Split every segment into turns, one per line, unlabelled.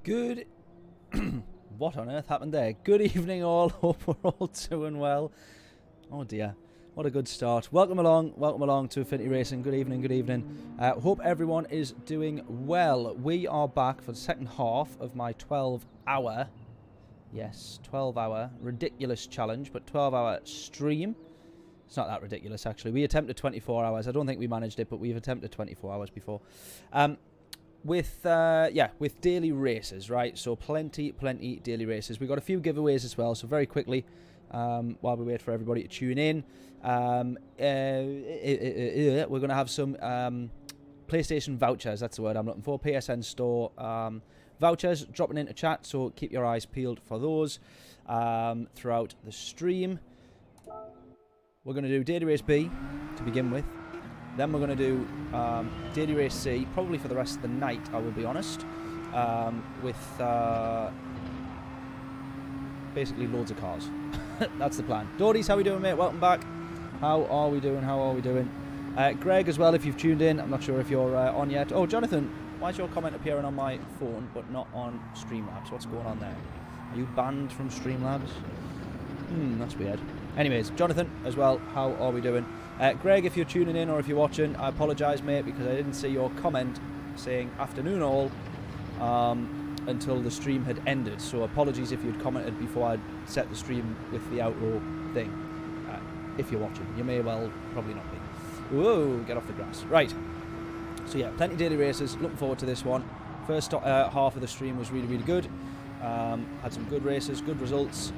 Good... What on earth happened there? Good evening all. Hope we're all doing well. Oh dear. What a good start. Welcome along to Affinity Racing. Good evening, good evening. Hope everyone is doing well. We are back for the second half of my 12-hour, yes, 12-hour, ridiculous challenge, but 12-hour stream. It's not that ridiculous, actually. We attempted 24 hours. I don't think we managed it, but we've attempted 24 hours before. With daily races, right? So plenty daily races. We've got a few giveaways as well, so very quickly, while we wait for everybody to tune in, we're going to have some PlayStation vouchers. That's the word I'm looking for. PSN store vouchers dropping into chat, so keep your eyes peeled for those throughout the stream. We're going to do Daily Race B to begin with. Then we're going to do Daily Race C, probably for the rest of the night, I will be honest, with basically loads of cars. That's the plan. Dodies, how are we doing, mate? Welcome back. How are we doing? How are we doing? Greg as well, if you've tuned in. I'm not sure if you're on yet. Oh, Jonathan, why is your comment appearing on my phone but not on Streamlabs? What's going on there? Are you banned from Streamlabs? That's weird. Anyways, Jonathan as well, how are we doing? Greg, if you're tuning in or if you're watching, I apologise, mate, because I didn't see your comment saying afternoon all until the stream had ended. So apologies if you'd commented before I'd set the stream with the outro thing. If you're watching, you may well probably not be. Whoa, get off the grass. Right. So yeah, plenty of daily races. Looking forward to this one. First half of the stream was really good. Had some good races, good results,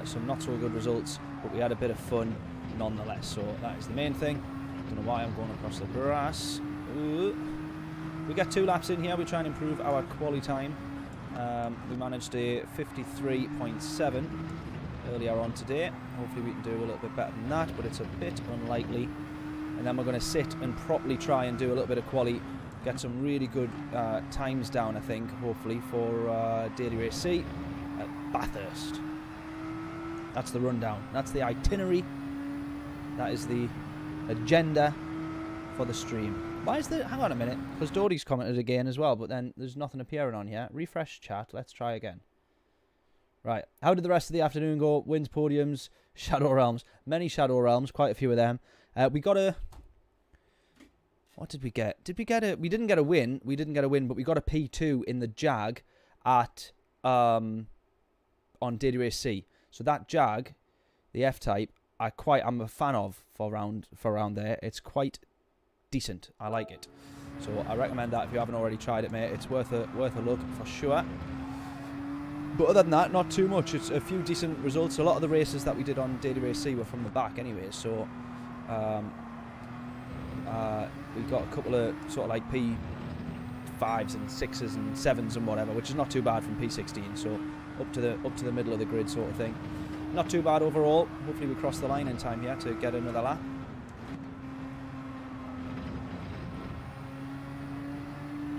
some not so good results, but we had a bit of fun nonetheless, so that is the main thing. Don't know why I'm going across the grass. Ooh. We get 2 laps in here. We try and improve our quali time. We managed a 53.7 earlier on today. Hopefully we can do a little bit better than that, but it's a bit unlikely. And then we're going to sit and properly try and do a little bit of quali, get some really good times down, I think, hopefully, for Daily Race C at Bathurst. That's the rundown. That's the itinerary. That is the agenda for the stream. Why is there... Hang on a minute, because Dodie's commented again as well, but then there's nothing appearing on here. Refresh chat. Let's try again. Right. How did the rest of the afternoon go? Wins, podiums, Shadow Realms. Many Shadow Realms, quite a few of them. We got a... What did we get? Did we get a... We didn't get a win. We didn't get a win, but we got a P2 in the Jag at... on Daily Race C. So that Jag, the F-Type, I'm a fan of for round there. It's quite decent. I like it. So I recommend that if you haven't already tried it, mate. It's worth a look for sure. But other than that, not too much. It's a few decent results. A lot of the races that we did on Daily Race C were from the back anyway. So we got a couple of sort of like P5s and 6s and 7s and whatever, which is not too bad from P16. So up to the middle of the grid sort of thing. Not too bad overall. Hopefully we cross the line in time here to get another lap.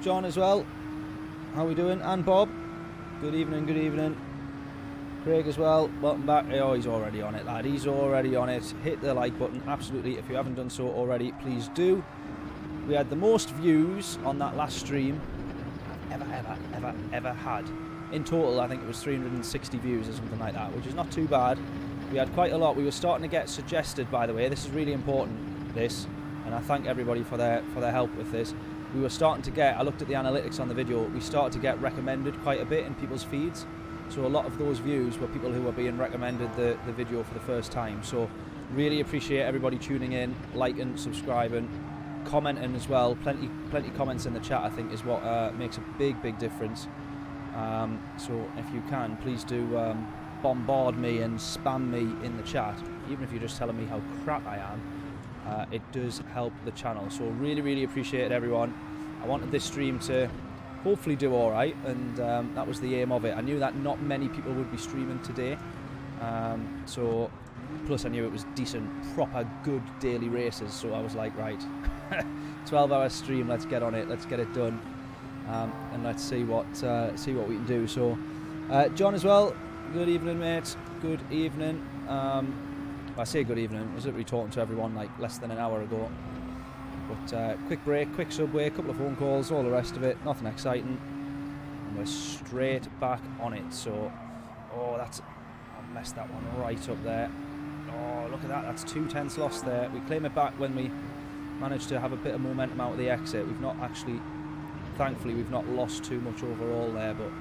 John as well. How are we doing? And Bob. Good evening, good evening. Craig as well. Welcome back. Oh, he's already on it, lad. He's already on it. Hit the like button. Absolutely. If you haven't done so already, please do. We had the most views on that last stream I've ever had. In total, I think it was 360 views or something like that, which is not too bad. We had quite a lot. We were starting to get suggested, by the way. This is really important, this, and I thank everybody for their help with this. We were starting to get, I looked at the analytics on the video, we started to get recommended quite a bit in people's feeds. So a lot of those views were people who were being recommended the video for the first time. So really appreciate everybody tuning in, liking, subscribing, commenting as well. Plenty comments in the chat, I think, is what makes a big difference. So if you can, please do bombard me and spam me in the chat, even if you're just telling me how crap I am. It does help the channel, so really appreciate it, everyone. I wanted this stream to hopefully do alright, and that was the aim of it. I knew that not many people would be streaming today, so plus I knew it was decent, proper good daily races, so I was like, right, 12-hour stream, let's get on it, let's get it done. And let's see what we can do. So, John as well. Good evening, mate. Good evening. I say good evening. I was literally talking to everyone like less than an hour ago. But quick break, quick subway, a couple of phone calls, all the rest of it. Nothing exciting. And we're straight back on it. So, oh, that's... I messed that one right up there. Oh, look at that. That's 2 tenths lost there. We claim it back when we managed to have a bit of momentum out of the exit. We've not actually... Thankfully, we've not lost too much overall there, but...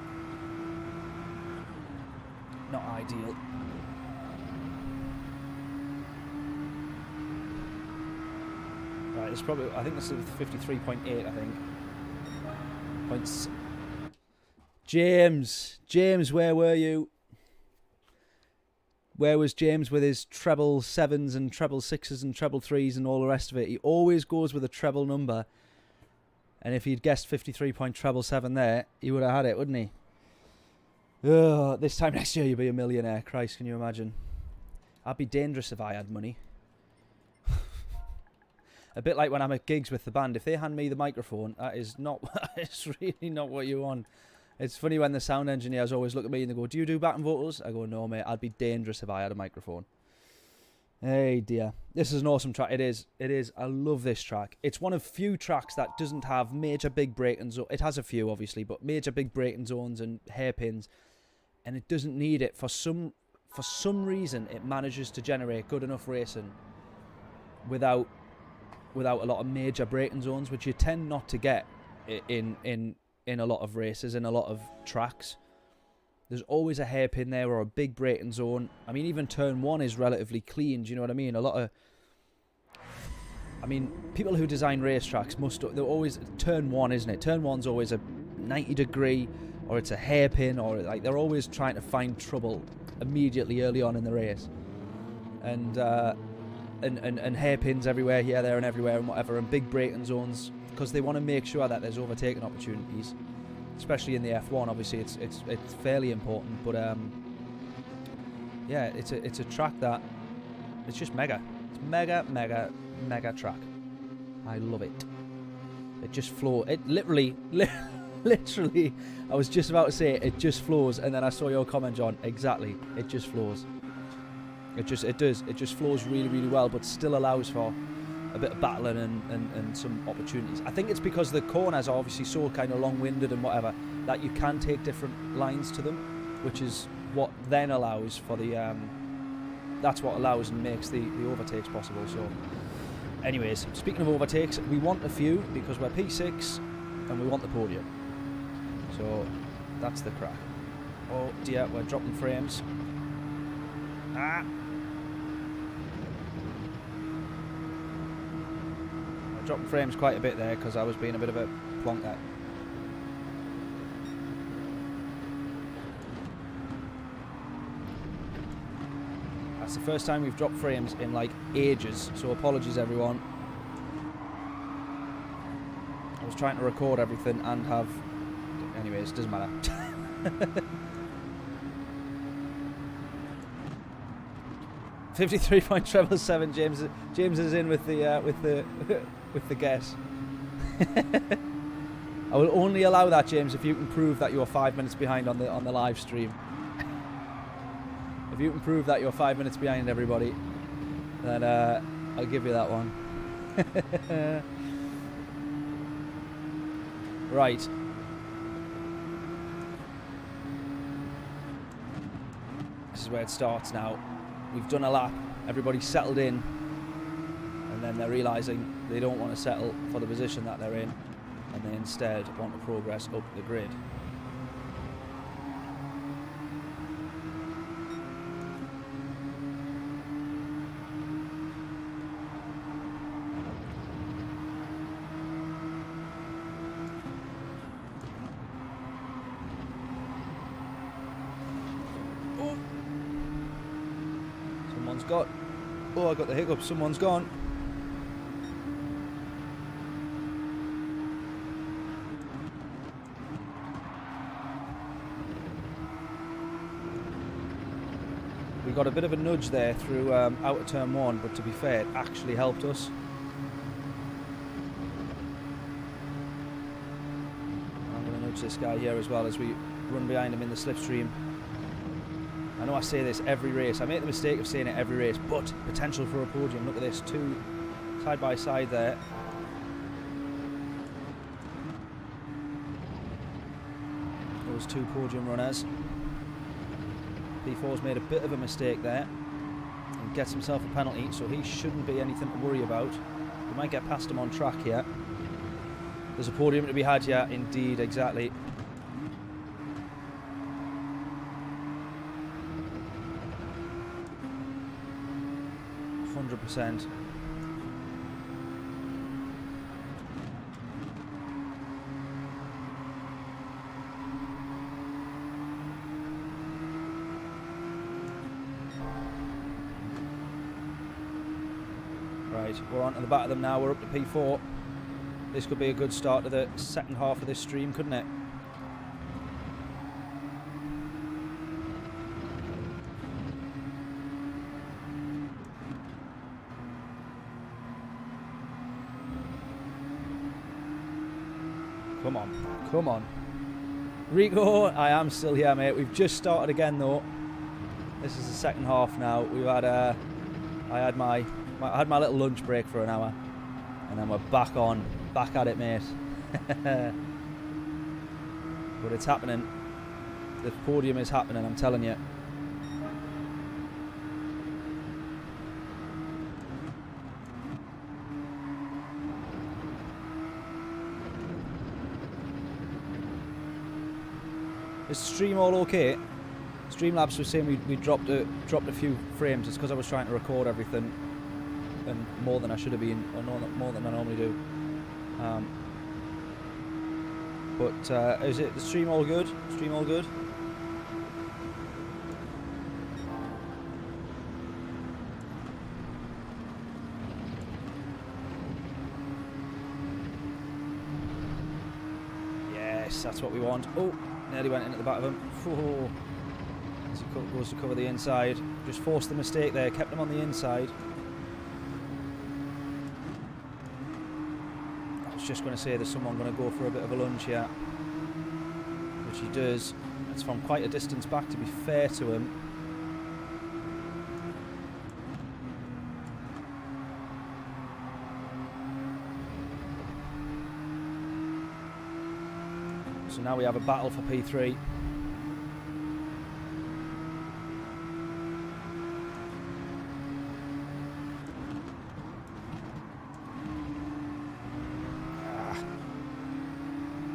Not ideal. Right, it's probably... I think this is 53.8, I think. Points. James! James, where were you? Where was James with his treble 7s and treble 6s and treble 3s and all the rest of it? He always goes with a treble number. And if he'd guessed 53.777 there, he would have had it, wouldn't he? Ugh, this time next year you'll be a millionaire. Christ, can you imagine? I'd be dangerous if I had money. A bit like when I'm at gigs with the band. If they hand me the microphone, that is not... it's really not what you want. It's funny when the sound engineers always look at me and they go, do you do backing vocals? I go, no, mate. I'd be dangerous if I had a microphone. Hey, dear. This is an awesome track. It is. It is. I love this track. It's one of few tracks that doesn't have major big braking zones. It has a few, obviously, but major big braking zones and hairpins. And it doesn't need it. For some reason, it manages to generate good enough racing without a lot of major braking zones, which you tend not to get in a lot of races, in a lot of tracks. There's always a hairpin there or a big braking zone. I mean, even turn 1 is relatively clean, do you know what I mean? People who design racetracks they're always, turn 1, isn't it? Turn 1's always a 90 degree, or it's a hairpin, or like they're always trying to find trouble immediately early on in the race. And hairpins everywhere, here, there and everywhere and whatever, and big braking zones, because they want to make sure that there's overtaking opportunities, especially in the F1. Obviously it's fairly important, but yeah, it's a track that it's just mega. It's mega track. I love it. It just flows. It literally I was just about to say it just flows, and then I saw your comment, John. Exactly, it just flows. It does. It just flows really, really well, but still allows for a bit of battling and some opportunities. I think it's because the corners are obviously so kind of long-winded and whatever that you can take different lines to them, which is what then allows for the that's what allows and makes the overtakes possible. So anyways, speaking of overtakes, we want a few because we're P6 and we want the podium. So that's the crack. Oh dear, we're dropping frames. I dropped frames quite a bit there because I was being a bit of a plonker. That's the first time we've dropped frames in like ages, so apologies everyone. I was trying to record everything and have... Anyways, doesn't matter. 53.777. James is in with the guess. I will only allow that, James, if you can prove that you're 5 minutes behind on the live stream. If you can prove that you're 5 minutes behind everybody, then I'll give you that one. Right. This is where it starts now. We've done a lap, everybody's settled in, and then they're realising they don't want to settle for the position that they're in, and they instead want to progress up the grid. Oh, I got the hiccup. Someone's gone. We got a bit of a nudge there through out of turn 1, but to be fair, it actually helped us. I'm going to nudge this guy here as well as we run behind him in the slipstream. I know I say this every race. I make the mistake of saying it every race, but potential for a podium. Look at this, 2 side by side there. those two podium runners. P4's made a bit of a mistake there and gets himself a penalty, so he shouldn't be anything to worry about. We might get past him on track here. There's a podium to be had here, indeed, exactly. %. Right, we're on to the back of them now. We're up to P4. This could be a good start to the second half of this stream, couldn't it? Come on, come on. Rico, I am still here, mate. We've just started again, though. This is the second half now. We've had I had my little lunch break for an hour, and then we're back at it, mate. But it's happening. The podium is happening, I'm telling you. Is the stream all okay? Streamlabs was saying we dropped a few frames. It's because I was trying to record everything, and more than I should have been, or more than I normally do. But is it the stream all good? Stream all good? Yes, that's what we want. Oh, nearly went into the back of him. Oh. As he goes to cover the inside. Just forced the mistake there, kept him on the inside. I was just going to say there's someone going to go for a bit of a lunge here, which he does. It's from quite a distance back, to be fair to him. So now we have a battle for P3.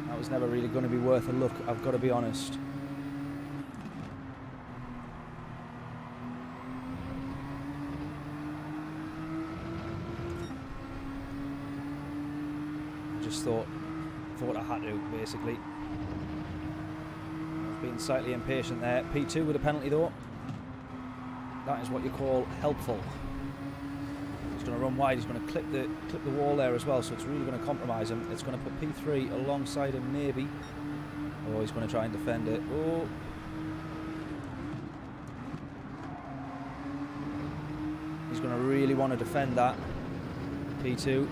That was never really going to be worth a look, I've got to be honest. I just thought I had to, basically. Being slightly impatient there. P2 with a penalty though. That is what you call helpful. He's going to run wide. He's going to clip the wall there as well, so it's really going to compromise him. It's going to put P3 alongside him maybe. Oh, he's going to try and defend it. Oh. He's going to really want to defend that. P2.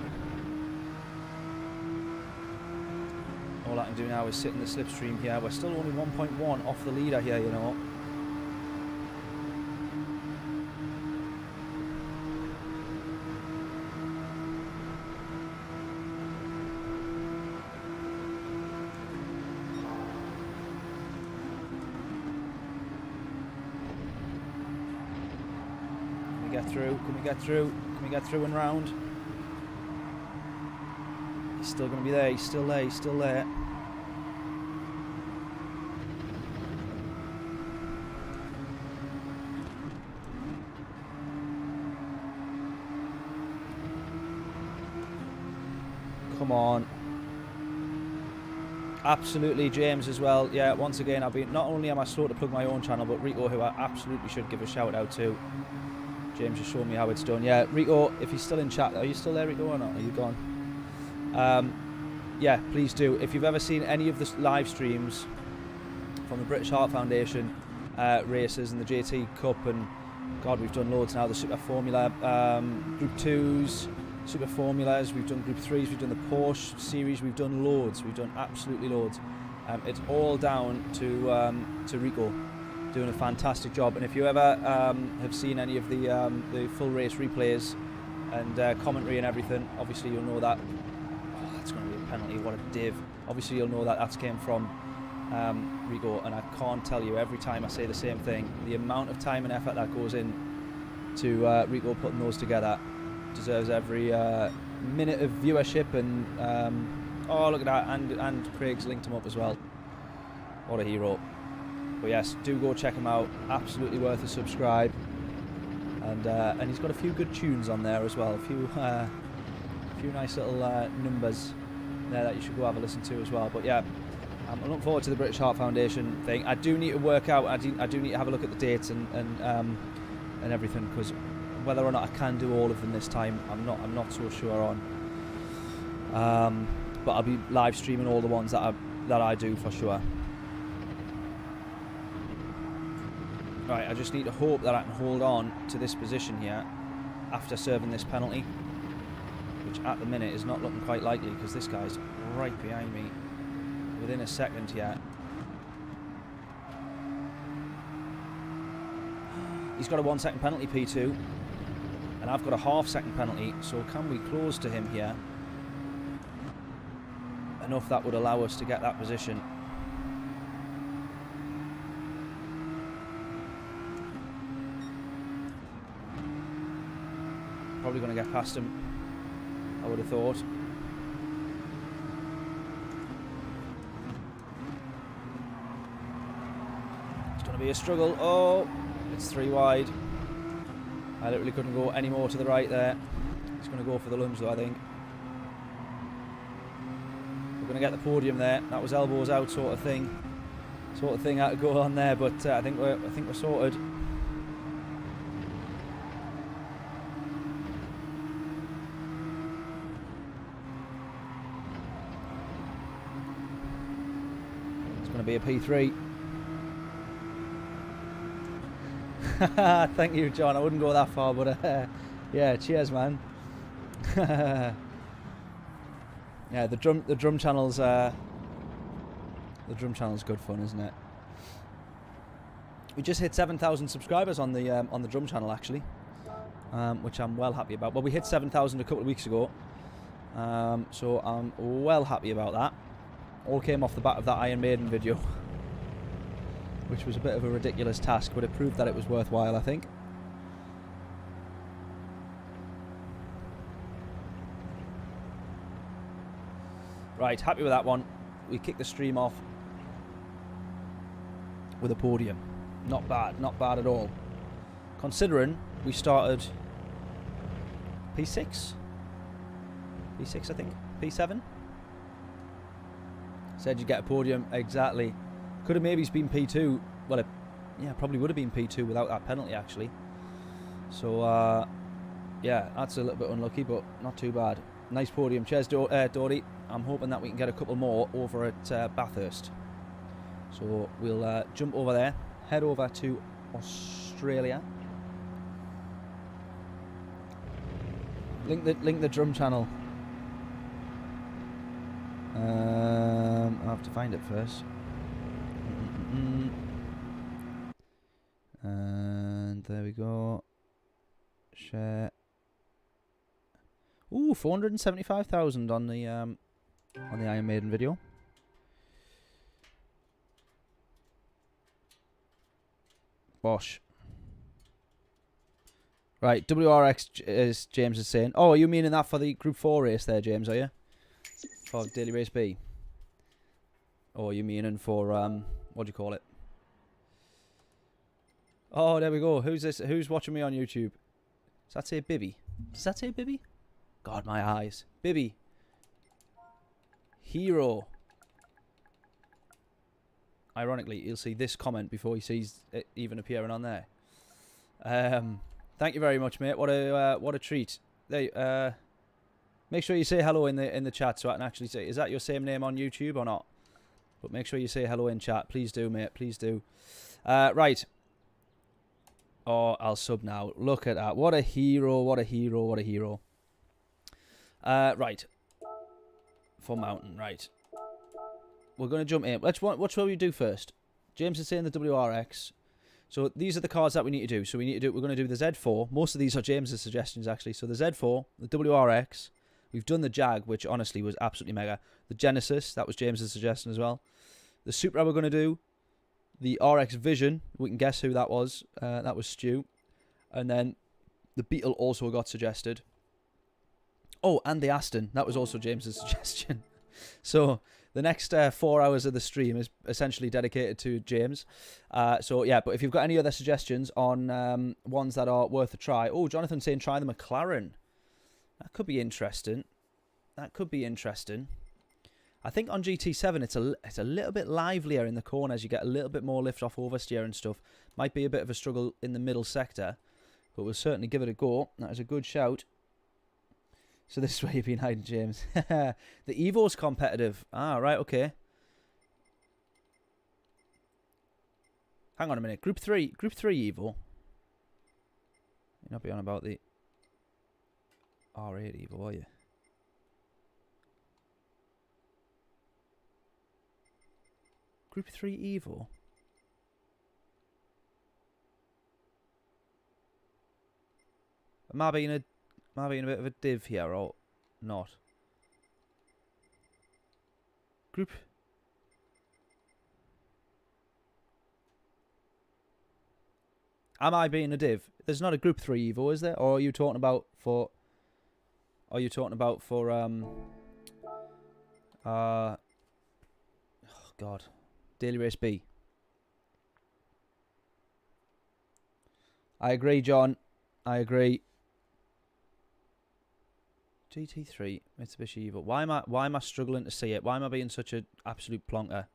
All I can do now is sit in the slipstream here. We're still only 1.1 off the leader here, you know. Can we get through? Can we get through? Can we get through and round? He's still going to be there. He's still there. He's still there. Come on. Absolutely, James as well. Yeah, once again, not only am I slow to plug my own channel, but Rico, who I absolutely should give a shout out to. James has shown me how it's done. Yeah, Rico, if he's still in chat, are you still there, Rico, or not? Are you gone? Yeah, please do. If you've ever seen any of the live streams from the British Heart Foundation races and the JT Cup, and God, we've done loads now, the Super Formula, Group 2s, Super Formulas, we've done Group 3s, we've done the Porsche series, we've done loads, we've done absolutely loads. It's all down to Rico doing a fantastic job. And if you ever have seen any of the full race replays and commentary and everything, obviously you'll know that. Oh, that's going to be a penalty, what a div. Obviously you'll know that came from Rico, and I can't tell you every time I say the same thing, the amount of time and effort that goes in to Rico putting those together deserves every minute of viewership. And oh, look at that, and Craig's linked him up as well. What a hero. But yes, do go check him out, absolutely worth a subscribe. And he's got a few good tunes on there as well, a few nice little numbers there that you should go have a listen to as well. But yeah, I'm looking forward to the British Heart Foundation thing. I do need to work out, I do need to have a look at the dates and everything, because whether or not I can do all of them this time, I'm not so sure on. But I'll be live streaming all the ones that I do for sure. Right, I just need to hope that I can hold on to this position here after serving this penalty, which at the minute is not looking quite likely because this guy's right behind me within a second here. He's got a 1 second penalty, P2, and I've got a ½ second penalty, so can we close to him here enough that would allow us to get that position? Probably going to get past him, I would have thought. It's going to be a struggle. Oh, it's 3 wide. I literally couldn't go any more to the right there. He's going to go for the lunge though, I think. We're going to get the podium there. That was elbows out sort of thing out to go on there, but I think we're sorted. Be a P3. Thank you, John. I wouldn't go that far, but yeah, cheers, man. Yeah, the drum channel's good fun, isn't it? We just hit 7,000 subscribers on the drum channel actually, which I'm well happy about. Well, we hit 7,000 a couple of weeks ago, so I'm well happy about that. All came off the back of that Iron Maiden video, which was a bit of a ridiculous task, but it proved that it was worthwhile, I think. Right, happy with that one. We kicked the stream off with a podium. Not bad at all. Considering we started P6? P6, I think. P7? Said you'd get a podium, exactly. Could have maybe been P2. Well, yeah, probably would have been P2 without that penalty, actually. So, yeah, that's a little bit unlucky, but not too bad. Nice podium. Cheers, Dory. I'm hoping that we can get a couple more over at Bathurst. So we'll jump over there, head over to Australia. Link the drum channel. I'll have to find it first. And there we go. Share. Ooh, 475,000 on the Iron Maiden video. Bosh. Right, WRX is James is saying. Oh, are you meaning that for the Group 4 race there, James, are you? For Daily Race B? Or are you meaning for, what do you call it? Oh, there we go. Who's this? Who's watching me on YouTube? Does that say Bibby? Does that say Bibby? God, my eyes. Bibby. Hero. Ironically, he'll see this comment before he sees it even appearing on there. Thank you very much, mate. What a treat. There. Make sure you say hello in the chat so I can actually say. Is that your same name on YouTube or not? But make sure you say hello in chat. Please do, mate. Please do. Right. Oh, I'll sub now. Look at that. What a hero. What a hero. What a hero. Right. For mountain. Right. We're going to jump in. What shall we do first? James is saying the WRX. So these are the cars that we need to do. So we're going to do the Z4. Most of these are James's suggestions, actually. So the Z4, the WRX. We've done the Jag, which honestly was absolutely mega. The Genesis, that was James's suggestion as well. The Supra we're going to do. The RX Vision, we can guess who that was. That was Stu. And then the Beetle also got suggested. Oh, and the Aston. That was also James's suggestion. So the next 4 hours of the stream is essentially dedicated to James. So yeah, but if you've got any other suggestions on ones that are worth a try. Oh, Jonathan's saying try the McLaren. That could be interesting. That could be interesting. I think on GT7 it's a little bit livelier in the corners. You get a little bit more lift off oversteer and stuff. Might be a bit of a struggle in the middle sector, but we'll certainly give it a go. That is a good shout. So this is where you've been hiding, James. The Evo's competitive. Ah, right, okay. Hang on a minute. Group 3 Evo. You're not be on about the R8 Evo, are you? Group 3 Evo. Am I being a bit of a div here or not? Group. Am I being a div? There's not a Group 3 Evo, is there? Or are you talking about for? Are you talking about for oh God. Daily Race B. I agree, John. I agree. GT3 Mitsubishi Evo. Why am I struggling to see it? Why am I being such an absolute plonker?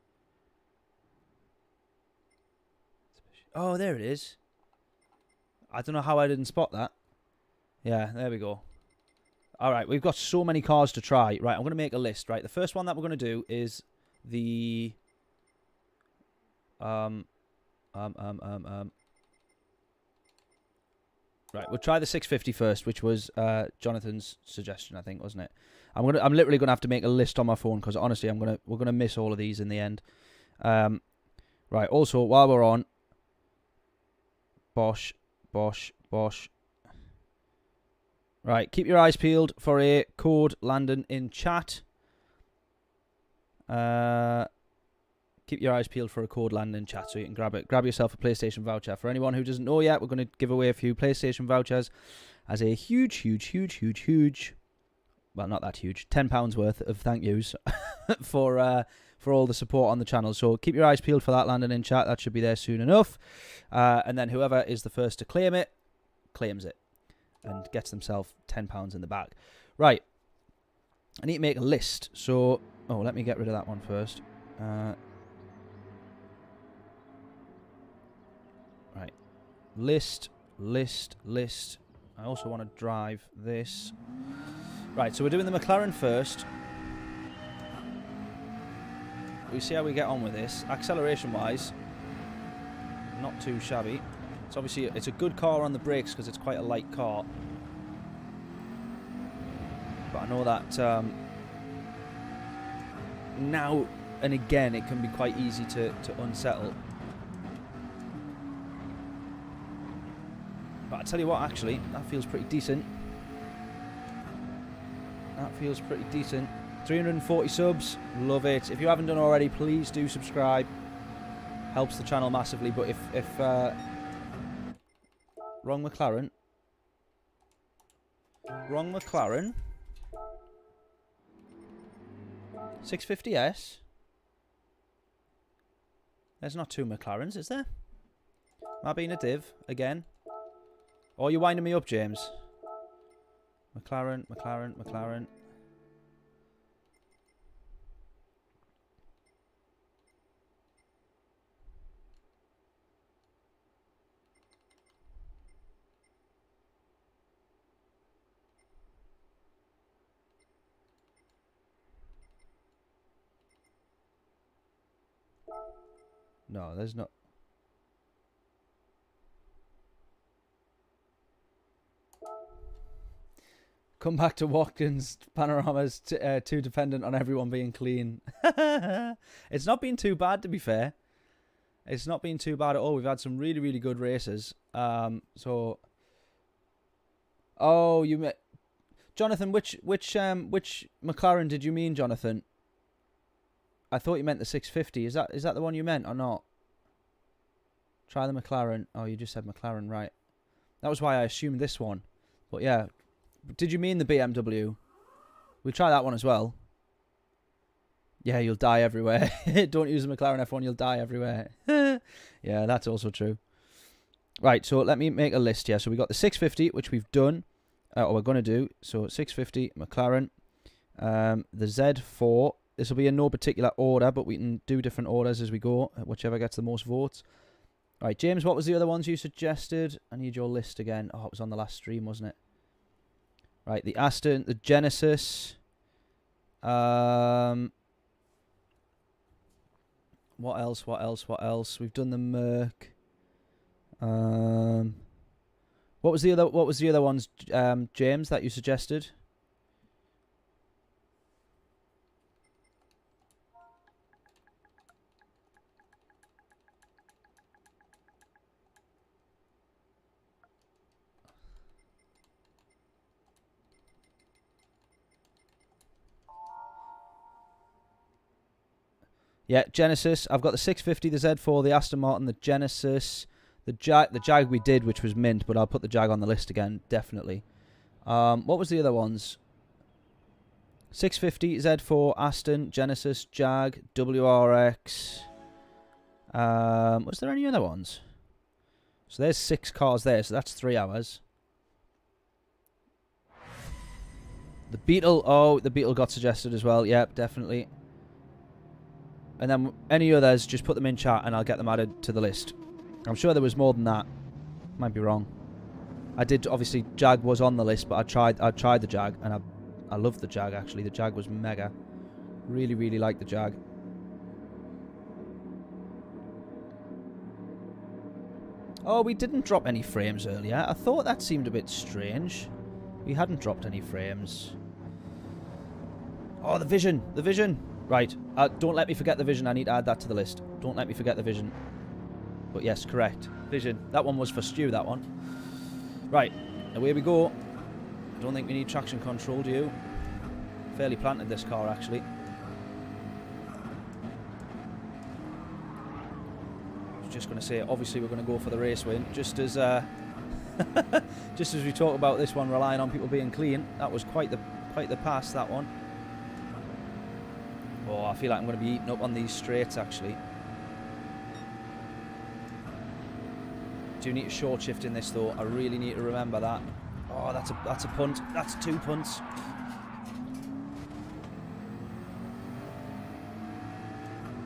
Oh, there it is. I don't know how I didn't spot that. Yeah, there we go. All right, we've got so many cars to try. Right, I'm going to make a list. Right, the first one that we're going to do is the Right, we'll try the 650 first, which was Jonathan's suggestion, I think, wasn't it? I'm literally gonna have to make a list on my phone because honestly, we're gonna miss all of these in the end. Right. Also, while we're on, Bosch. Right, keep your eyes peeled for a code landing in chat. Keep your eyes peeled for a code landing in chat so you can grab it. Grab yourself a PlayStation voucher. For anyone who doesn't know yet, we're going to give away a few PlayStation vouchers as a huge, well, not that huge, £10 worth of thank yous for all the support on the channel. So keep your eyes peeled for that landing in chat. That should be there soon enough. And then whoever is the first to claim it, claims it and gets themselves £10 in the bag. Right. I need to make a list. So, oh, let me get rid of that one first. Right. List. I also want to drive this. Right, so we're doing the McLaren first. We see how we get on with this. Acceleration-wise, not too shabby. It's obviously it's a good car on the brakes because it's quite a light car. But I know that now and again it can be quite easy to unsettle. But I tell you what, actually, that feels pretty decent. That feels pretty decent. 340 subs, love it. If you haven't done already, please do subscribe. Helps the channel massively. But if wrong McLaren, 650S. There's not two McLarens, is there? Am I being a div again? Or are you winding me up, James? McLaren. No, there's not. Come back to Watkins. Panorama's too dependent on everyone being clean. It's not been too bad, to be fair. It's not been too bad at all. We've had some really, really good races. So, oh, you met Jonathan. Which McLaren did you mean, Jonathan? I thought you meant the 650. Is that the one you meant or not? Try the McLaren. Oh, you just said McLaren, right. That was why I assumed this one. But yeah. Did you mean the BMW? We'll try that one as well. Yeah, you'll die everywhere. Don't use the McLaren F1, you'll die everywhere. Yeah, that's also true. Right, so let me make a list here. So we got the 650, which we've done. Or we're going to do. So 650, McLaren. The Z4. This will be in no particular order, but we can do different orders as we go. Whichever gets the most votes. Right, James, what was the other ones you suggested? I need your list again. Oh, it was on the last stream, wasn't it? Right, the Aston, the Genesis. What else? What else? What else? We've done the Merc. What was the other ones, James, that you suggested? Yeah, Genesis. I've got the 650, the Z4, the Aston Martin, the Genesis, the Jag we did, which was mint, but I'll put the Jag on the list again, definitely. What was the other ones? 650, Z4, Aston, Genesis, Jag, WRX. Was there any other ones? So there's 6 cars there, so that's 3 hours. The Beetle. Oh, the Beetle got suggested as well. Yep, definitely. And then any others, just put them in chat and I'll get them added to the list. I'm sure there was more than that. Might be wrong. I did, obviously, Jag was on the list, but I tried the Jag, and I loved the Jag, actually. The Jag was mega. Really, really liked the Jag. Oh, we didn't drop any frames earlier. I thought that seemed a bit strange. We hadn't dropped any frames. Oh, the Vision. The Vision. Right, don't let me forget the Vision. I need to add that to the list. Don't let me forget the Vision. But yes, correct. Vision. That one was for Stu, that one. Right, away we go. I don't think we need traction control, do you? Fairly planted this car, actually. I was just going to say, obviously we're going to go for the race win. Just as just as we talk about this one relying on people being clean. That was quite the pass, that one. Oh, I feel like I'm going to be eating up on these straights, actually. Do need to short shift in this, though. I really need to remember that. Oh, that's a punt. That's 2 punts.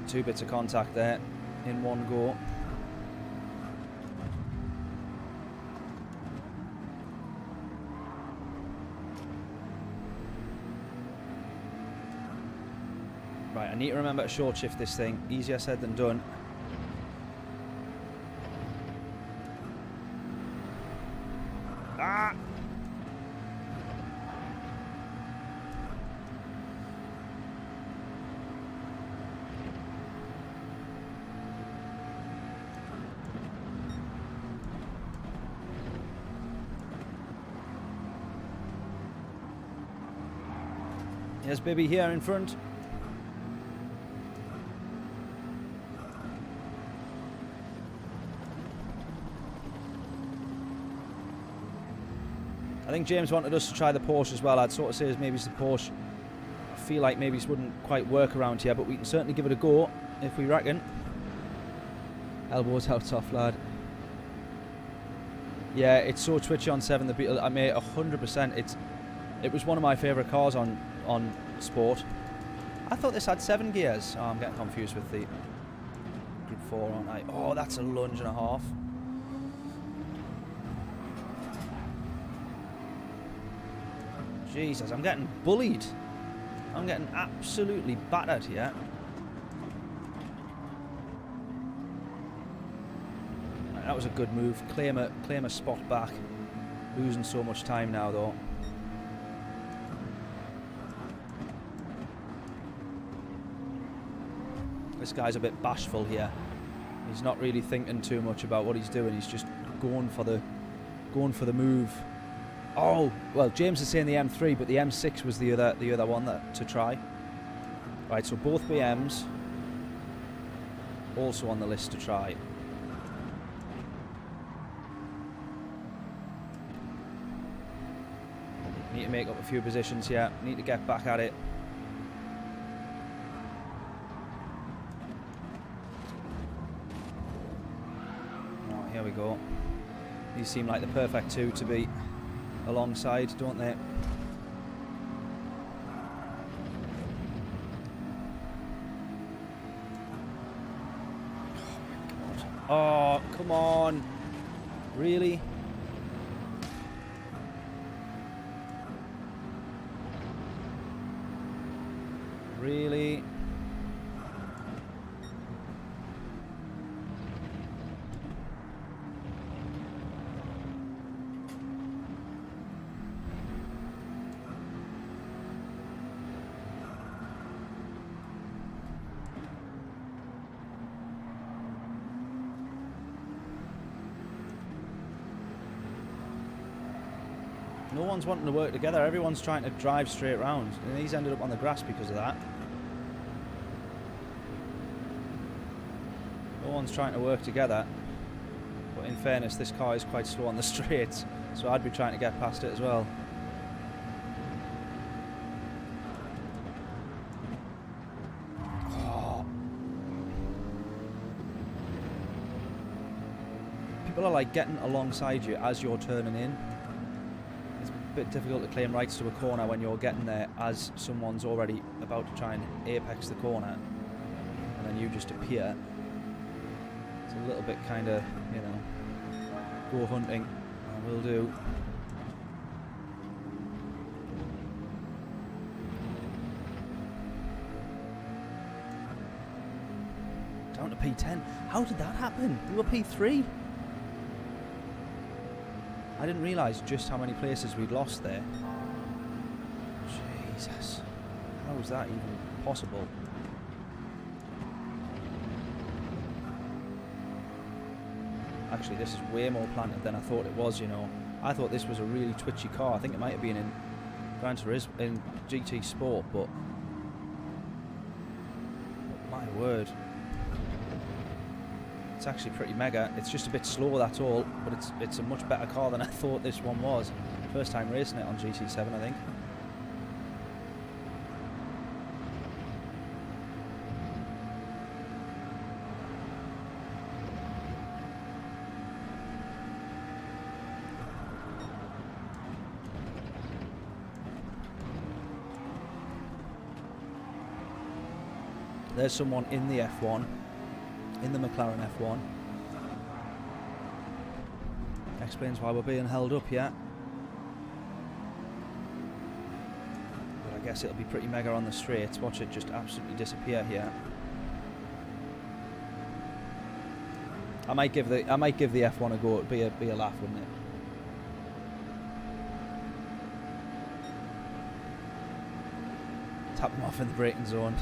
Two bits of contact there in one go. Right, I need to remember to short shift this thing. Easier said than done. Ah! Yes, baby, here in front. I think James wanted us to try the Porsche as well. I'd sort of say maybe it's the Porsche. I feel like maybe it wouldn't quite work around here, but we can certainly give it a go if we reckon. Elbows out tough, lad. Yeah, it's so twitchy on 7, the Beetle. I made 100%. It was one of my favourite cars on Sport. I thought this had 7 gears. Oh, I'm getting confused with the Group 4, aren't I? Oh, that's a lunge and a half. Jesus, I'm getting bullied. I'm getting absolutely battered here. Right, that was a good move. Claim a spot back. Losing so much time now, though. This guy's a bit bashful here. He's not really thinking too much about what he's doing. He's just going for the move. Oh, well, James is saying the M3, but the M6 was the other one to try. Right, so both BMs also on the list to try. Need to make up a few positions here. Need to get back at it. Oh, here we go. These seem like the perfect two to be alongside, don't they? Oh, come on. Really? Really? No one's wanting to work together. Everyone's trying to drive straight round. And he's ended up on the grass because of that. No one's trying to work together. But in fairness, this car is quite slow on the straights. So I'd be trying to get past it as well. Oh. People are like getting alongside you as you're turning in. Bit difficult to claim rights to a corner when you're getting there as someone's already about to try and apex the corner and then you just appear. It's a little bit kind of, you know, go hunting. I will do. Down to P10. How did that happen? We were P3. I didn't realise just how many places we'd lost there. Jesus. How was that even possible? Actually, this is way more planted than I thought it was, you know. I thought this was a really twitchy car. I think it might have been in Gran Turismo, in GT Sport, but my word. It's actually pretty mega. It's just a bit slow, that's all, but it's a much better car than I thought this one was. First time racing it on GT7, I think. There's someone in the F1. In the McLaren F1. Explains why we're being held up yet. But I guess it'll be pretty mega on the straights. Watch it just absolutely disappear here. I might give the F1 a go. It'd be a laugh, wouldn't it? Tap them off in the braking zone.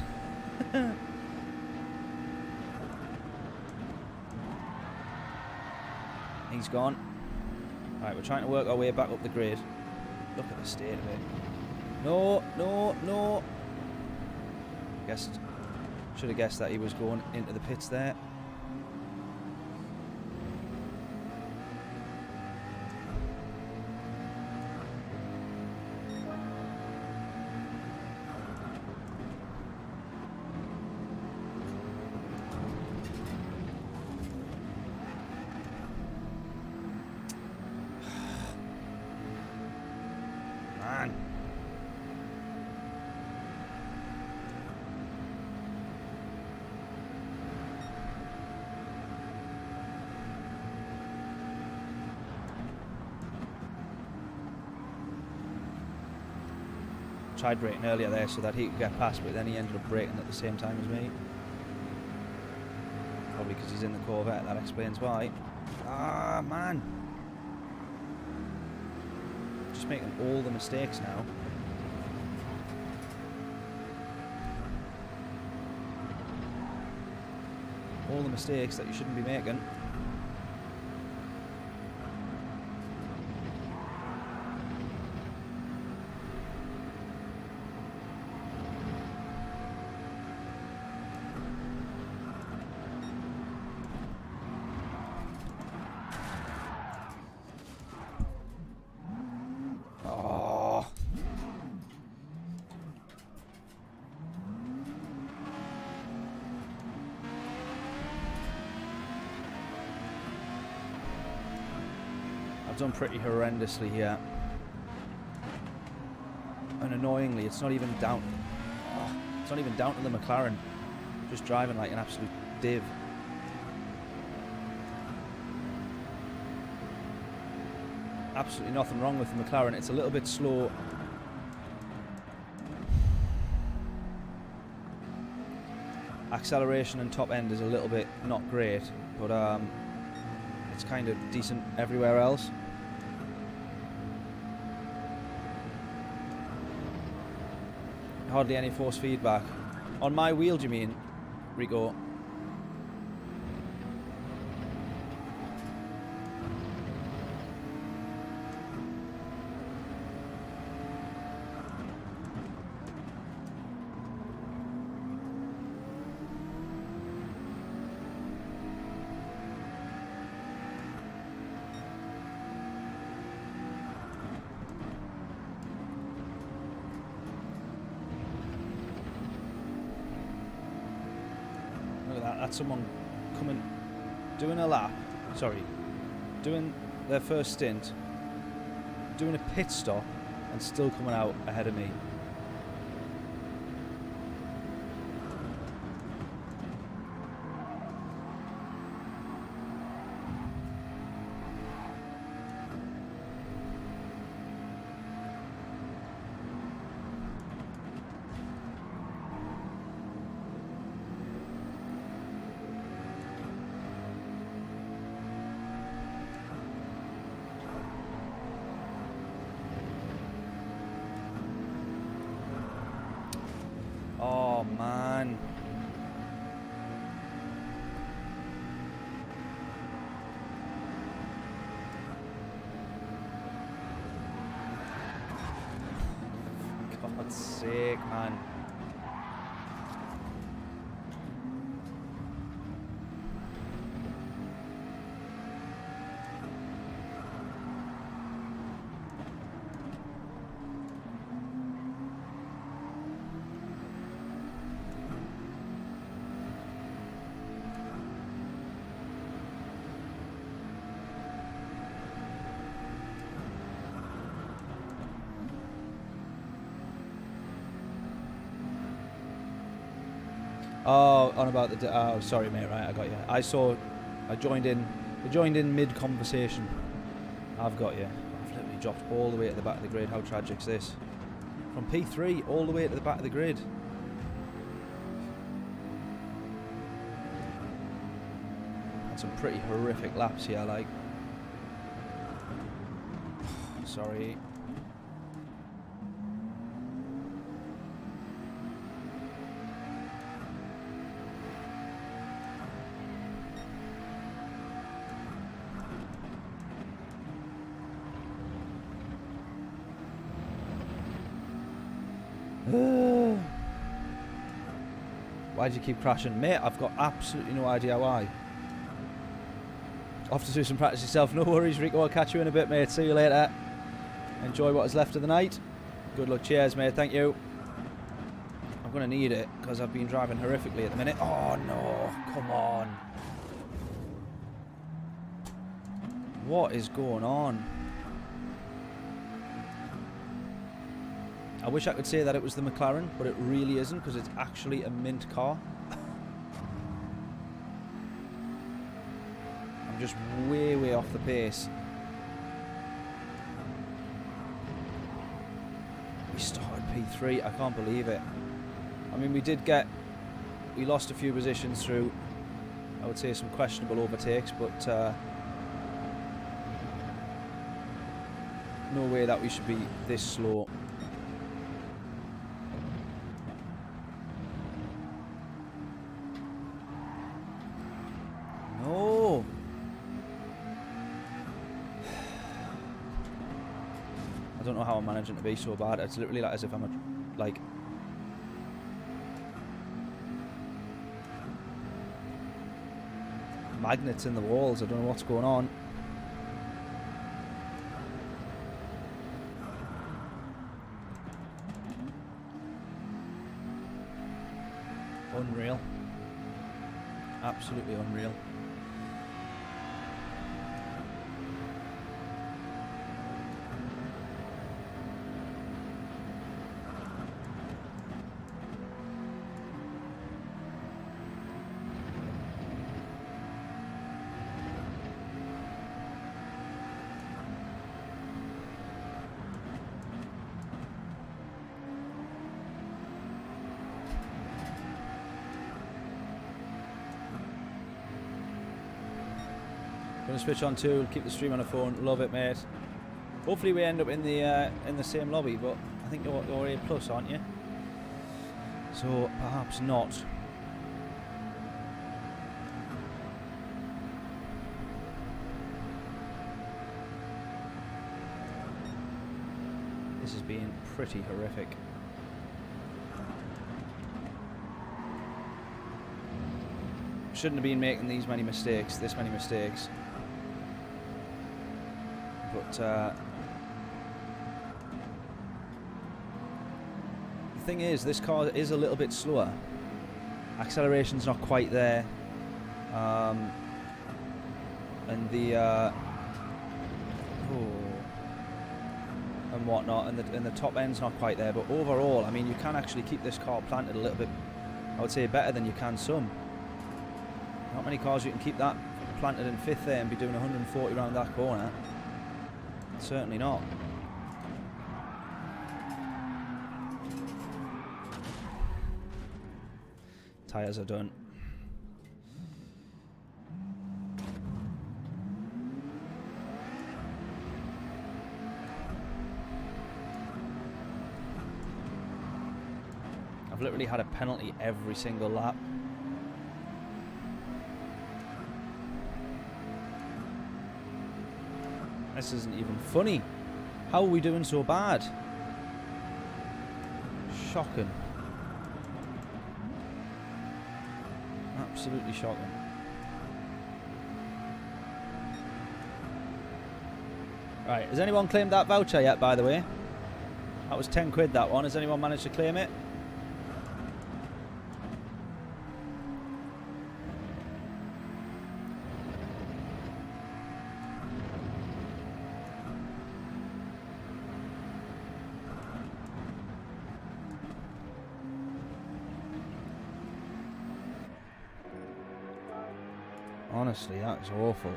He's gone. Right, we're trying to work our way back up the grid. Look at the state of it. No, no, no. Should have guessed that he was going into the pits there. Tried braking earlier there so that he could get past, but then he ended up braking at the same time as me. Probably because he's in the Corvette, that explains why. Ah, man. Just making all the mistakes now. All the mistakes that you shouldn't be making. done pretty horrendously here. And annoyingly, it's not even down. Oh, it's not even down to the McLaren. Just driving like an absolute div. Absolutely nothing wrong with the McLaren. It's a little bit slow. Acceleration and top end is a little bit not great, but it's kind of decent everywhere else. Hardly any force feedback. On my wheel, do you mean, Rico? That's someone coming, doing a lap, sorry, doing their first stint, doing a pit stop, and still coming out ahead of me. Oh man. For God's sake, man. Oh, on about the. Oh, sorry, mate. Right, I got you. I joined in mid-conversation. I've got you. I've literally dropped all the way at the back of the grid. How tragic's this? From P3 all the way to the back of the grid. Had some pretty horrific laps here, like. Sorry. Why do you keep crashing? Mate, I've got absolutely no idea why. I'll have to do some practice yourself. No worries, Rico. I'll catch you in a bit, mate. See you later. Enjoy what is left of the night. Good luck. Cheers, mate. Thank you. I'm going to need it because I've been driving horrifically at the minute. Oh, no. Come on. What is going on? I wish I could say that it was the McLaren, but it really isn't because it's actually a mint car. I'm just way, way off the pace. We started P3, I can't believe it. I mean, we lost a few positions through, I would say, some questionable overtakes, but no way that we should be this slow. No. I don't know how I'm managing to be so bad. It's literally like as if I'm like magnets in the walls. I don't know what's going on. Unreal. Absolutely unreal. Gonna switch on tool, keep the stream on the phone. Love it, mate. Hopefully we end up in the same lobby, but I think you're A+, aren't you? So perhaps not. This has been pretty horrific. Shouldn't have been making this many mistakes. But the thing is, this car is a little bit slower. Acceleration's not quite there, and the and whatnot, and the top end's not quite there. But overall, I mean, you can actually keep this car planted a little bit. I would say better than you can some. Not many cars you can keep that planted in fifth there and be doing 140 around that corner. Certainly not. Tyres are done. I've literally had a penalty every single lap. This isn't even funny. How are we doing so bad? Shocking. Absolutely shocking. Right, has anyone claimed that voucher yet, by the way? That was 10 quid, that one. Has anyone managed to claim it? Honestly, that's awful.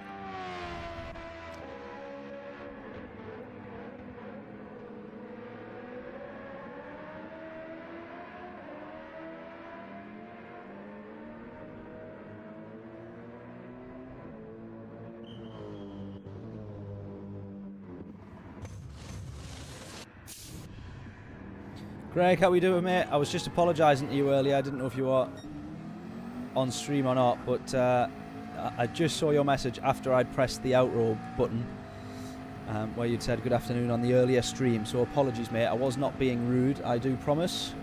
Greg, how we doing, mate? I was just apologising to you earlier. I didn't know if you were on stream or not, but I just saw your message after I'd pressed the outro button, where you'd said good afternoon on the earlier stream. So apologies, mate. I was not being rude, I do promise.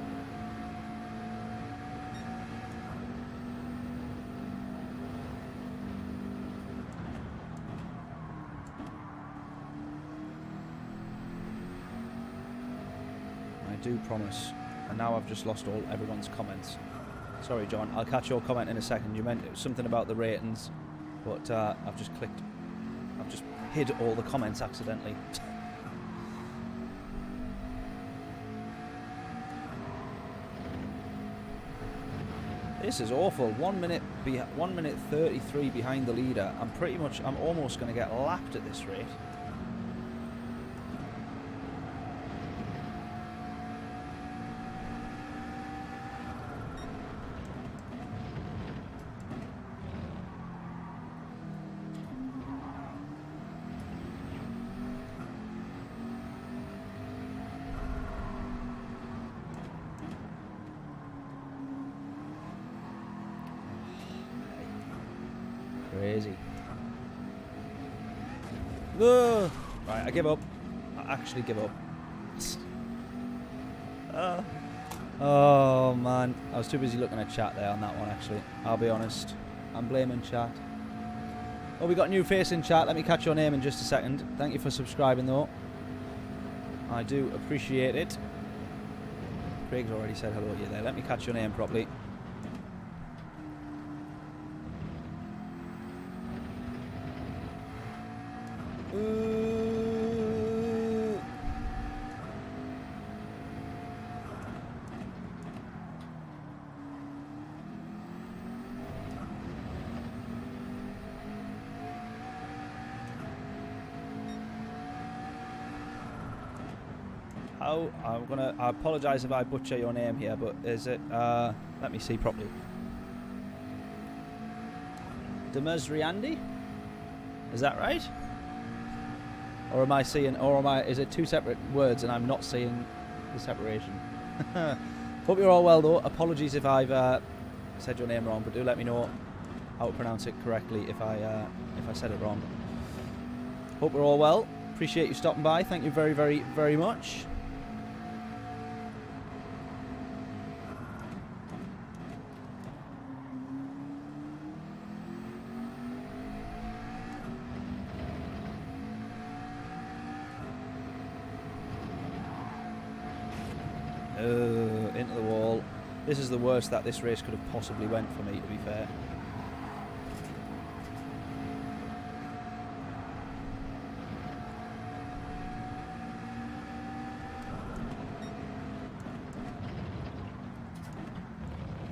I do promise. And now I've just lost everyone's comments. Sorry, John. I'll catch your comment in a second. You meant something about the ratings, but I've just hid all the comments accidentally. This is awful. 1 minute 33 behind the leader. I'm almost going to get lapped at this rate. Crazy. Right, I give up. I actually give up. Oh man, I was too busy looking at chat there on that one actually. I'll be honest. I'm blaming chat. Oh, we got a new face in chat. Let me catch your name in just a second. Thank you for subscribing though. I do appreciate it. Craig's already said hello to you there. Let me catch your name properly. I apologise if I butcher your name here, but is it, let me see properly. Demuzriandi? Is that right? Or am I seeing, is it two separate words and I'm not seeing the separation? Hope you're all well though. Apologies if I've said your name wrong, but do let me know how to pronounce it correctly if I said it wrong. Hope we're all well. Appreciate you stopping by. Thank you very, very, very much. Into the wall. This is the worst that this race could have possibly went for me, to be fair.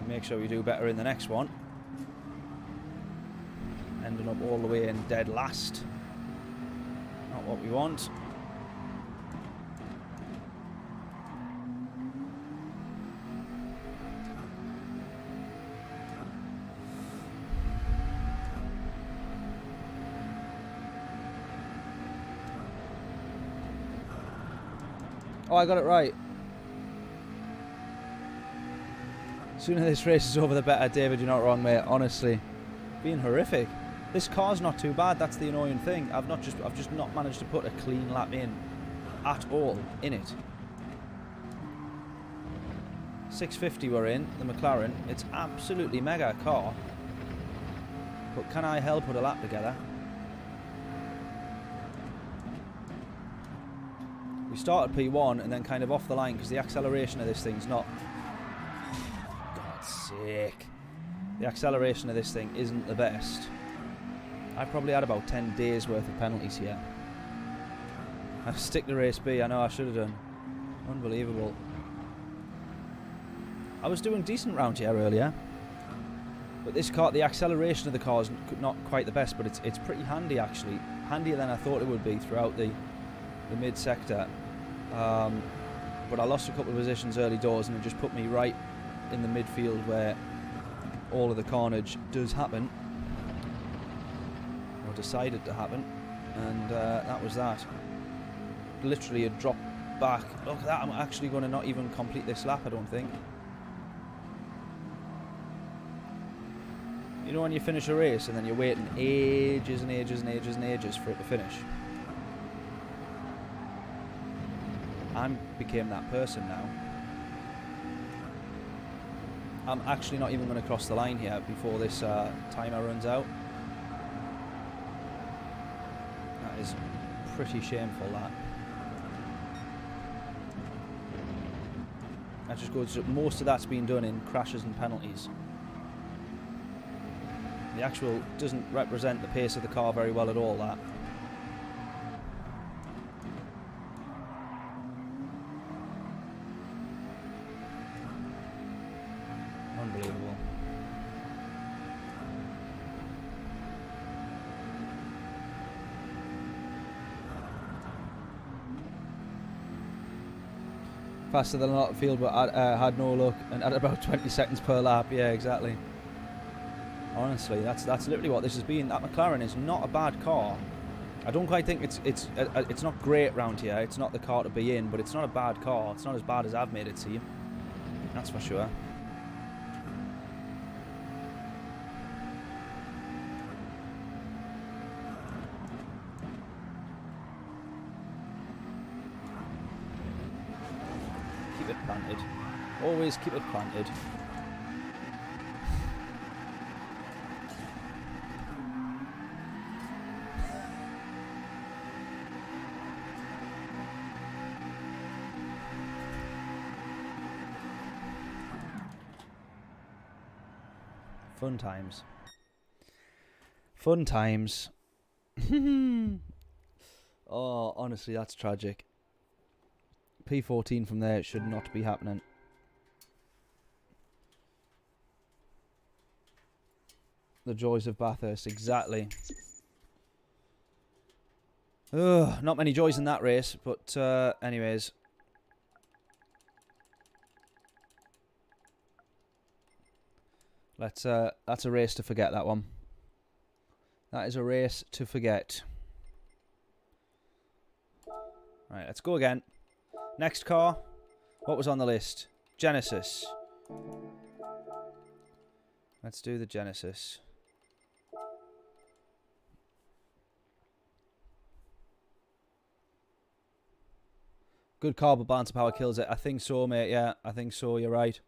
Make sure we do better in the next one. Ending up all the way in dead last. Not what we want. Oh, I got it right. Sooner this race is over, the better, David. You're not wrong, mate. Honestly, being horrific. This car's not too bad. That's the annoying thing. I've just not managed to put a clean lap in at all in it. 650 we're in the McLaren. It's absolutely mega car. But can I help put a lap together? We started P1 and then kind of off the line because the acceleration of this thing's not... God's sake. The acceleration of this thing isn't the best. I probably had about 10 days worth of penalties here. I stick to race B, I know I should have done. Unbelievable. I was doing decent round here earlier. But this car, the acceleration of the car is not quite the best, but it's pretty handy actually. Handier than I thought it would be throughout the mid-sector. But I lost a couple of positions early doors and it just put me right in the midfield where all of the carnage does happen. Or decided to happen. And that was that. Literally a drop back. Look at that, I'm actually going to not even complete this lap, I don't think. You know when you finish a race and then you're waiting ages and ages and ages and ages for it to finish? I became that person now. I'm actually not even going to cross the line here before this timer runs out. That is pretty shameful, that. That just goes, most of that's been done in crashes and penalties. The actual doesn't represent the pace of the car very well at all, that. Unbelievable. Faster than a lot of field, but had no luck and had about 20 seconds per lap. Yeah, exactly. Honestly, that's literally what this has been. That McLaren is not a bad car. I don't quite think it's not great round here. It's not the car to be in, but it's not a bad car. It's not as bad as I've made it seem. That's for sure. Keep it planted. Always keep it planted. Fun times. Fun times. Oh, honestly, that's tragic. P14 from there should not be happening. The joys of Bathurst, exactly. Ugh, not many joys in that race, but anyways. That's a race to forget, that one. That is a race to forget. Right, let's go again. Next car. What was on the list? Genesis. Let's do the Genesis. Good car, but bouncer power kills it. I think so, mate. Yeah, I think so. You're right.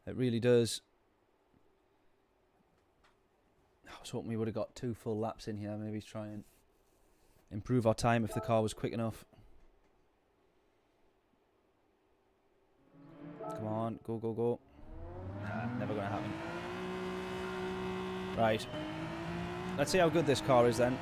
It really does. I was hoping we would have got 2 full laps in here. Maybe try and improve our time if the car was quick enough. Come on, go, go, go. Nah, never going to happen. Right. Let's see how good this car is then.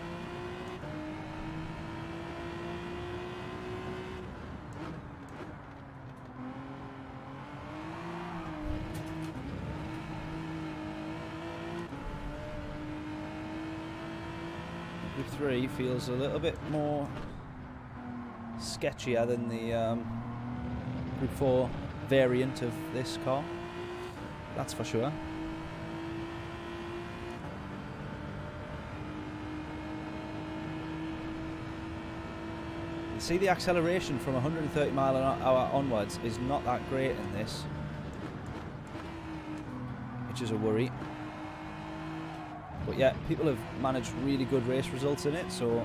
Group 3 feels a little bit more sketchier than the Group 4 variant of this car. That's for sure. You see the acceleration from 130 mile an hour onwards is not that great in this, which is a worry. But yeah, people have managed really good race results in it, so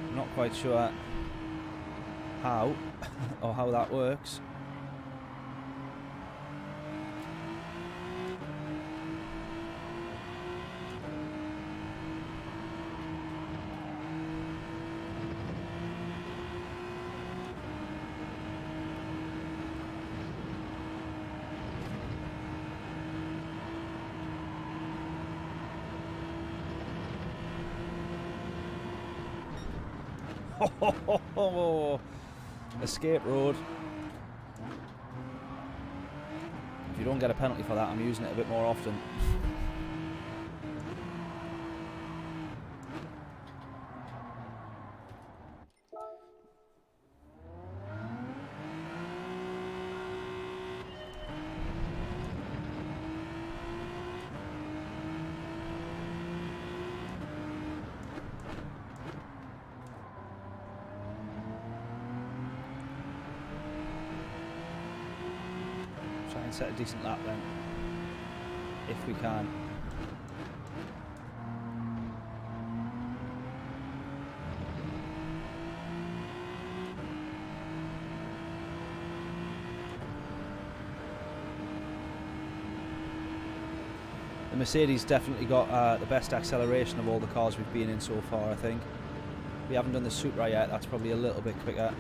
I'm not quite sure how or how that works. Escape road. If you don't get a penalty for that, I'm using it a bit more often. Set a decent lap then, if we can. The Mercedes definitely got the best acceleration of all the cars we've been in so far, I think. We haven't done the Supra yet, that's probably a little bit quicker.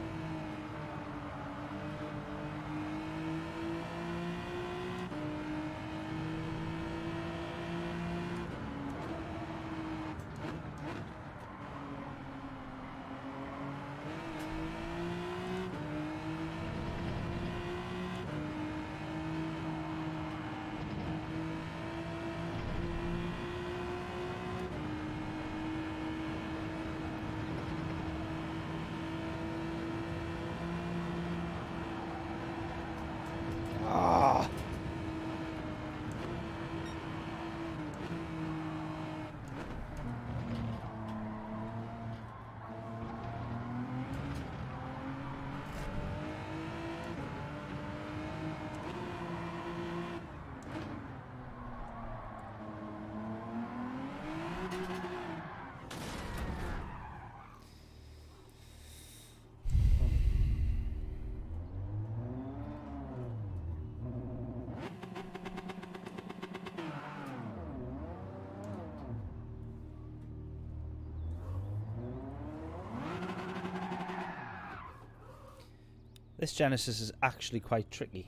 This Genesis is actually quite tricky,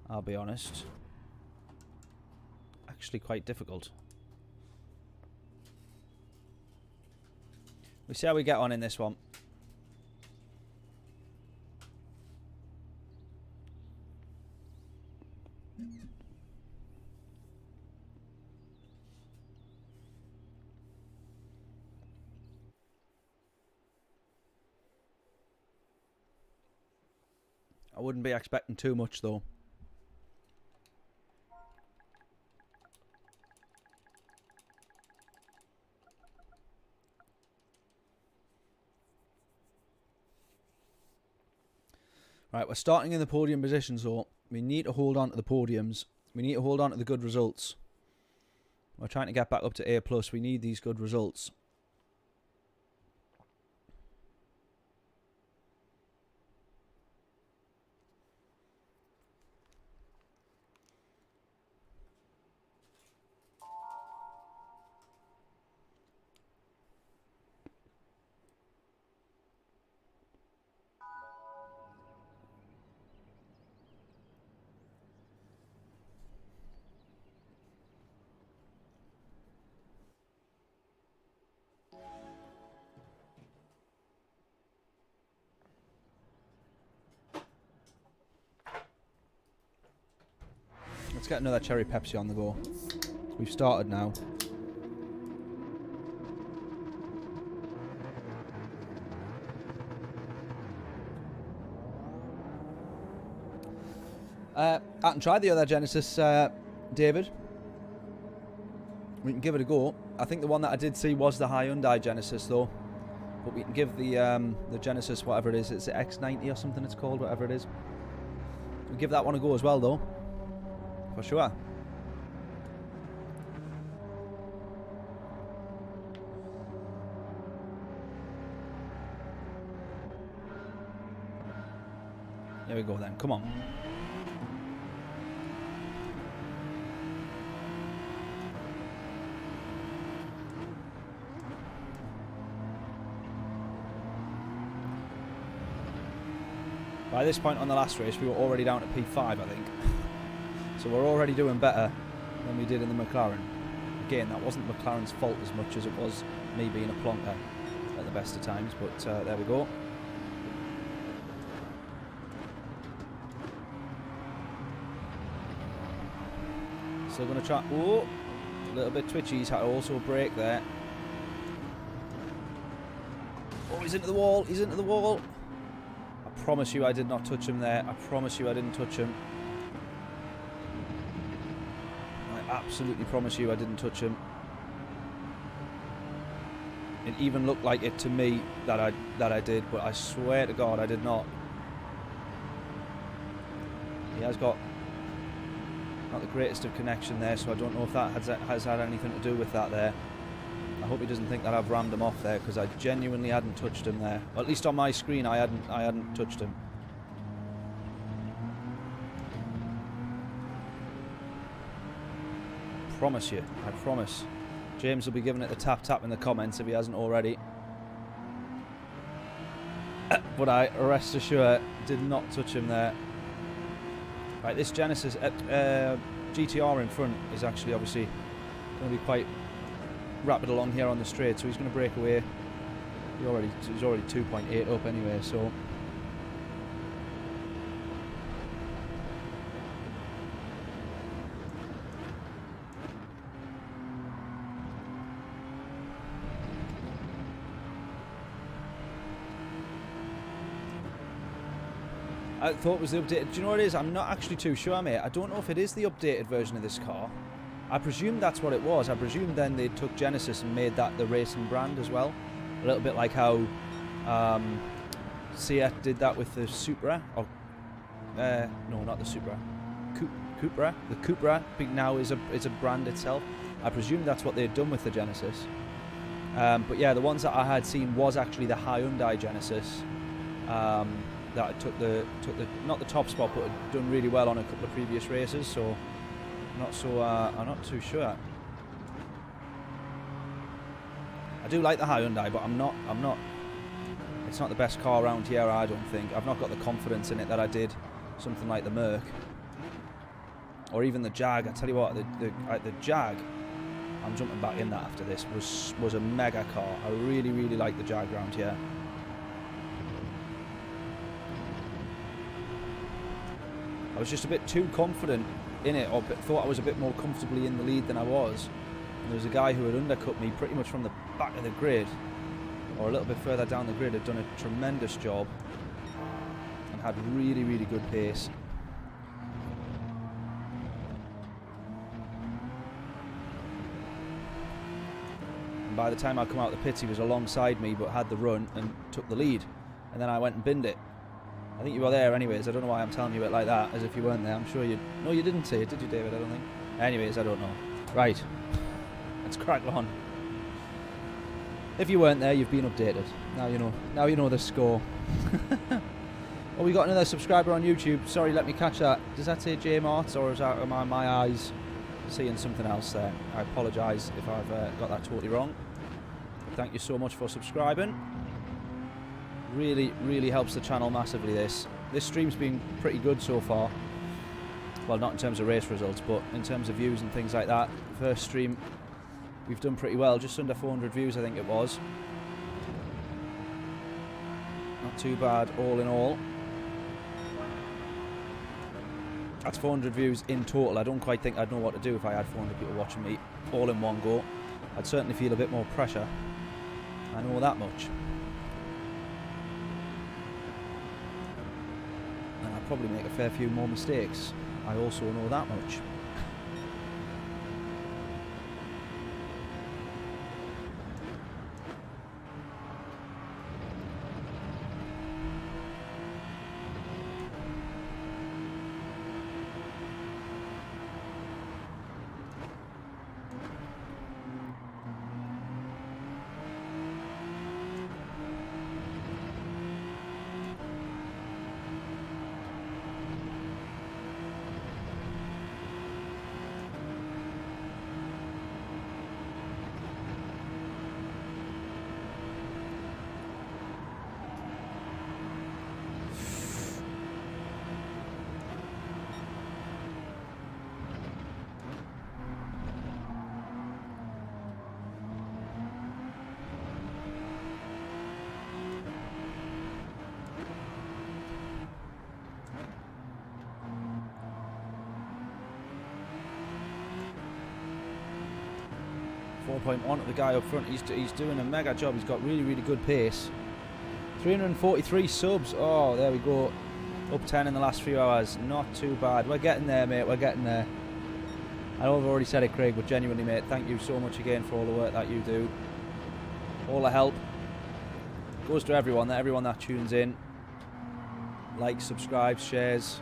I'll be honest. Actually quite difficult. We'll see how we get on in this one. I wouldn't be expecting too much though. Right, we're starting in the podium position, so we need to hold on to the podiums. We need to hold on to the good results. We're trying to get back up to A+. We need these good results. Let's get another cherry Pepsi on the go. We've started now. I can try the other Genesis, David. We can give it a go. I think the one that I did see was the Hyundai Genesis, though. But we can give the Genesis, whatever it is, it's the X90 or something it's called, whatever it is. We'll give that one a go as well, though. For sure. There we go then, come on. By this point on the last race, we were already down to P5, I think. So we're already doing better than we did in the McLaren. Again, that wasn't McLaren's fault as much as it was me being a plonker at the best of times, but there we go. Still going to try... Oh, a little bit twitchy. He's had to also brake there. Oh, he's into the wall. He's into the wall. I promise you I did not touch him there. I promise you I didn't touch him. Absolutely promise you I didn't touch him. It even looked like it to me that I did, but I swear to God I did not. He has got not the greatest of connection there, so I don't know if that has had anything to do with that there. I hope he doesn't think that I've rammed him off there, because I genuinely hadn't touched him there. Or at least on my screen I hadn't touched him. Promise you, I promise. James will be giving it a tap in the comments if he hasn't already. But I, rest assured, did not touch him there. Right, this Genesis GTR in front is actually obviously going to be quite rapid along here on the straight, so he's going to break away. He's already 2.8 up anyway, so. I thought it was the updated. Do you know what it is? I'm not actually too sure, mate. I don't know if it is the updated version of this car. I presume that's what it was. I presume then they took Genesis and made that the racing brand as well. A little bit like how SEAT did that with the Supra. Or, no, not the Supra. Cupra. The Cupra now is a brand itself. I presume that's what they'd done with the Genesis. But yeah, the ones that I had seen was actually the Hyundai Genesis. That took the not the top spot, but had done really well on a couple of previous races. So I'm not too sure. I do like the Hyundai, but I'm not. It's not the best car around here, I don't think. I've not got the confidence in it that I did something like the Merc or even the Jag. I tell you what, the Jag. I'm jumping back in that after this was a mega car. I really like the Jag around here. I was just a bit too confident in it, or thought I was a bit more comfortably in the lead than I was. And there was a guy who had undercut me pretty much from the back of the grid, or a little bit further down the grid, had done a tremendous job and had really good pace. And by the time I come out of the pits, he was alongside me but had the run and took the lead. And then I went and binned it. I think you were there anyways. I don't know why I'm telling you it like that, as if you weren't there. I'm sure you... No, you didn't say it, did you, David? I don't think. Anyways, I don't know. Right. Let's crack on. If you weren't there, you've been updated. Now you know. Now you know the score. Oh, we got another subscriber on YouTube. Sorry, let me catch that. Does that say J Marts, or is that am I my eyes seeing something else there? I apologise if I've got that totally wrong. Thank you so much for subscribing. Really, really helps the channel massively. This stream's been pretty good so far. Well, not in terms of race results, but in terms of views and things like that. First stream, we've done pretty well. Just under 400 views, I think it was. Not too bad, all in all. That's 400 views in total. I don't quite think I'd know what to do if I had 400 people watching me all in one go. I'd certainly feel a bit more pressure. I know that much. And I'd probably make a fair few more mistakes. I also know that much. 4.1 at the guy up front. He's doing a mega job. He's got really, really good pace. 343 subs. Oh, there we go. Up 10 in the last few hours. Not too bad. We're getting there, mate. We're getting there. I know I've already said it, Craig, but genuinely, mate, thank you so much again for all the work that you do. All the help goes to everyone that tunes in. Likes, subscribes, shares,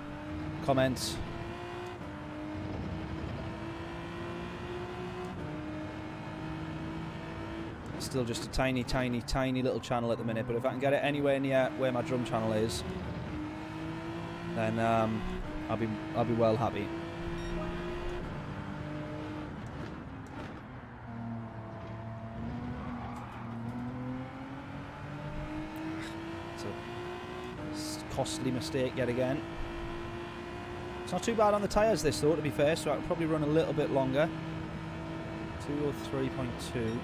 comments. Still just a tiny, tiny, tiny little channel at the minute, but if I can get it anywhere near where my drum channel is, then I'll be well happy. It's a costly mistake yet again. It's not too bad on the tyres this though, to be fair, so I could probably run a little bit longer. 203.2.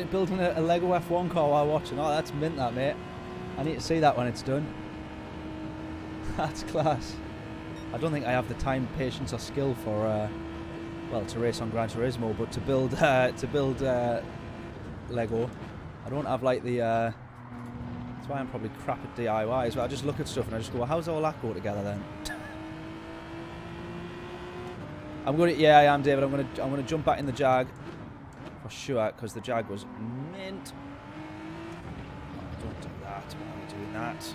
Building a Lego F1 car while watching. Oh, that's mint, that, mate. I need to see that when it's done. That's class. I don't think I have the time, patience, or skill for, well, to race on Gran Turismo, but to build Lego, I don't have like the. That's why I'm probably crap at DIYs. But I just look at stuff and I just go, well, how's all that go together then? I'm gonna. Yeah, I am, David. I'm gonna jump back in the Jag. For sure, because the Jag was mint. Oh, don't do that. Why are we doing that?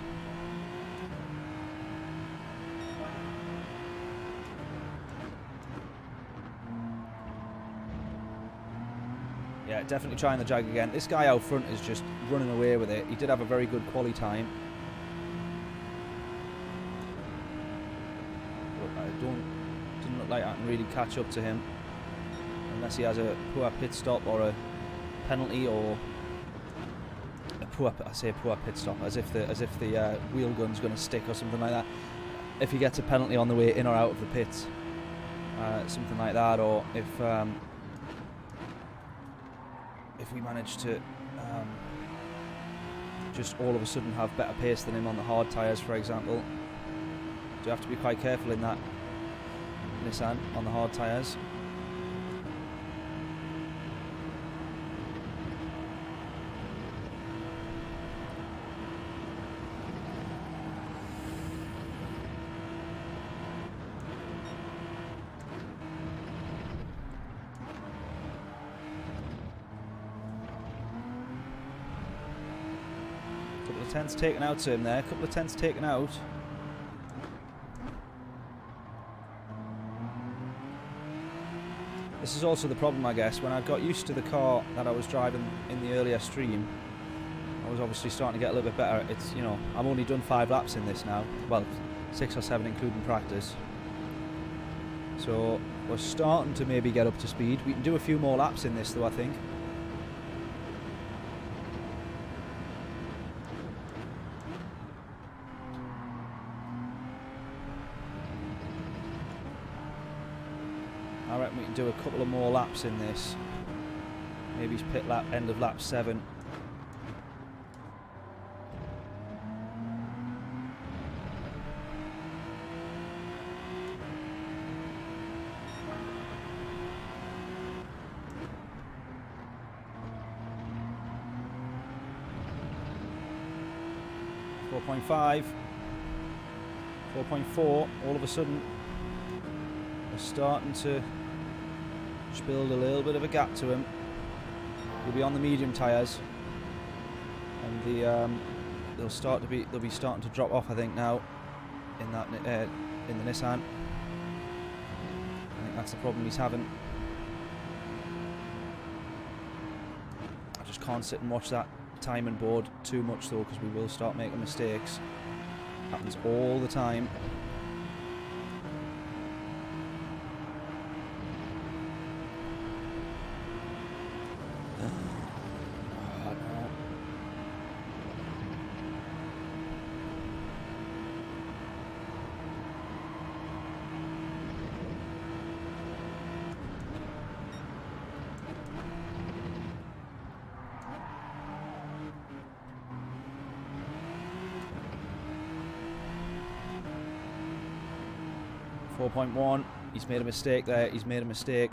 Yeah, definitely trying the Jag again. This guy out front is just running away with it. He did have a very good quali time. But I didn't look like I can really catch up to him. Unless he has a poor pit stop or a penalty or a poor pit stop, as if the wheel gun's going to stick or something like that. If he gets a penalty on the way in or out of the pits, something like that, or if we manage to just all of a sudden have better pace than him on the hard tyres, for example. Do have to be quite careful in that Nissan on the hard tyres. Tenths taken out to him there, a couple of tenths taken out. This is also the problem, I guess. When I got used to the car that I was driving in the earlier stream, I was obviously starting to get a little bit better. It's, you know, I've only done 5 laps in this now, well, 6 or 7 including practice. So we're starting to maybe get up to speed. We can do a few more laps in this though, I think. I reckon we can do a couple of more laps in this. Maybe it's pit lap, end of lap 7. .5, 4.4, all of a sudden we're starting to just build a little bit of a gap to him. He'll be on the medium tyres, and they'll be starting to drop off, I think, now in that in the Nissan. I think that's the problem he's having. I just can't sit and watch that timing board too much though, because we will start making mistakes. Happens all the time. .1. He's made a mistake there. He's made a mistake.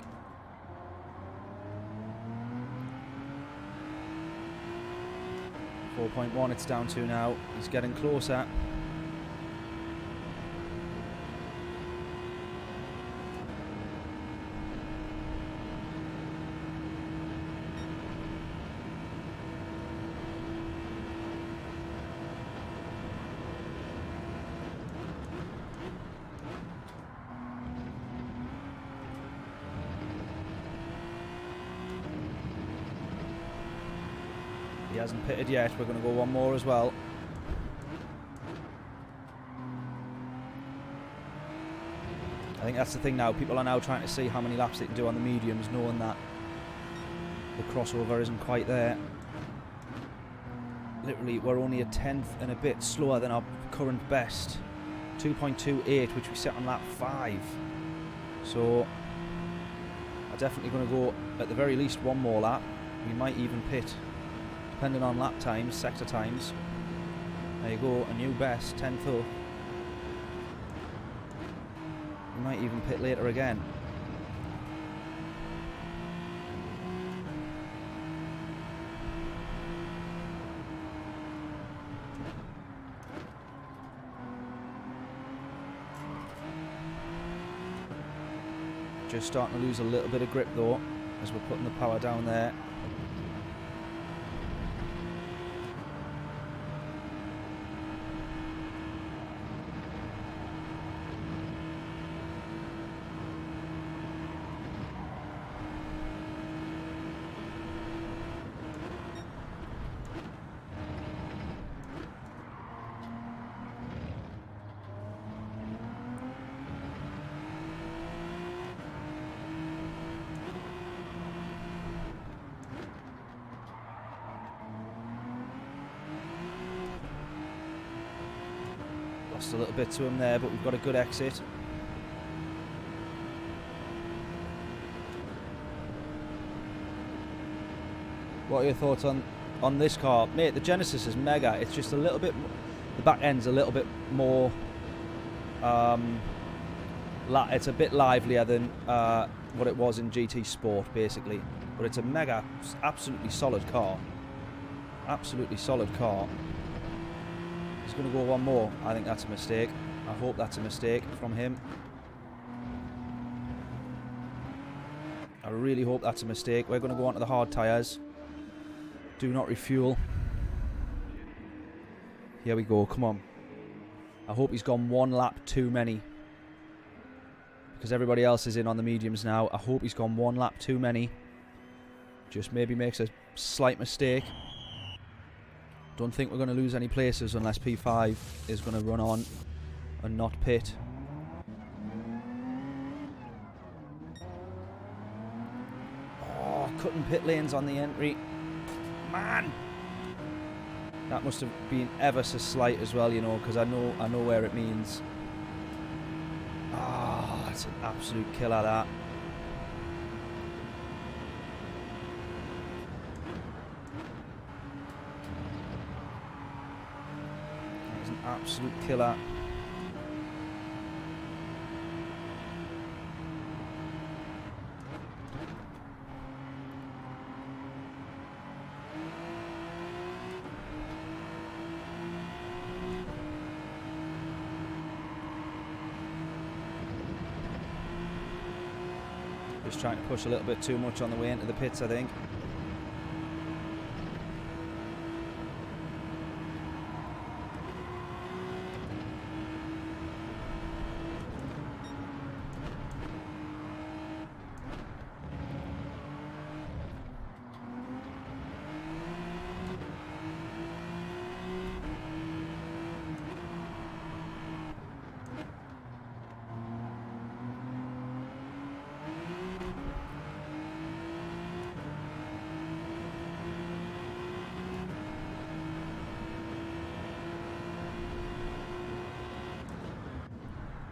.1 it's down to now. He's getting closer. He hasn't pitted yet. We're going to go one more as well. I think that's the thing now. People are now trying to see how many laps they can do on the mediums, knowing that the crossover isn't quite there. Literally, we're only a tenth and a bit slower than our current best. 2.28, which we set on lap 5. So, I'm definitely going to go at the very least one more lap. We might even pit, depending on lap times, sector times. There you go, a new best, 10th up. We might even pit later again. Just starting to lose a little bit of grip though, as we're putting the power down there. Lost a little bit to him there, but we've got a good exit. What are your thoughts on this car? Mate, the Genesis is mega. It's just a little bit... The back end's a little bit more... it's a bit livelier than what it was in GT Sport, basically. But it's a mega, absolutely solid car. Absolutely solid car. He's going to go one more. I think that's a mistake. I hope that's a mistake from him. I really hope that's a mistake. We're going to go on to the hard tyres. Do not refuel. Here we go. Come on. I hope he's gone one lap too many. Because everybody else is in on the mediums now. I hope he's gone one lap too many. Just maybe makes a slight mistake. Don't think we're going to lose any places unless P5 is going to run on and not pit. Oh, cutting pit lanes on the entry. Man! That must have been ever so slight as well, you know, because I know where it means. Ah, that's an absolute killer, that. That's an absolute killer. Just trying to push a little bit too much on the way into the pits, I think.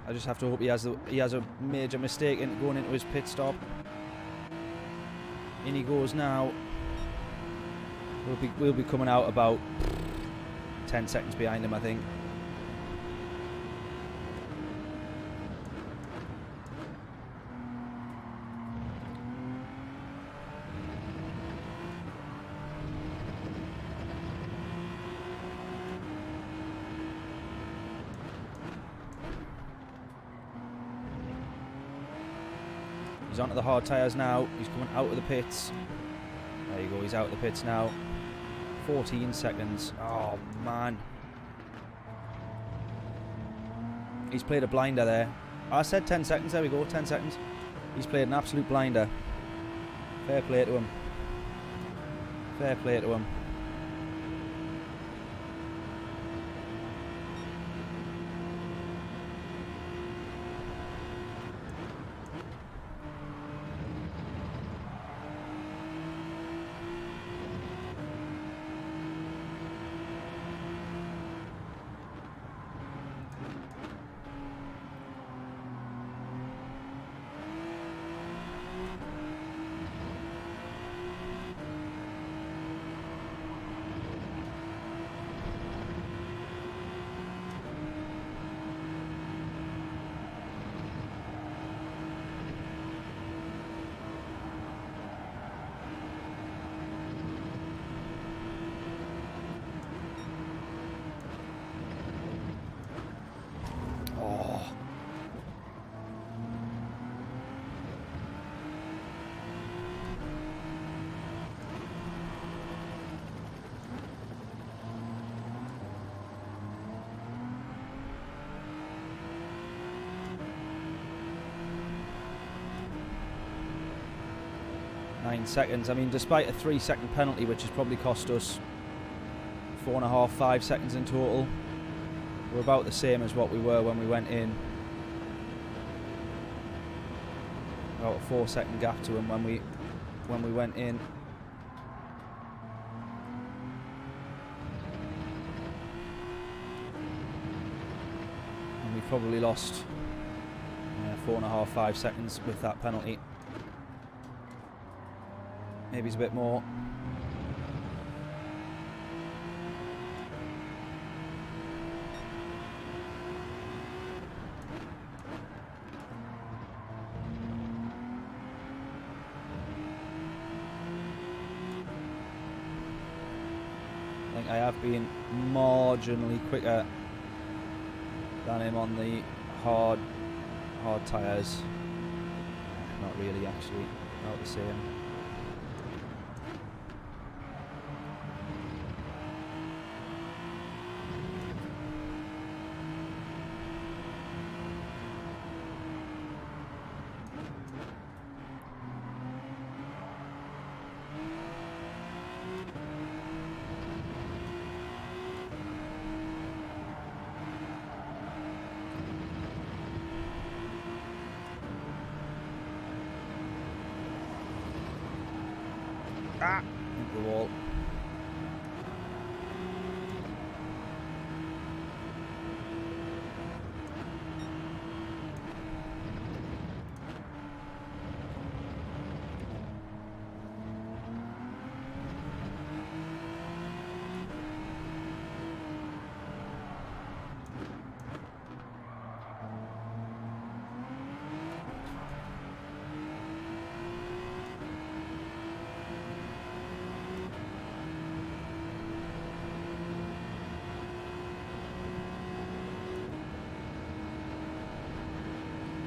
I just have to hope he has a major mistake in going into his pit stop. In he goes now. We'll be coming out about 10 seconds behind him, I think. He's onto the hard tyres now. He's coming out of the pits. There you go, he's out of the pits now. 14 seconds. Oh, man. He's played a blinder there. I said 10 seconds. There we go, 10 seconds. He's played an absolute blinder. Fair play to him. Fair play to him. Seconds. I mean, despite a 3-second penalty, which has probably cost us 4.5, 5 seconds in total, we're about the same as what we were when we went in. About a 4-second gap to him when we went in. probably lost 4.5, 5 seconds with that penalty. Maybe it's a bit more. I think I have been marginally quicker than him on the hard tyres. Not really, actually. About the same. Ah! Into the wall.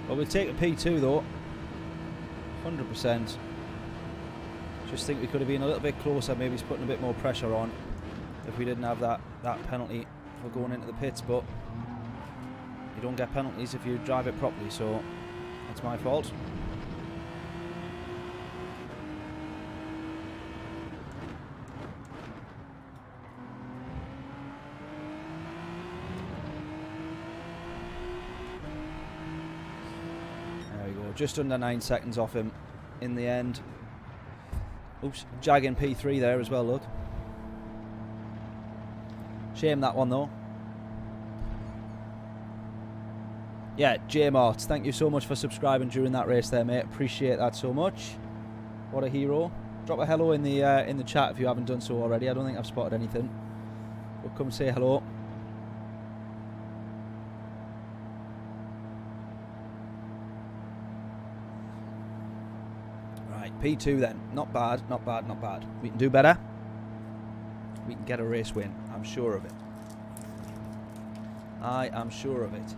Well, we'll take a P2 though, 100%. Just think we could have been a little bit closer, maybe he's putting a bit more pressure on if we didn't have that penalty for going into the pits, but you don't get penalties if you drive it properly, so that's my fault. Just under 9 seconds off him in the end. Oops, jagging P3 there as well, look. Shame that one though. Yeah, J Mart, thank you so much for subscribing during that race there, mate. Appreciate that so much. What a hero. Drop a hello in the chat if you haven't done so already. I don't think I've spotted anything. But come say hello. P2 then, not bad, not bad, not bad. We can do better. We can get a race win, I'm sure of it. I am sure of it.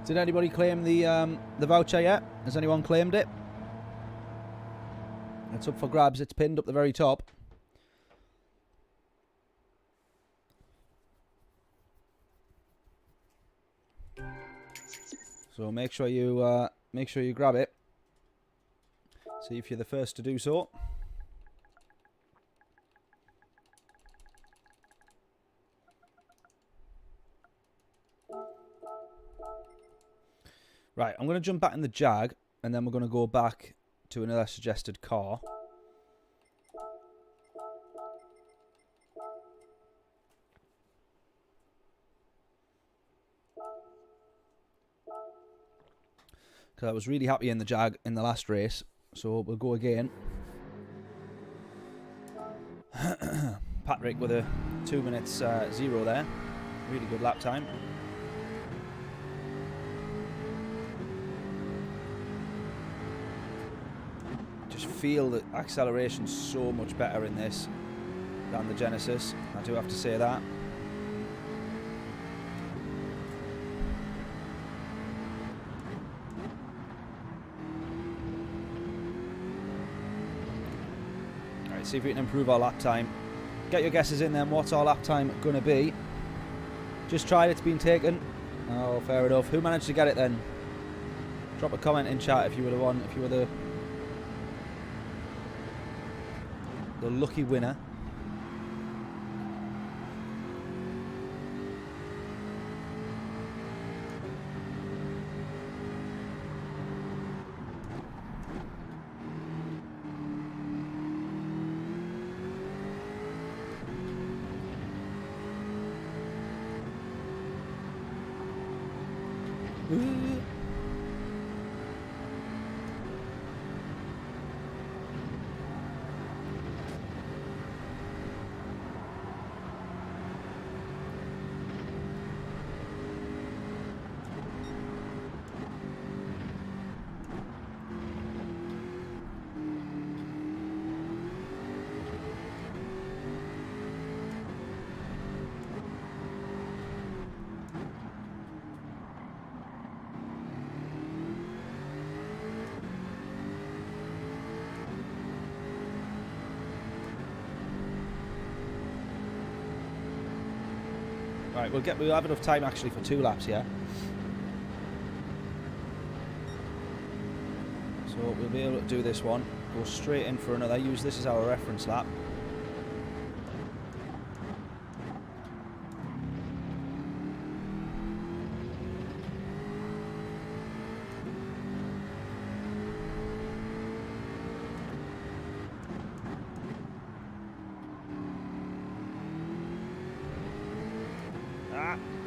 Did anybody claim the voucher yet? Has anyone claimed it? It's up for grabs. It's pinned up the very top. So make sure you grab it. See if you're the first to do so. Right, I'm going to jump back in the Jag, and then we're going to go back to another suggested car. Because I was really happy in the Jag in the last race, so we'll go again. Patrick with a 2 minutes 0 there. Really good lap time. Feel that acceleration's so much better in this than the Genesis. I do have to say that. Alright, see if we can improve our lap time. Get your guesses in then. What's our lap time gonna be? Just tried, it's been taken. Oh, fair enough. Who managed to get it then? Drop a comment in chat if you were the one, if you were the lucky winner. Right, we'll have enough time actually for 2 laps, yeah. So we'll be able to do this one. Go straight in for another. Use this as our reference lap.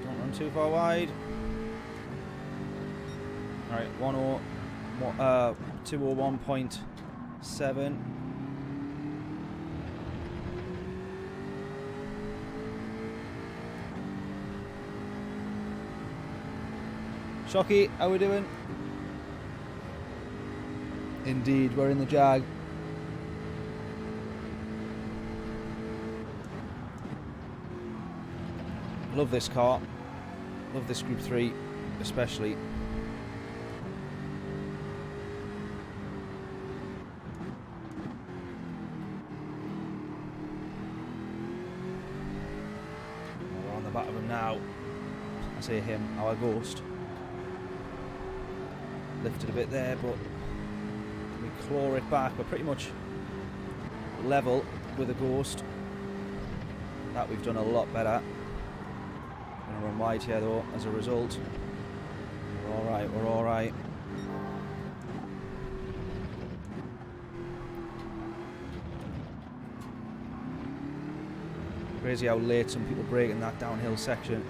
Don't run too far wide. Alright, 201.7. Shocky, how we doing? Indeed, we're in the Jag. Love this car. Love this Group 3, especially. We're on the back of him now. I say him, our Ghost. Lifted a bit there, but we claw it back. We're pretty much level with a Ghost. That we've done a lot better. Gonna run wide here though, as a result. We're alright, we're alright. Crazy how late some people brake in that downhill section.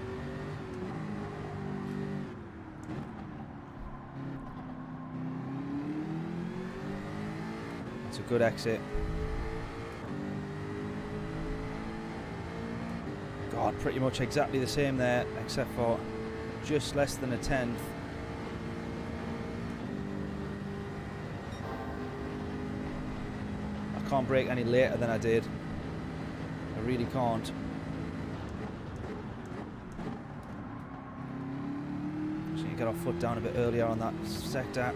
It's a good exit. God, pretty much exactly the same there, except for just less than a tenth. I can't brake any later than I did. I really can't. Just need to get our foot down a bit earlier on that sector.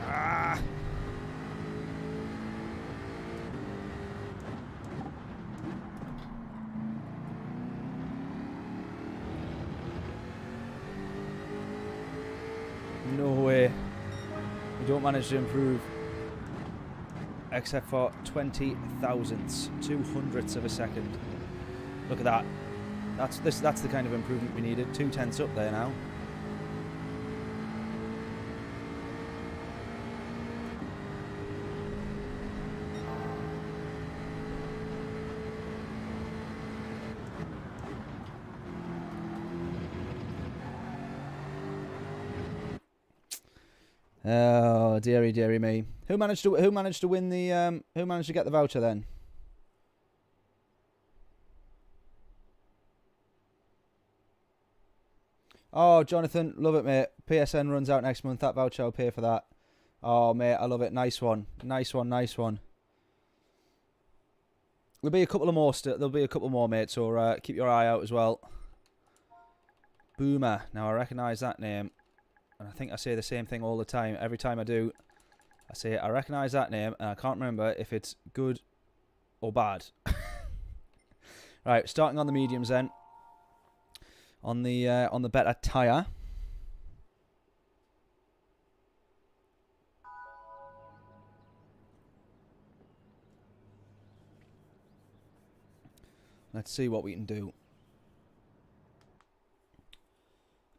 Ah! No way. We don't manage to improve. Except for 20 thousandths, 200ths of a second. Look at that. That's the kind of improvement we needed. 2 tenths up there now. Oh, dearie, dearie me. Who managed to win the who managed to get the voucher then? Oh, Jonathan, love it, mate. PSN runs out next month. That voucher, I'll pay for that. Oh, mate, I love it. Nice one. Nice one, nice one. There'll be a couple of more there'll be a couple more, mate, so keep your eye out as well. Boomer. Now I recognise that name. And I think I say the same thing all the time. Every time I do, I say I recognise that name, and I can't remember if it's good or bad. Right, starting on the mediums then. on the better tyre. Let's see what we can do.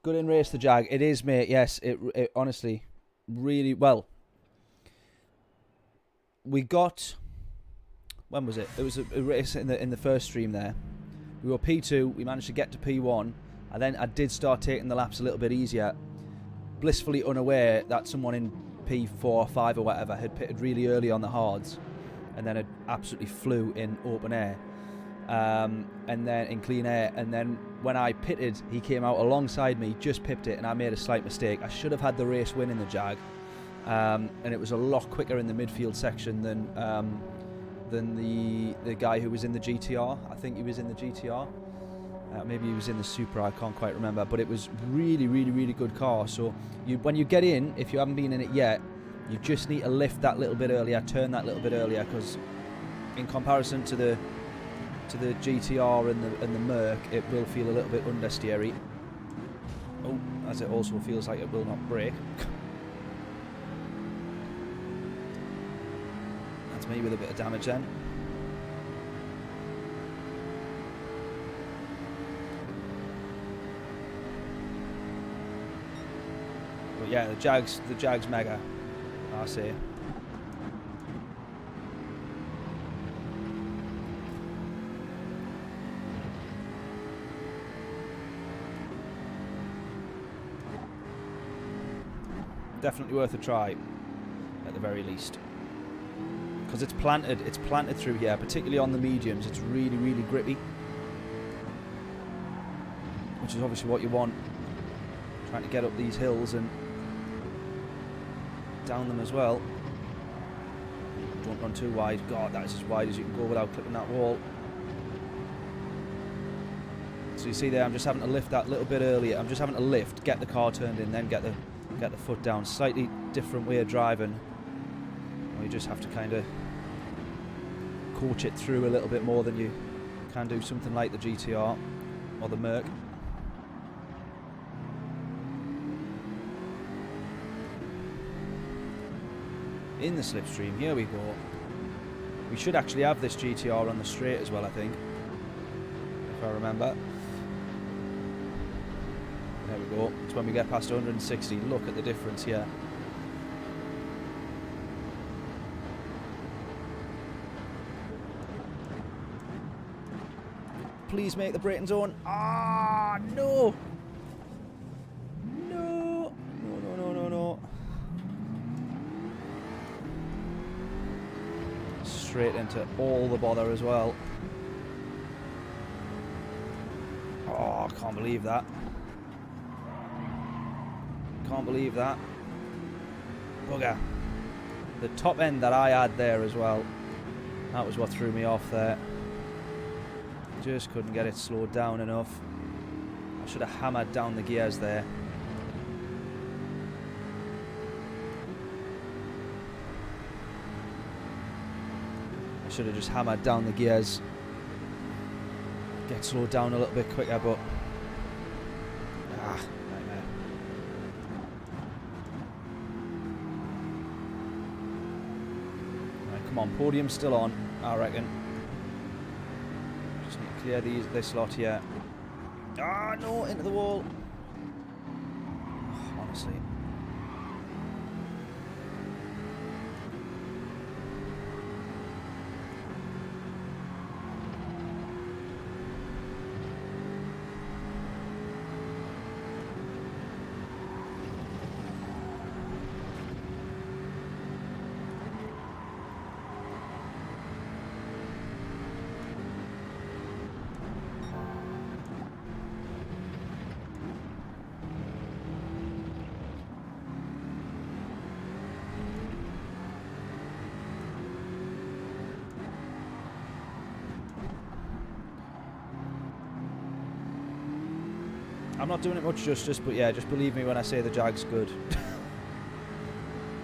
Good in race, the Jag. It is, mate. Yes, it honestly really well. We got, when was it? It was a race in the first stream there. We were P2. We managed to get to P1, and then I did start taking the laps a little bit easier, blissfully unaware that someone in P4 or 5 or whatever had pitted really early on the hards, and then it absolutely flew in open air. And then in clean air, and then when I pitted, he came out alongside me, just pipped it, and I made a slight mistake. I should have had the race win in the Jag, and it was a lot quicker in the midfield section than the guy who was in the GTR. I think he was in the GTR. Maybe he was in the Supra, I can't quite remember, but it was really good car. So when you get in, if you haven't been in it yet, you just need to lift that little bit earlier, turn that little bit earlier, because in comparison to the GTR and the Merc, it will feel a little bit understeery. Oh, as it also feels like it will not brake. That's me with a bit of damage then. But yeah, the Jag's mega, I say. Definitely worth a try, at the very least, because it's planted through here, particularly on the mediums. It's really grippy, which is obviously what you want, trying to get up these hills and down them as well. Don't run too wide. God, that is as wide as you can go without clipping that wall. So you see there, I'm just having to lift that little bit earlier. I'm just having to lift, get the car turned in, then get the foot down. Slightly different way of driving. Or you just have to kind of coach it through a little bit more than you can do something like the GTR or the Merc. In the slipstream, here we go. We should actually have this GTR on the straight as well, I think, if I remember. There we go. It's when we get past 160. Look at the difference here. Please make the braking zone. Ah, no! No! No. Straight into all the bother as well. Oh, I can't believe that. Can't believe that. Bugger. The top end that I had there as well. That was what threw me off there. Just couldn't get it slowed down enough. I should have hammered down the gears there. I should have just hammered down the gears. Get slowed down a little bit quicker, but nightmare. Right, come on, podium's still on, I reckon. Just need to clear this lot here. Ah, no, into the wall. Honestly. I'm not doing it much justice, but yeah, just believe me when I say the Jag's good.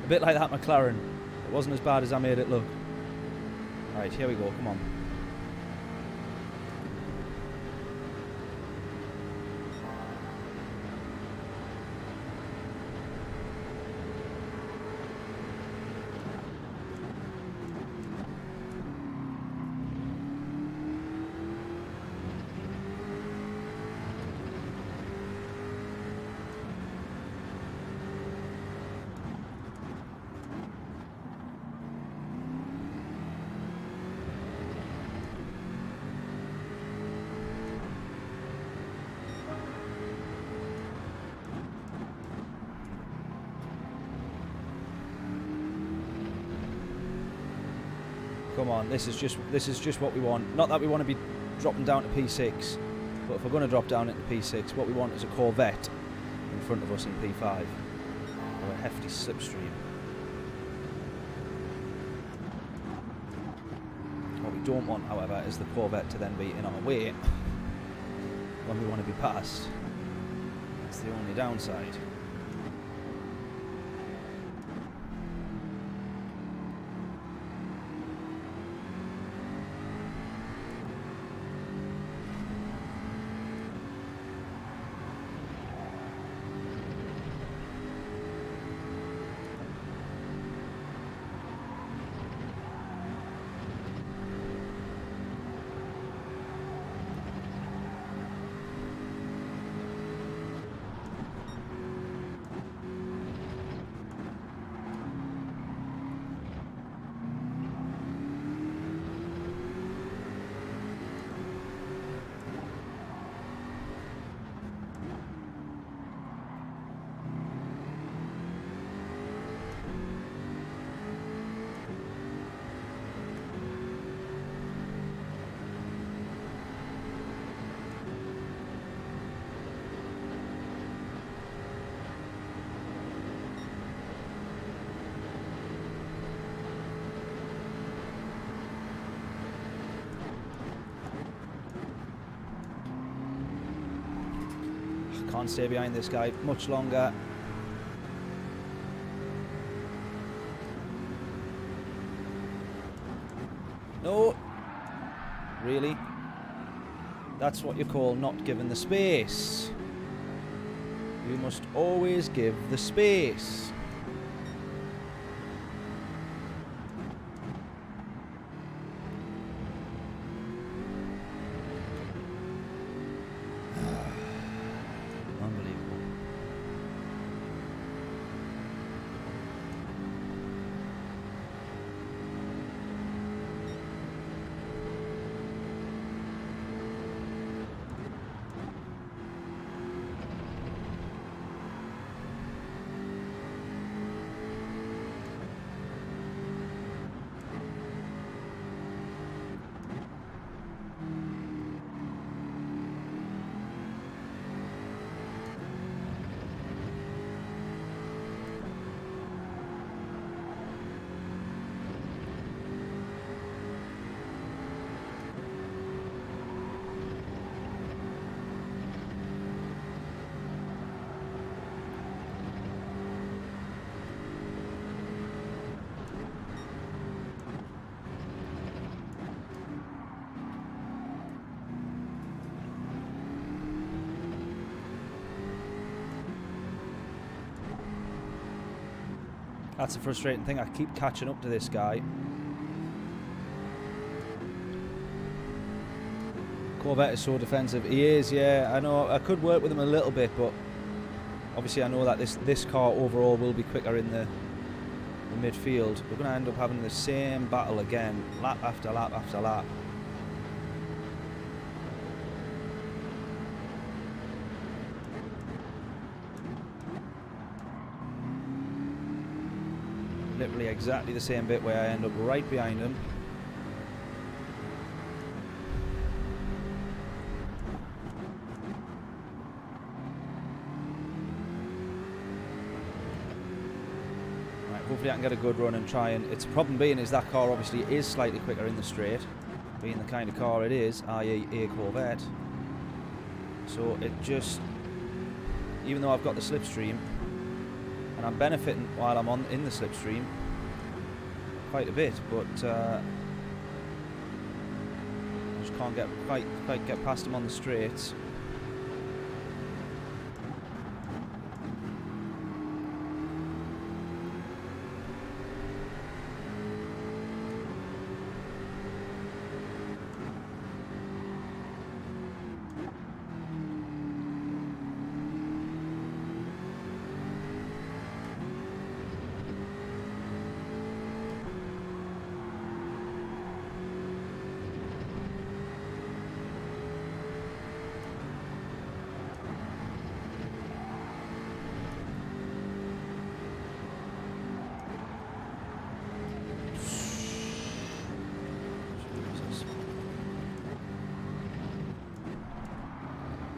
A bit like that McLaren. It wasn't as bad as I made it look. Alright, here we go, come on. Come on, this is just what we want. Not that we want to be dropping down to P6, but if we're going to drop down into P6, what we want is a Corvette in front of us in P5, or a hefty slipstream. What we don't want, however, is the Corvette to then be in our way when we want to be passed. That's the only downside. Can't stay behind this guy much longer. No. Really? That's what you call not giving the space. You must always give the space. That's a frustrating thing. I keep catching up to this guy. Corvette is so defensive. He is, yeah. I know. I could work with him a little bit, but obviously I know that this car overall will be quicker in the midfield. We're going to end up having the same battle again, lap after lap after lap. Literally exactly the same bit where I end up right behind him. Right, hopefully I can get a good run and try and... Its problem being is that car obviously is slightly quicker in the straight, being the kind of car it is, i.e. a Corvette. So it just... Even though I've got the slipstream, and I'm benefiting while I'm in the slipstream quite a bit, but I just can't quite get past him on the straights.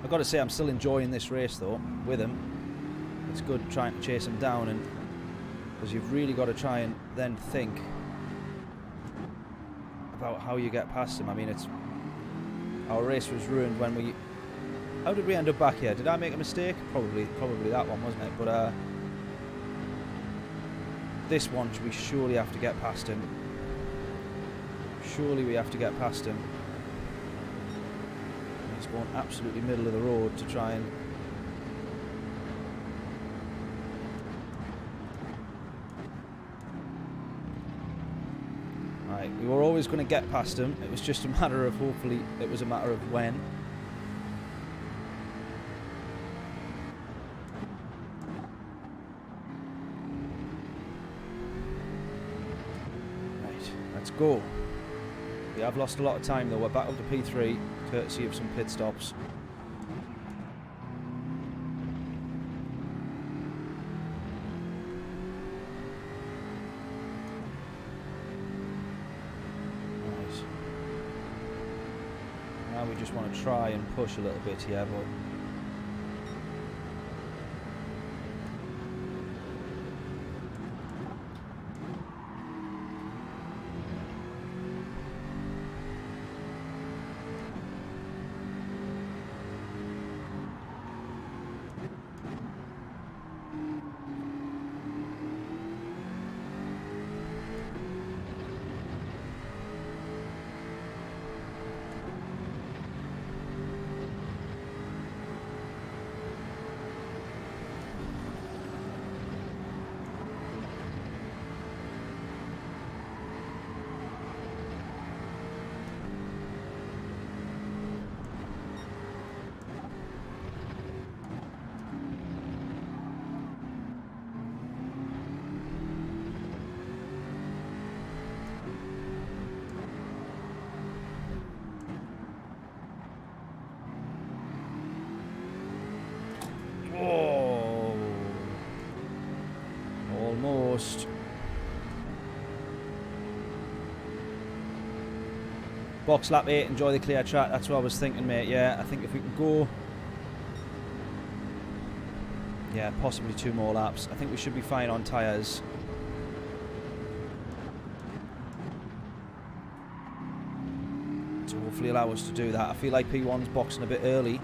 I've got to say I'm still enjoying this race though with him. It's good trying to chase him down, and because you've really got to try and then think about how you get past him. I mean, it's our race was ruined when we... How did we end up back here? Did I make a mistake? Probably that one, wasn't it? But this one we surely have to get past him. Surely we have to get past him. He's going absolutely middle of the road to try and... Right, we were always going to get past him. It was just a matter of, hopefully, it was a matter of when. Right, let's go. We have lost a lot of time though. We're back up to P3, courtesy of some pit stops. Nice. Now we just want to try and push a little bit here, but almost. Box lap 8, enjoy the clear track. That's what I was thinking, mate. Yeah, I think if we can go... Yeah, possibly 2 more laps. I think we should be fine on tyres. To hopefully allow us to do that. I feel like P1's boxing a bit early.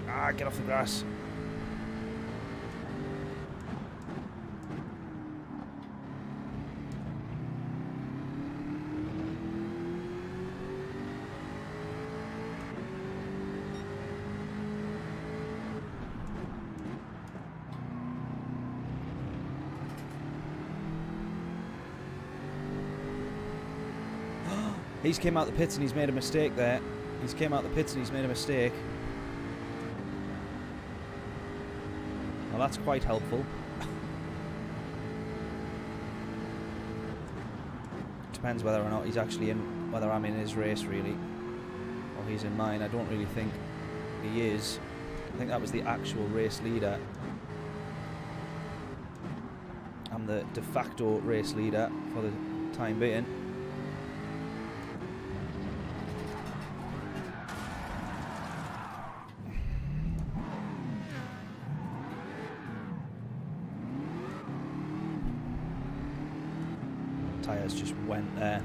Ah, get off the grass. He's came out the pits and he's made a mistake there. He's came out the pits and he's made a mistake. Well, that's quite helpful. Depends whether or not he's actually in, whether I'm in his race really, or he's in mine. I don't really think he is. I think that was the actual race leader. I'm the de facto race leader for the time being. Tyres just went there.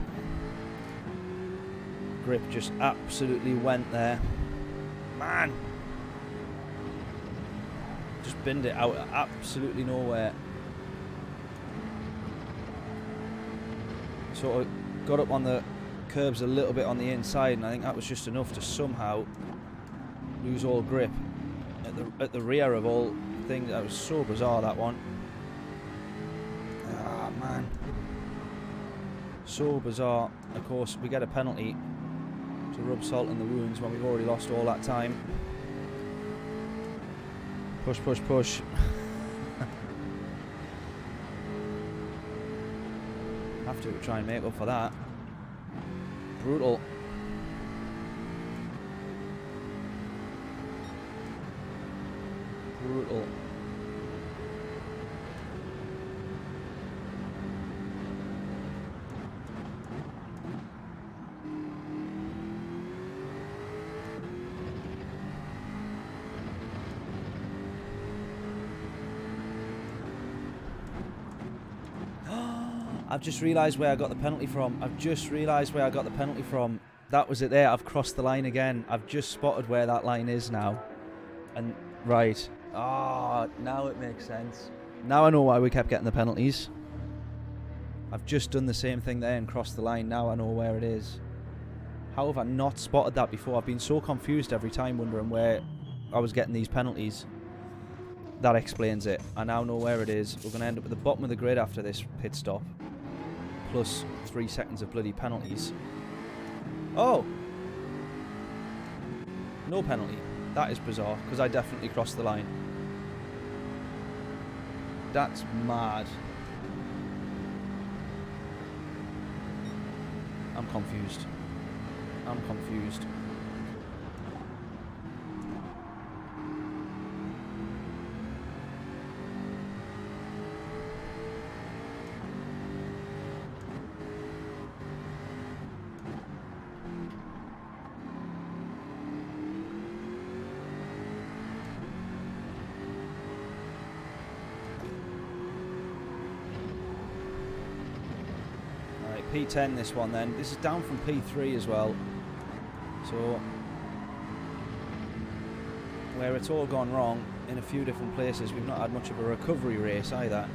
Grip just absolutely went there. Man! Just binned it out of absolutely nowhere. Sort of got up on the curbs a little bit on the inside, and I think that was just enough to somehow lose all grip at the rear of all things. That was so bizarre, that one. Ah, man. So bizarre. Of course, we get a penalty to rub salt in the wounds when we've already lost all that time. Push, push, push. Have to try and make up for that. Brutal. Brutal. I've just realised where I got the penalty from. That was it there. I've crossed the line again. I've just spotted where that line is now. And, right. Ah, now it makes sense. Now I know why we kept getting the penalties. I've just done the same thing there and crossed the line. Now I know where it is. How have I not spotted that before? I've been so confused every time wondering where I was getting these penalties. That explains it. I now know where it is. We're going to end up at the bottom of the grid after this pit stop. Plus 3 seconds of bloody penalties. Oh! No penalty. That is bizarre, because I definitely crossed the line. That's mad. I'm confused. I'm confused. P10 this one then. This is down from P3 as well. So, where it's all gone wrong in a few different places, we've not had much of a recovery race either.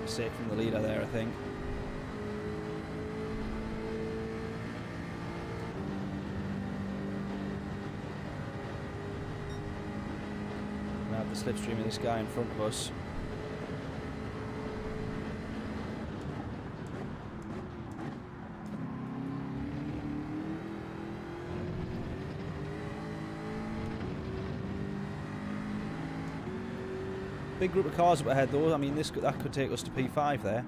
Safe from the leader there, I think. We have the slipstream of this guy in front of us. Big group of cars up ahead though. I mean, that could take us to P5 there.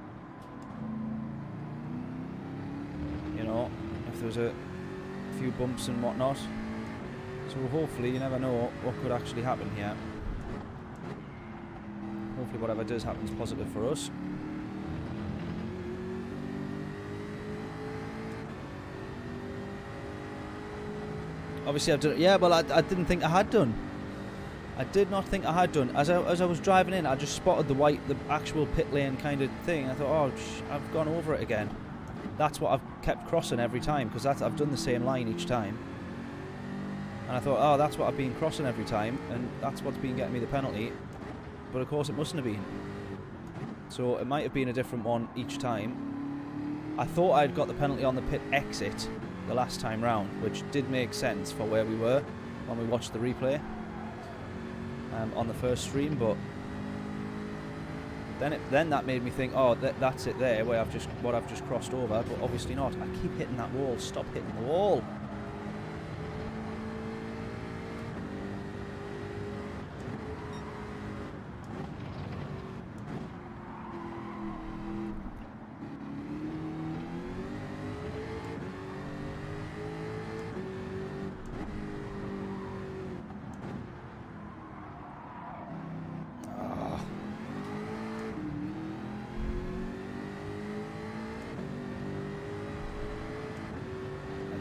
You know, if there was a few bumps and whatnot. So hopefully, you never know what could actually happen here. Hopefully whatever does happen is positive for us. Obviously I've done it. Yeah, well I didn't think I had done. I did not think I had done. As I was driving in, I just spotted the actual pit lane kind of thing. I thought, oh, I've gone over it again. That's what I've kept crossing every time, because I've done the same line each time. And I thought, oh, that's what I've been crossing every time, and that's what's been getting me the penalty. But of course it mustn't have been. So it might have been a different one each time. I thought I'd got the penalty on the pit exit the last time round, which did make sense for where we were when we watched the replay. On the first stream, but then that made me think, oh, that's it there, where I've just crossed over, but obviously not. I keep hitting that wall. Stop hitting the wall.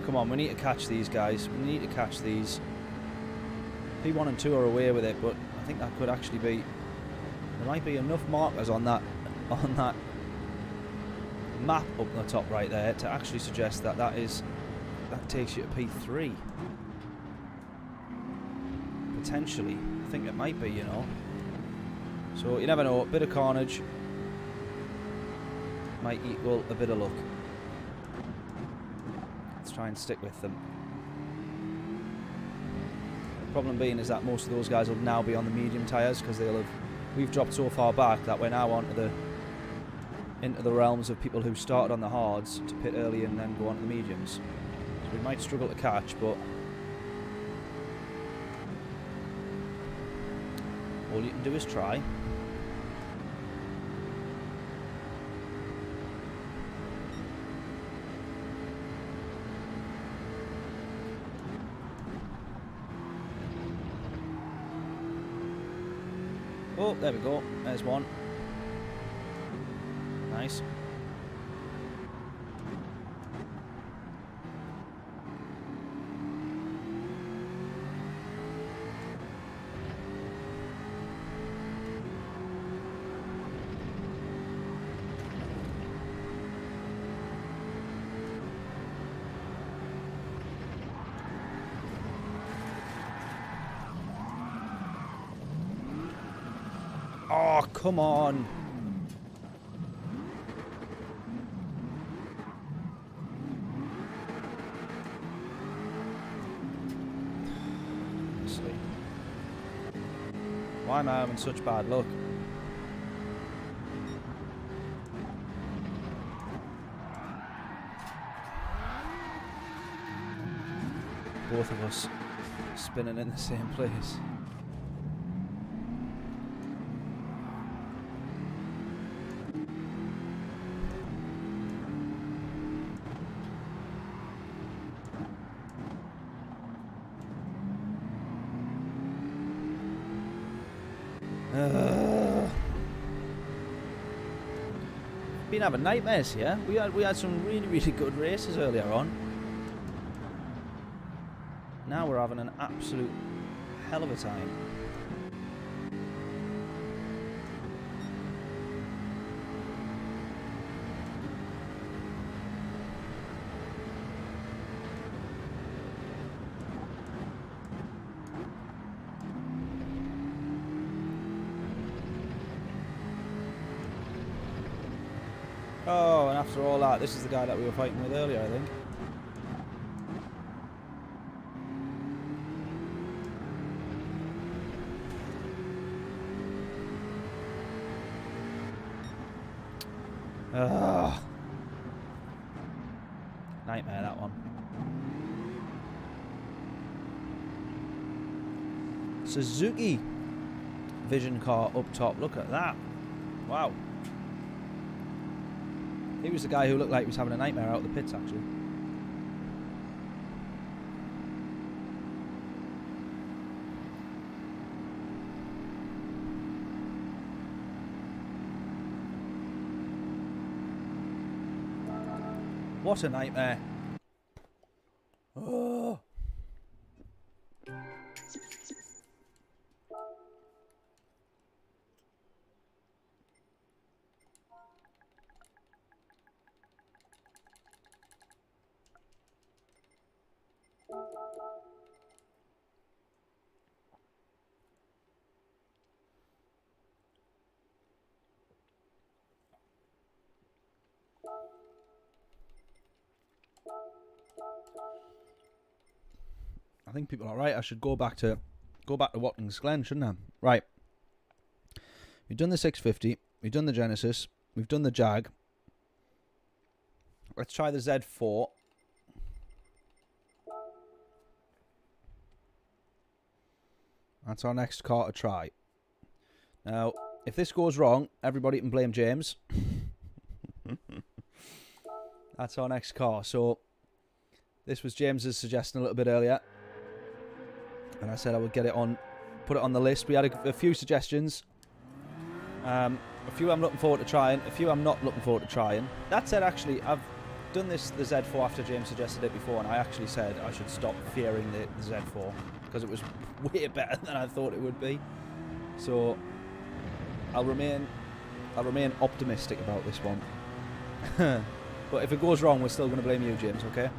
Come on, we need to catch these guys. We need to catch these. P1 and 2 are away with it, but I think that could actually be... There might be enough markers on that map up the top right there to actually suggest that that takes you to P3. Potentially. I think it might be, you know. So you never know. A bit of carnage might equal a bit of luck. Try and stick with them. The problem being is that most of those guys will now be on the medium tyres, because we've dropped so far back that we're now into the realms of people who started on the hards to pit early and then go on to the mediums. So we might struggle to catch, but all you can do is try. Oh, there we go. There's one. Nice. Oh, come on. Honestly. Why am I having such bad luck? Both of us spinning in the same place. Been having nightmares here. We had some really good races earlier on. Now we're having an absolute hell of a time. Oh, and after all that, this is the guy that we were fighting with earlier, I think. Nightmare, that one. Suzuki vision car up top. Look at that. Wow. He was the guy who looked like he was having a nightmare out of the pits, actually. What a nightmare. Oh. I think people are right. I should go back to Watkins Glen, shouldn't I? Right. We've done the 650. We've done the Genesis. We've done the Jag. Let's try the Z4. That's our next car to try. Now, if this goes wrong, everybody can blame James. That's our next car. So, this was James's suggestion a little bit earlier. And I said I would get it on, put it on the list. We had a few suggestions. A few I'm looking forward to trying. A few I'm not looking forward to trying. That said, actually, I've done the Z4 after James suggested it before. And I actually said I should stop fearing the Z4. Because it was way better than I thought it would be. So, I'll remain optimistic about this one. But if it goes wrong, we're still going to blame you, James, okay?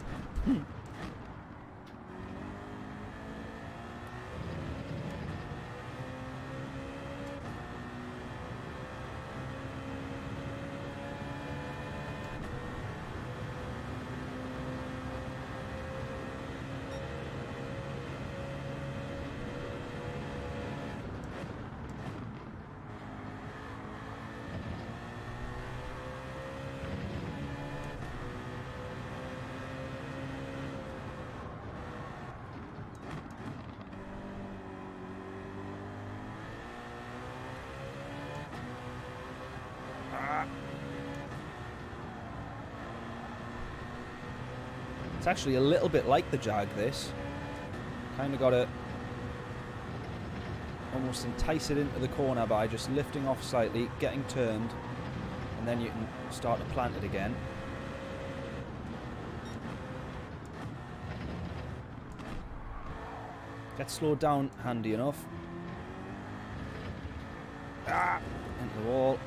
It's actually a little bit like the Jag, this. Kind of got a almost entice it into the corner by just lifting off slightly, getting turned, and then you can start to plant it again. Get slowed down handy enough. Ah! Into the wall.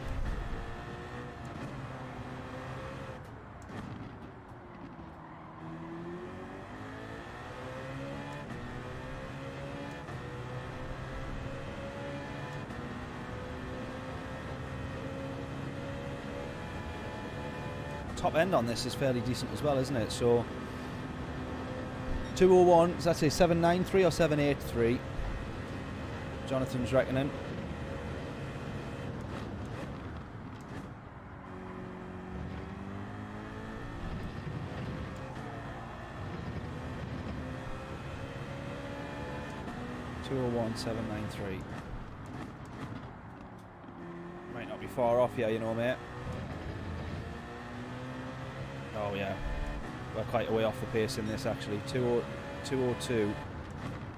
Top end on this is fairly decent as well, isn't it? So 201, does that say 793 or 783? Jonathan's reckoning. .201 793. Might not be far off here, you know, mate. Oh yeah, we're quite a way off the pace in this actually. 202.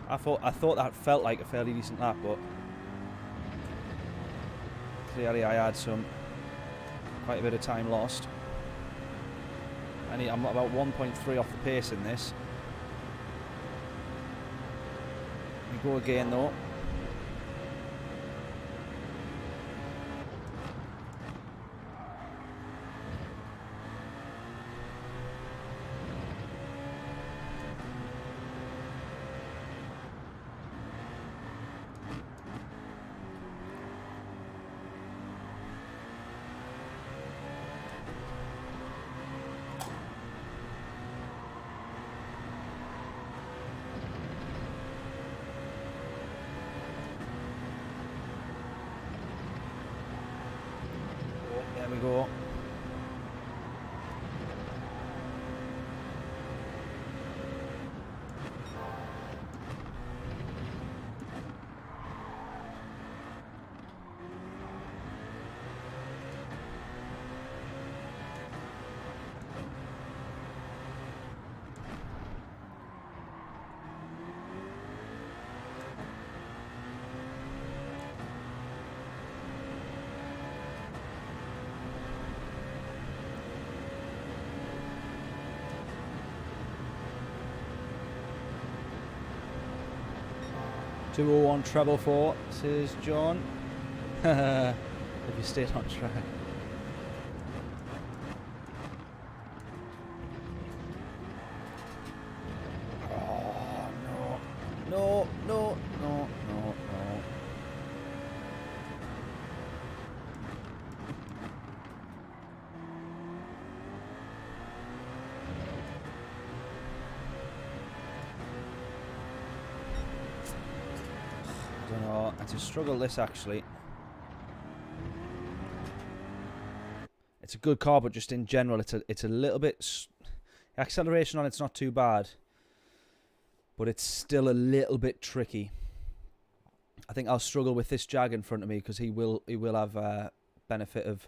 I thought that felt like a fairly decent lap, but clearly I had quite a bit of time lost. I'm about 1.3 off the pace in this. We go again though. There we go. .201 treble 4, says John. If you stayed on track. Oh, no. No, no, no, no, no. I don't know, it's a struggle this actually. It's a good car, but just in general it's a little bit acceleration on it's not too bad, but it's still a little bit tricky. I think I'll struggle with this Jag in front of me because he will have benefit of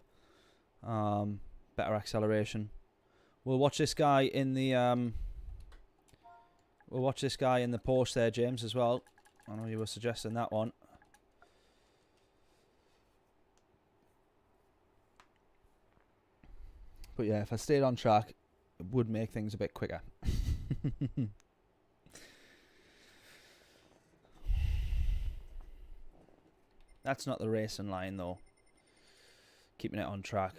better acceleration. We'll watch this guy in the Porsche there, James, as well. I know you were suggesting that one. But yeah, if I stayed on track, it would make things a bit quicker. That's not the racing line though. Keeping it on track.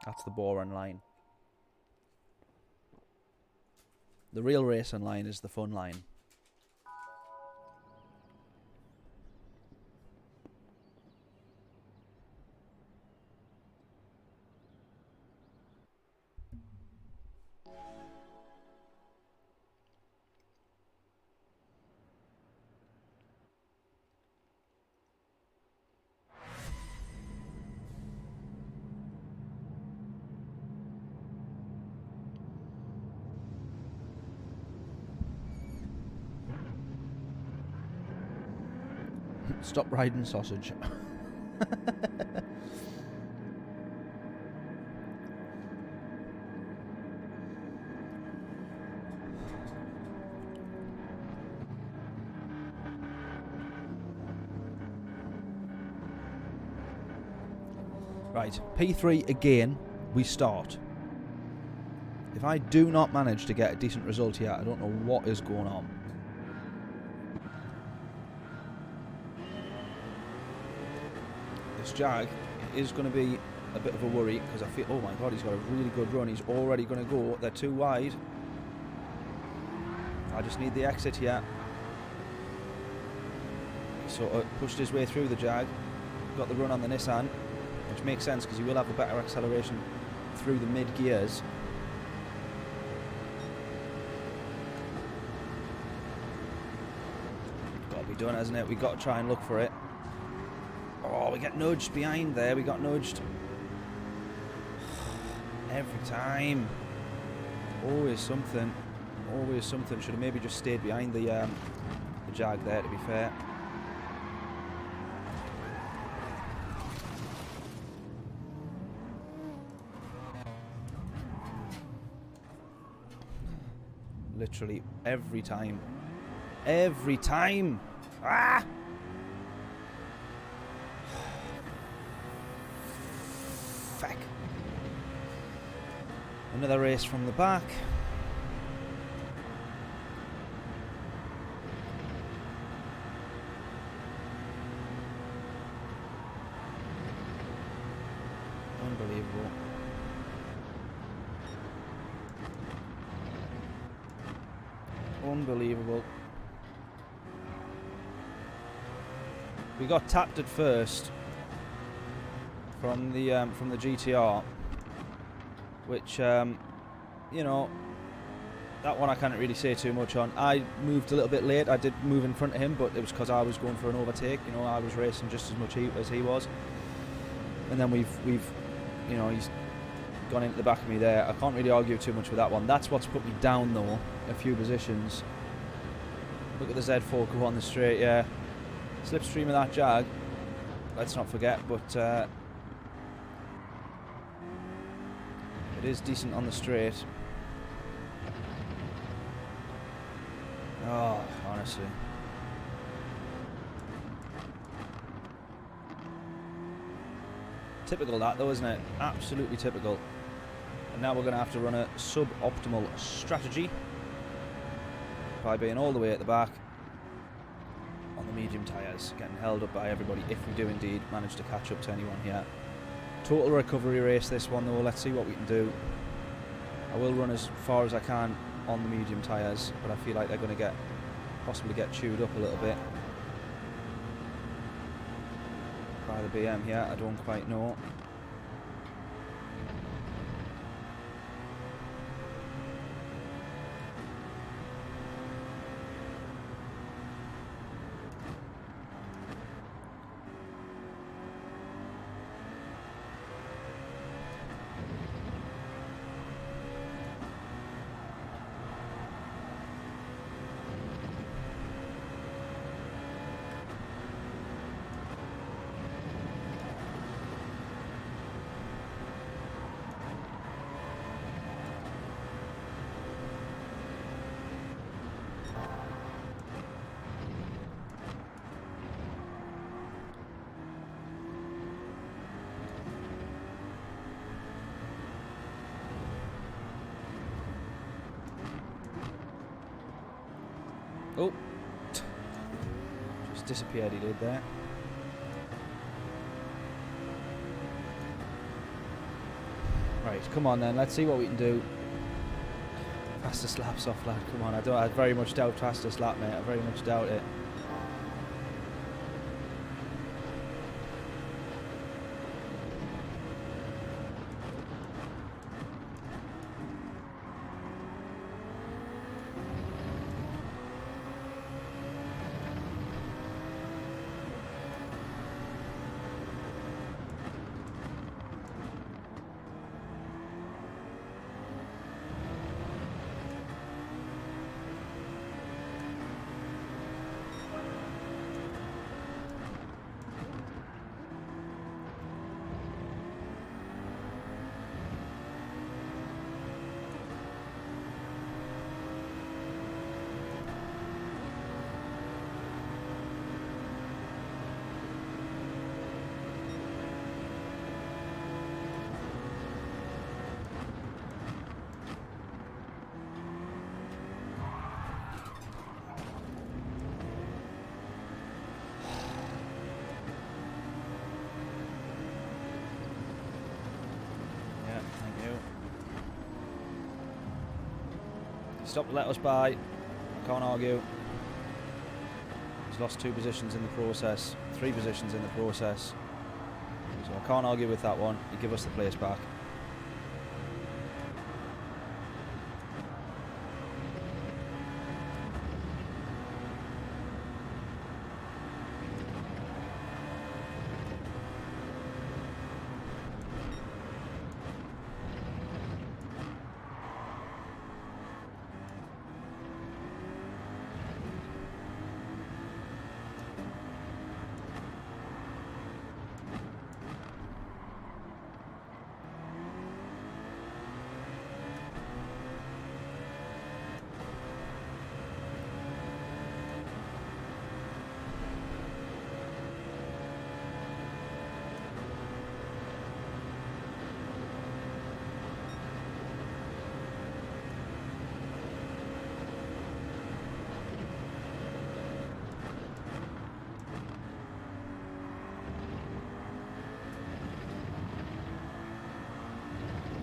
That's the boring line. The real racing line is the fun line. Stop riding sausage. Right, P3 again, we start. If I do not manage to get a decent result here, I don't know what is going on. This Jag is going to be a bit of a worry because I feel, oh my god, he's got a really good run. He's already going to go. They're too wide. I just need the exit here. Sort of pushed his way through the Jag. Got the run on the Nissan, which makes sense because he will have the better acceleration through the mid gears. Got to be done, hasn't it? We've got to try and look for it. Oh, we get nudged behind there. We got nudged. Every time. Always something. Always something. Should have maybe just stayed behind the Jag there, to be fair. Literally every time. Every time! Ah! Fuck. Another race from the back. Unbelievable. Unbelievable. We got tapped at first from the GTR, which you know, that one I can't really say too much on. I moved a little bit late. I did move in front of him, but it was because I was going for an overtake. You know, I was racing just as much as he was, and then we've you know, he's gone into the back of me there. I can't really argue too much with that one. That's what's put me down though, a few positions. Look at the Z4 go on the straight, yeah. Slipstream of that Jag, let's not forget, but it is decent on the straight. Oh, honestly. Typical that though, isn't it? Absolutely typical. And now we're going to have to run a suboptimal strategy by being all the way at the back on the medium tyres, getting held up by everybody if we do indeed manage to catch up to anyone here. Total recovery race this one though, let's see what we can do. I will run as far as I can on the medium tyres, but I feel like they're going to possibly get chewed up a little bit by the BM here, I don't quite know. Oh, just disappeared he did there. Right, come on then, let's see what we can do. Fastest laps off, lad, come on. I very much doubt fastest lap, mate, I very much doubt it. stopped to let us by. I can't argue. He's lost 2 positions in the process, 3 positions in the process. So I can't argue with that one. You give us the place back.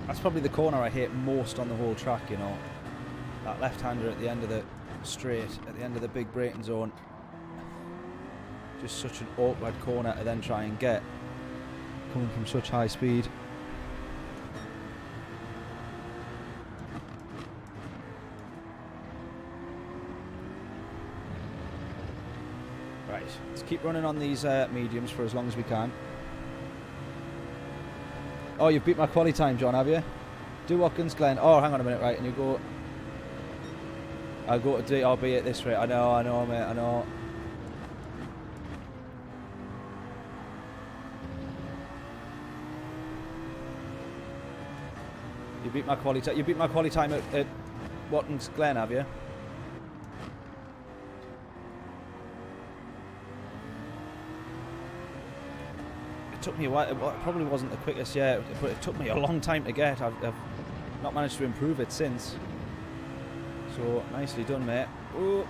That's probably the corner I hate most on the whole track, you know. That left-hander at the end of the straight, at the end of the big braking zone. Just such an awkward corner to then try and get, coming from such high speed. Right, let's keep running on these mediums for as long as we can. Oh, you've beat my quali time, John, have you? Do Watkins, Glen. Oh, hang on a minute, right, and you go... I'll go to DRB at this rate. I know, mate, I know. You beat my quali time. You beat my quali time at Watkins, Glen, have you? It took me a while. It probably wasn't the quickest, yeah, but it took me a long time to get. I've not managed to improve it since. So nicely done, mate. Ooh.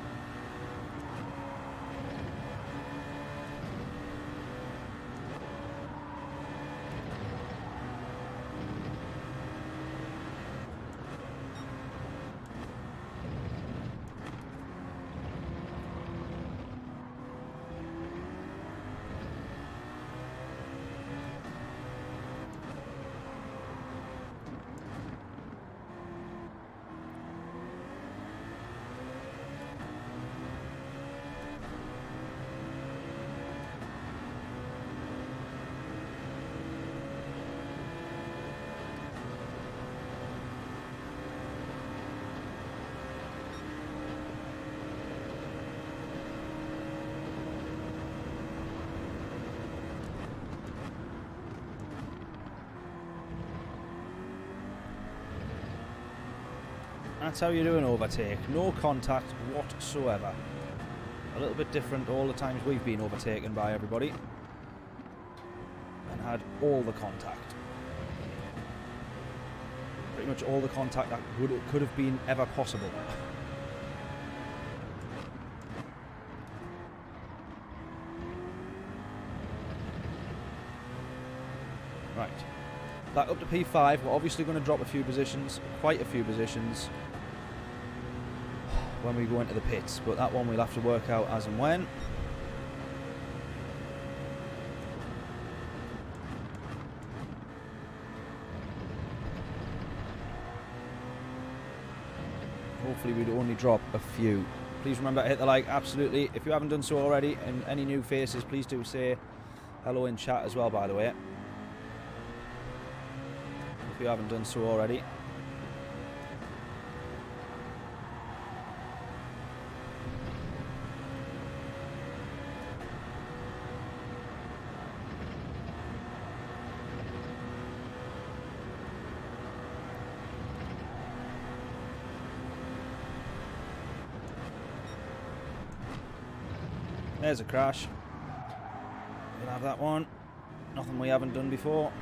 That's how you do an overtake. No contact whatsoever. A little bit different all the times we've been overtaken by everybody. And had all the contact. Pretty much all the contact that could have been ever possible. Right. Back up to P5. We're obviously going to drop a few positions. Quite a few positions. When we go into the pits, but that one we'll have to work out as and when. Hopefully we'd only drop a few. Please remember to hit the like, absolutely. If you haven't done so already, and any new faces, please do say hello in chat as well, by the way. If you haven't done so already. There's a crash. We'll have that one. Nothing we haven't done before.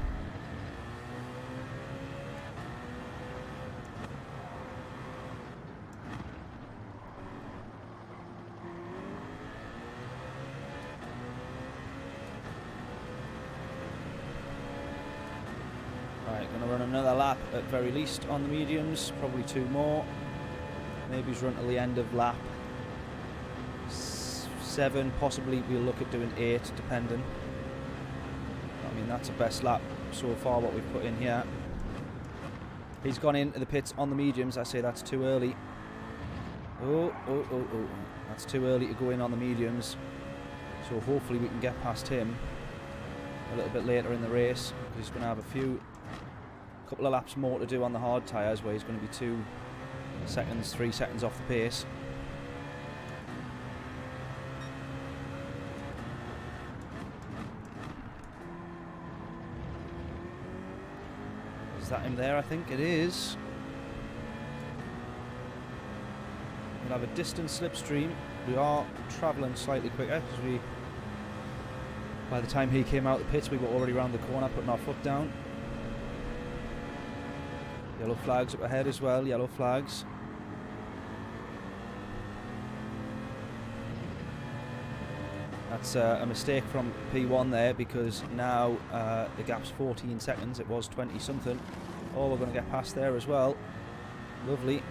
Right, gonna run another lap at very least on the mediums, probably 2 more. Maybe he's run till the end of lap 7, possibly we'll look at doing 8, depending. I mean, that's the best lap so far, what we've put in here. He's gone into the pits on the mediums. I say that's too early. Oh. That's too early to go in on the mediums. So hopefully we can get past him a little bit later in the race. He's going to have a couple of laps more to do on the hard tyres, where he's going to be 2 seconds, 3 seconds off the pace. Is that him there? I think it is. We'll have a distance slipstream. We are travelling slightly quicker because by the time he came out the pits, we were already round the corner putting our foot down. Yellow flags up ahead as well, yellow flags. That's a mistake from P1 there, because now the gap's 14 seconds. It was 20 something. Oh, we're going to get past there as well. Lovely.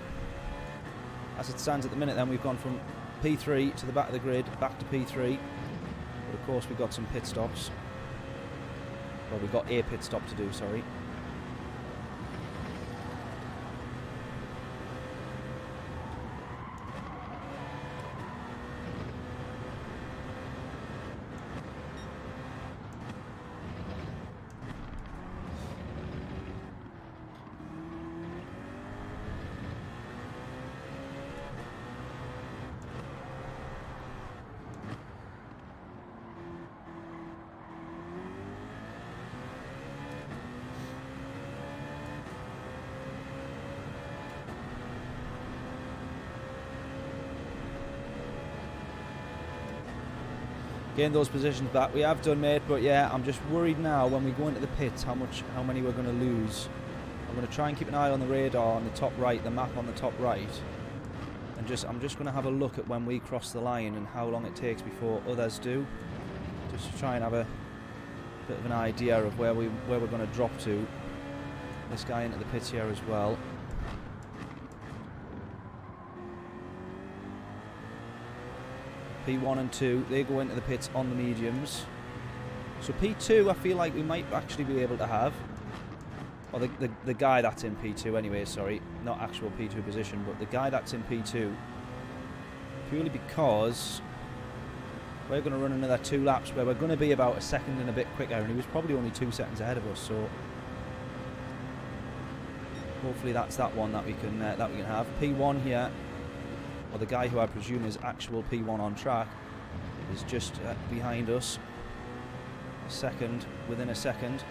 As it stands at the minute then, we've gone from P3 to the back of the grid, back to P3. But of course we've got some pit stops. Well, we've got a pit stop to do, sorry. Gain those positions back. We have done, mate, but yeah, I'm just worried now when we go into the pits how many we're going to lose. I'm going to try and keep an eye on the radar on the top right, the map on the top right, and I'm just going to have a look at when we cross the line and how long it takes before others do, just to try and have a bit of an idea of where we're going to drop to. This guy into the pits here as well. P1 and 2, they go into the pits on the mediums. So P2 I feel like we might actually be able to have. Or the guy that's in P2 anyway, sorry. Not actual P2 position, but the guy that's in P2. Purely because we're going to run another 2 laps where we're going to be about a second and a bit quicker, and he was probably only 2 seconds ahead of us, so hopefully that's that one that we can have. P1 here, or the guy who I presume is actual P1 on track, is just behind us. Within a second.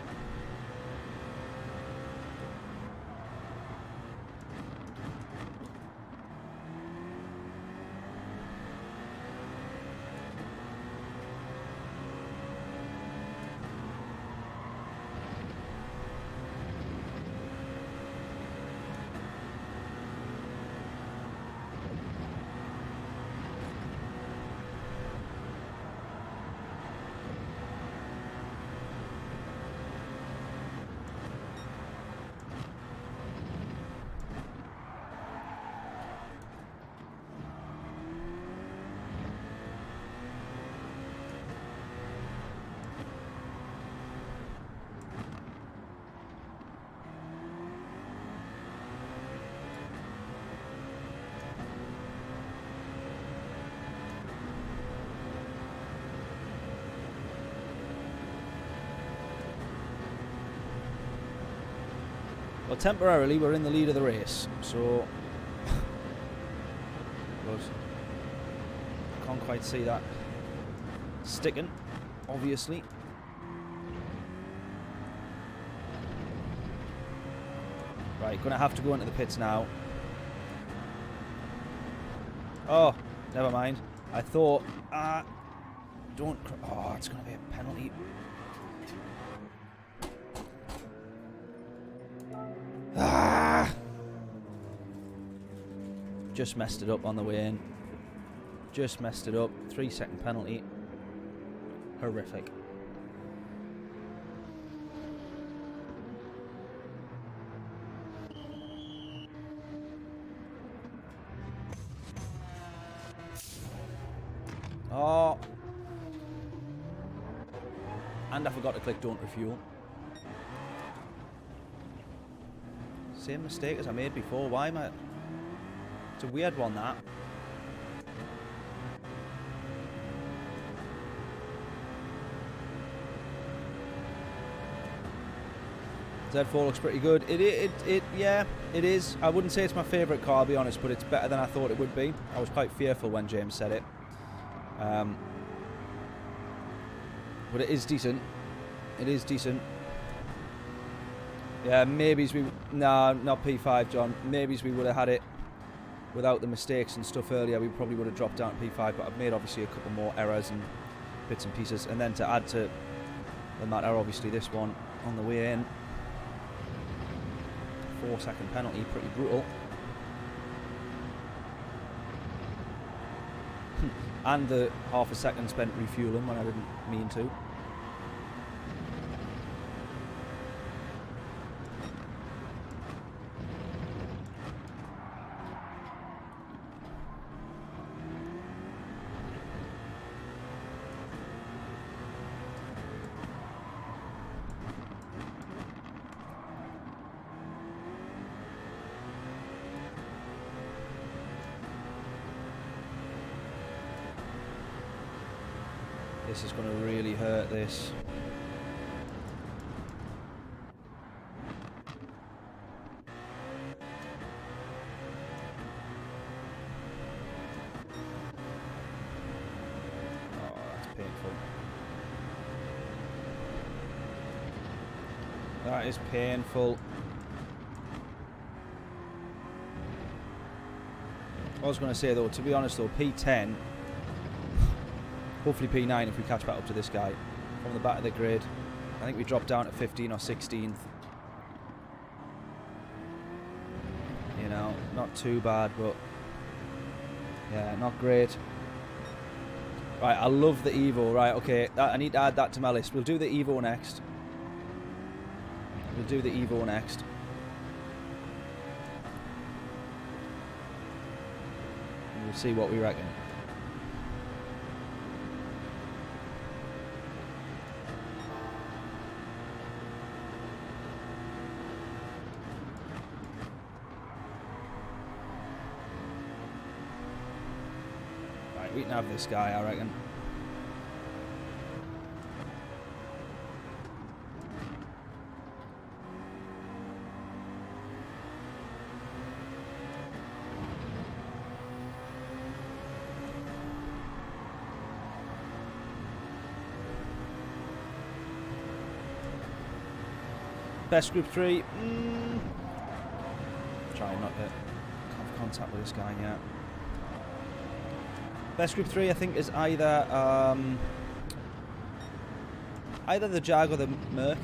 Well, temporarily we're in the lead of the race, so I can't quite see that sticking, obviously. Right, gonna have to go into the pits now. Oh, never mind. I thought, don't. Oh, it's gonna be a penalty. Just messed it up on the way in. Just messed it up. 3-second penalty. Horrific. And I forgot to click don't refuel. Same mistake as I made before. Why am I... It's a weird one, that. Z4 looks pretty good. Yeah, it is. I wouldn't say it's my favourite car, I'll be honest, but it's better than I thought it would be. I was quite fearful when James said it. But it is decent. It is decent. Yeah, maybe we... Nah, not P5, John. Maybe we would have had it without the mistakes and stuff earlier. We probably would have dropped down to P5, but I've made obviously a couple more errors and bits and pieces. And then to add to the matter, obviously this one on the way in. 4-second penalty, pretty brutal. And the half a second spent refueling when I didn't mean to. This is going to really hurt this. Oh, that's painful. That is painful. I was going to say though, to be honest though, P10... Hopefully P9 if we catch back up to this guy from the back of the grid. I think we dropped down to 15 or 16th. You know, not too bad, but yeah, not great. Right, I love the Evo. Right, okay, I need to add that to my list. We'll do the Evo next. We'll do the Evo next. And we'll see what we reckon. We can have this guy, I reckon. Best group 3. Try not to have contact with this guy yet. Best group 3, I think, is either the Jag or the Merc.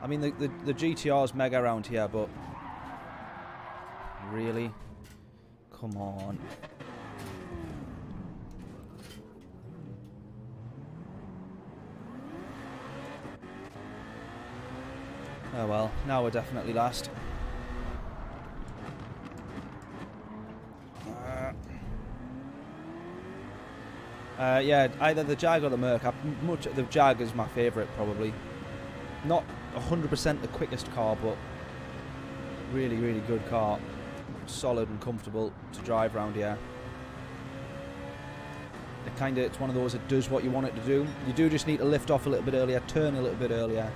I mean, the GTR is mega around here, but really, come on. Oh well, now we're definitely last. Yeah, either the Jag or the Merc. The Jag is my favourite, probably. Not 100% the quickest car, but really, really good car. Solid and comfortable to drive around here. It's one of those that does what you want it to do. You do just need to lift off a little bit earlier, turn a little bit earlier,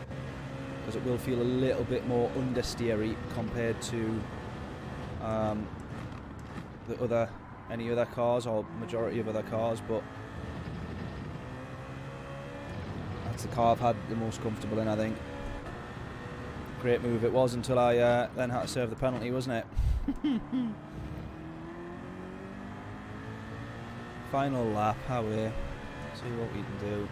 because it will feel a little bit more understeery compared to any other cars or majority of other cars, but that's the car I've had the most comfortable in, I think. Great move it was until I then had to serve the penalty, wasn't it? Final lap, how we see what we can do.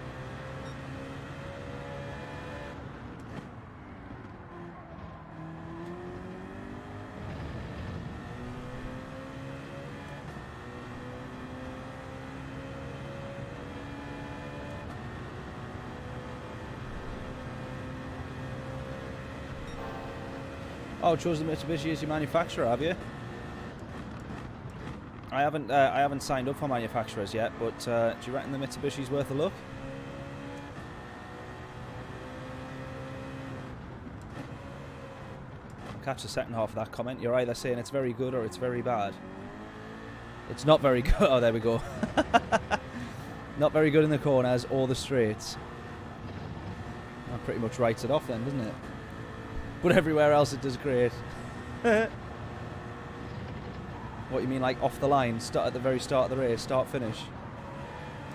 Oh, chose the Mitsubishi as your manufacturer, have you? I haven't signed up for manufacturers yet, but do you reckon the Mitsubishi's worth a look? catch the second half of that comment. You're either saying it's very good or it's very bad. It's not very good. Oh, there we go. Not very good in the corners or the straights. That pretty much writes it off then, doesn't it? But everywhere else it does great. What you mean, like off the line? Start at the very start of the race. Start finish.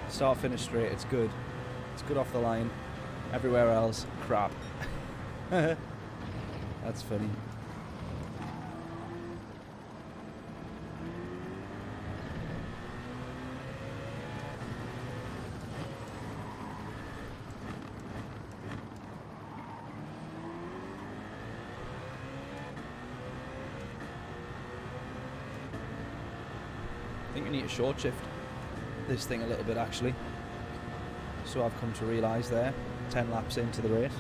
Start finish straight. It's good. It's good off the line. Everywhere else, crap. That's funny. I think we need to short shift this thing a little bit actually. So I've come to realise there, 10 laps into the race.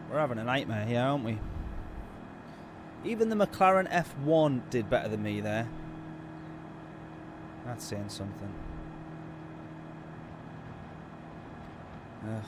We're having a nightmare here, aren't we? Even the McLaren F1 did better than me there. That's saying something. Ugh.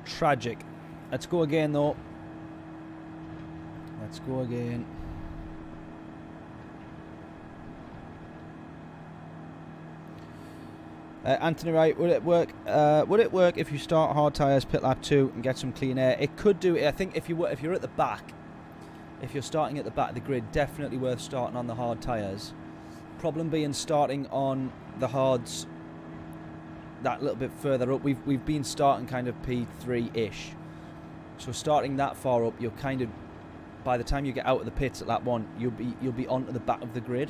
Tragic. Let's go again though. Let's go again. Anthony Wright, would it work? Would it work if you start hard tyres pit lap 2 and get some clean air? It could do it. I think if you're at the back, if you're starting at the back of the grid, definitely worth starting on the hard tyres. Problem being starting on the hards that little bit further up. We've been starting kind of P3-ish. So starting that far up, you're kind of, by the time you get out of the pits at lap 1, you'll be onto the back of the grid.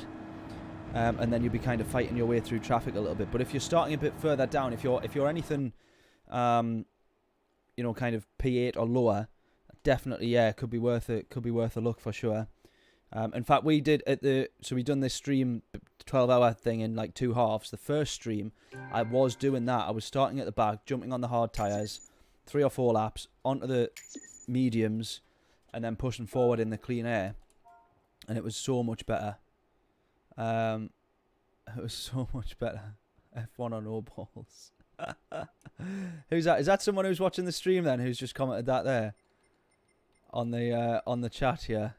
And then you'll be kind of fighting your way through traffic a little bit. But if you're starting a bit further down, if you're anything, you know, kind of P8 or lower, definitely, yeah, it could be worth it. Could be worth a look for sure. In fact, we did so we done this stream 12-hour thing in like 2 halves. The first stream, I was doing that. I was starting at the back, jumping on the hard tyres, 3 or 4 laps onto the mediums, and then pushing forward in the clean air, and it was so much better. It was so much better. F1 on no balls. Who's that? Is that someone who's watching the stream then? Who's just commented that there on the chat here?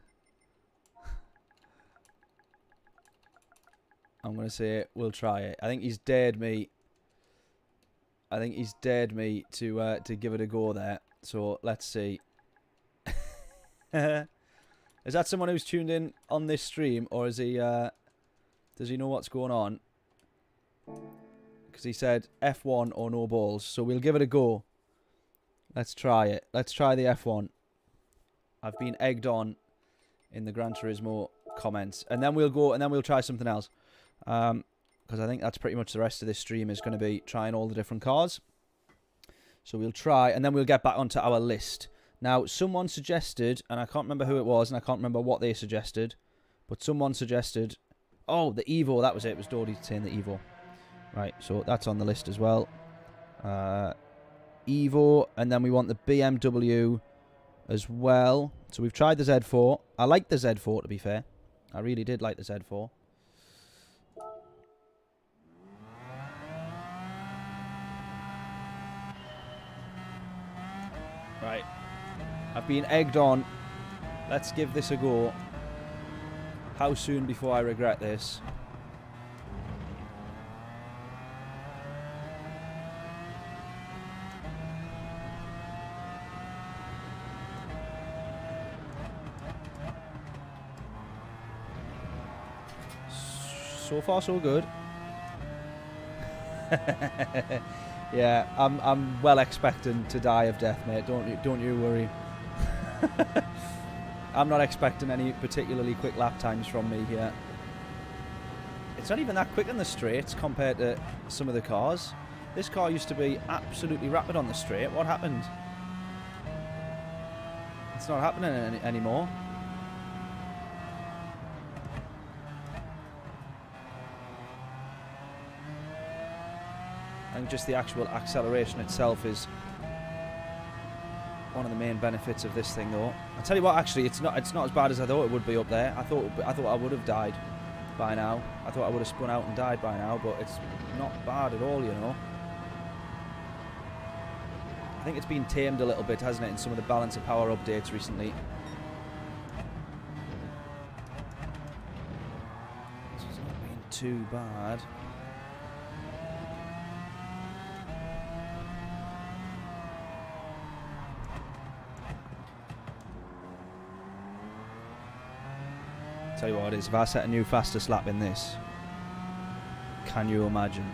I'm gonna say we'll try it. I think he's dared me. I think he's dared me to give it a go there. So let's see. Is that someone who's tuned in on this stream, or is he? Does he know what's going on? Because he said F1 or no balls. So we'll give it a go. Let's try it. Let's try the F1. I've been egged on in the Gran Turismo comments, and then we'll go, and then we'll try something else. Because I think that's pretty much the rest of this stream is going to be trying all the different cars. So we'll try, and then we'll get back onto our list. Now, someone suggested, and I can't remember who it was, and I can't remember what they suggested, but someone suggested, oh, the Evo, that was it. It was Dory saying the Evo. Right, so that's on the list as well. Evo, and then we want the BMW as well. So we've tried the Z4. I like the Z4, to be fair. I really did like the Z4. Right. I've been egged on. Let's give this a go. How soon before I regret this? So far, so good. Yeah, I'm well expecting to die of death, mate. Don't you worry. I'm not expecting any particularly quick lap times from me here. It's not even that quick in the straights compared to some of the cars. This car used to be absolutely rapid on the straight. What happened? It's not happening anymore. And just the actual acceleration itself is one of the main benefits of this thing, though. I tell you what, actually, it's not as bad as I thought it would be up there. I thought I would have died by now. I thought I would have spun out and died by now, but it's not bad at all, you know. I think it's been tamed a little bit, hasn't it, in some of the balance of power updates recently. It's not been too bad. Tell you what it is, if I set a new fastest lap in this, can you imagine?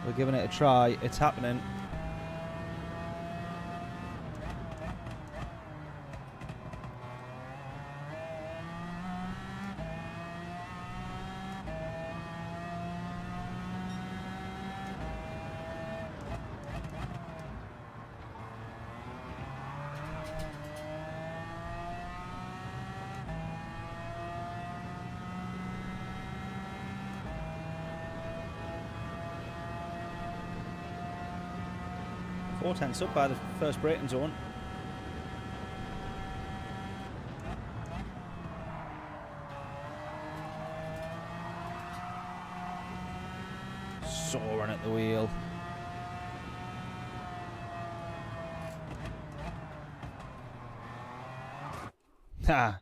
We're giving it a try. It's happening. Four-tenths up by the first braking zone. Soaring at the wheel. Ha!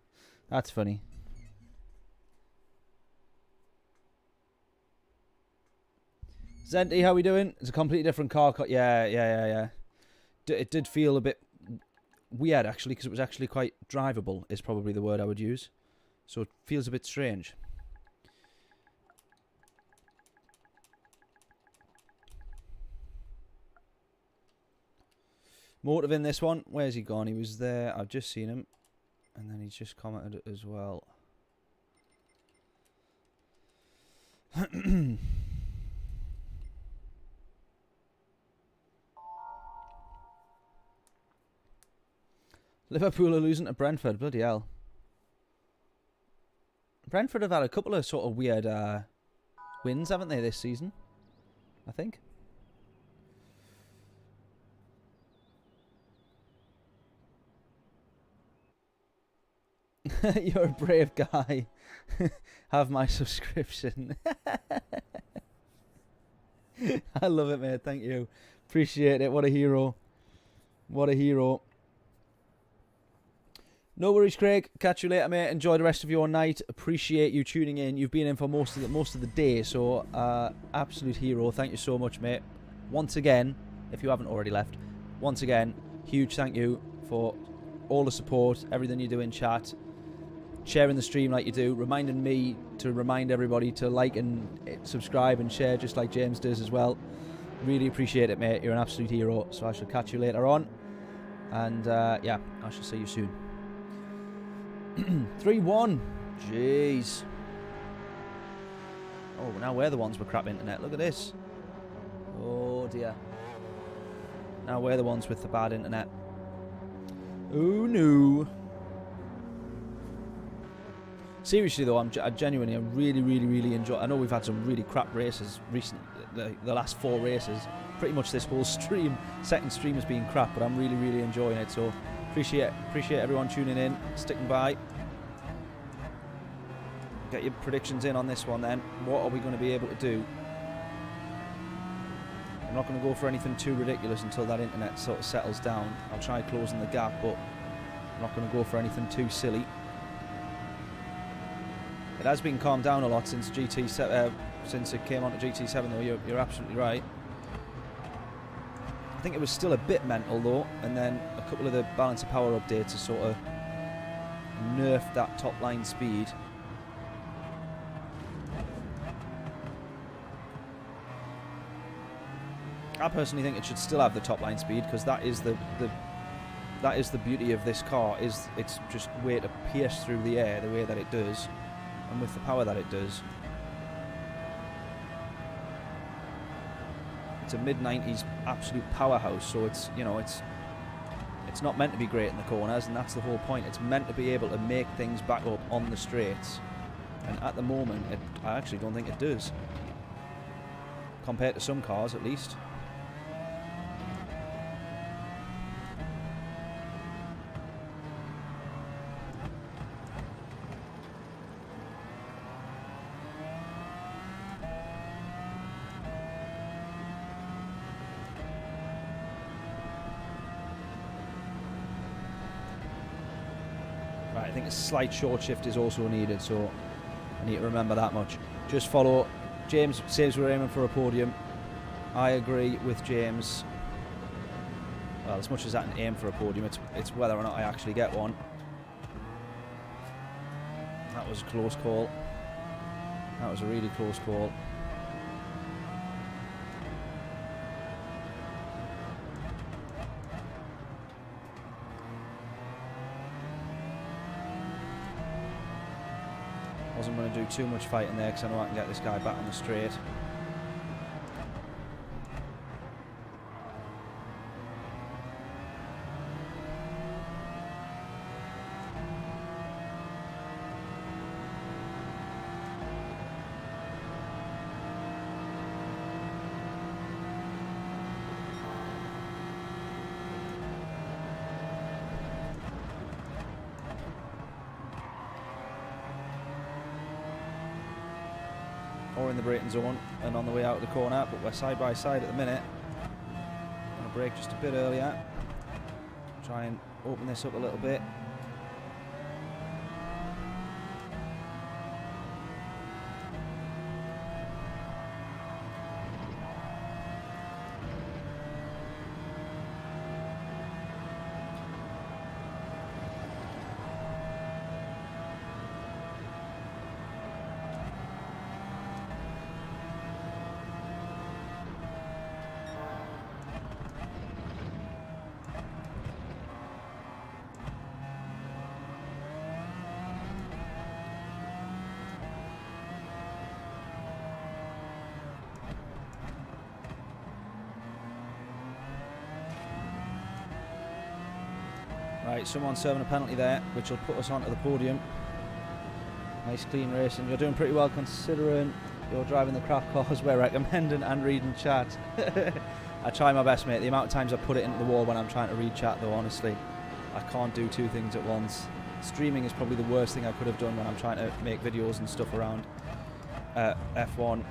That's funny. Zenti, how we doing? It's a completely different car. Yeah. It did feel a bit weird, actually, because it was actually quite drivable, is probably the word I would use. So it feels a bit strange. Motive in this one. Where's he gone? He was there. I've just seen him. And then he's just commented as well. Liverpool are losing to Brentford. Bloody hell. Brentford have had a couple of sort of weird wins, haven't they, this season? I think. You're a brave guy. Have my subscription. I love it, mate. Thank you. Appreciate it. What a hero. What a hero. No worries, Craig. Catch you later, mate. Enjoy the rest of your night. Appreciate you tuning in. You've been in for most of the day, so absolute hero. Thank you so much, mate. Once again, if you haven't already left, once again, huge thank you for all the support, everything you do in chat, sharing the stream like you do, reminding me to remind everybody to like and subscribe and share, just like James does as well. Really appreciate it, mate. You're an absolute hero. So I shall catch you later on, and yeah, I shall see you soon. 3-1. Jeez. Oh, now we're the ones with crap internet. Look at this. Oh, dear. Now we're the ones with the bad internet. Oh, no. Seriously, though, I genuinely, really enjoy... I know we've had some really crap races recently. The last 4 races. Pretty much this whole stream, second stream has been crap, but I'm really enjoying it, so... Appreciate everyone tuning in, sticking by. Get your predictions in on this one then. What are we going to be able to do? I'm not going to go for anything too ridiculous until that internet sort of settles down. I'll try closing the gap, but I'm not going to go for anything too silly. It has been calmed down a lot since GT7, since it came onto GT7 though. You're absolutely right. I think it was still a bit mental though, and then a couple of the balance of power updates have sort of nerfed that top line speed. I personally think it should still have the top line speed, because that is the beauty of this car, is it's just way to pierce through the air the way that it does, and with the power that it does. It's a mid-90s absolute powerhouse, so it's, you know, it's not meant to be great in the corners, and that's the whole point. It's meant to be able to make things back up on the straights, and at the moment I actually don't think it does, compared to some cars at least. Right, I think a slight short shift is also needed, so I need to remember that much. Just follow. James says we're aiming for a podium. I agree with James. Well, as much as I can aim for a podium, it's whether or not I actually get one. That was a close call. That was a really close call. Wasn't going to do too much fighting there, because I know I can get this guy back on the straight. Or in the braking zone and on the way out of the corner, but we're side by side at the minute. I'm going to brake just a bit earlier. Try and open this up a little bit. Right, someone's serving a penalty there, which will put us onto the podium. Nice clean racing. You're doing pretty well considering you're driving the crap cars we're recommending and reading chat. I try my best, mate. The amount of times I put it into the wall when I'm trying to read chat, though, honestly, I can't do two things at once. Streaming is probably the worst thing I could have done when I'm trying to make videos and stuff around F1,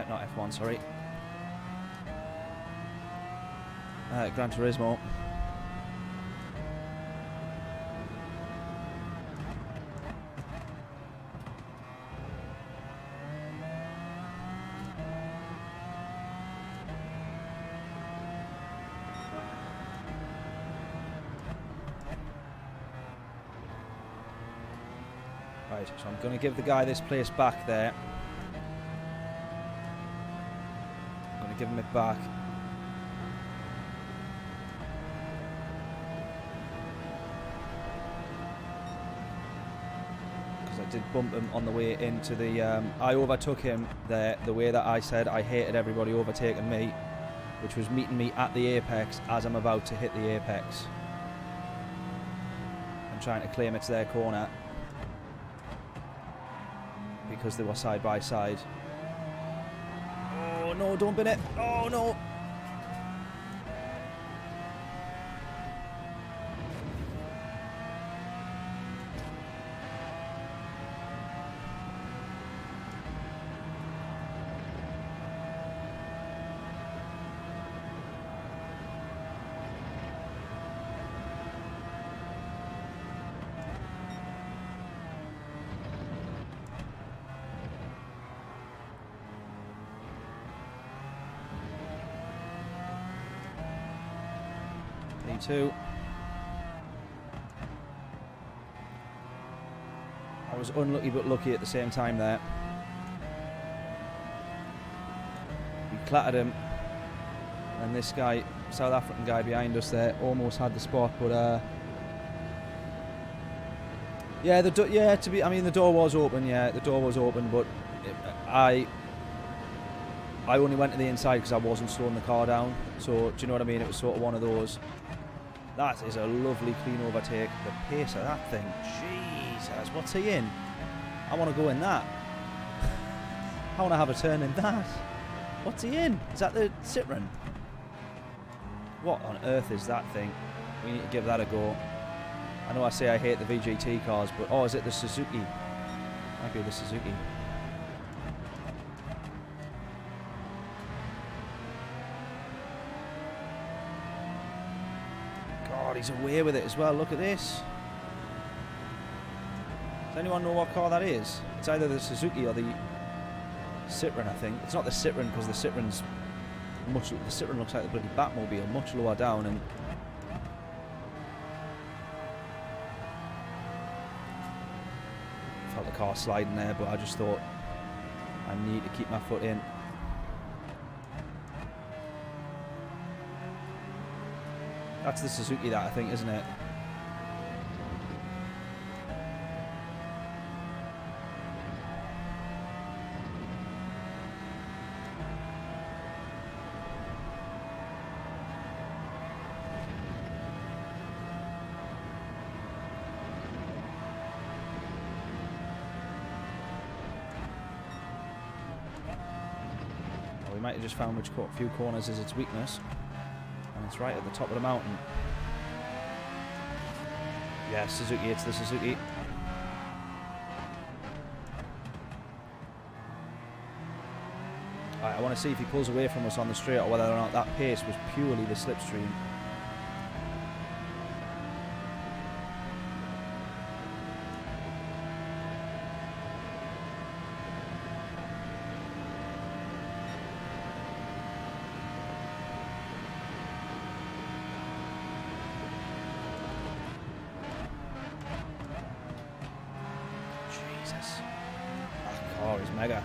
not F1, sorry. Gran Turismo. Right, so I'm going to give the guy this place back there. I'm going to give him it back. Because I did bump him on the way into the... I overtook him there the way that I said I hated everybody overtaking me, which was meeting me at the apex as I'm about to hit the apex. I'm trying to claim it's their corner, because they were side by side. Oh no, don't bin it. Oh no. Me too. I was unlucky but lucky at the same time there. We clattered him. And this guy, South African guy behind us there, almost had the spot, but yeah, the door was open. Yeah, the door was open, but I only went to the inside because I wasn't slowing the car down. So do you know what I mean? It was sort of one of those. That is a lovely clean overtake. The pace of that thing, Jesus, what's he in? I want to go in that. I want to have a turn in that. What's he in? Is that the Citroen? What on earth is that thing? We need to give that a go. I know I say I hate the VGT cars, but oh, is it the Suzuki? Might be the Suzuki. God, he's away with it as well. Look at this. Does anyone know what car that is? It's either the Suzuki or the Citroen, I think. It's not the Citroen because the Citroen looks like the bloody Batmobile, much lower down, and felt the car sliding there, but I just thought I need to keep my foot in. That's the Suzuki, that I think, isn't it? Might have just found which few corners is its weakness, and it's right at the top of the mountain. Yeah, Suzuki, it's the Suzuki. Right, I want to see if he pulls away from us on the straight or whether or not that pace was purely the slipstream. Mega.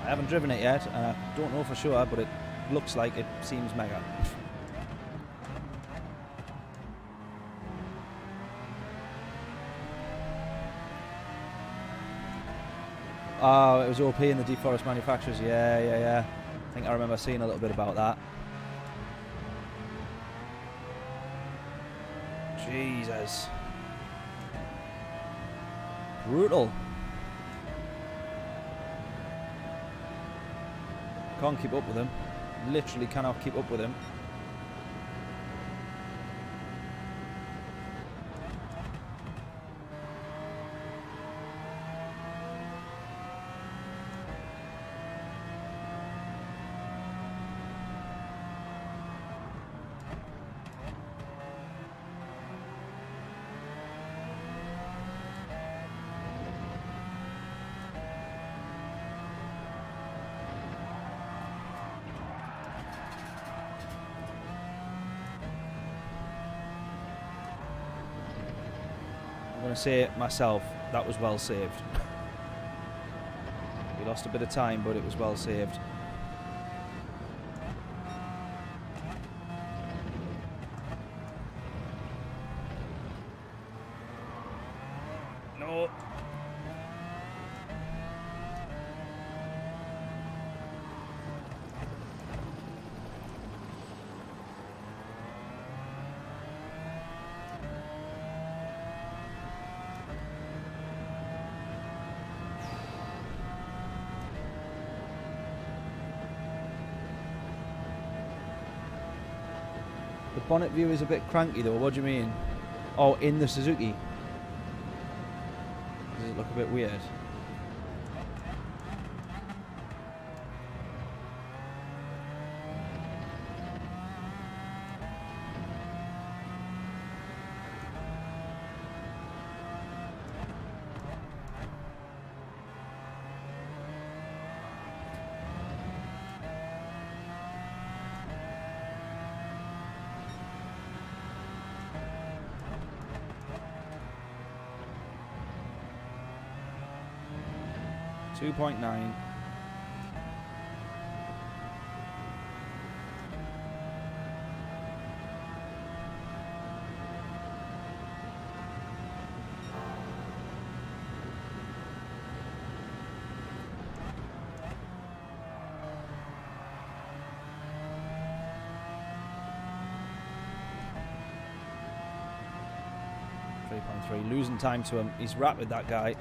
I haven't driven it yet, and I don't know for sure, but it looks like it seems mega. Oh, it was OP in the Deep Forest manufacturers. Yeah. I think I remember seeing a little bit about that. Jesus. Brutal. Can't keep up with him. Literally cannot keep up with him. I'm going to say it myself, that was well saved. We lost a bit of time, but it was well saved. No. The bonnet view is a bit cranky though, what do you mean? Oh, in the Suzuki? Does it look a bit weird? 2.9. Losing time to him. He's rapid, that guy.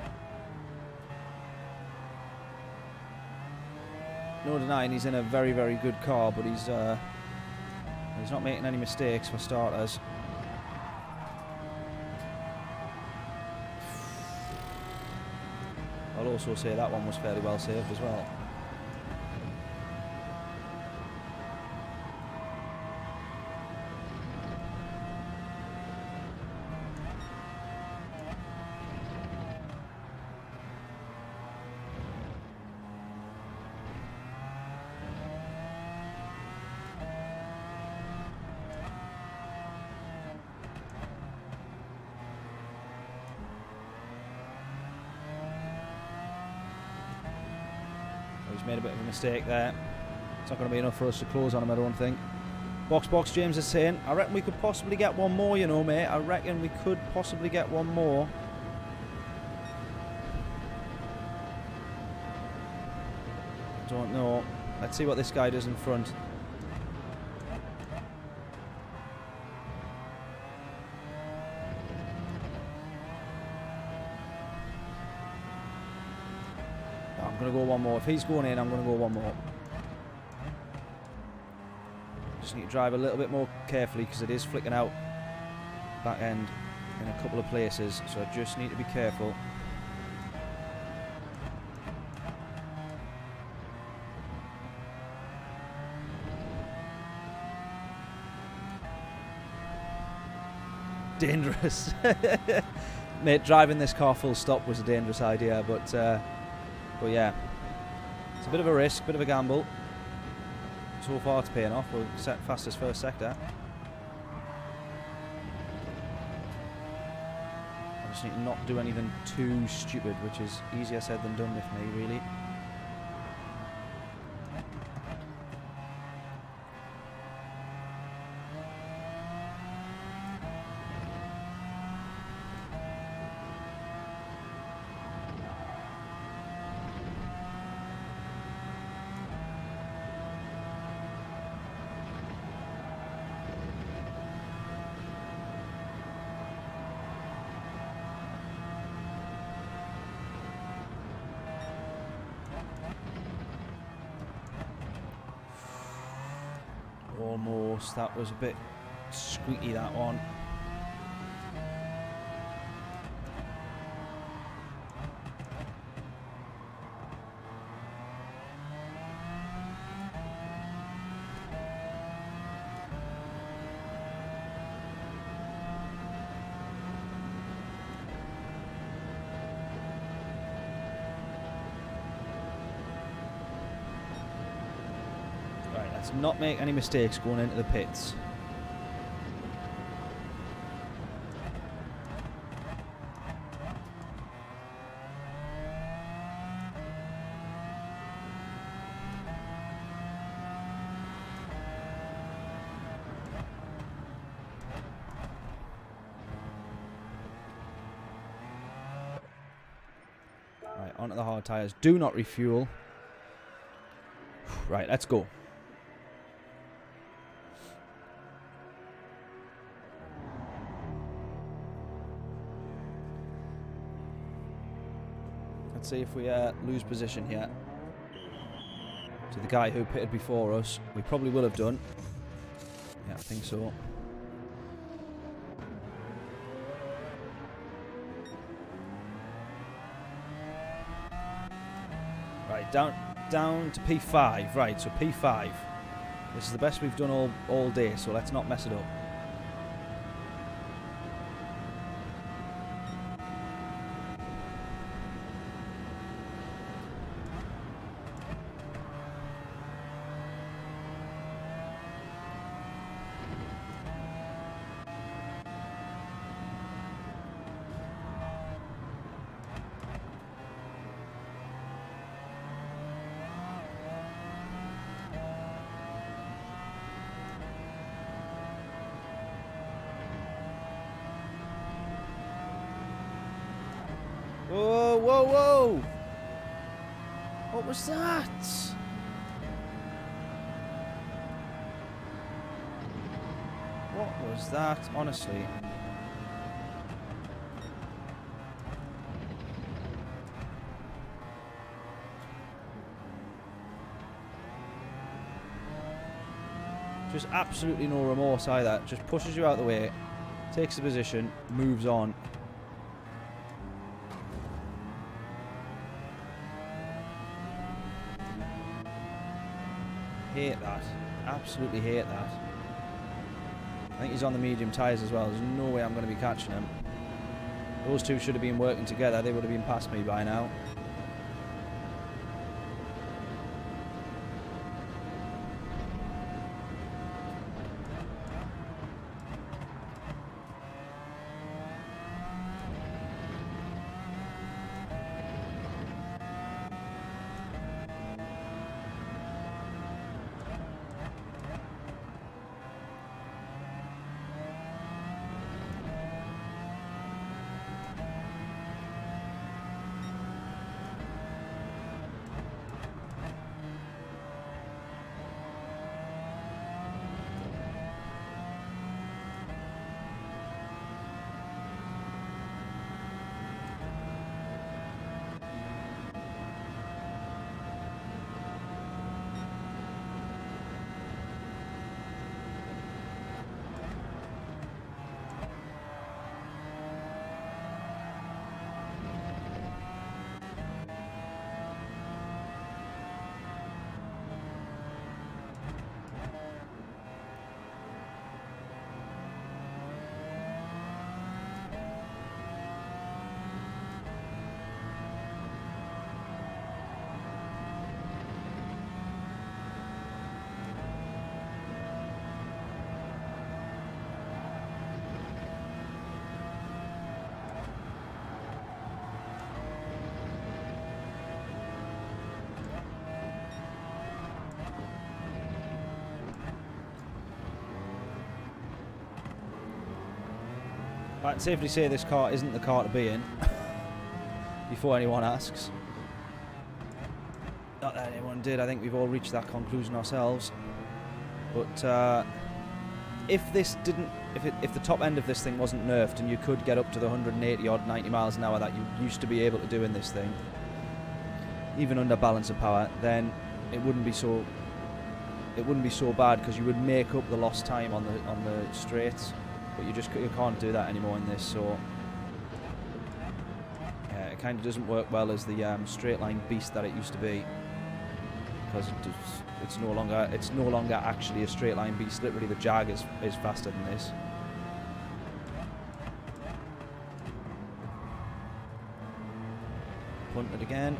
No denying he's in a very, very good car, but he's not making any mistakes for starters. I'll also say that one was fairly well saved as well. He's made a bit of a mistake there. It's not going to be enough for us to close on him, I don't think. Box, James is saying, I reckon we could possibly get one more, you know, mate. I reckon we could possibly get one more. Don't know. Let's see what this guy does in front. I'm going to go one more. If he's going in, I'm going to go one more. Just need to drive a little bit more carefully because it is flicking out back end in a couple of places, so I just need to be careful. Dangerous. Mate, driving this car full stop was a dangerous idea, but yeah, it's a bit of a risk, bit of a gamble. So far it's paying off. We're set fastest first sector. I just need to not do anything too stupid, which is easier said than done with me, really. Almost. That was a bit squeaky, that one. Not make any mistakes going into the pits. Right, onto the hard tyres. Do not refuel. Right, let's go. Let's see if we lose position here to the guy who pitted before us. We probably will have done. Yeah, I think so. Right, down to P5. Right, so P5. This is the best we've done all day, so let's not mess it up. whoa, whoa, whoa! What was that? What was that? Honestly. Just absolutely no remorse either. Just pushes you out of the way, takes the position, moves on. Hate that. Absolutely hate that. I think he's on the medium tyres as well. There's no way I'm going to be catching him. Those two should have been working together. They would have been past me by now. I can safely say this car isn't the car to be in. Before anyone asks. Not that anyone did. I think we've all reached that conclusion ourselves. But if this didn't, if the top end of this thing wasn't nerfed and you could get up to the 180 odd 90 miles an hour that you used to be able to do in this thing, even under balance of power, then it wouldn't be so bad because you would make up the lost time on the straights. But you can't do that anymore in this, so yeah, it kind of doesn't work well as the straight line beast that it used to be, because it's no longer actually a straight line beast. Literally, the Jag is faster than this. Punted again.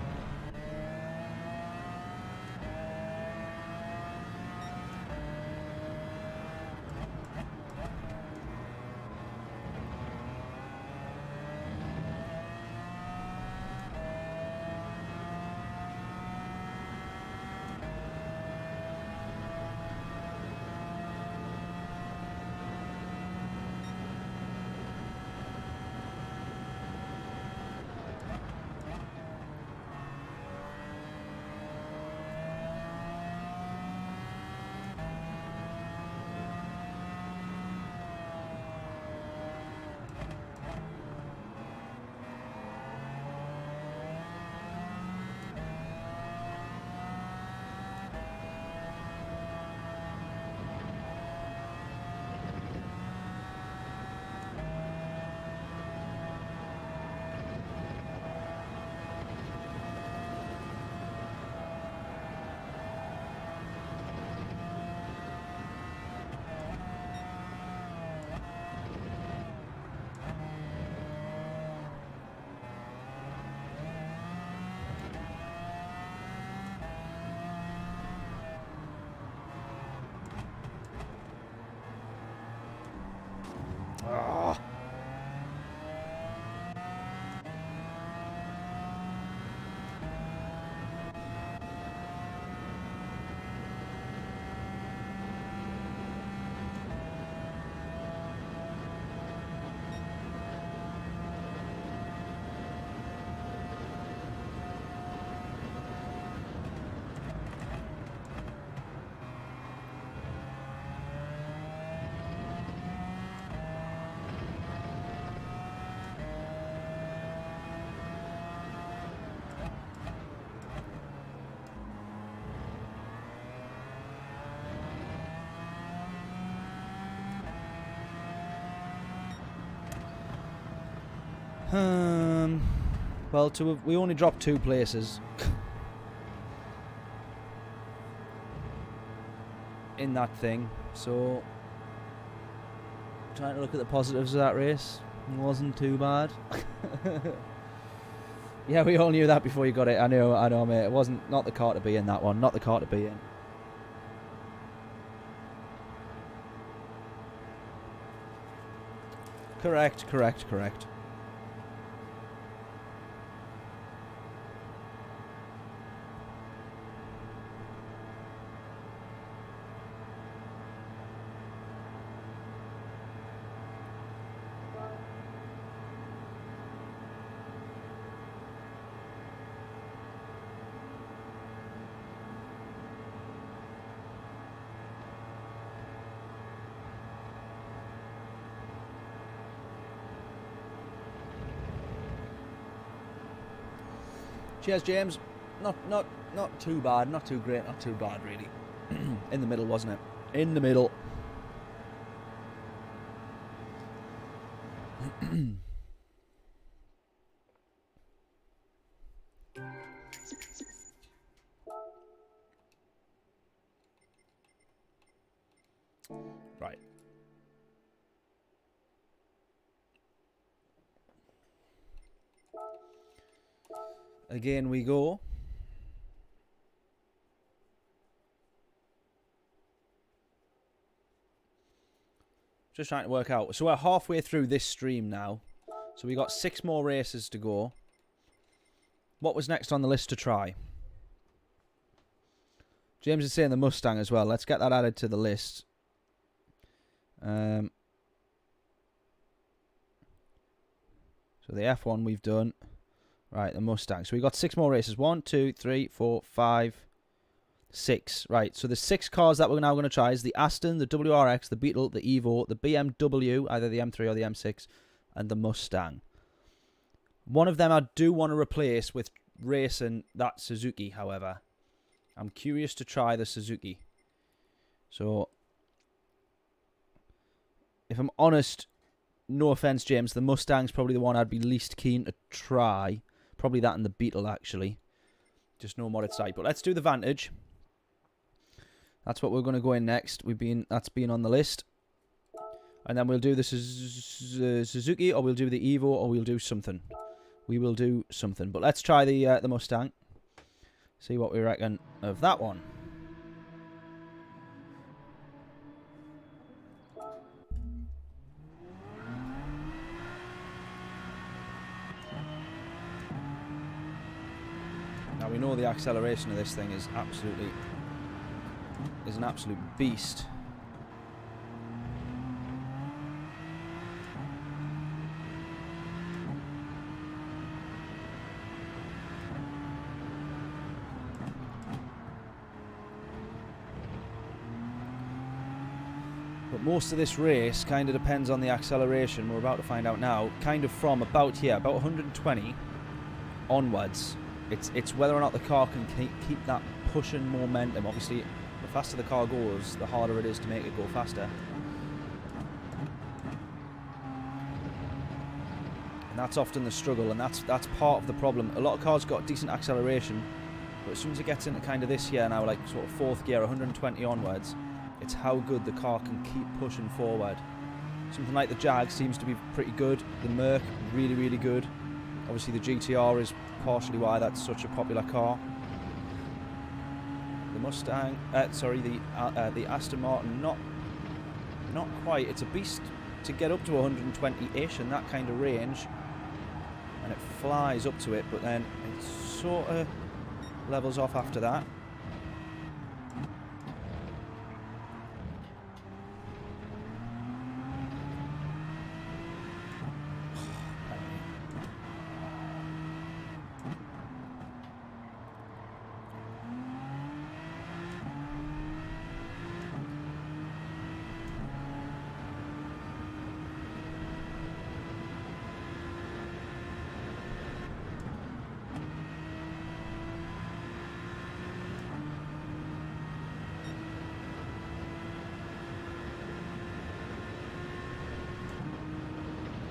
Well, we only dropped 2 places in that thing, so trying to look at the positives of that race. It wasn't too bad. Yeah, we all knew that before you got it. I know, mate. It wasn't not the car to be in, that one. Not the car to be in. Correct. Cheers, James. Not too bad, not too great, not too bad, really. In the middle, wasn't it? In the middle. Right. Again we go. Just trying to work out. So we're halfway through this stream now. So we got 6 more races to go. What was next on the list to try? James is saying the Mustang as well. Let's get that added to the list. So the F1 we've done. Right, the Mustang. So we got 6 more races. 1, 2, 3, 4, 5, 6. Right, so the 6 cars that we're now going to try is the Aston, the WRX, the Beetle, the Evo, the BMW, either the M3 or the M6, and the Mustang. One of them I do want to replace with racing that Suzuki, however. I'm curious to try the Suzuki. So, if I'm honest, no offense, James, the Mustang's probably the one I'd be least keen to try. Probably that and the Beetle, actually. Just no more at sight. But let's do the Vantage. That's what we're going to go in next. That's been on the list. And then we'll do the Suzuki, or we'll do the Evo, or we'll do something. We will do something. But let's try the Mustang. See what we reckon of that one. Now we know the acceleration of this thing is an absolute beast. But most of this race kind of depends on the acceleration. We're about to find out now. Kind of from about here, about 120 onwards. It's whether or not the car can keep that pushing momentum. Obviously, the faster the car goes, the harder it is to make it go faster. And that's often the struggle, and that's part of the problem. A lot of cars got decent acceleration, but as soon as it gets into kind of this here now, like sort of 4th gear, 120 onwards, it's how good the car can keep pushing forward. Something like the Jag seems to be pretty good. The Merc, really, really good. Obviously, the GTR is partially why that's such a popular car. The Mustang, the Aston Martin, not quite. It's a beast to get up to 120-ish and that kind of range, and it flies up to it, but then it sort of levels off after that.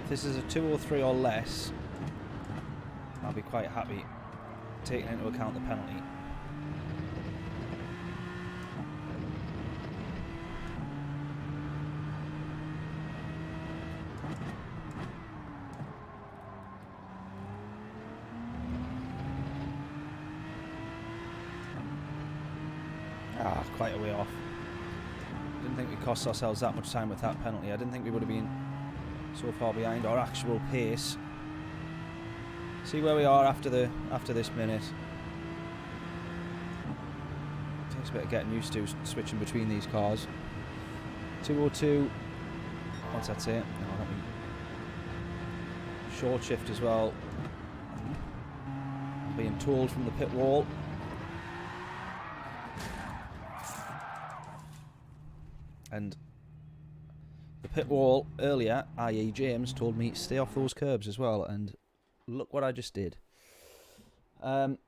This is a 203 or less, I'll be quite happy taking into account the penalty. Quite a way off. Didn't think we cost ourselves that much time with that penalty. I didn't think we would have been so far behind our actual pace. See where we are after this minute. It takes a bit of getting used to switching between these cars. 202. What's that say? No, not me. Short shift as well. I'm being told from the pit wall. And the pit wall earlier, i.e. James, told me to stay off those curbs as well. And look what I just did. It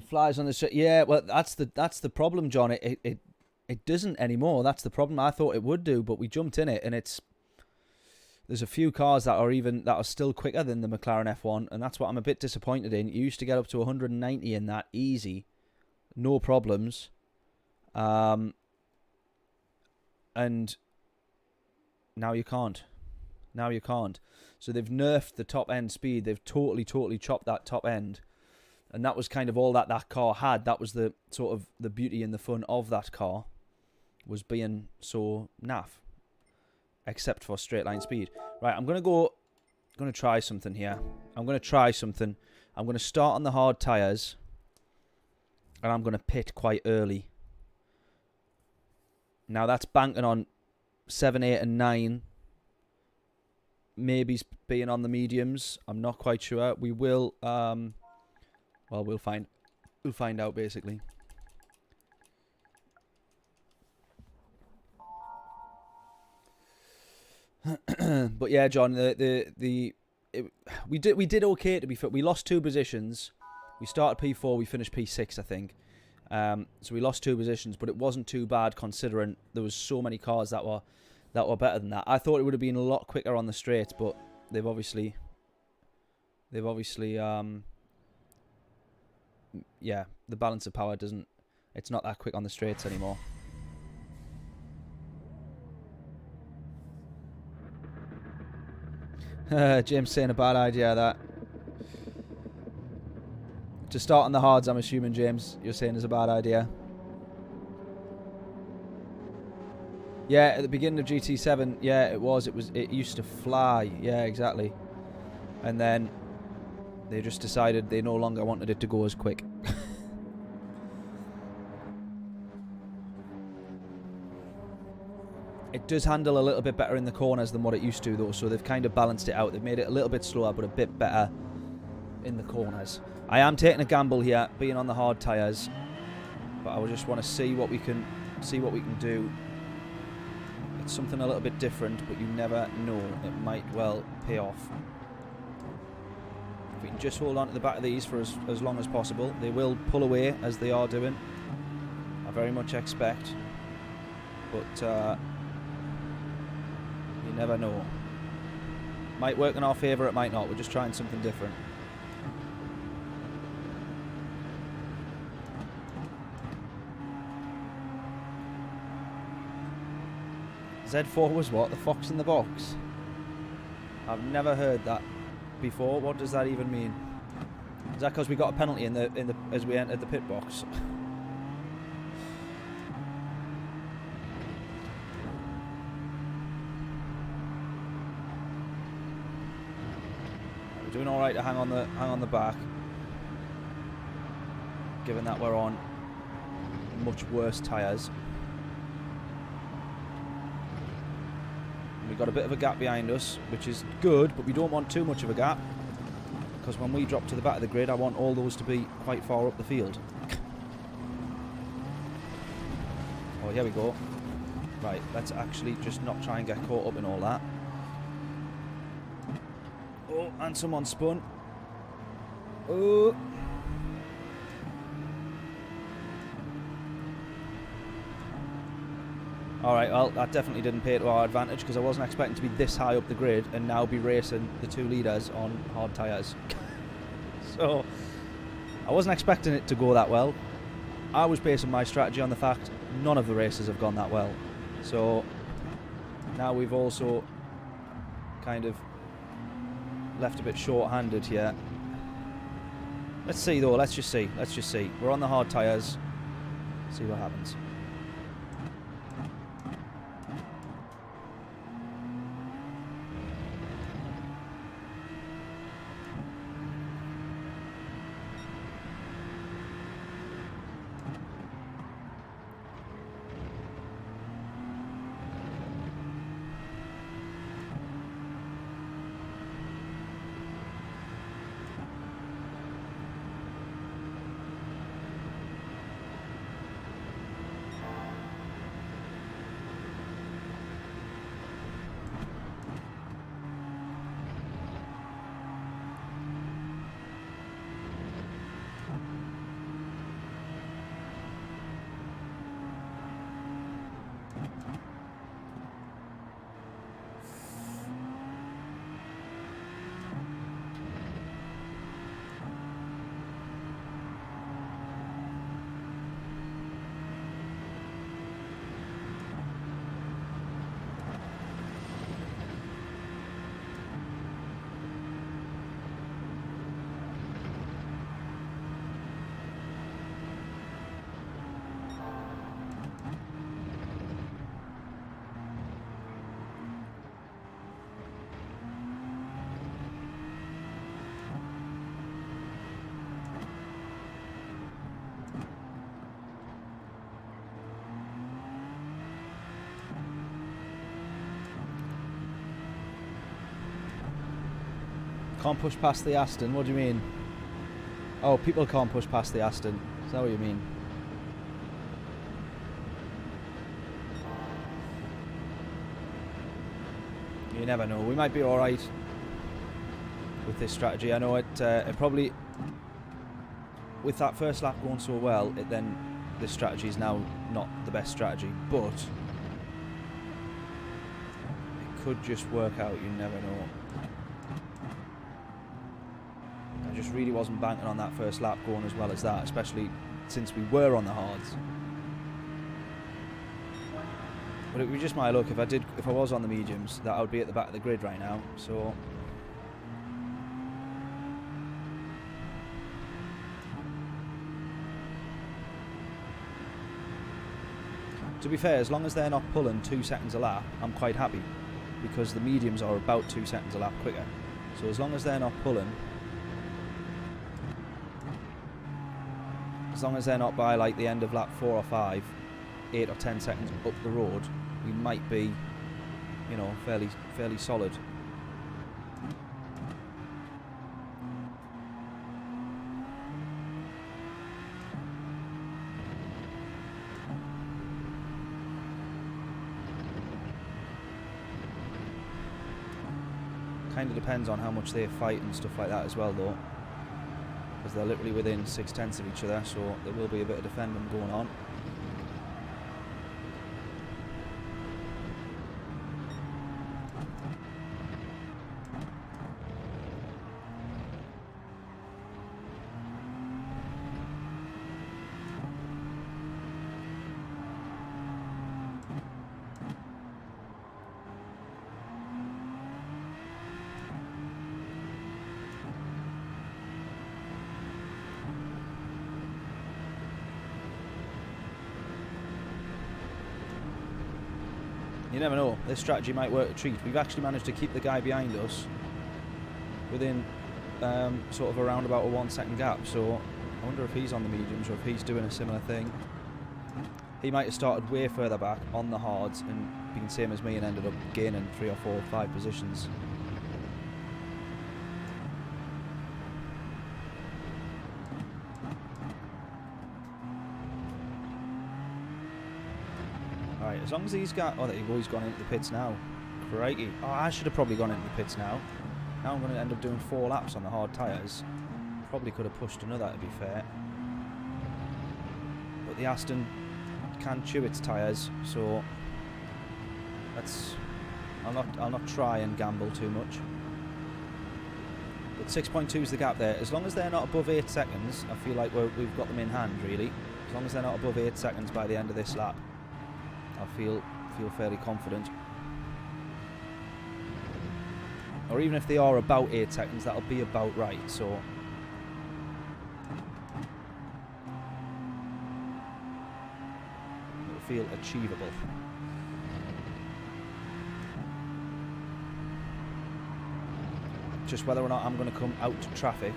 flies on the street. Yeah, well, that's the problem, John. It doesn't anymore. That's the problem. I thought it would do, but we jumped in it, and there's a few cars that are still quicker than the McLaren F1, and that's what I'm a bit disappointed in. You used to get up to 190 in that easy, no problems. And now you can't. Now you can't. So they've nerfed the top end speed. They've totally chopped that top end. And that was kind of all that car had. That was the sort of the beauty and the fun of that car, was being so naff. Except for straight line speed. Right, I'm going to try something here. I'm going to start on the hard tyres. And I'm going to pit quite early. Now that's banking on 7, 8 and 9. Maybe being on the mediums. I'm not quite sure. We will well, we'll find out basically. But yeah, John, we did okay, to be fair. We lost 2 positions. We started P4, we finished P6, I think. So we lost 2 positions, but it wasn't too bad considering there was so many cars that were better than that. I thought it would have been a lot quicker on the straights, but they've obviously yeah, the balance of power it's not that quick on the straights anymore. James saying a bad idea that. To start on the hards, I'm assuming, James, you're saying is a bad idea. Yeah, at the beginning of GT7, yeah, it used to fly. Yeah, exactly. And then they just decided they no longer wanted it to go as quick. It does handle a little bit better in the corners than what it used to, though, so they've kind of balanced it out. They've made it a little bit slower, but a bit better in the corners. I am taking a gamble here, being on the hard tyres, but I just want to see what we can do. It's something a little bit different, but you never know. It might well pay off. If we can just hold on to the back of these for as long as possible. They will pull away, as they are doing. I very much expect. But you never know. Might work in our favour, it might not. We're just trying something different. Z4 was what? The fox in the box? I've never heard that before. What does that even mean? Is that because we got a penalty as we entered the pit box? We're doing all right to hang on the back, given that we're on much worse tyres. We've got a bit of a gap behind us, which is good, but we don't want too much of a gap, because when we drop to the back of the grid, I want all those to be quite far up the field. Oh, here we go. Right, let's actually just not try and get caught up in all that. Oh, and someone spun. Oh. Alright, well, that definitely didn't pay to our advantage because I wasn't expecting to be this high up the grid and now be racing the 2 litres on hard tyres. So, I wasn't expecting it to go that well. I was basing my strategy on the fact none of the races have gone that well. So, now we've also kind of left a bit short-handed here. Let's see though, let's just see. We're on the hard tyres. See what happens. Can't push past the Aston, what do you mean? Oh, people can't push past the Aston. Is that what you mean? You never know. We might be alright with this strategy. I know it probably, with that first lap going so well, this strategy is now not the best strategy, but it could just work out, you never know. I just really wasn't banking on that first lap going as well as that, especially since we were on the hards. But it would be just my luck if I was on the mediums, that I would be at the back of the grid right now. So to be fair, as long as they're not pulling 2 seconds a lap, I'm quite happy, because the mediums are about 2 seconds a lap quicker. So as long as they're not pulling, as long as they're not by like the end of lap 4 or 5, 8 or 10 seconds up the road, we might be, you know, fairly solid. Kind of depends on how much they fight and stuff like that as well, though, because they're literally within 6/10 of each other, so there will be a bit of defending going on. You never know, this strategy might work a treat. We've actually managed to keep the guy behind us within sort of around about a 1 second gap, so I wonder if he's on the mediums or if he's doing a similar thing. He might have started way further back on the hards and been same as me and ended up gaining 3 or 4 or 5 positions. Right, as long as he's got... Oh, he's gone into the pits now. Crikey. Oh, I should have probably gone into the pits now. Now I'm going to end up doing 4 laps on the hard tyres. Probably could have pushed another, to be fair. But the Aston can chew its tyres, so I'll not try and gamble too much. But 6.2 is the gap there. As long as they're not above 8 seconds, I feel like we've got them in hand, really. As long as they're not above 8 seconds by the end of this lap, I feel fairly confident. Or even if they are about 8 seconds, that'll be about right. So it'll feel achievable. Just whether or not I'm going to come out to traffic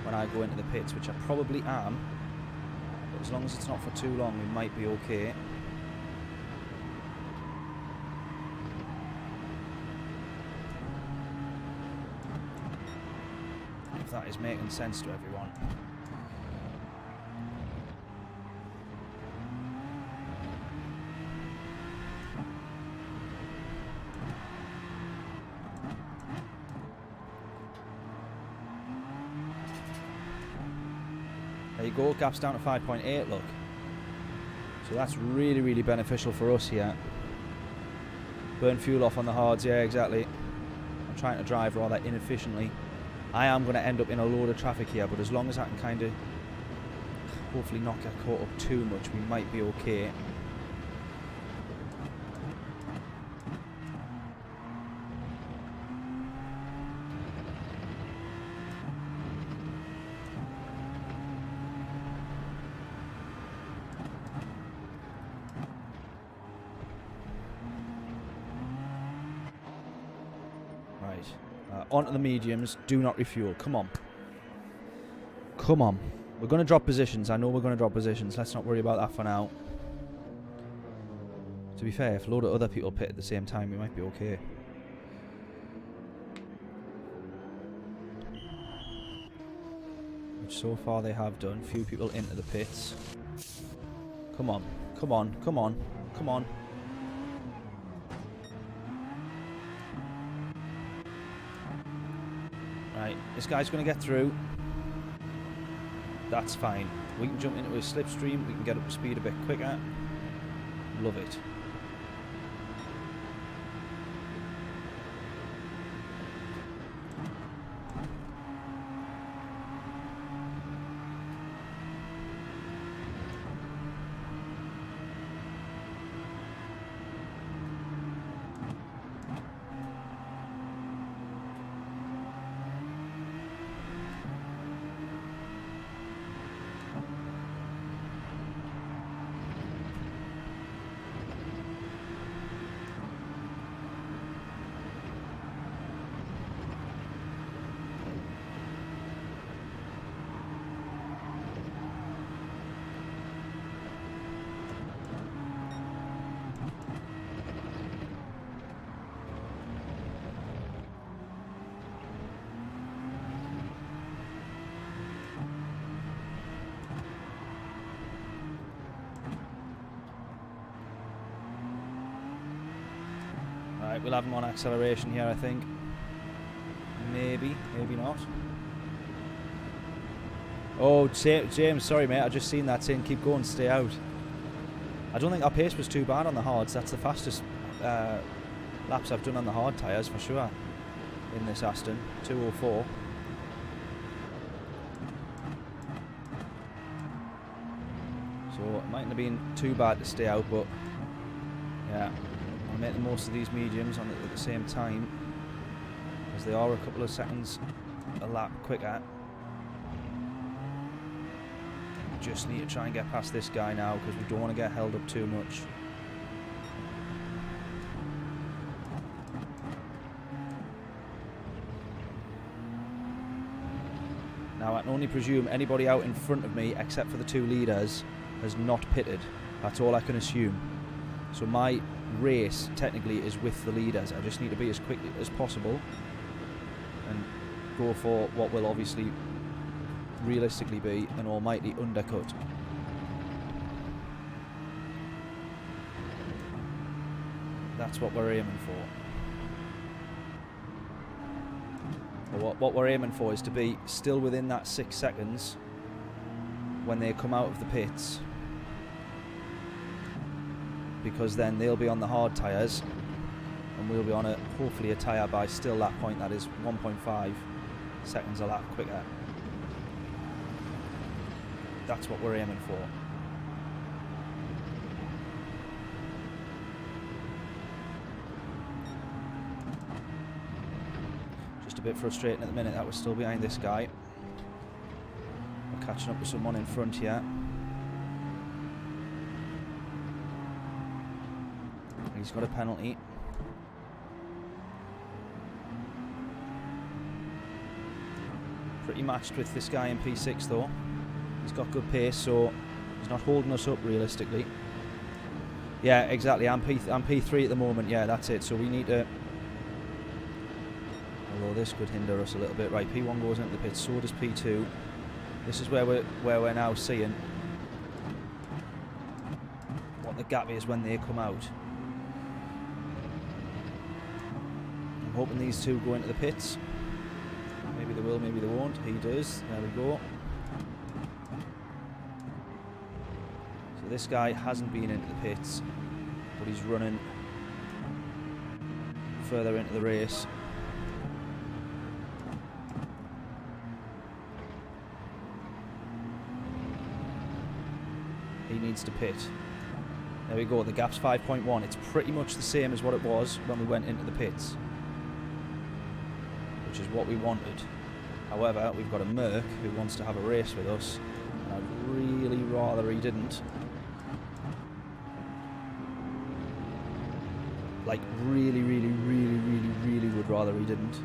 when I go into the pits, which I probably am. But as long as it's not for too long, we might be okay. If that is making sense to everyone. There you go, gap's down to 5.8, look. So that's really, really beneficial for us here. Burn fuel off on the hards, yeah, exactly. I'm trying to drive rather inefficiently. I am going to end up in a load of traffic here, but as long as I can kind of hopefully not get caught up too much, we might be okay. Onto the mediums, do not refuel. Come on. Come on. We're going to drop positions. I know we're going to drop positions. Let's not worry about that for now. To be fair, if a load of other people pit at the same time, we might be okay. Which so far they have done. Few people into the pits. Come on. Come on. Come on. Come on. Right, this guy's going to get through. That's fine. We can jump into a slipstream. We can get up to speed a bit quicker. Love it. We'll have him on acceleration here, I think. Maybe, maybe not. Oh, James, sorry mate, I just seen that saying keep going, stay out. I don't think our pace was too bad on the hards. That's the fastest laps I've done on the hard tyres for sure in this Aston, 2:04. So it mightn't have been too bad to stay out, but yeah. I'm making most of these mediums on at the same time because they are a couple of seconds a lap quicker. Just need to try and get past this guy now because we don't want to get held up too much. Now I can only presume anybody out in front of me except for the two leaders has not pitted. That's all I can assume. So my race technically is with the leaders. I just need to be as quick as possible and go for what will obviously realistically be an almighty undercut. That's what we're aiming for. Or what we're aiming for is to be still within that 6 seconds when they come out of the pits, because then they'll be on the hard tyres and we'll be on it, hopefully a tyre by still that point, that is 1.5 seconds a lap quicker. That's what we're aiming for. Just a bit frustrating at the minute that we're still behind this guy. We're catching up with someone in front here. He's got a penalty. Pretty matched with this guy in P6 though. He's got good pace, so he's not holding us up realistically. Yeah, exactly. I'm P3 at the moment. Yeah, that's it. So we need to... Although this could hinder us a little bit. Right, P1 goes into the pits, so does P2. This is where we're now seeing what the gap is when they come out. I'm hoping these two go into the pits. Maybe they will, maybe they won't. He does. There we go. So this guy hasn't been into the pits, but he's running further into the race. He needs to pit. There we go, the gap's 5.1. It's pretty much the same as what it was when we went into the pits, which is what we wanted. However, we've got a Merc who wants to have a race with us, and I'd really rather he didn't. Like, really would rather he didn't.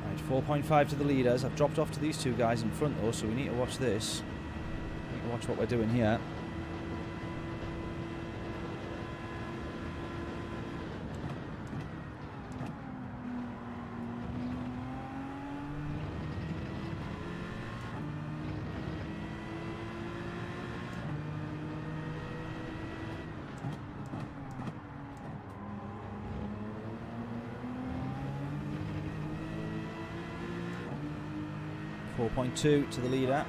Right, 4.5 to the leaders. I've dropped off to these two guys in front though, so we need to watch this. We need to watch what we're doing here. .2 to the leader.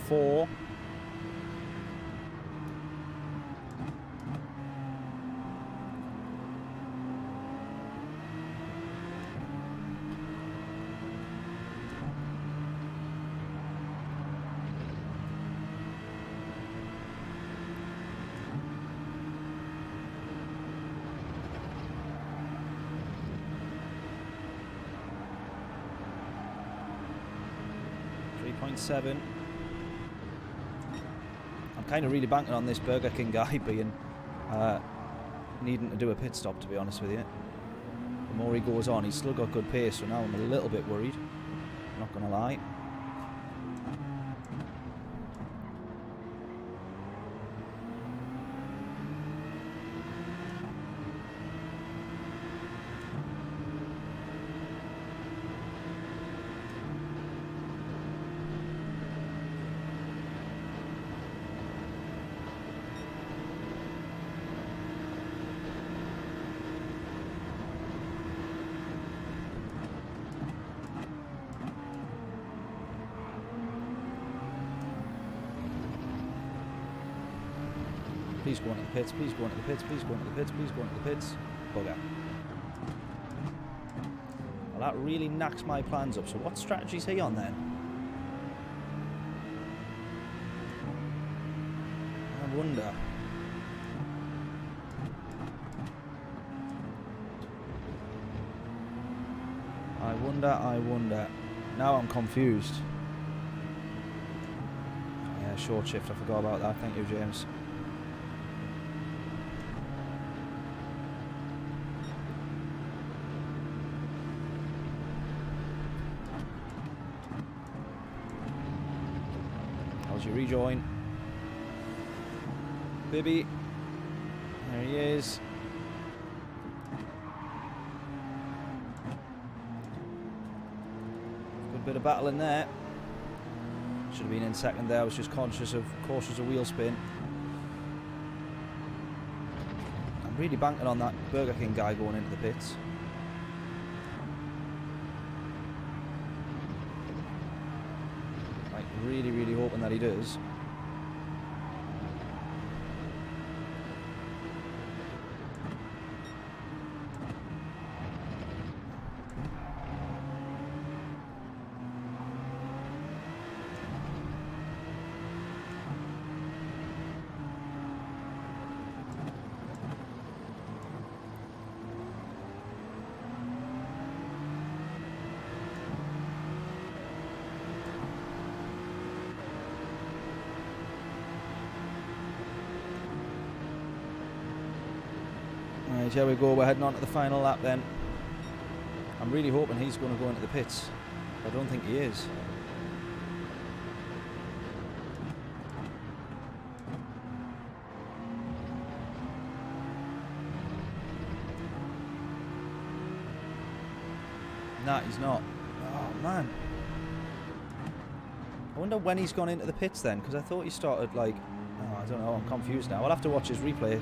.14. .7. I'm kind of really banking on this Burger King guy being needing to do a pit stop, to be honest with you. The more he goes on, he's still got good pace, so now I'm a little bit worried, not gonna lie. Please go into the pits, please go into the pits, please go into the pits, please go into the pits. Bugger. Well, that really knacks my plans up. So what strategy's he on then? I wonder. I wonder. Now I'm confused. Yeah, short shift. I forgot about that. Thank you, James. How's your rejoin? Bibby. There he is. Bit of battle in there. Should have been in second there. I was just cautious of wheel spin. I'm really banking on that Burger King guy going into the pits. Like really hoping that he does. Right, here we go, we're heading on to the final lap then. I'm really hoping he's going to go into the pits. I don't think he is. Nah, he's not. Oh, man. I wonder when he's gone into the pits then, because I thought he started like... Oh, I don't know, I'm confused now. I'll have to watch his replay.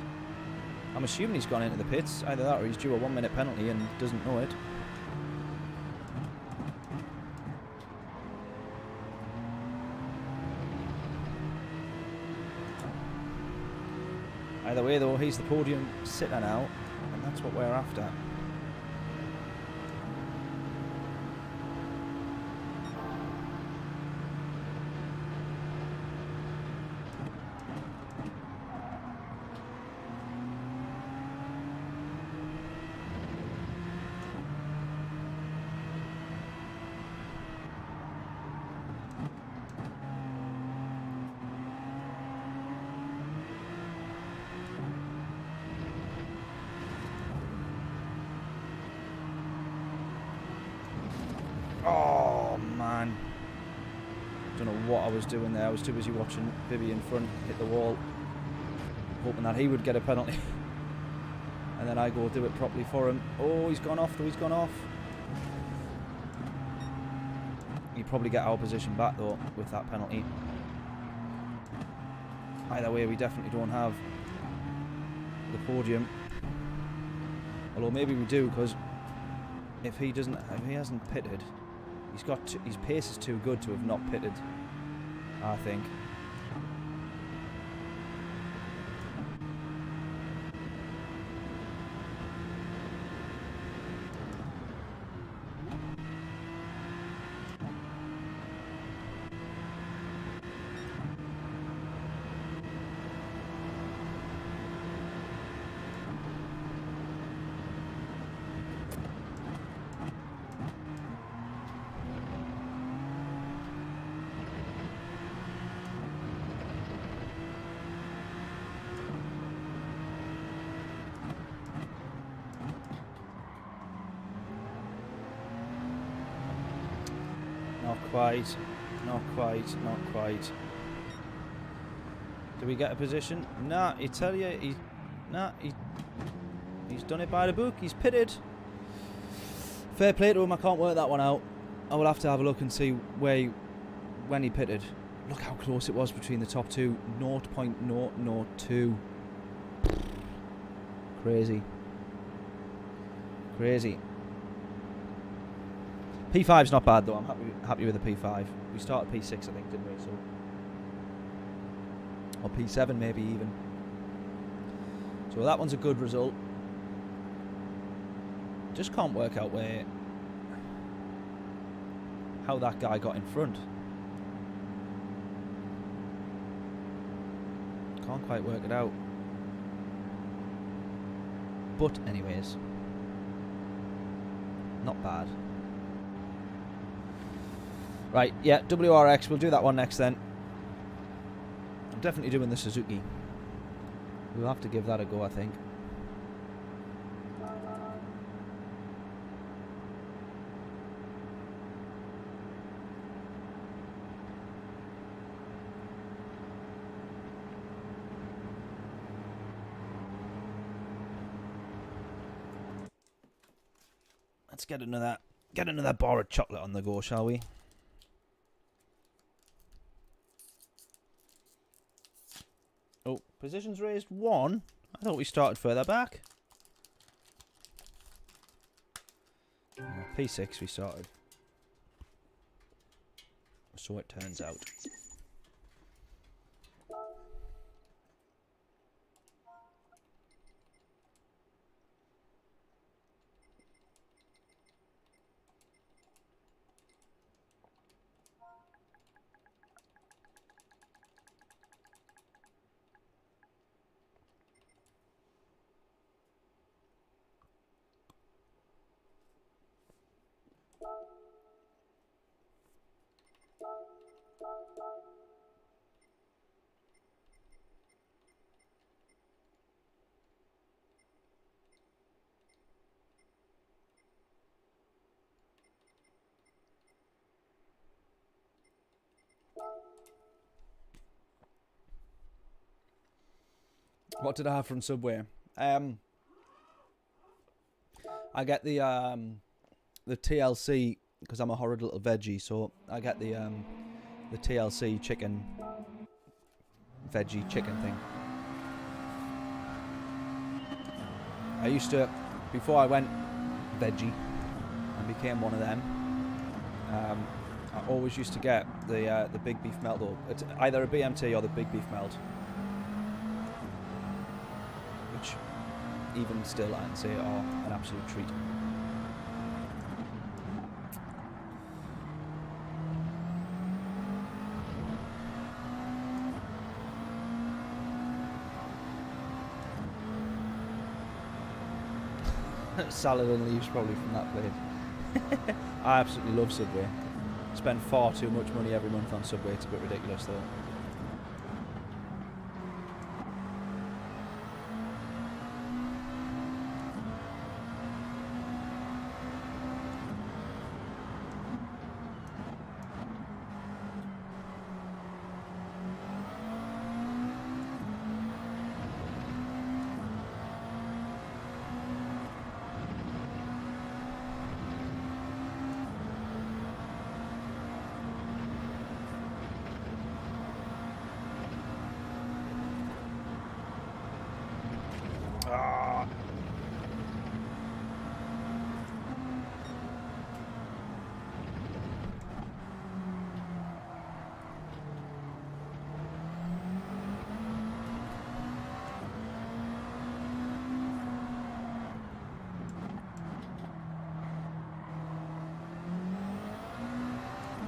I'm assuming he's gone into the pits. Either that or he's due a 1 minute penalty and doesn't know it. Either way though, he's the podium sitter now, and that's what we're after. Oh man, don't know what I was doing there. I was too busy watching Bibby in front hit the wall, hoping that he would get a penalty. And then I go do it properly for him. Oh, he's gone off though, he's gone off. He'd probably get our position back though with that penalty. Either way, we definitely don't have the podium. Although maybe we do, because if he hasn't pitted, his pace is too good to have not pitted, I think. Not quite. Do we get a position? Nah, I tell you, he's done it by the book. He's pitted. Fair play to him. I can't work that one out. I will have to have a look and see when he pitted. Look how close it was between the top two. 0.002. Crazy. P5's not bad though. I'm happy with the P5. We started P6, I think, didn't we? So, or P7 maybe even. So that one's a good result. Just can't work out how that guy got in front. Can't quite work it out. But anyways, not bad. Right, yeah, WRX, we'll do that one next then. I'm definitely doing the Suzuki. We'll have to give that a go, I think. Let's get another bar of chocolate on the go, shall we? Oh, positions raised 1. I thought we started further back. P6 we started. So it turns out. What did I have from Subway? I get the TLC because I'm a horrid little veggie, so I get the TLC chicken veggie chicken thing. I used to, before I went veggie and became one of them, I always used to get the big beef melt, though. It's either a BMT or the big beef melt, which even still I can say are an absolute treat. Salad and leaves probably from that place. I absolutely love Subway. Spend far too much money every month on Subway. It's a bit ridiculous though.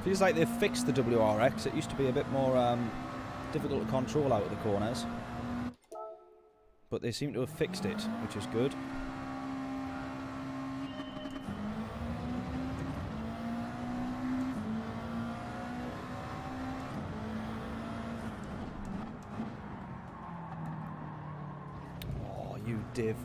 Feels like they've fixed the WRX. It used to be a bit more difficult to control out of the corners, but they seem to have fixed it, which is good. Oh, you div.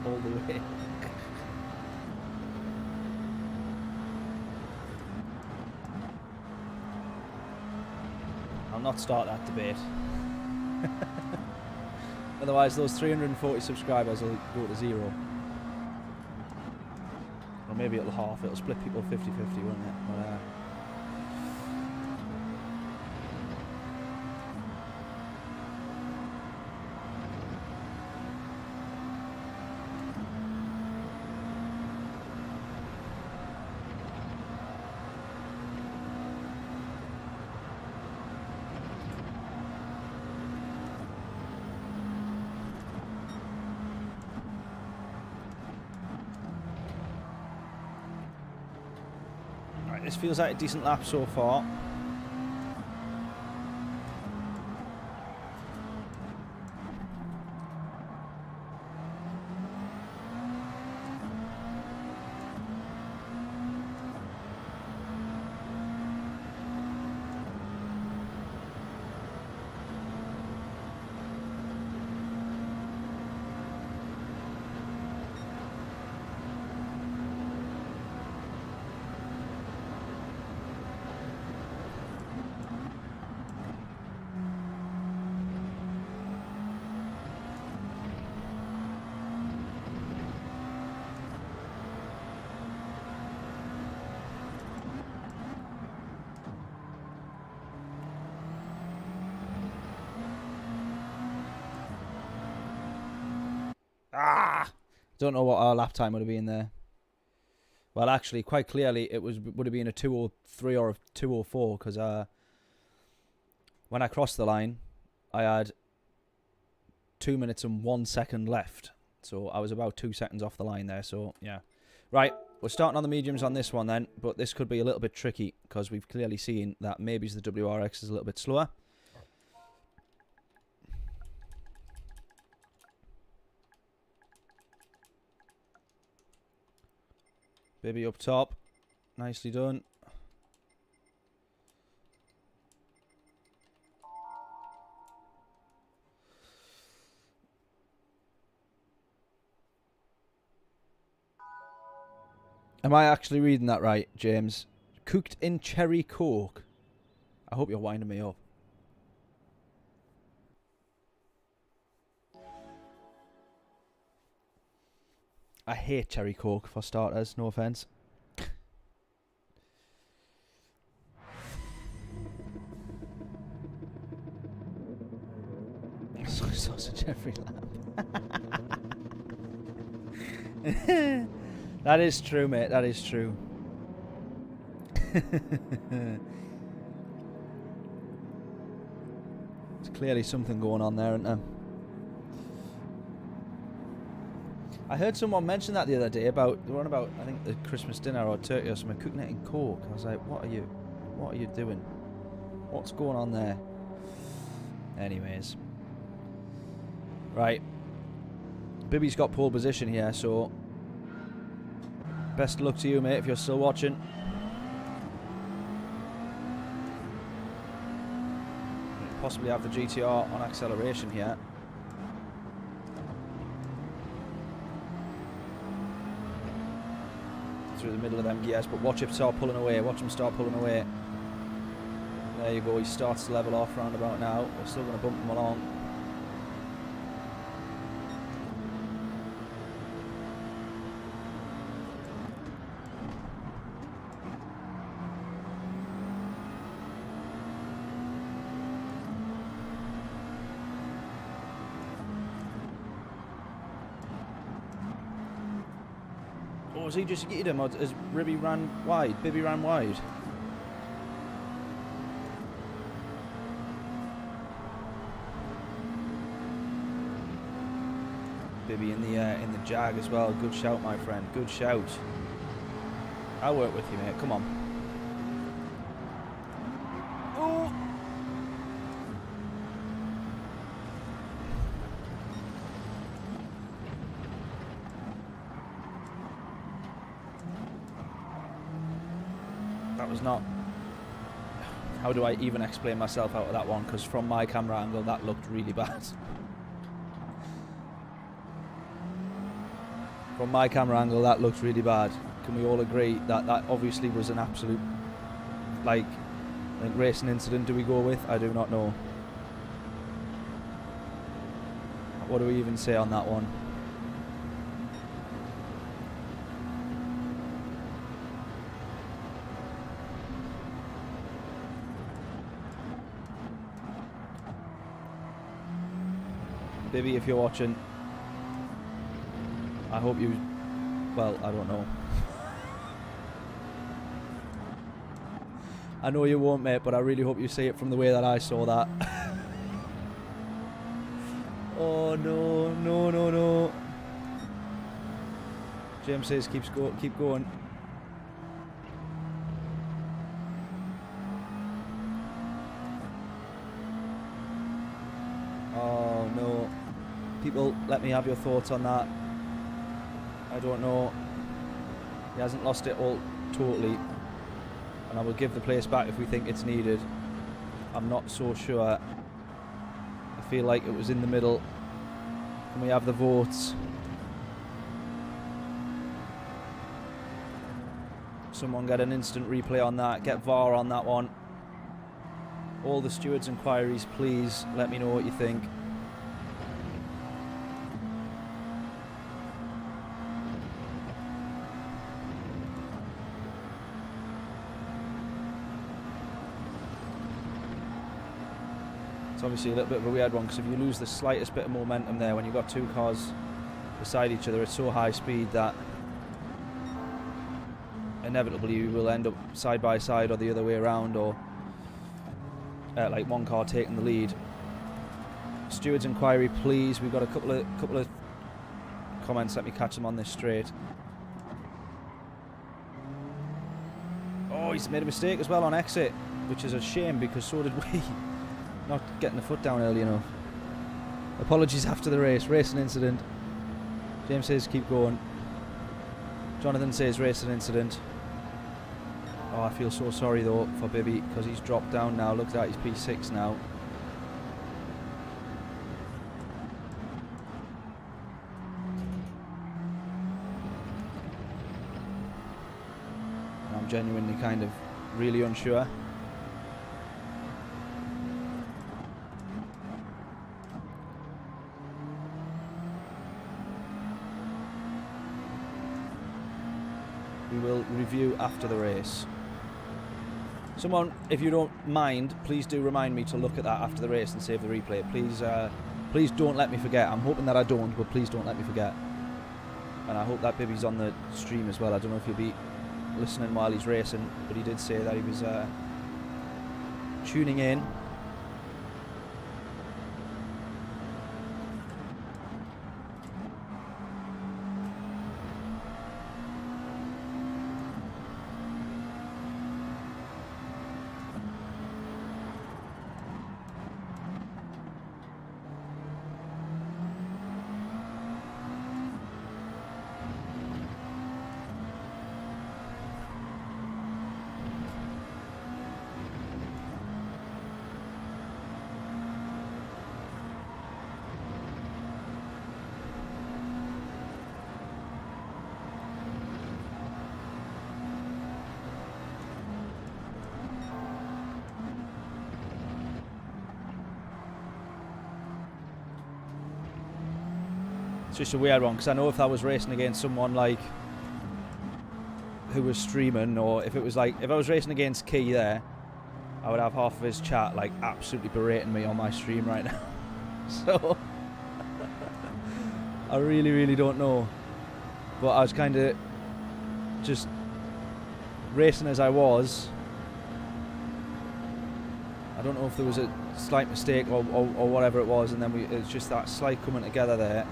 All the way. I'll not start that debate. Otherwise those 340 subscribers will go to 0. Or maybe it'll half. It'll split people 50-50, won't it? But, this feels like a decent lap so far. Don't know what our lap time would have been there. Well, actually, quite clearly, it would have been a 2:03 or a 2:04 because when I crossed the line, I had 2 minutes and 1 second left. So I was about 2 seconds off the line there. So yeah, right. We're starting on the mediums on this one then, but this could be a little bit tricky because we've clearly seen that maybe the WRX is a little bit slower. Baby up top. Nicely done. Am I actually reading that right, James? Cooked in cherry coke. I hope you're winding me up. I hate cherry coke for starters, no offense. Sausage every lap. That is true, mate. That is true. There's clearly something going on there, isn't there? I heard someone mention that the other day about the one about I think the Christmas dinner or turkey or something, cooking it in coke. I was like, what are you doing? What's going on there? Anyways, right. Bibby's got pole position here, so best of luck to you, mate, if you're still watching. Possibly have the GTR on acceleration here. Through the middle of them gears, but watch him start pulling away. Watch him start pulling away. There you go. He starts to level off round about now. We're still going to bump him along. Has he just hit him, or has Bibby ran wide? Bibby ran wide. Bibby in the Jag as well. Good shout, my friend. Good shout. I'll work with you, mate. Come on. Oh. That was not... How do I even explain myself out of that one? Because from my camera angle, that looked really bad. From my camera angle, that looks really bad. Can we all agree that that obviously was an absolute, like, I think racing incident do we go with? I do not know. What do we even say on that one? Bibby, if you're watching, I hope you, well, I don't know. I know you won't, mate, but I really hope you see it from the way that I saw that. Oh, no, no, no, no. James says keep going. Oh, no. People, let me have your thoughts on that. I don't know. He hasn't lost it all totally. And I will give the place back if we think it's needed. I'm not so sure. I feel like it was in the middle. Can we have the votes? Someone get an instant replay on that. Get VAR on that one. All the stewards' inquiries, please let me know what you think. It's obviously a little bit of a weird one because if you lose the slightest bit of momentum there when you've got two cars beside each other, it's so high speed that inevitably you will end up side by side or the other way around, or like one car taking the lead. Stewards' inquiry, please. We've got a couple of comments. Let me catch them on this straight. Oh, he's made a mistake as well on exit, which is a shame because so did we. Not getting the foot down early enough. Apologies after the race. Racing incident. James says keep going. Jonathan says racing incident. Oh, I feel so sorry though for Bibby because he's dropped down now. Looks like he's P6 now. And I'm genuinely kind of really unsure. We will review after the race. Someone, if you don't mind, please do remind me to look at that after the race and save the replay. Please, please don't let me forget. I'm hoping that I don't, but please don't let me forget. And I hope that Bibby's on the stream as well. I don't know if he'll be listening while he's racing, but he did say that he was tuning in. It's just a weird one because I know if I was racing against someone like who was streaming, or if it was like if I was racing against Key there, I would have half of his chat like absolutely berating me on my stream right now. So I really don't know, but I was kind of just racing as I was. I don't know if there was a slight mistake or whatever it was, and then it's just that slight coming together there.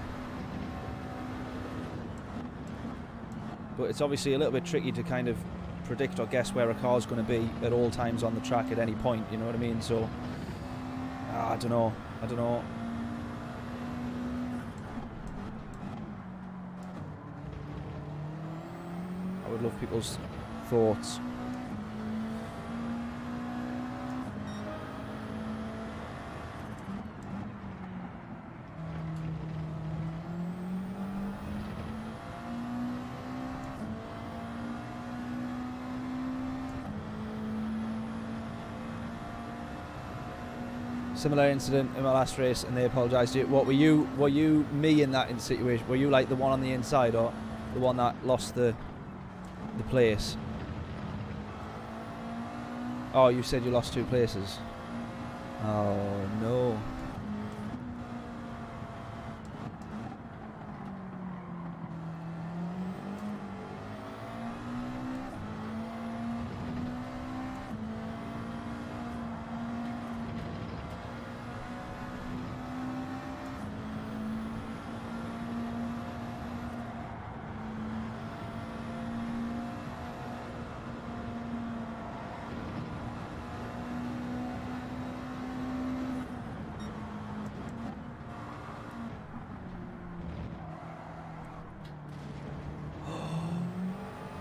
But it's obviously a little bit tricky to kind of predict or guess where a car's going to be at all times on the track at any point, you know what I mean? So, I don't know. I would love people's thoughts. Similar incident in my last race, and they apologised to you. What were you? Were you me in that situation? Were you like the one on the inside, or the one that lost the place? Oh, you said you lost 2 places. Oh no.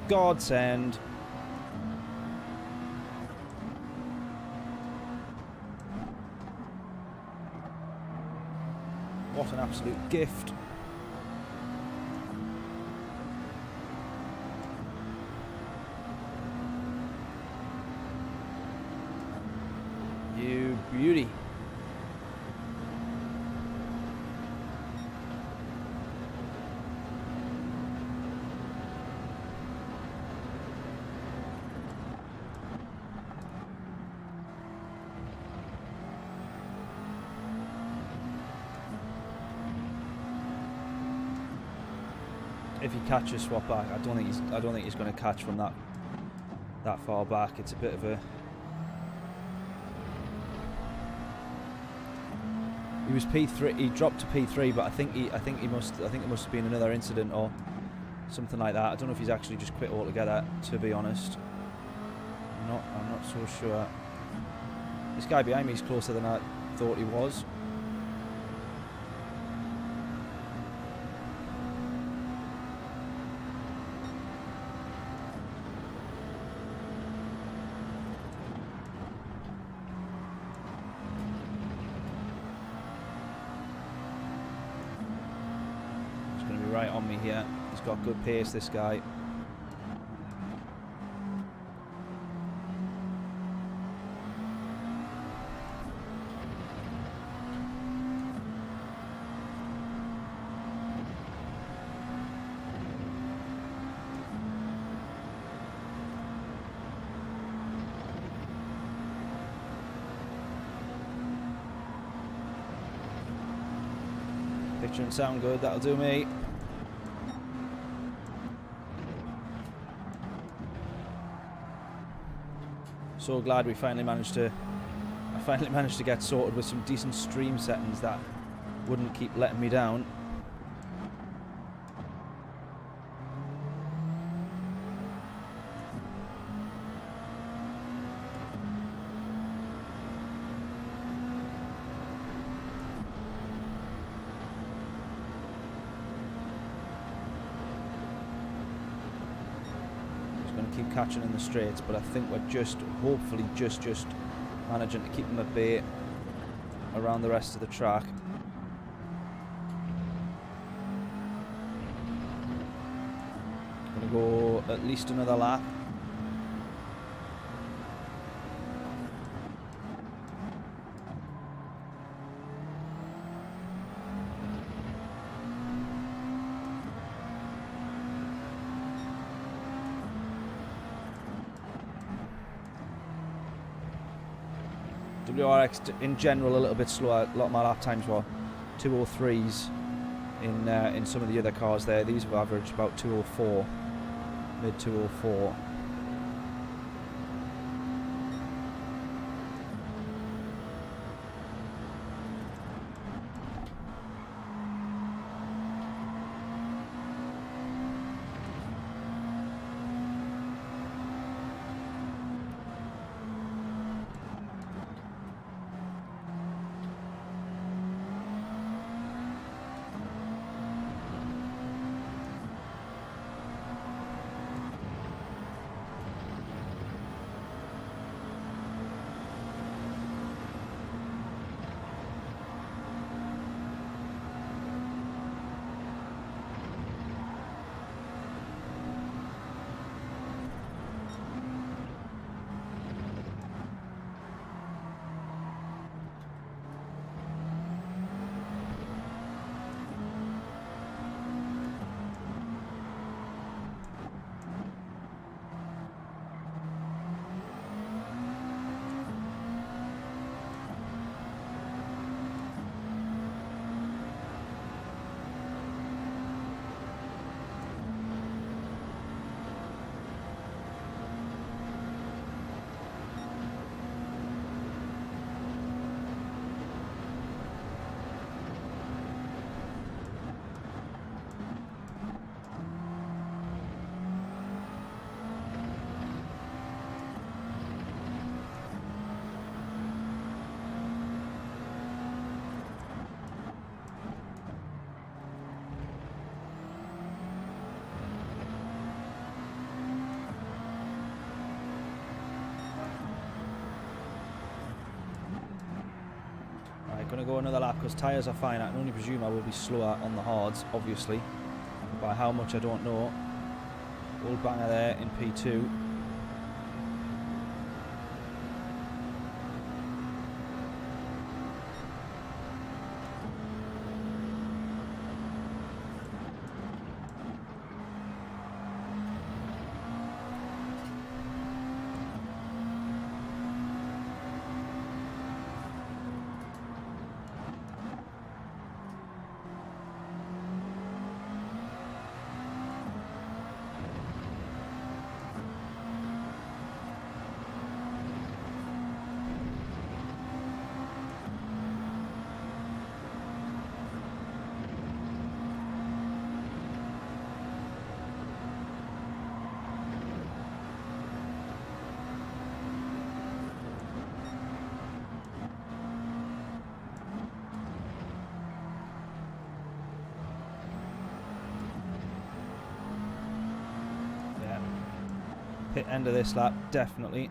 godsend. What an absolute gift. You beauty. If he catches swap back, I don't think he's going to catch from that far back. It's a bit of a. He was P3. He dropped to P3, but I think it must have been another incident or something like that. I don't know if he's actually just quit altogether. To be honest, I'm not so sure. This guy behind me is closer than I thought he was. Right on me here. He's got good pace, this guy. Picture and sound good, that'll do me. So glad I finally managed to get sorted with some decent stream settings that wouldn't keep letting me down. Keep catching in the straights, but I think we're hopefully just managing to keep them at bay around the rest of the track. Gonna go at least another lap. WRX in general a little bit slower. A lot of my lap times were 203s in some of the other cars there. These have averaged about 204, mid 204. Going to go another lap because tyres are fine. I can only presume I will be slower on the hards, obviously. By how much I don't know. Old banger there in P2. Pit end of this lap, definitely.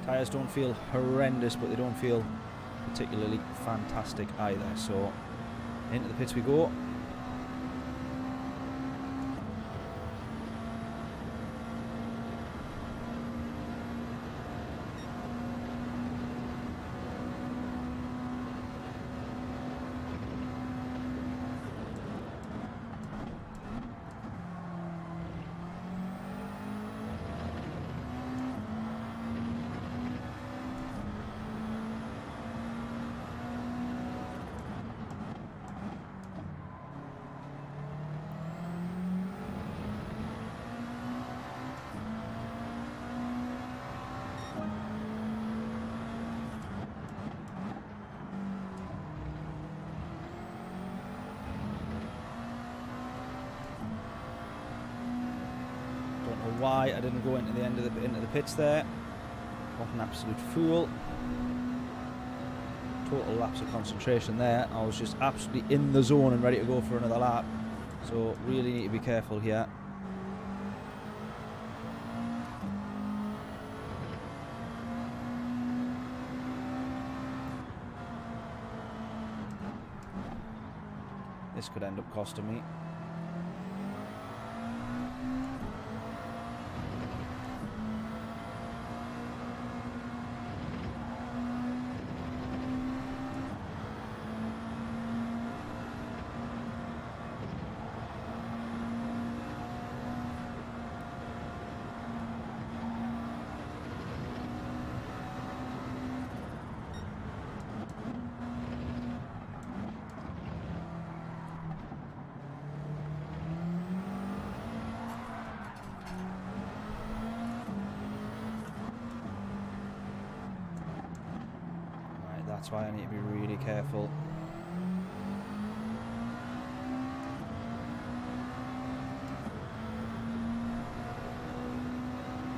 Tyres don't feel horrendous, but they don't feel particularly fantastic either. So into the pits we go. Why I didn't go into the pits there. What an absolute fool. Total lapse of concentration there. I was just absolutely in the zone and ready to go for another lap. So really need to be careful here. This could end up costing me. That's why I need to be really careful.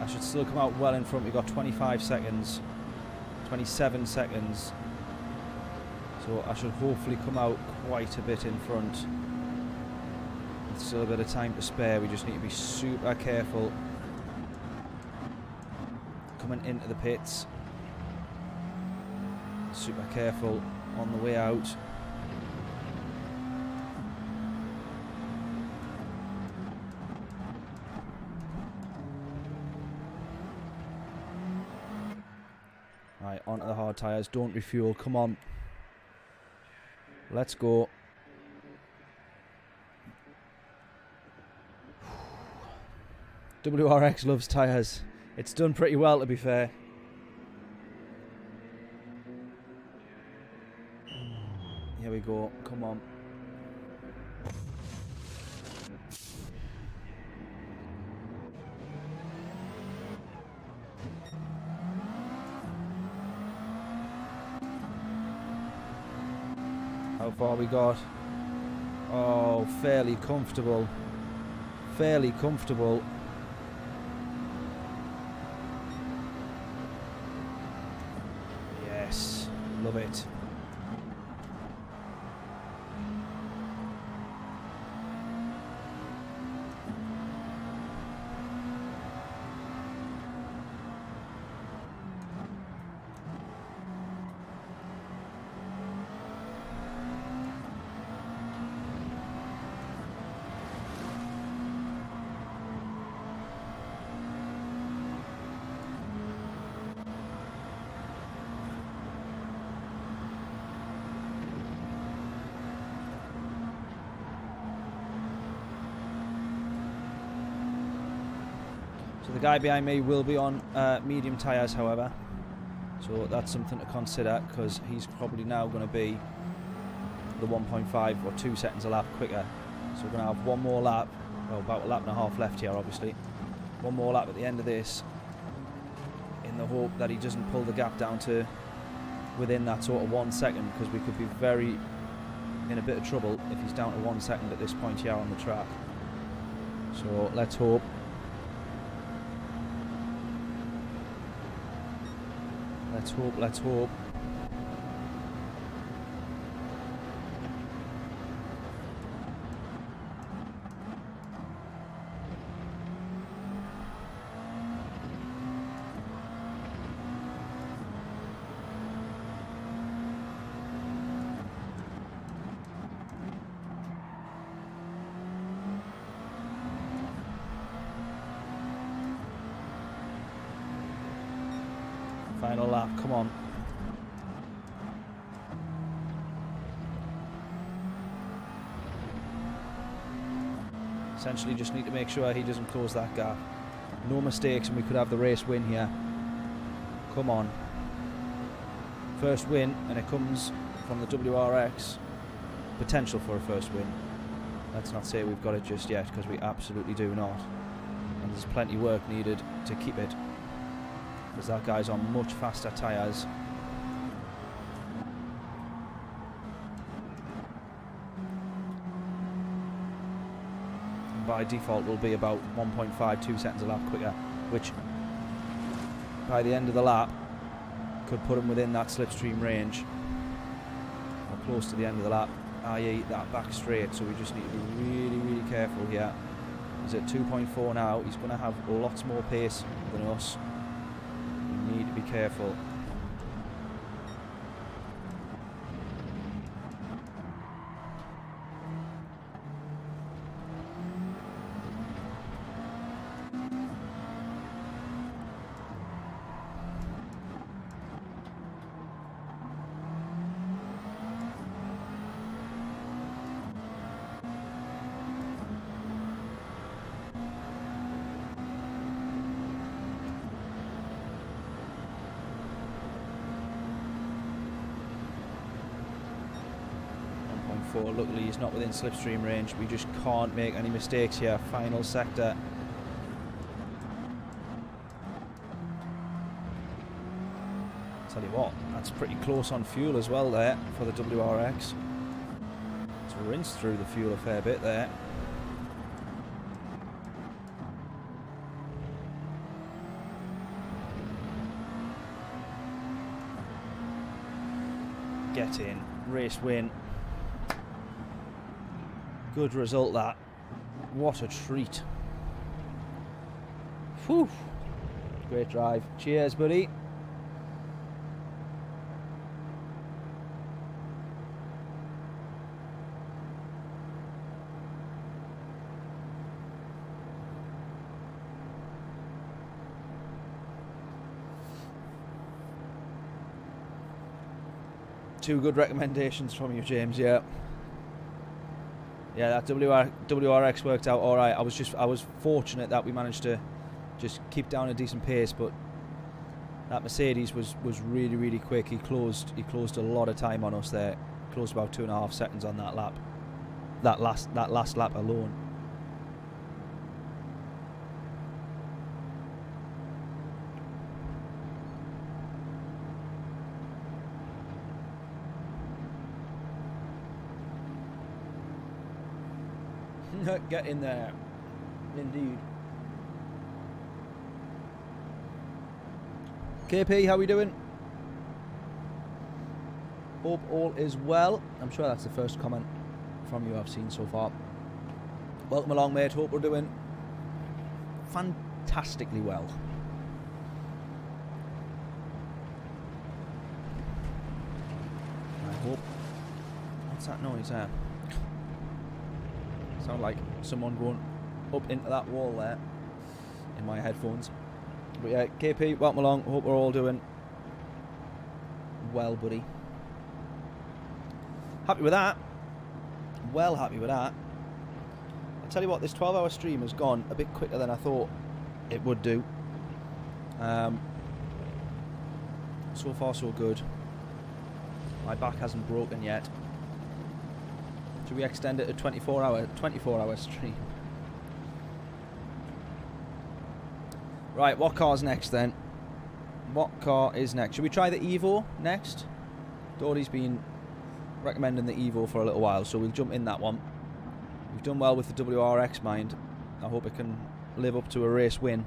I should still come out well in front. We've got 25 seconds, 27 seconds. So I should hopefully come out quite a bit in front. With still a bit of time to spare. We just need to be super careful coming into the pits. Super careful on the way out. Right, onto the hard tyres. Don't refuel. Come on. Let's go. WRX loves tyres. It's done pretty well, to be fair. Here we go. Come on. How far we got? Oh, fairly comfortable. Fairly comfortable. Yes. Love it. So the guy behind me will be on medium tyres, however. So that's something to consider, because he's probably now going to be the 1.5 or 2 seconds a lap quicker. So we're going to have one more lap, well, about a lap and a half left here, obviously. One more lap at the end of this, in the hope that he doesn't pull the gap down to within that sort of 1 second, because we could be very in a bit of trouble if he's down to 1 second at this point here on the track. So let's hope. Let's hope, let's hope. Final lap, come on. Essentially just need to make sure he doesn't close that gap. No mistakes and we could have the race win here. Come on. First win, and it comes from the WRX. Potential for a first win. Let's not say we've got it just yet, because we absolutely do not. And there's plenty of work needed to keep it, because that guy's on much faster tyres. And by default will be about 1.5, 2 seconds a lap quicker, which by the end of the lap could put him within that slipstream range, or close to the end of the lap, i.e. that back straight. So we just need to be really, really careful here. He's at 2.4 now, he's going to have lots more pace than us. Need to be careful. Luckily he's not within slipstream range. We just can't make any mistakes here. Final sector. Tell you what, that's pretty close on fuel as well there for the WRX. It's rinsed through the fuel a fair bit there. Get in, race win. Good result that. What a treat. Whew. Great drive. Cheers, buddy. Two good recommendations from you, James, yeah. Yeah, that WRX worked out all right. I was fortunate that we managed to just keep down a decent pace, but that Mercedes was really, really quick. He closed a lot of time on us there. Closed about 2.5 seconds on that lap. That last lap alone. Get in there. Indeed. KP, how we doing? Hope all is well. I'm sure that's the first comment from you I've seen so far. Welcome along, mate. Hope we're doing fantastically well. I hope. What's that noise there? Sound like someone going up into that wall there in my headphones. But yeah, KP, welcome along. Hope we're all doing well, buddy. Happy with that. Well happy with that. I'll tell you what, this 12-hour stream has gone a bit quicker than I thought it would do. So far so good. My back hasn't broken yet. Should we extend it to 24-hour stream? Right, what car's next then? What car is next? Should we try the Evo next? Dory's been recommending the Evo for a little while, so we'll jump in that one. We've done well with the WRX, mind. I hope it can live up to a race win.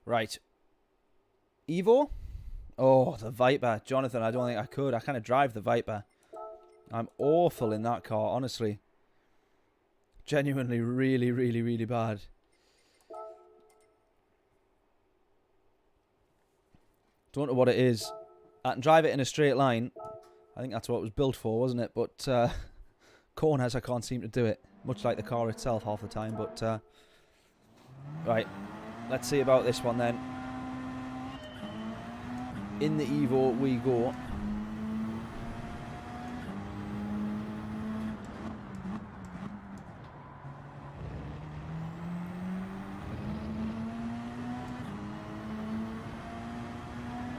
Right. Evo? Oh, the Viper. Jonathan, I don't think I could. I kind of drive the Viper. I'm awful in that car, honestly. Genuinely really, really, really bad. Don't know what it is. I can drive it in a straight line. I think that's what it was built for, wasn't it? But corners, I can't seem to do it. Much like the car itself half the time. But right. Let's see about this one then. In the Evo we go.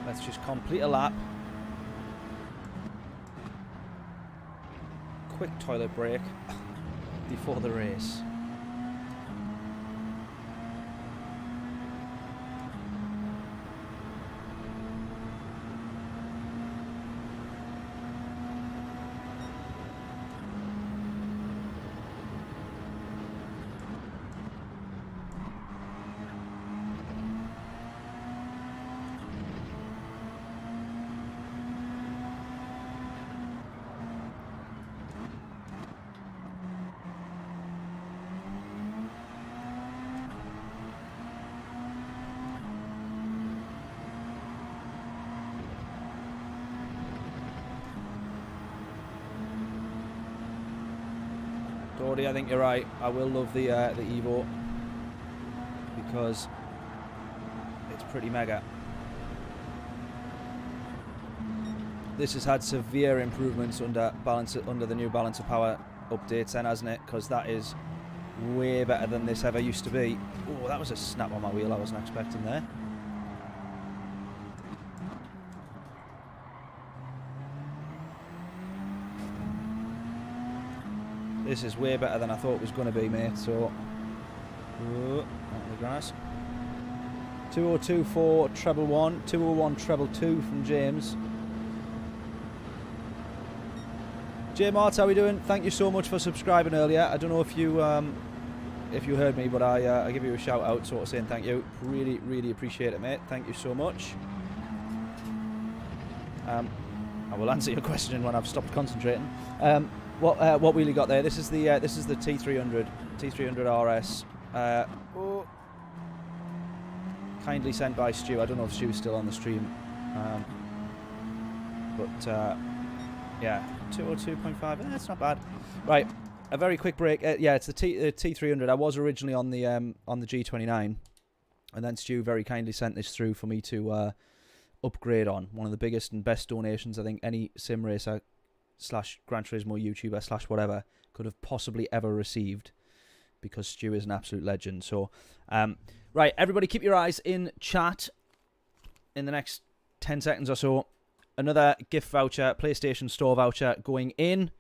Let's just complete a lap. Quick toilet break before the race. I think you're right. I will love the Evo because it's pretty mega. This has had severe improvements under the new balance of power updates, then, hasn't it? Because that is way better than this ever used to be. Oh, that was a snap on my wheel I wasn't expecting there. This is way better than I thought it was going to be, mate. So, on the grass. 202 for treble 1, 201 treble 2 from James. J Mart, how we doing? Thank you so much for subscribing earlier. I don't know if you heard me, but I give you a shout out, sort of saying thank you. Really, really appreciate it, mate. Thank you so much. I will answer your question when I've stopped concentrating. What wheel you got there? This is the T300 RS. Kindly sent by Stu. I don't know if Stu's still on the stream, but yeah, 202.5. That's not bad. Right, a very quick break. Yeah, it's the T300. I was originally on the G29, and then Stu very kindly sent this through for me to upgrade on. One of the biggest and best donations I think any sim racer / Gran Turismo YouTuber / whatever could have possibly ever received, because Stu is an absolute legend. So, right, everybody keep your eyes in chat in the next 10 seconds or so. Another gift voucher, PlayStation Store voucher going in.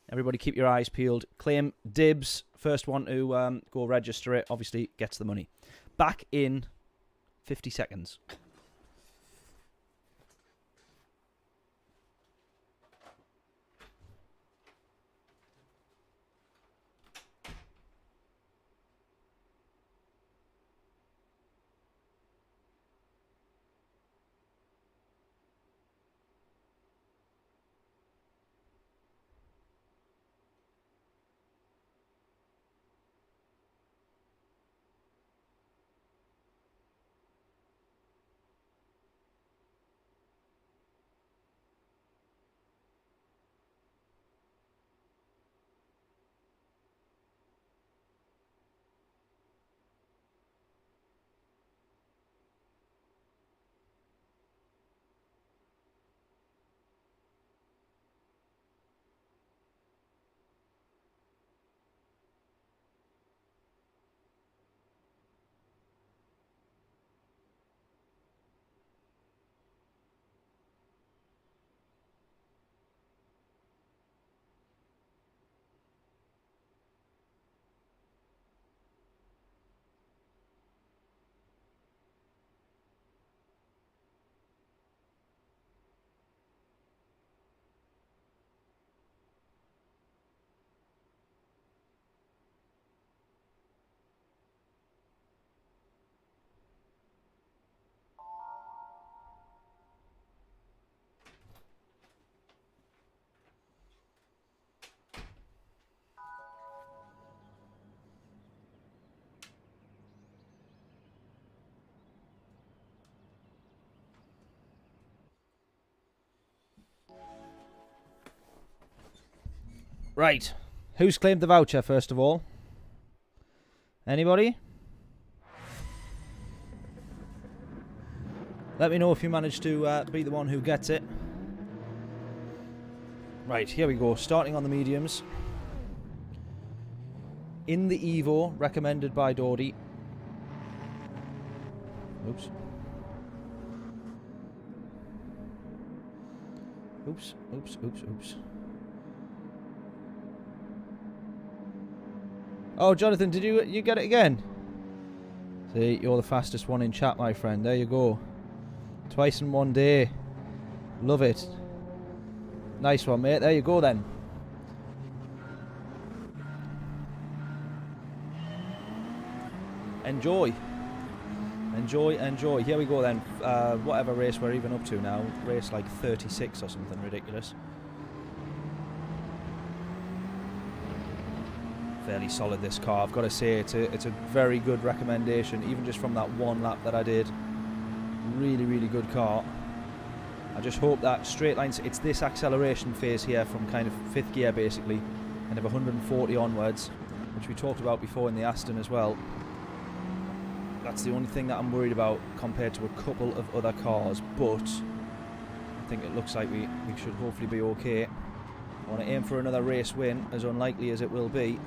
Everybody keep your eyes peeled. Claim dibs. First one to go register it obviously gets the money. Back in 50 seconds. Right. Who's claimed the voucher, first of all? Anybody? Let me know if you manage to be the one who gets it. Right, here we go. Starting on the mediums. In the Evo, recommended by Dodie. Oops. Oops, oops, oops, oops. Oh, Jonathan, did you get it again? See, you're the fastest one in chat, my friend. There you go. Twice in one day. Love it. Nice one, mate. There you go, then. Enjoy. Enjoy, enjoy. Here we go, then. Whatever race we're even up to now. Race like 36 or something ridiculous. Fairly solid, this car. I've got to say, it's a very good recommendation, even just from that one lap that I did. Really, really good car. I just hope that straight lines, it's this acceleration phase here from kind of 5th gear basically, and of 140 onwards, which we talked about before in the Aston as well. That's the only thing that I'm worried about compared to a couple of other cars, but I think it looks like we should hopefully be okay. I want to aim for another race win, as unlikely as it will be.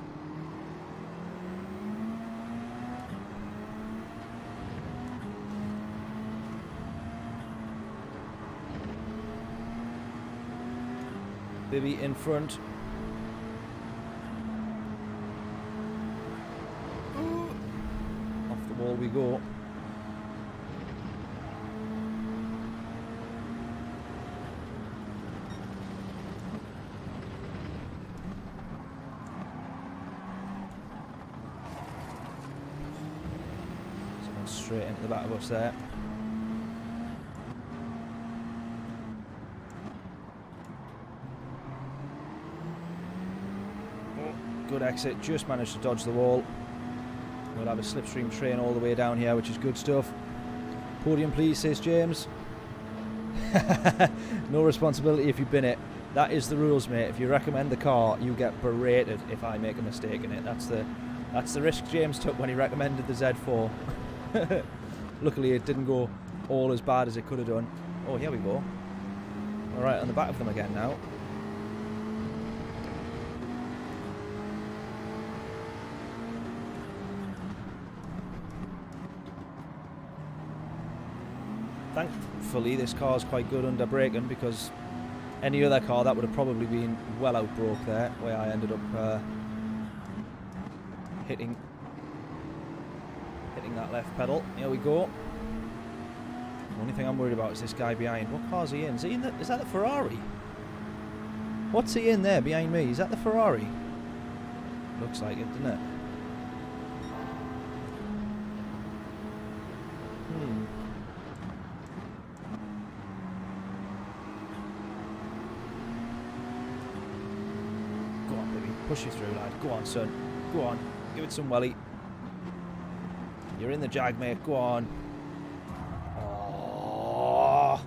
Bibby in front. Off the wall we go. Someone straight into the back of us there. Good exit, just managed to dodge the wall. We'll have a slipstream train all the way down here, which is good stuff. Podium please, says James. No responsibility if you bin it. That is the rules, mate. If you recommend the car, you get berated if I make a mistake in it. That's the risk James took when he recommended the Z4. Luckily it didn't go all as bad as it could have done. Oh, here we go. Alright, on the back of them again now. Thankfully this car is quite good under braking, because any other car that would have probably been well out broke there, where I ended up hitting that left pedal. Here we go. The only thing I'm worried about is this guy behind. What car's he in? Is he in is that the Ferrari? What's he in there behind me? Is that the Ferrari? Looks like it, doesn't it? Push you through, lad. Go on, son. Go on. Give it some welly. You're in the Jag, mate. Go on. Oh.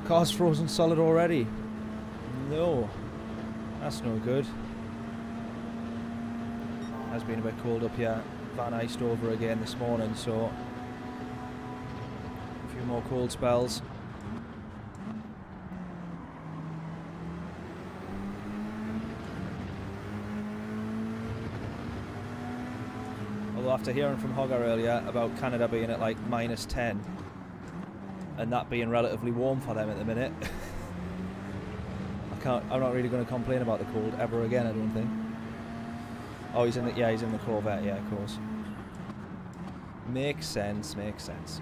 Car's frozen solid already. No. That's no good. Has been a bit cold up here. Van iced over again this morning, so a few more cold spells. Although after hearing from Hogger earlier about Canada being at like -10 and that being relatively warm for them at the minute, I'm not really going to complain about the cold ever again, I don't think. Oh, he's in the, yeah, he's in the Corvette, yeah, of course. Makes sense, makes sense.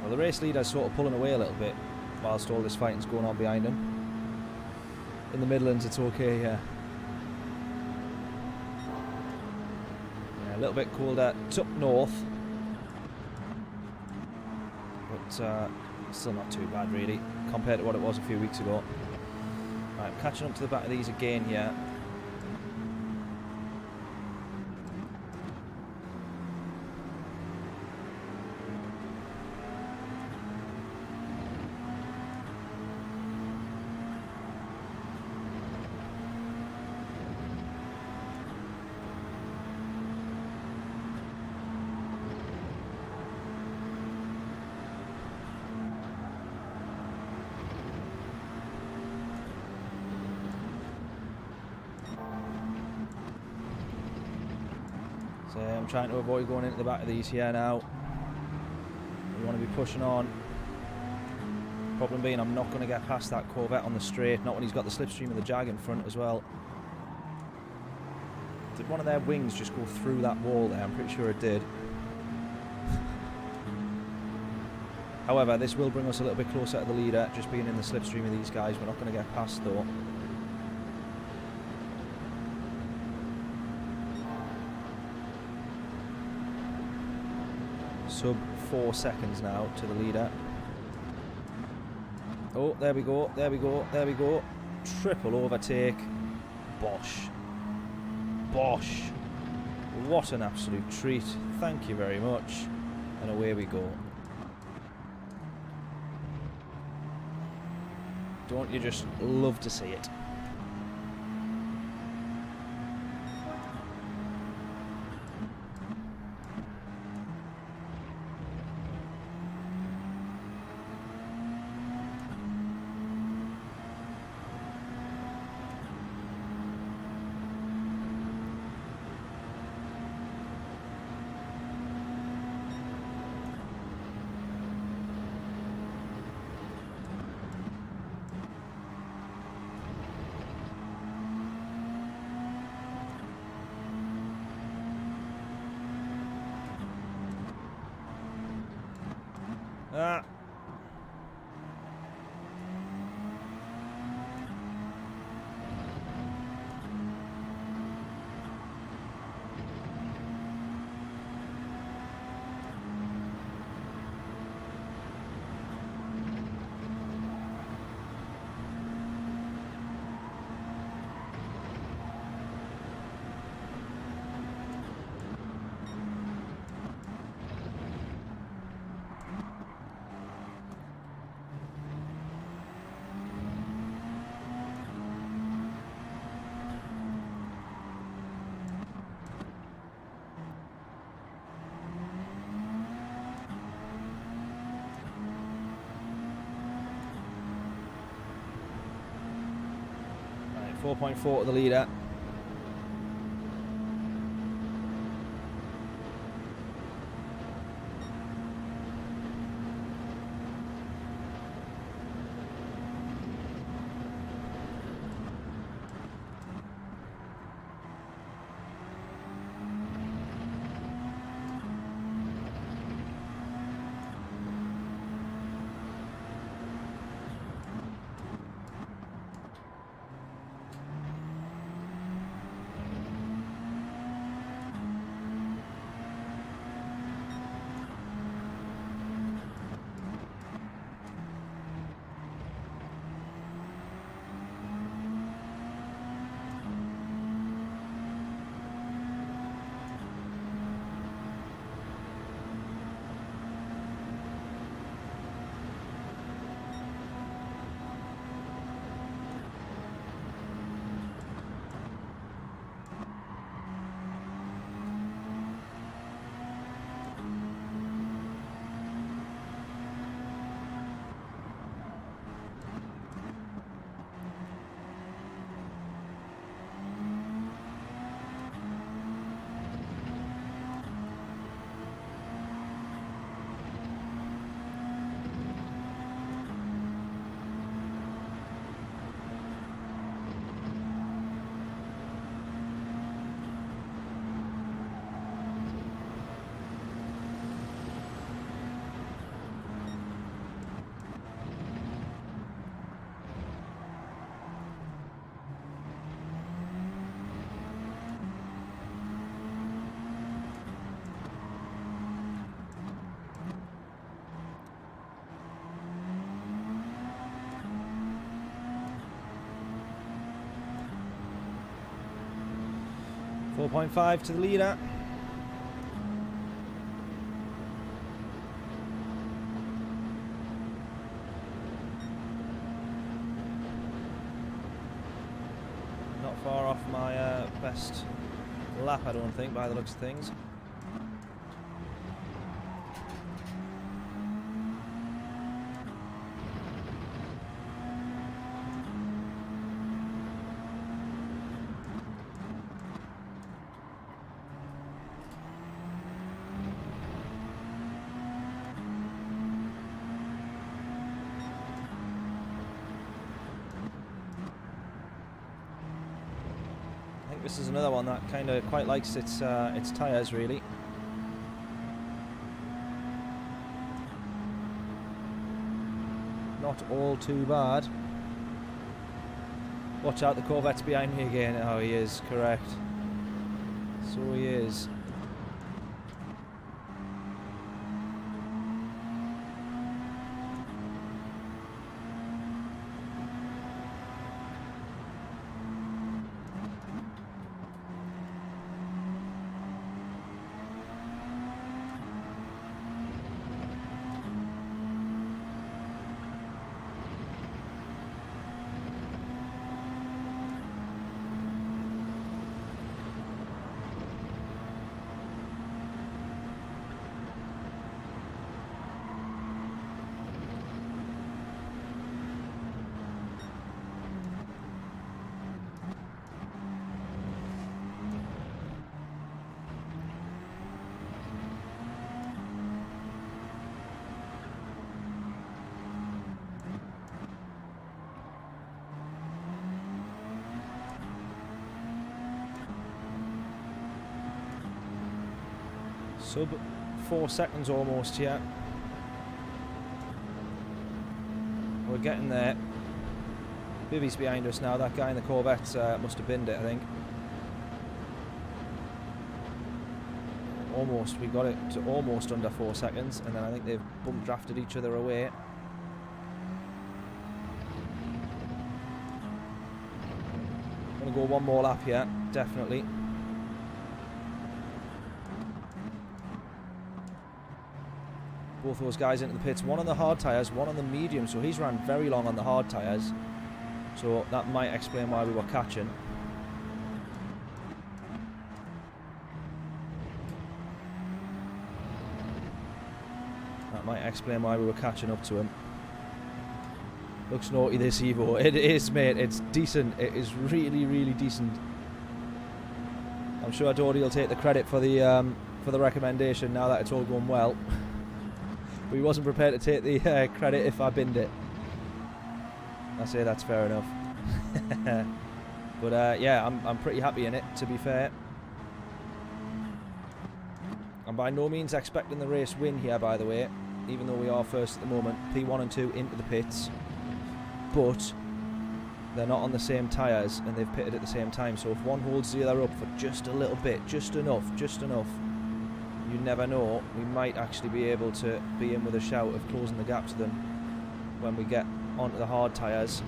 Well, the race leader's sort of pulling away a little bit whilst all this fighting's going on behind him. In the Midlands, it's okay, yeah. Yeah, a little bit colder. It's up north. But still not too bad, really, compared to what it was a few weeks ago. Right, I'm catching up to the back of these again here. So I'm trying to avoid going into the back of these here now. We want to be pushing on. Problem being, I'm not going to get past that Corvette on the straight, not when he's got the slipstream of the Jag in front as well. Did one of their wings just go through that wall there? I'm pretty sure it did. However, this will bring us a little bit closer to the leader, just being in the slipstream of these guys. We're not going to get past though. Sub 4 seconds now to the leader. Oh, there we go, there we go, there we go. Triple overtake. Bosh. Bosh. What an absolute treat. Thank you very much. And away we go. Don't you just love to see it? Ah. Right, 4.4 to the leader. 4.5 to the leader. Not far off my best lap, I don't think, by the looks of things. This is another one that kind of quite likes its tyres, really. Not all too bad. Watch out, the Corvette's behind me again. Oh, he is, correct. So he is. Sub 4 seconds almost here. We're getting there. Bibby's behind us now. That guy in the Corvette must have binned it, I think. Almost. We got it to almost under 4 seconds, and then I think they've bump drafted each other away. Gonna go one more lap here, definitely. Both those guys into the pits, one on the hard tyres, one on the medium, so he's ran very long on the hard tyres, so that might explain why we were catching. That might explain why we were catching up to him. Looks naughty, this Evo. It is, mate. It's decent. It is really, really decent. I'm sure Dory will take the credit for the recommendation now that it's all going well. But he wasn't prepared to take the credit if I binned it. I say that's fair enough. But yeah, I'm pretty happy in it, to be fair. I'm by no means expecting the race win here, by the way, even though we are first at the moment. P1 and 2 into the pits, but they're not on the same tyres and they've pitted at the same time, so if one holds the other up for just a little bit, just enough, you never know, we might actually be able to be in with a shout of closing the gap to them when we get onto the hard tyres.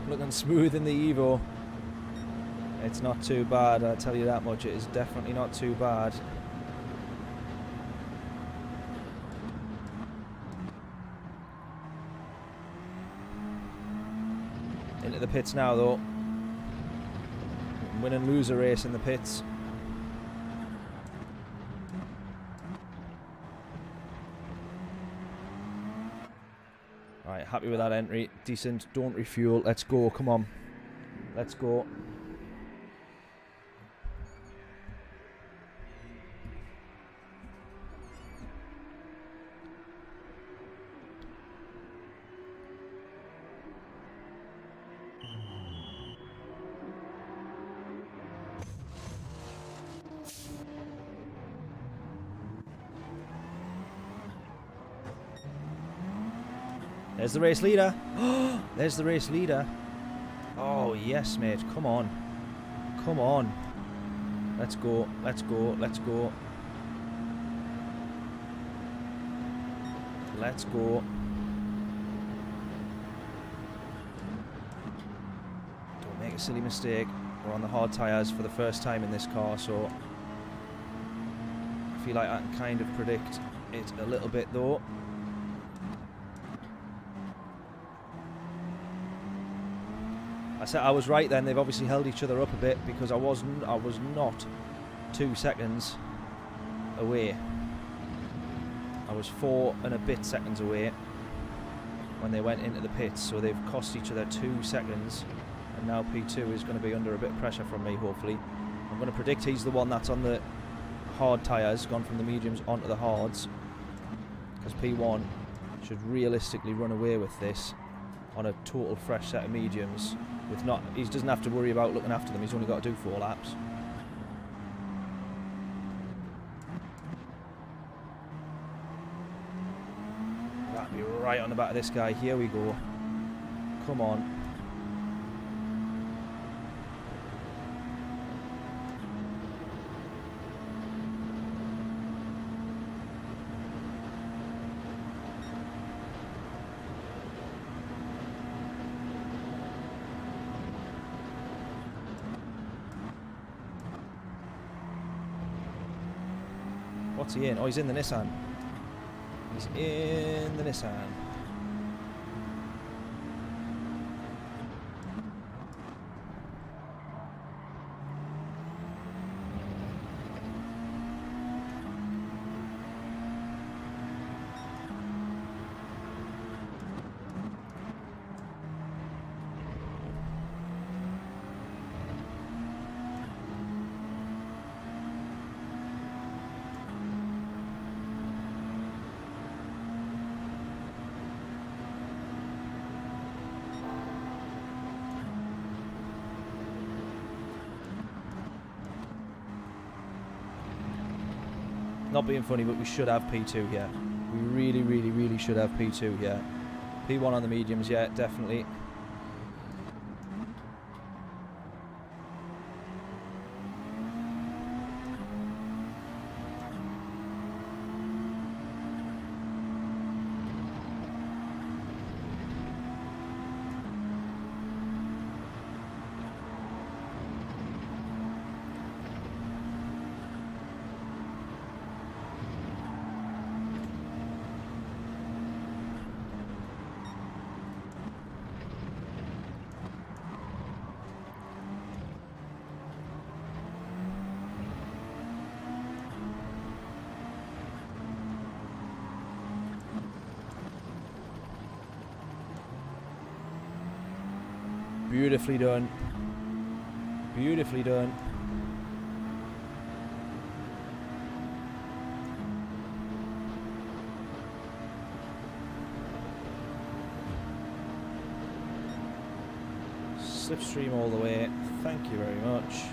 Looking smooth in the Evo. It's not too bad, I'll tell you that much. It is definitely not too bad. Into the pits now, though. Win and lose a race in the pits. Right, happy with that entry. Decent. Don't refuel. Let's go. Come on. Let's go. There's the race leader. There's the race leader. Oh, yes, mate. Come on. Come on. Let's go. Let's go. Let's go. Let's go. Don't make a silly mistake. We're on the hard tyres for the first time in this car, so I feel like I can kind of predict it a little bit, though. I said I was right then. They've obviously held each other up a bit because I was not 2 seconds away. I was 4 and a bit seconds away when they went into the pits, so they've cost each other 2 seconds, and now P2 is going to be under a bit of pressure from me, hopefully. I'm going to predict he's the one that's on the hard tyres, gone from the mediums onto the hards, because P1 should realistically run away with this on a total fresh set of mediums. With not, he doesn't have to worry about looking after them, he's only got to do 4 laps. That'd be right on the back of this guy. Here we go. Come on. What's he in? Oh, he's in the Nissan. He's in the Nissan. Not being funny, but we should have P2 here. We really, really, really should have P2 here. P1 on the mediums, yeah, definitely. Beautifully done. Beautifully done. Slipstream all the way. Thank you very much.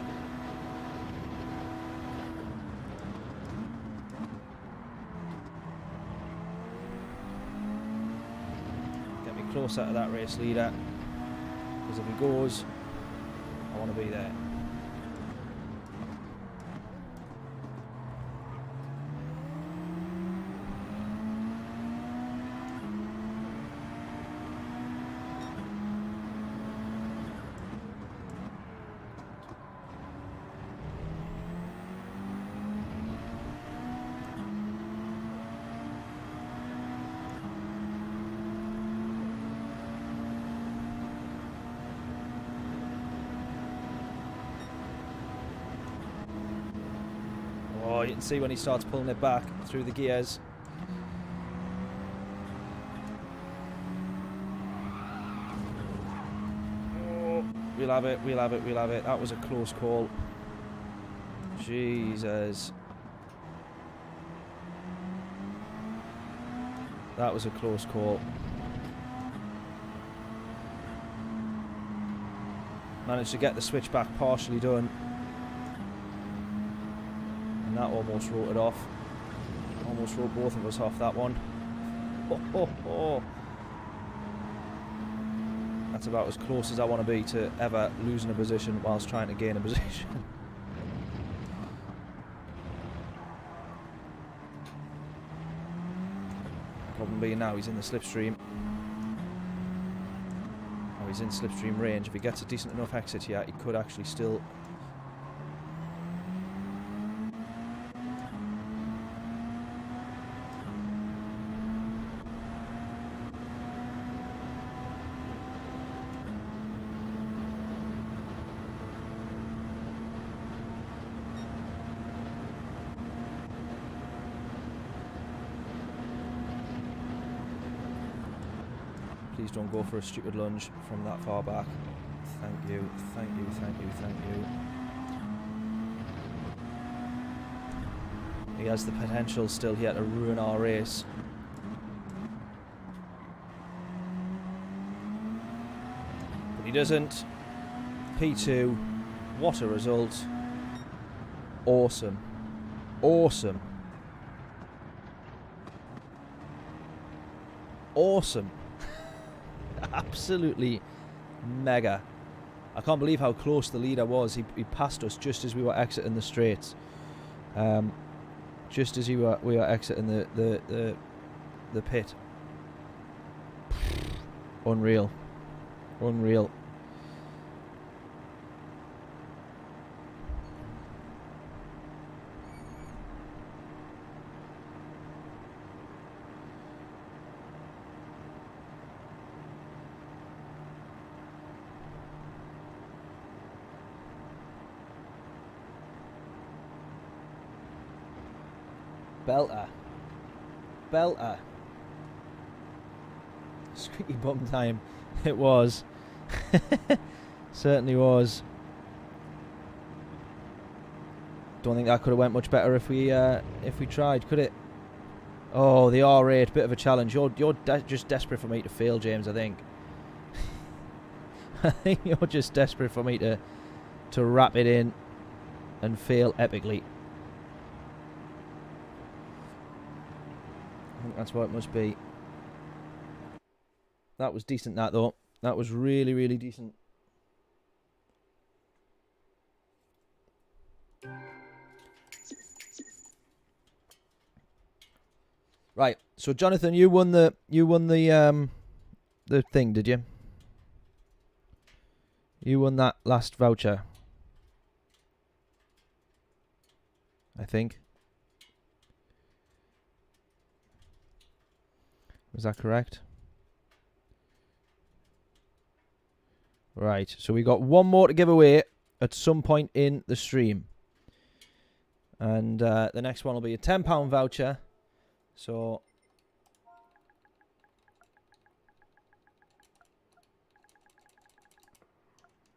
Get me closer to that race leader. Because if he goes, I want to be there. Oh, you can see when he starts pulling it back through the gears. Oh, we'll have it, we'll have it, we'll have it. That was a close call. Jesus. That was a close call. Managed to get the switch back partially done. And that almost wrote it off. Almost wrote both of us off that one. Oh, oh, oh. That's about as close as I want to be to ever losing a position whilst trying to gain a position. Problem being now he's in the slipstream. Oh, he's in slipstream range. If he gets a decent enough exit here, he could actually still... Please don't go for a stupid lunge from that far back. Thank you, thank you, thank you, thank you. He has the potential still here to ruin our race. But he doesn't. P2. What a result. Awesome. Awesome. Awesome. Absolutely mega. I can't believe how close the leader was. He passed us just as we were exiting the straights. Just as we were exiting the pit. Unreal. Unreal. Belter. Belter. Squeaky bum time. It was. Certainly was. Don't think that could have went much better if we tried, could it? Oh, the R8, bit of a challenge. You're just desperate for me to fail, James, I think. I think you're just desperate for me to wrap it in and fail epically. I think that's what it must be. That was decent, that, though. That was really, really decent. Right. So, Jonathan, you won the thing, did you? You won that last voucher, I think. Was that correct? Right, so we got one more to give away at some point in the stream. And the next one will be a £10 voucher. So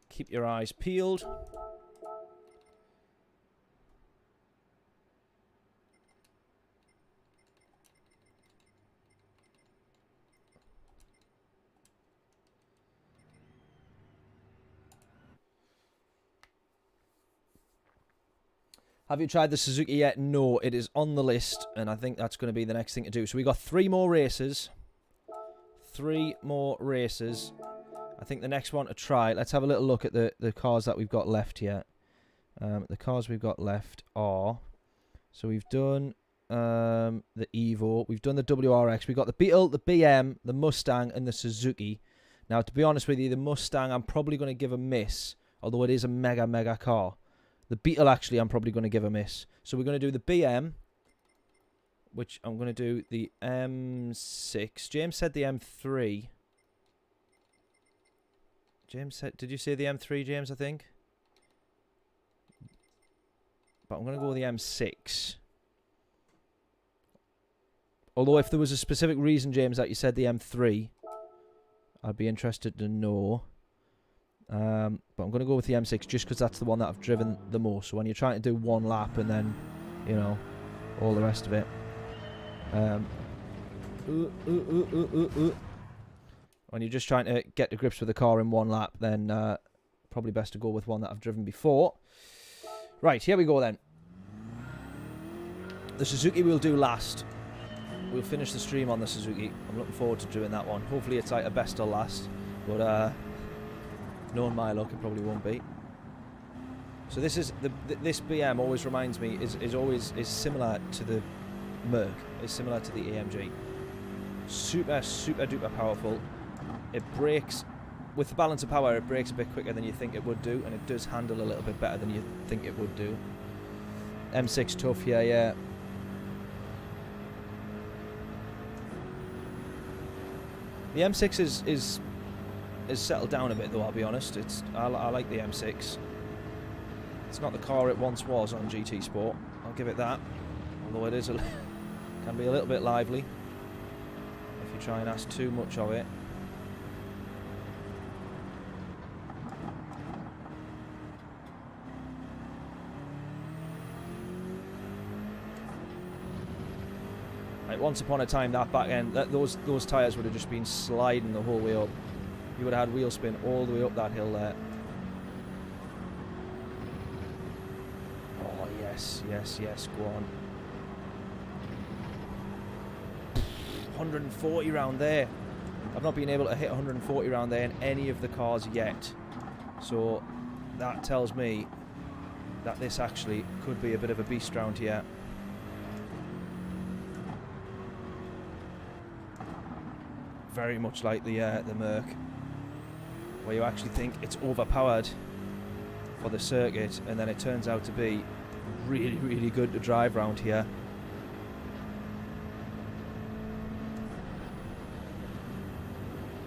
keep your eyes peeled. Have you tried the Suzuki yet? No, it is on the list, and I think that's going to be the next thing to do. So we got 3 more races. 3 more races. I think the next one to try. Let's have a little look at the cars that we've got left here. The cars we've got left are... So we've done the Evo. We've done the WRX. We've got the Beetle, the BM, the Mustang, and the Suzuki. Now, to be honest with you, the Mustang I'm probably going to give a miss, although it is a mega, mega car. The Beetle, actually, I'm probably going to give a miss. So we're going to do the BM, which I'm going to do the M6. James said the M3. James said, did you say the M3, James, I think? But I'm going to go with the M6. Although if there was a specific reason, James, that you said the M3, I'd be interested to know. But I'm going to go with the M6 just because that's the one that I've driven the most. So when you're trying to do one lap and then, you know, all the rest of it. When you're just trying to get to grips with the car in one lap, then probably best to go with one that I've driven before. Right, here we go then. The Suzuki we'll do last. We'll finish the stream on the Suzuki. I'm looking forward to doing that one. Hopefully it's like a best or last. But Knowing my luck, it probably won't be. So this is this BM always reminds me is similar to the Merc, is similar to the AMG. Super duper powerful. It brakes with the balance of power. It brakes a bit quicker than you think it would do, and it does handle a little bit better than you think it would do. M6 tough here, yeah. The M6 is settled down a bit though, I'll be honest. I like the M6. It's not the car it once was on GT Sport, I'll give it that. Although it is can be a little bit lively if you try and ask too much of it. Like once upon a time, that back end, those tyres would have just been sliding the whole way up. You would have had wheel spin all the way up that hill there. Oh yes, yes, yes, go on. 140 round there. I've not been able to hit 140 round there in any of the cars yet. So that tells me that this actually could be a bit of a beast round here. Very much like the Merc, where you actually think it's overpowered for the circuit, and then it turns out to be really, really good to drive round here.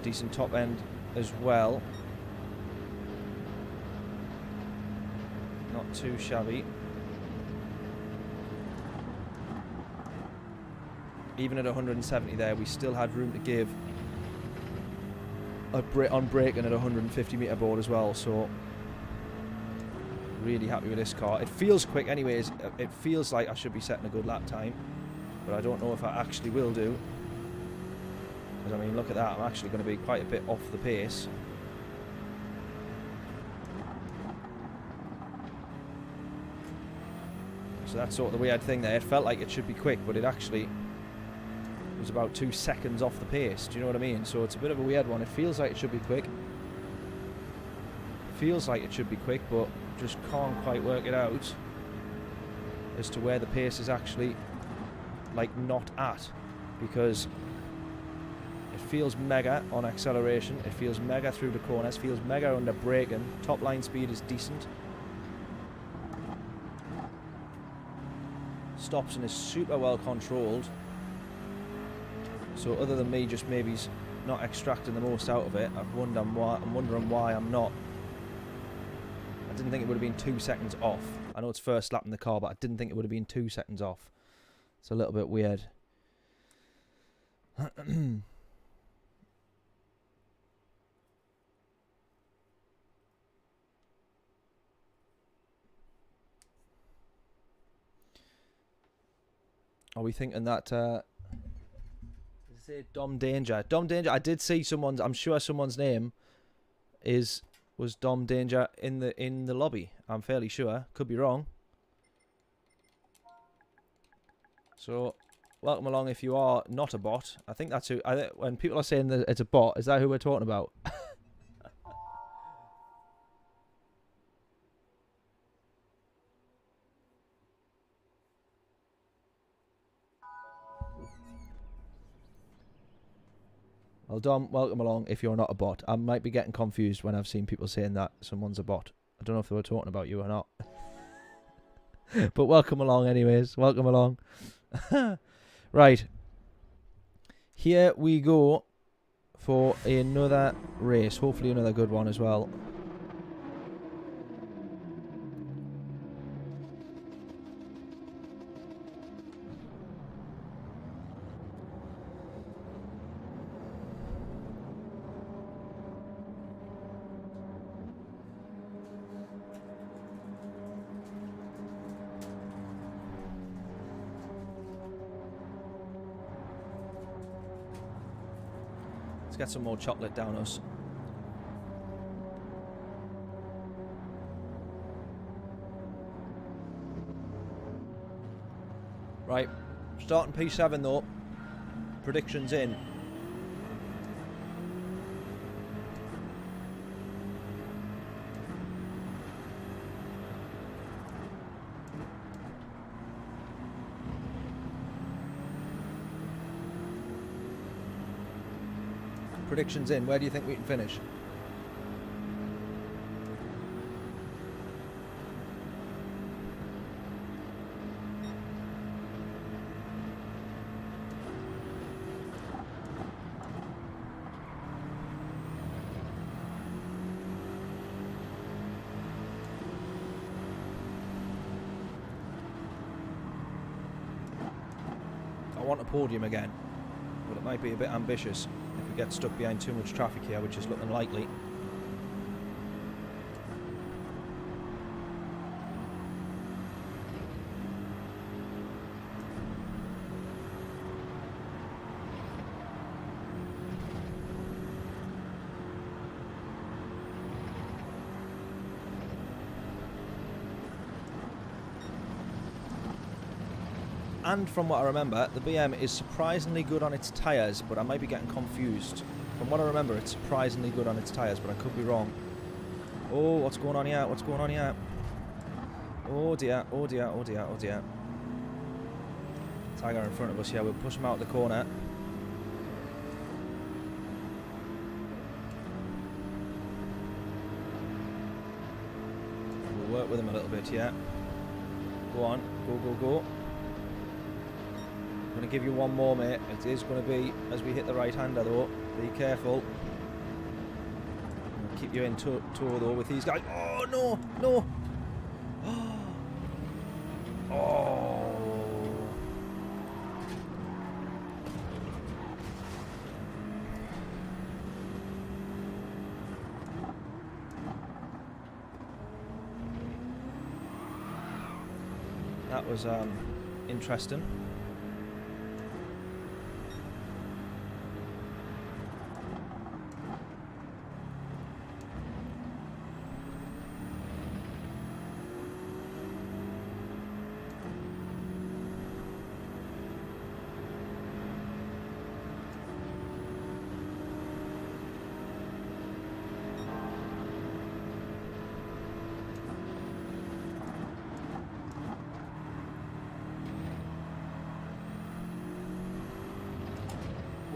Decent top end as well. Not too shabby. Even at 170 there, we still had room to give on braking at 150 metre board as well, so really happy with this car. It feels quick anyways. It feels like I should be setting a good lap time, but I don't know if I actually will do. Because I mean, look at that, I'm actually going to be quite a bit off the pace. So that's sort of the weird thing there. It felt like it should be quick, but it actually was about 2 seconds off the pace. Do you know what I mean? So it's a bit of a weird one. It feels like it should be quick. Feels like it should be quick, but just can't quite work it out as to where the pace is actually like not at, because it feels mega on acceleration, it feels mega through the corners, feels mega under braking. Top line speed is decent. Stops and is super well controlled. So other than me just maybe not extracting the most out of it, I'm wondering why I'm not. I didn't think it would have been 2 seconds off. I know it's first lap in the car, but I didn't think it would have been 2 seconds off. It's a little bit weird. Are we thinking that say Dom Danger? Dom Danger, I did see someone's, I'm sure someone's name was Dom Danger in the lobby. I'm fairly sure. Could be wrong. So welcome along if you are not a bot. I think that's who, when people are saying that it's a bot, is that who we're talking about? Well, Dom, welcome along if you're not a bot. I might be getting confused when I've seen people saying that someone's a bot. I don't know if they were talking about you or not. But welcome along anyways. Welcome along. Right. Here we go for another race. Hopefully another good one as well. Let's get some more chocolate down us. Right, starting P7 though. Predictions in. Predictions in. Where do you think we can finish? I want a podium again, but it might be a bit ambitious if we get stuck behind too much traffic here, which is looking likely. And from what I remember, the BM is surprisingly good on its tyres, but I might be getting confused. From what I remember, it's surprisingly good on its tyres, but I could be wrong. Oh, what's going on here? What's going on here? Oh dear, oh dear, oh dear, oh dear. Tiger in front of us here, we'll push him out of the corner. We'll work with him a little bit here. Go on, go, go, go. I'm going to give you one more, mate. It is going to be as we hit the right-hander, though. Be careful. I'm going to keep you in tow, though, with these guys. Oh, no! No! Oh! That was interesting.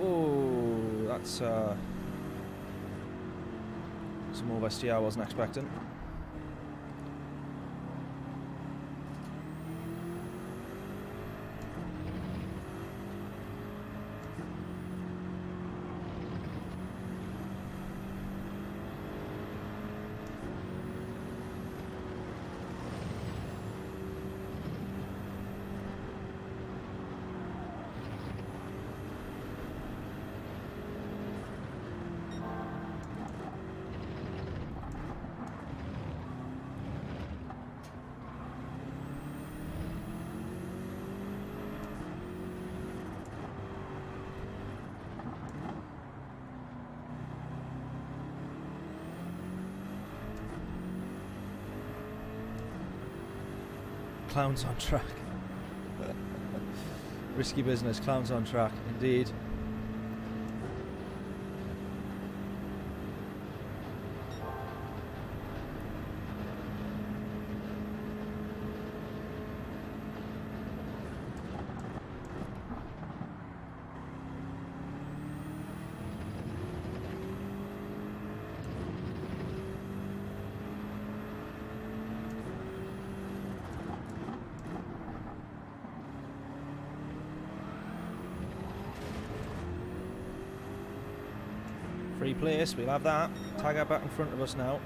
Oh, that's some oversteer I wasn't expecting. Clowns on track. Risky business, clowns on track, indeed. Free place, we'll have that. Tiger back in front of us now.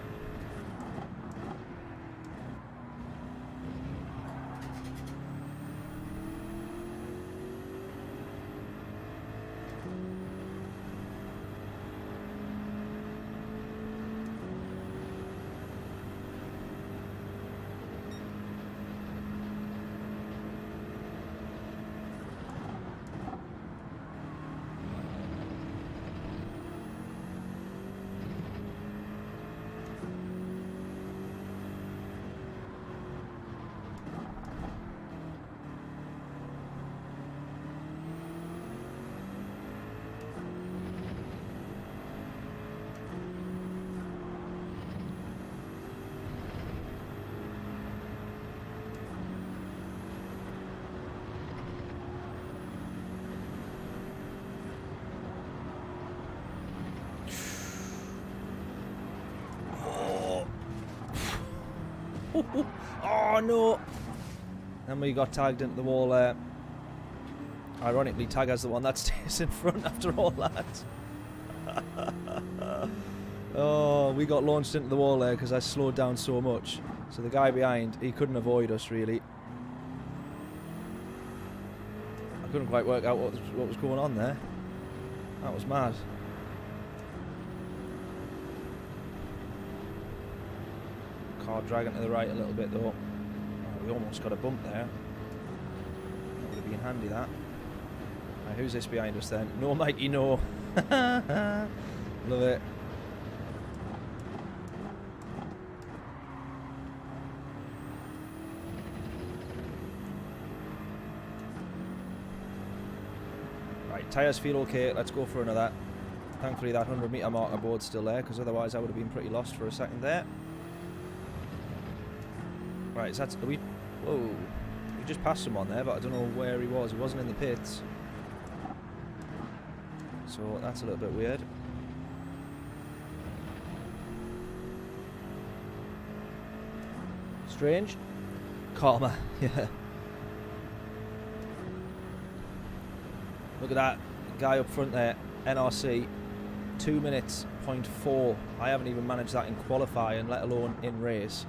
Oh no! And we got tagged into the wall there. Ironically, Tag has the one that stays in front after all that. Oh, we got launched into the wall there because I slowed down so much. So the guy behind, he couldn't avoid us really. I couldn't quite work out what was going on there. That was mad. Car dragging to the right a little bit though. Oh, we almost got a bump there. That would have been handy, that. Right, who's this behind us then? No, Mikey, no. Love it. Right, tyres feel okay. Let's go for another. Thankfully that 100-metre marker board's still there, because otherwise I would have been pretty lost for a second there. Right, so that's... Whoa. We just passed someone there, but I don't know where he was. He wasn't in the pits. So that's a little bit weird. Strange. Karma. Yeah. Look at that guy up front there. NRC. 2 minutes, 0.4. I haven't even managed that in qualifying, let alone in race.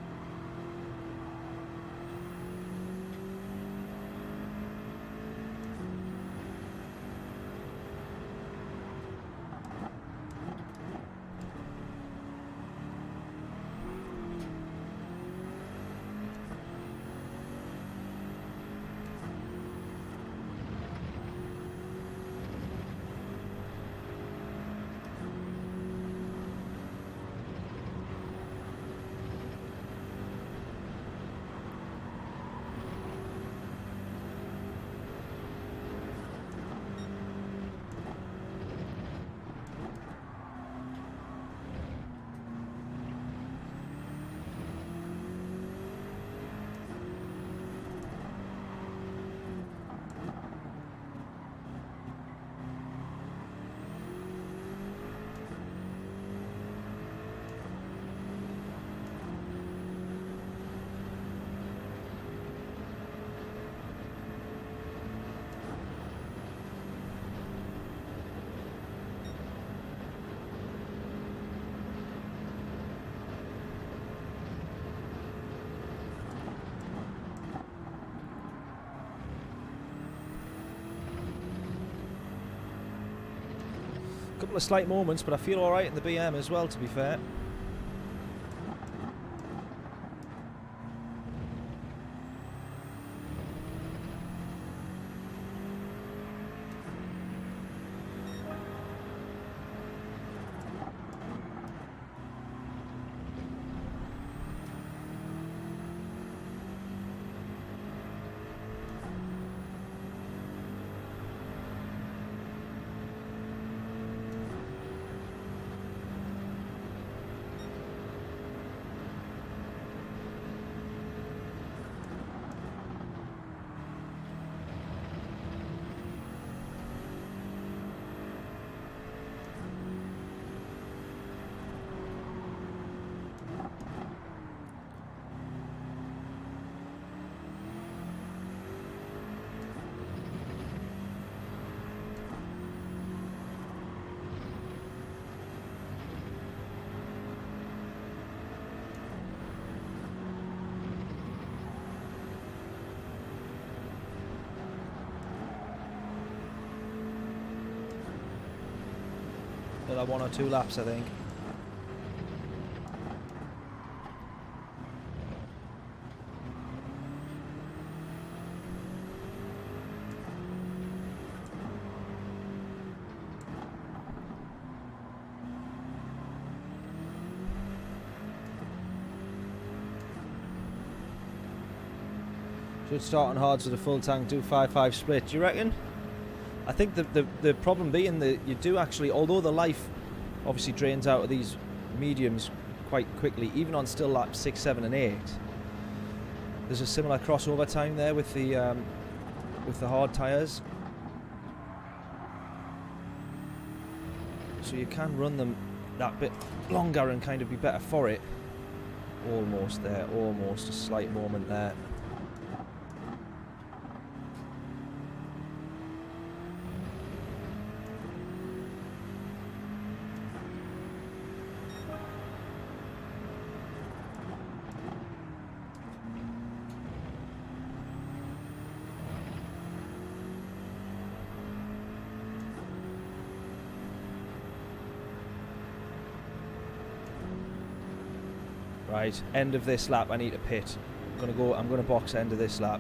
Couple of slight moments, but I feel alright in the BM as well, to be fair. Another 1 or 2 laps, I think. Should start on hards with a full tank, do 5-5 split. Do you reckon? I think the problem being that you do actually, although the life obviously drains out of these mediums quite quickly, even on still laps 6, 7 and 8, there's a similar crossover time there with the hard tyres. So you can run them that bit longer and kind of be better for it. Almost there, almost. A slight moment there. Right, end of this lap, I need to pit. I'm gonna box end of this lap.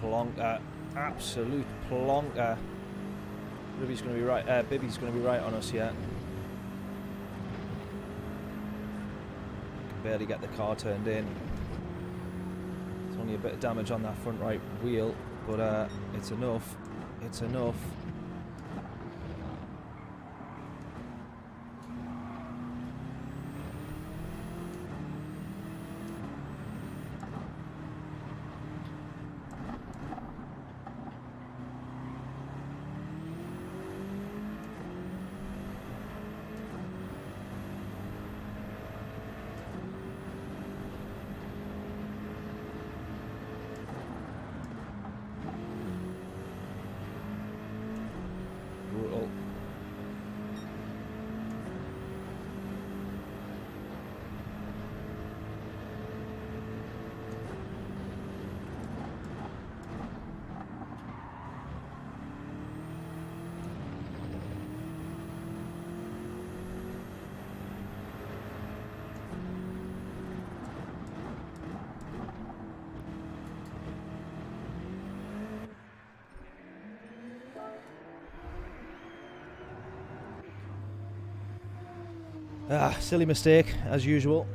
Plonker, absolute plonker. Bibby's going to be right. Bibby's going to be right on us here. Can barely get the car turned in. There's only a bit of damage on that front right wheel, but it's enough. It's enough. Silly mistake, as usual.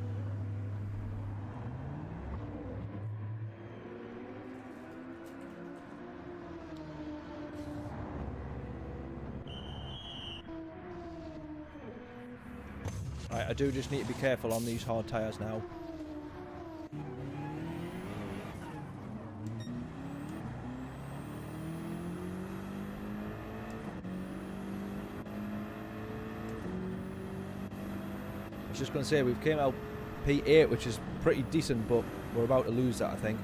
Right, I do just need to be careful on these hard tyres now. I was just going to say, we've came out P8, which is pretty decent, but we're about to lose that, I think.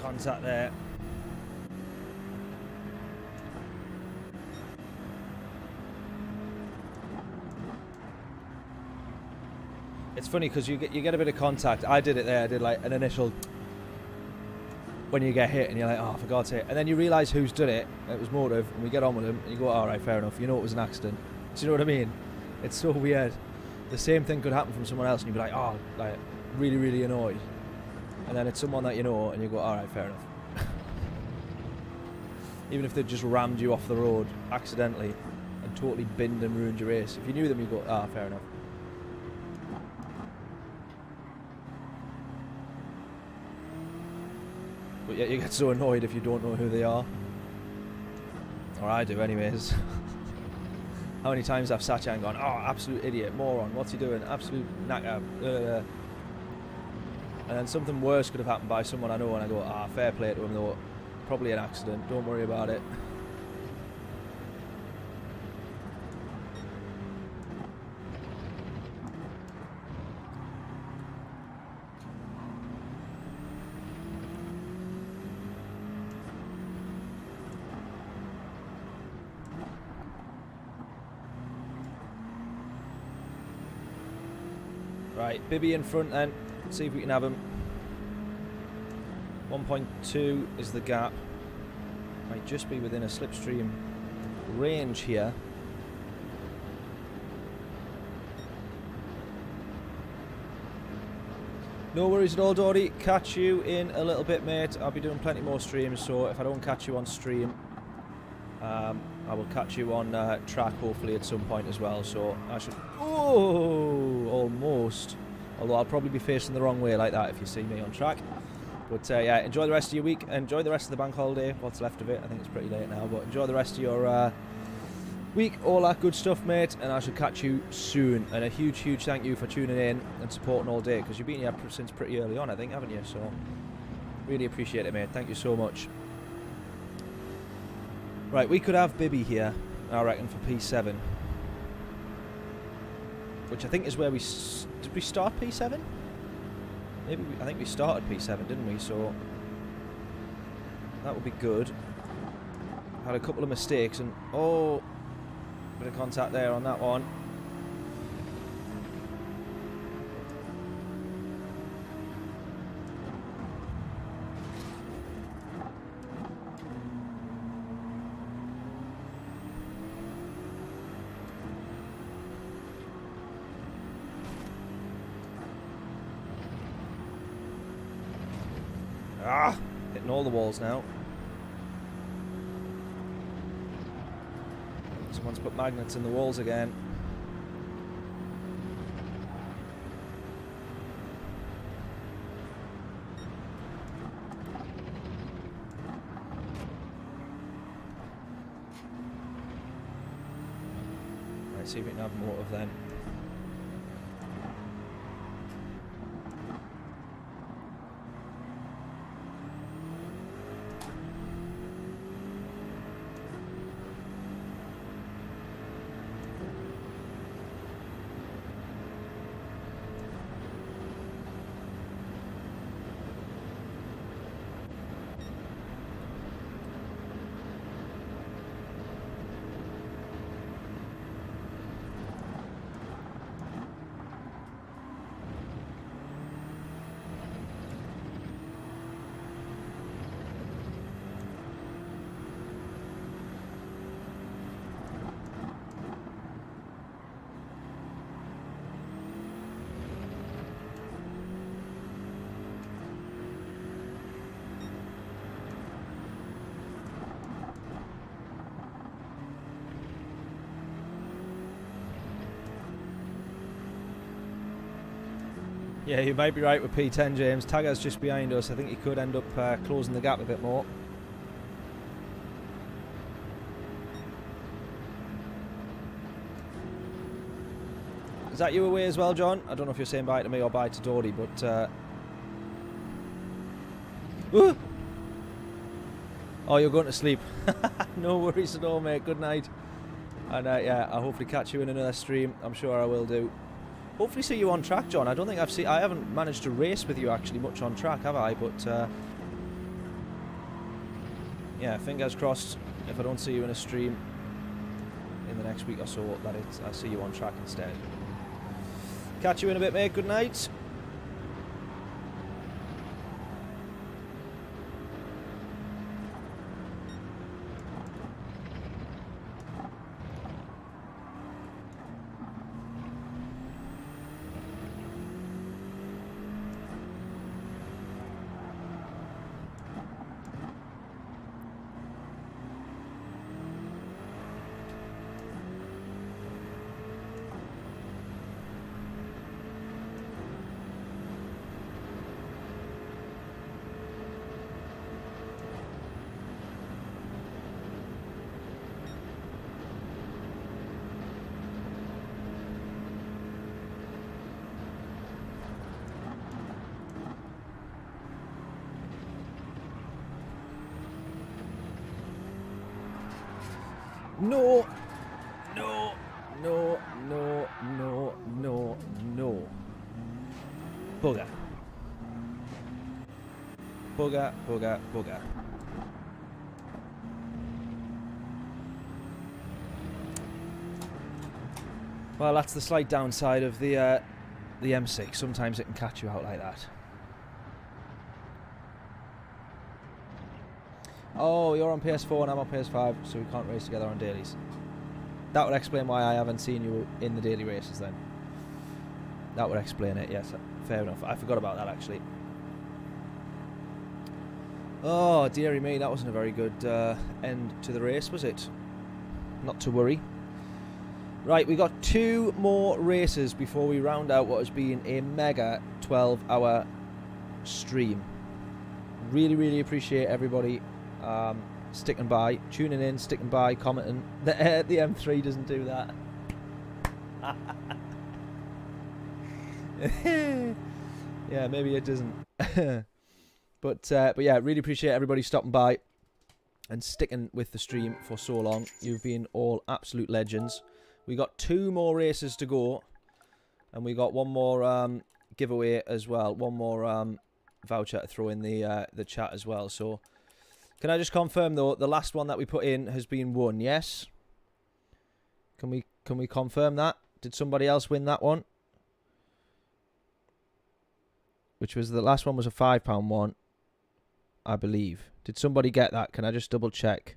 Contact there. It's funny because you get a bit of contact. I did it there. I did like an initial, when you get hit and you're like, oh, for God's sake. And then you realise who's done it. It was motive, and we get on with him, and you go, all right, fair enough. You know it was an accident. Do you know what I mean? It's so weird. The same thing could happen from someone else, and you'd be like, oh, like, really, really annoyed. And then it's someone that you know, and you go, all right, fair enough. Even if they just rammed you off the road accidentally and totally binned and ruined your race. If you knew them, you go, ah, fair enough. But yet you get so annoyed if you don't know who they are. Or I do anyways. How many times I've sat here and gone, oh, absolute idiot, moron, what's he doing, absolute knacker. And then something worse could have happened by someone I know, and I go, ah, fair play to him though. Probably an accident, don't worry about it. Right, Bibby in front then. See if we can have him. 1.2 is the gap. Might just be within a slipstream range here. No worries at all, Dory. Catch you in a little bit, mate. I'll be doing plenty more streams, so if I don't catch you on stream, I will catch you on track hopefully at some point as well. So I should... Oh, almost. Although I'll probably be facing the wrong way like that if you see me on track. But yeah, enjoy the rest of your week. Enjoy the rest of the bank holiday. What's left of it. I think it's pretty late now. But enjoy the rest of your week. All that good stuff, mate. And I shall catch you soon. And a huge, huge thank you for tuning in and supporting all day. Because you've been here since pretty early on, I think, haven't you? So really appreciate it, mate. Thank you so much. Right, we could have Bibby here, I reckon, for P7. Which I think is where we... Did we start P7? Maybe I think we started P7, didn't we? So that would be good. Had a couple of mistakes and oh, bit of contact there on that one. Ah, hitting all the walls now. Someone's put magnets in the walls again. Right, see if we can have more of them. Yeah, you might be right with P10, James. Tagger's just behind us. I think he could end up closing the gap a bit more. Is that you away as well, John? I don't know if you're saying bye to me or bye to Dory, but... Oh, you're going to sleep. No worries at all, mate. Good night. And yeah, I'll hopefully catch you in another stream. I'm sure I will do. Hopefully see you on track, John. I don't think I haven't managed to race with you actually much on track, have I? But yeah, fingers crossed. If I don't see you in a stream in the next week or so, that I see you on track instead. Catch you in a bit, mate. Good night. No! No! No! No! No! No! No! Bugger. Bugger, bugger, bugger. Well, that's the slight downside of the M6. Sometimes it can catch you out like that. Oh, you're on PS4 and I'm on PS5, so we can't race together on dailies. That would explain why I haven't seen you in the daily races then. That would explain it, yes. Fair enough. I forgot about that, actually. Oh, dearie me, that wasn't a very good end to the race, was it? Not to worry. Right, we got 2 more races before we round out what has been a mega 12-hour stream. Really, really appreciate everybody sticking by, tuning in, sticking by, commenting. The M3 doesn't do that. Yeah, maybe it doesn't. But yeah, really appreciate everybody stopping by and sticking with the stream for so long. You've been all absolute legends. We got 2 more races to go, and we got one more giveaway as well. One more voucher to throw in the chat as well. So, can I just confirm though, the last one that we put in has been won? Yes. Can we confirm that? Did somebody else win that one? Which was the last one was a £5 one, I believe. Did somebody get that? Can I just double check?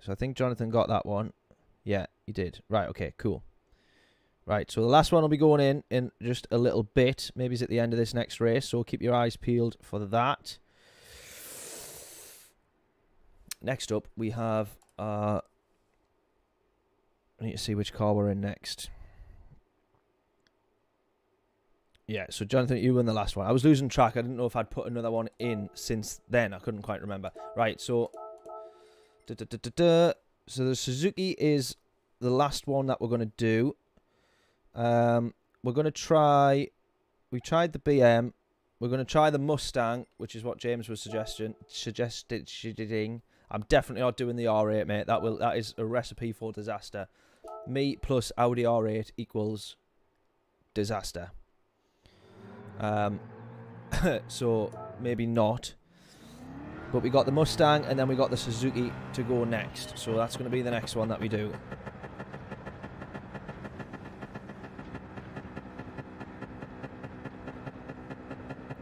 So I think Jonathan got that one. Yeah, he did. Right, okay, cool. Right, so the last one will be going in just a little bit. Maybe it's at the end of this next race, so keep your eyes peeled for that. Next up, we have... I need to see which car we're in next. Yeah, so Jonathan, you won the last one. I was losing track. I didn't know if I'd put another one in since then. I couldn't quite remember. Right, so... So the Suzuki is the last one that we're going to do. We're going to try... We tried the BM. We're going to try the Mustang, which is what James was suggesting. I'm definitely not doing the R8, mate. That is a recipe for disaster. Me plus Audi R8 equals disaster. So maybe not. But we got the Mustang and then we got the Suzuki to go next. So that's going to be the next one that we do.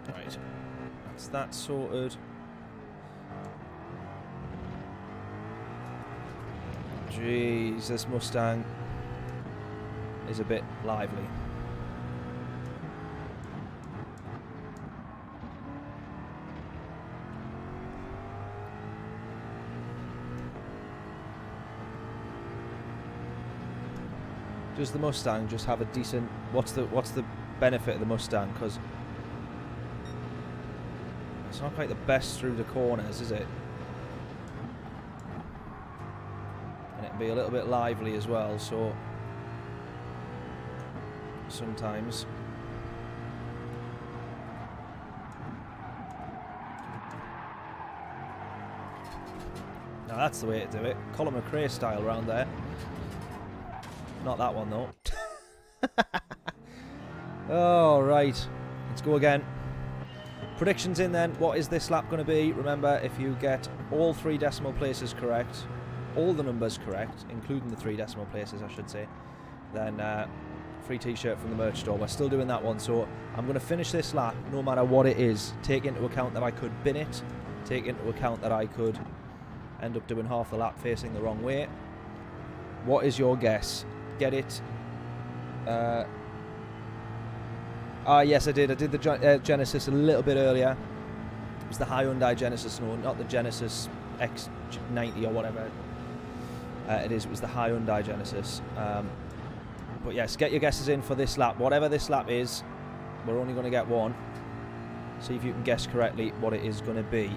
Right. That's that sorted. Jeez, this Mustang is a bit lively. Does the Mustang just have a decent... What's the benefit of the Mustang? Because it's not quite the best through the corners, is it? And it'll be a little bit lively as well, so... Sometimes... Now that's the way to do it. Colin McRae style around there. Not that one, though. Oh, right. Let's go again. Predictions in, then. What is this lap going to be? Remember, if you get all 3 decimal places correct, all the numbers correct, including the 3 decimal places, I should say, then free t-shirt from the merch store. We're still doing that one, so I'm going to finish this lap no matter what it is. Take into account that I could bin it. Take into account that I could end up doing half the lap facing the wrong way. What is your guess? Get it? Yes, I did. I did the Genesis a little bit earlier. It was the Hyundai Genesis, no, not the Genesis X90 or whatever it is. It was the Hyundai Genesis. But yes, get your guesses in for this lap. Whatever this lap is, we're only going to get one. See if you can guess correctly what it is going to be.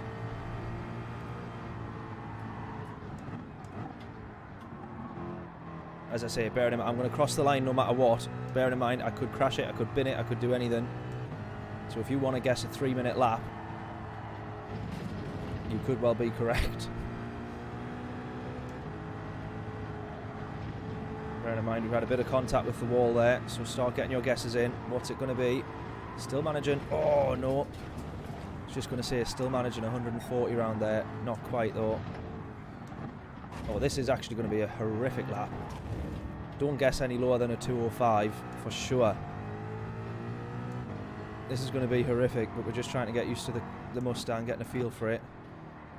As I say, bearing in mind, I'm going to cross the line no matter what. Bearing in mind, I could crash it, I could bin it, I could do anything. So if you want to guess a 3-minute lap, You could well be correct. Bear in mind, we've had a bit of contact with the wall there, so start getting your guesses in. What's it going to be? Still managing. Oh, no. I was just going to say still managing 140 round there. Not quite, though. Oh, this is actually going to be a horrific lap. Don't guess any lower than a 205 for sure. This is going to be horrific, but we're just trying to get used to the Mustang, getting a feel for it.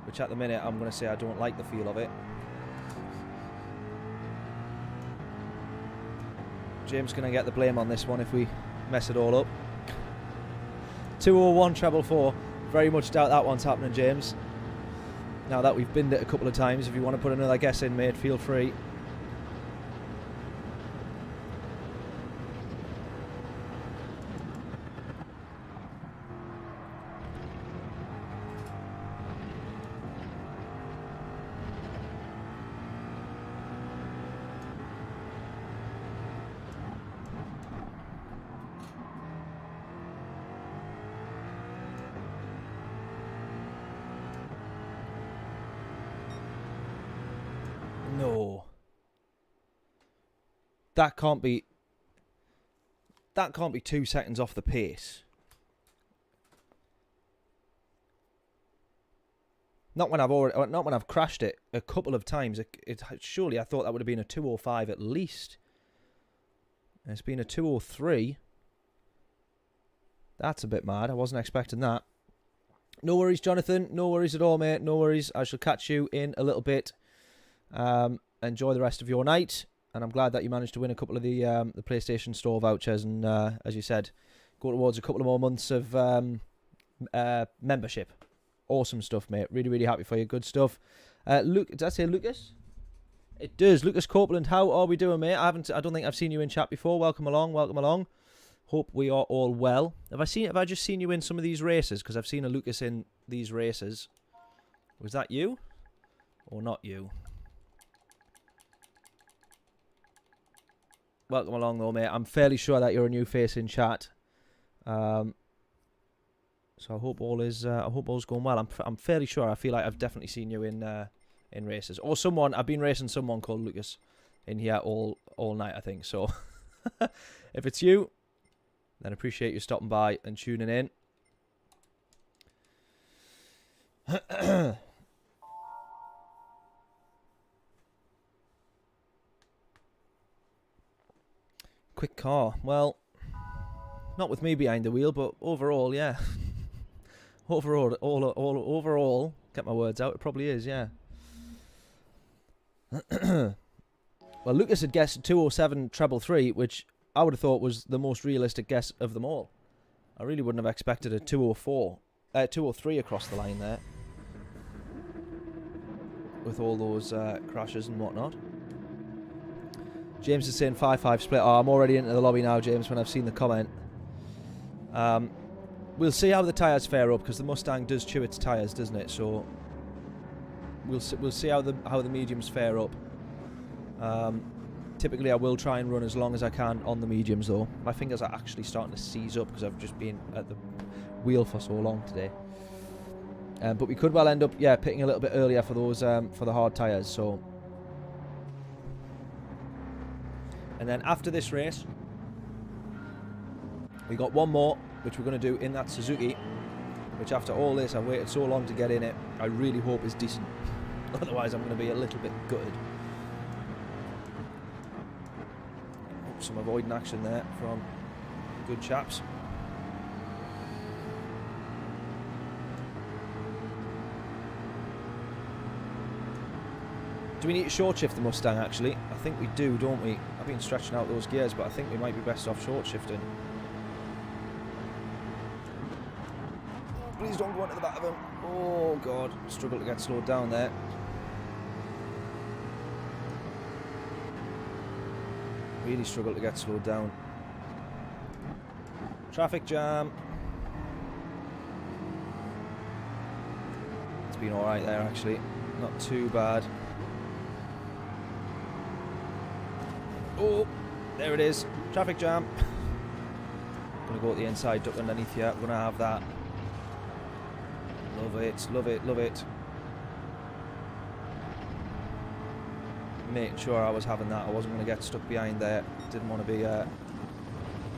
Which at the minute, I'm going to say I don't like the feel of it. James going to get the blame on this one if we mess it all up. 201 treble 4. Very much doubt that one's happening, James. Now that we've binned it a couple of times, if you want to put another guess in, mate, feel free. No. That can't be 2 seconds off the pace. Not when I've crashed it a couple of times. Surely I thought that would have been a 205 at least. It's been a 203. That's a bit mad. I wasn't expecting that. No worries, Jonathan. No worries at all, mate. No worries. I shall catch you in a little bit. Enjoy the rest of your night, and I'm glad that you managed to win a couple of the PlayStation Store vouchers, and as you said, go towards a couple of more months of membership. Awesome stuff, mate. Really, really happy for you. Good stuff. Luke, did I say Lucas? It does. Lucas Copeland, how are we doing, mate? I don't think I've seen you in chat before. Welcome along. Welcome along. Hope we are all well. Have I just seen you in some of these races? Because I've seen a Lucas in these races. Was that you, or not you? Welcome along, though, mate. I'm fairly sure that you're a new face in chat, so I hope all's going well. I'm fairly sure. I feel like I've definitely seen you in races, or someone. I've been racing someone called Lucas in here all night, I think. So if it's you, then appreciate you stopping by and tuning in. Quick car. Well, not with me behind the wheel, but overall, yeah. overall, get my words out, it probably is, yeah. Well, Lucas had guessed 207 treble 3, which I would have thought was the most realistic guess of them all. I really wouldn't have expected a 203 across the line there, with all those crashes and whatnot. James is saying 5-5 split. Oh, I'm already into the lobby now, James, when I've seen the comment. We'll see how the tyres fare up, because the Mustang does chew its tyres, doesn't it? So we'll see how the mediums fare up. Typically, I will try and run as long as I can on the mediums, though. My fingers are actually starting to seize up because I've just been at the wheel for so long today. But we could well end up, yeah, pitting a little bit earlier for those for the hard tyres. So. And then after this race, we got one more, which we're going to do in that Suzuki, which after all this, I've waited so long to get in it, I really hope is decent. Otherwise, I'm going to be a little bit gutted. Oh, some avoiding action there from good chaps. Do we need to short shift the Mustang, actually? I think we do, don't we? I've been stretching out those gears, but I think we might be best off short shifting. Please don't go into the back of him. Oh, God. Struggle to get slowed down there. Really struggle to get slowed down. Traffic jam. It's been alright there, actually. Not too bad. Oh, there it is. Traffic jam. Gonna go at the inside, duck underneath here. Gonna have that. Love it, love it, love it. making sure I was having that. I wasn't going to get stuck behind there. Didn't want to be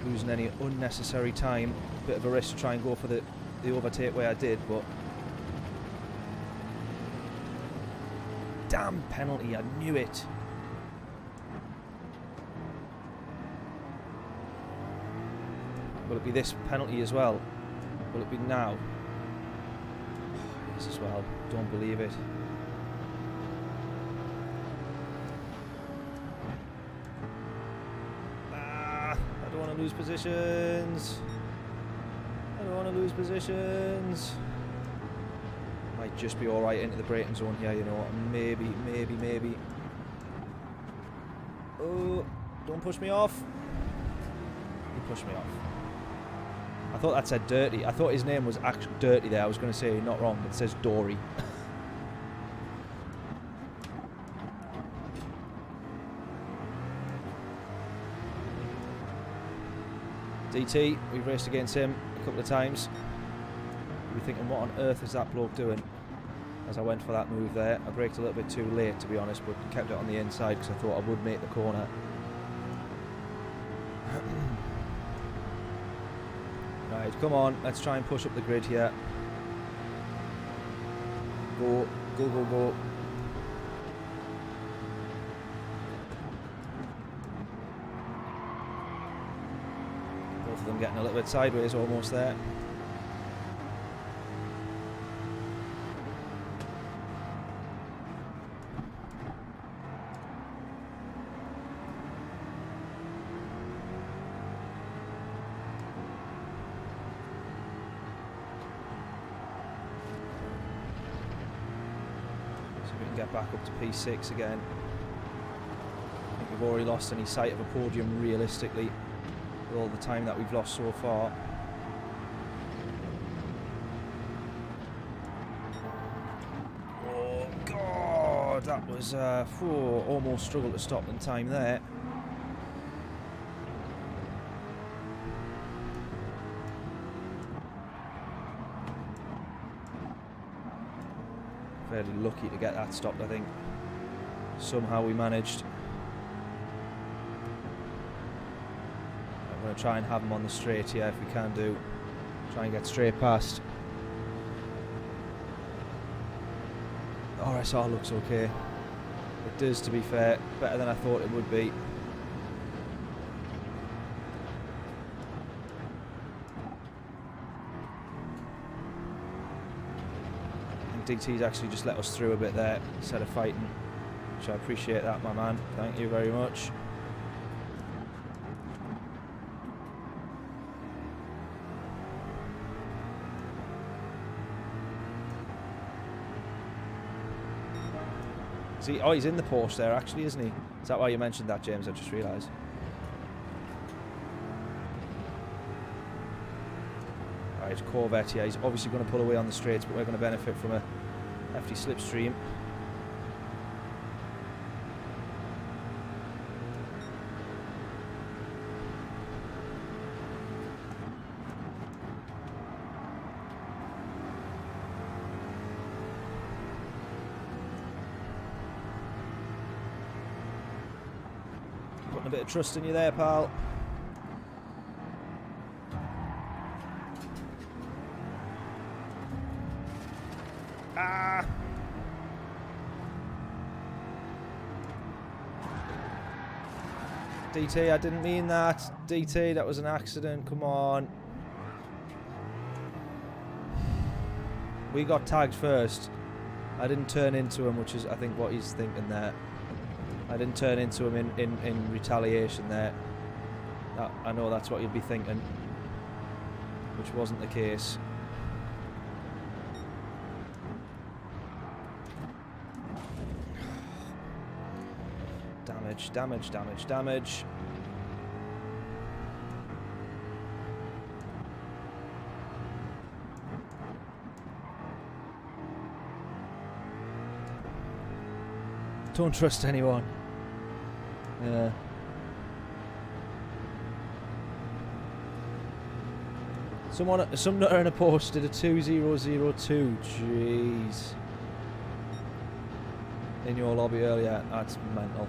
losing any unnecessary time. Bit of a risk to try and go for the overtake where I did, but damn penalty, I knew it. Will it be this penalty as well? Will it be now? Oh, it is as well. Don't believe it. I don't want to lose positions. I don't want to lose positions. Might just be alright into the braking zone here, you know. Maybe. Oh, don't push me off. You pushed me off. I thought that said Dirty. I thought his name was actually Dirty there. I was going to say not wrong, but it says Dory. DT, we've raced against him a couple of times. You'll be thinking, what on earth is that bloke doing? As I went for that move there. I braked a little bit too late, to be honest, but kept it on the inside because I thought I would make the corner. Right, come on, let's try and push up the grid here. Go. Both of them getting a little bit sideways, almost there. Get back up to P6 again. I think we've already lost any sight of a podium realistically with all the time that we've lost so far. Oh god, that was almost struggled to stop in time there. Fairly lucky to get that stopped, I think. Somehow we managed. I'm going to try and have him on the straight here if we can do. Try and get straight past. RSR looks okay. It does, to be fair. Better than I thought it would be. DT's actually just let us through a bit there instead of fighting, which I appreciate that, my man. Thank you very much. See, oh, he's in the Porsche there actually, isn't he? Is that why you mentioned that, James? I just realised. Right, Corvette, yeah, he's obviously going to pull away on the straights, but we're going to benefit from a hefty slipstream. Putting a bit of trust in you there, pal. DT, I didn't mean that. DT, that was an accident. Come on. We got tagged first. I didn't turn into him, which is, I think, what he's thinking there. I didn't turn into him in retaliation there. I know that's what you'd be thinking, which wasn't the case. Damage. Don't trust anyone. Yeah. Some nutter in a Porsche did a 2002. Jeez. in your lobby earlier. That's mental.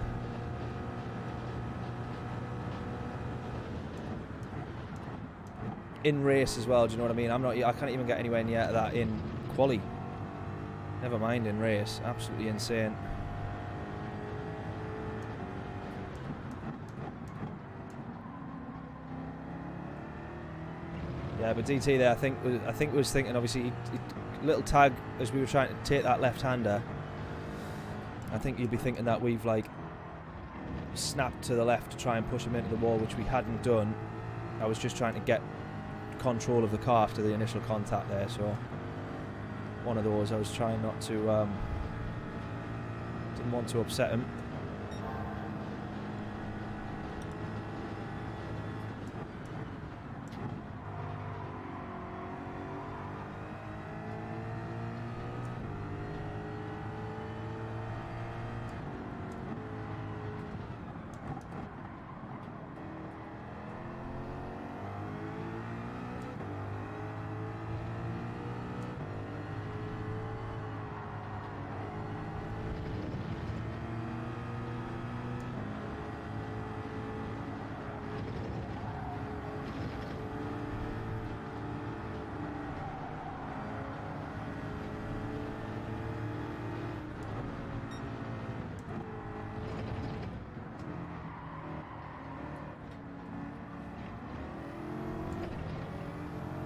In race as well, do you know what I mean? I can't even get anywhere near that in quali. Never mind in race. Absolutely insane. Yeah, but DT there, I think was thinking, obviously, little tag as we were trying to take that left-hander. I think you'd be thinking that we've like snapped to the left to try and push him into the wall, which we hadn't done. I was just trying to get control of the car after the initial contact there, so one of those I was trying not to didn't want to upset him.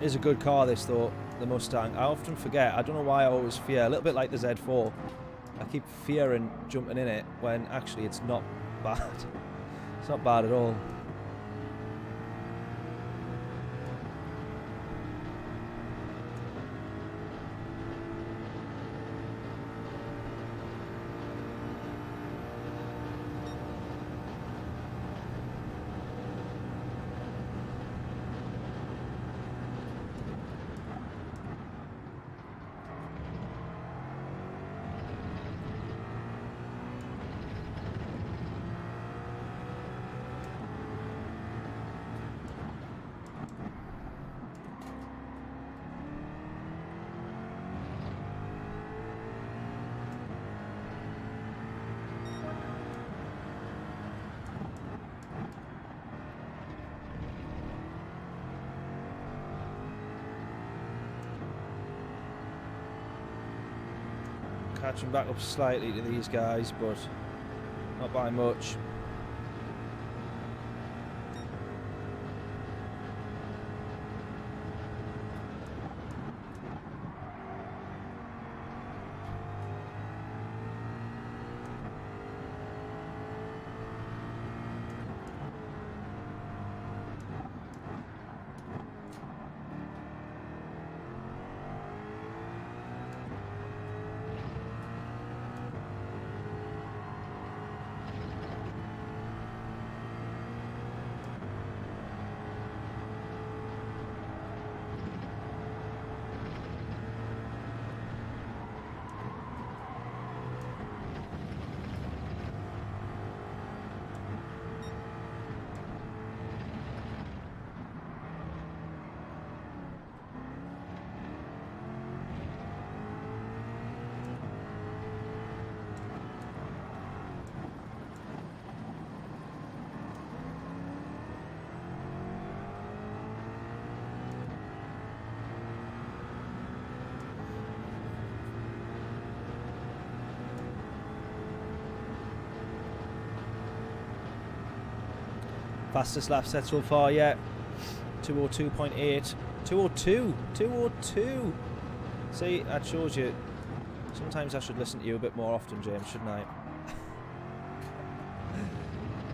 Is a good car this though, the Mustang. I often forget, I don't know why I always fear, a little bit like the Z4. I keep fearing jumping in it when actually it's not bad. It's not bad at all. Catching back up slightly to these guys, but not by much. Fastest lap set so far yet. 202.8. 202. 202. See, that shows you. Sometimes I should listen to you a bit more often, James, shouldn't I?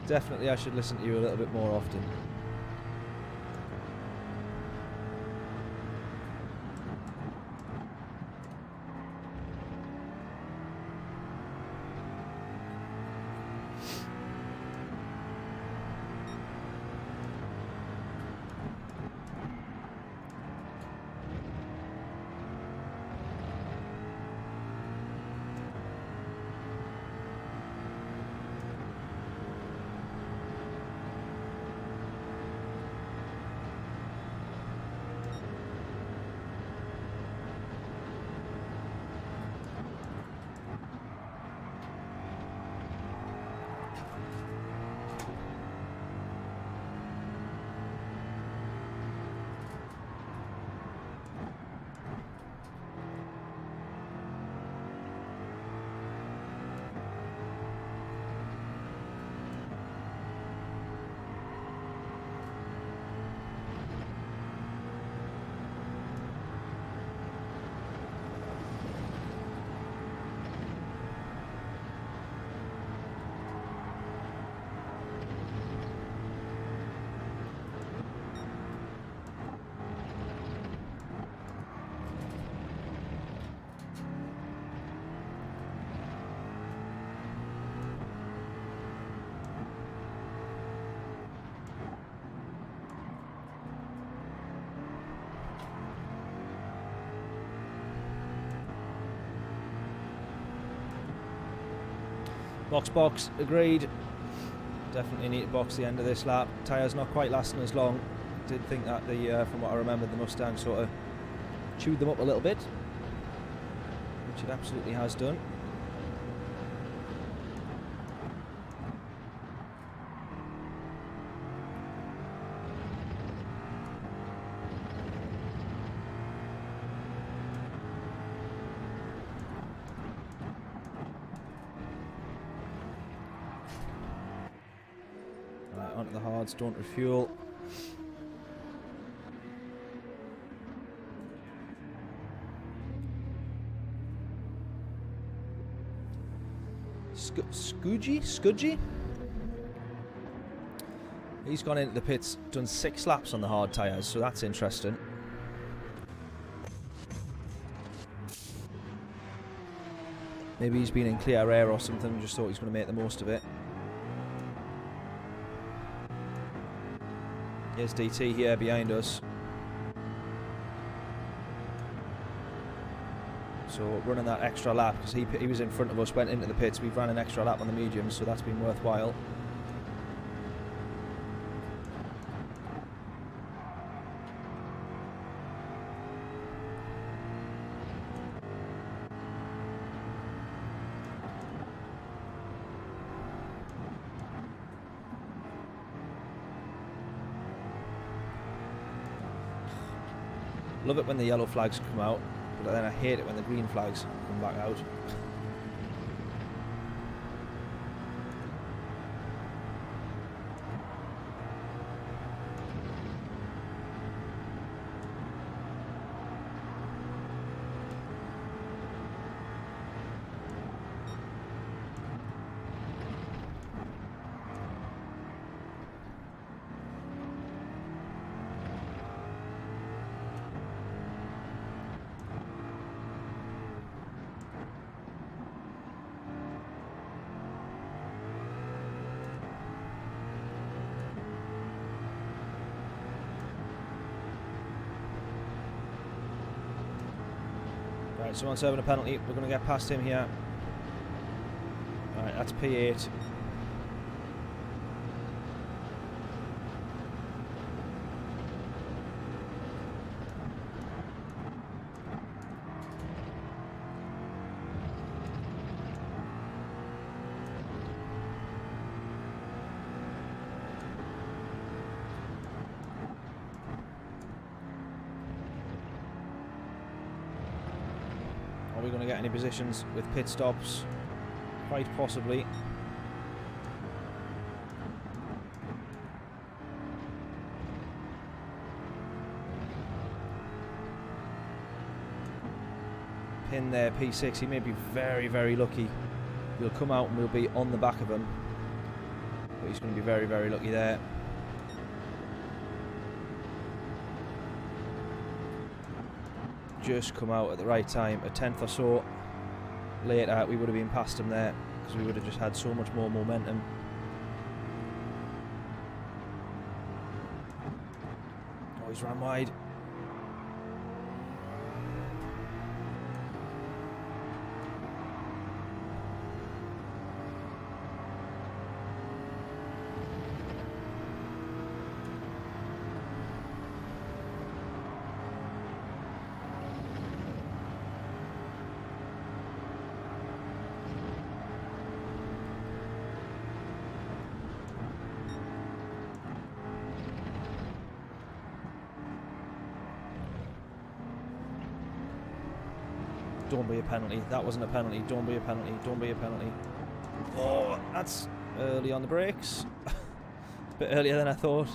Definitely I should listen to you a little bit more often. Box, agreed. Definitely need to box the end of this lap. Tyre's not quite lasting as long. Did think that from what I remember, the Mustang sort of chewed them up a little bit, which it absolutely has done. Right, onto the hards, don't refuel. Scudgy? He's gone into the pits, done 6 laps on the hard tyres, so that's interesting. Maybe he's been in clear air or something and just thought he's going to make the most of it. Here's DT here behind us. So running that extra lap, because he was in front of us, went into the pits. We've ran an extra lap on the mediums, so that's been worthwhile. Love it when the yellow flags come out, but then I hate it when the green flags come back out. Right, someone's serving a penalty. We're going to get past him here. Alright, that's P8. Are we going to get any positions with pit stops? Quite possibly. Pin there, P6. He may be very, very lucky. He'll come out and we'll be on the back of him. But he's going to be very, very lucky there. Just come out at the right time. A tenth or so later we would have been past him there, because we would have just had so much more momentum. Oh, he's ran wide. Don't be a penalty. That wasn't a penalty. Don't be a penalty. Don't be a penalty. Oh, that's early on the brakes. A bit earlier than I thought.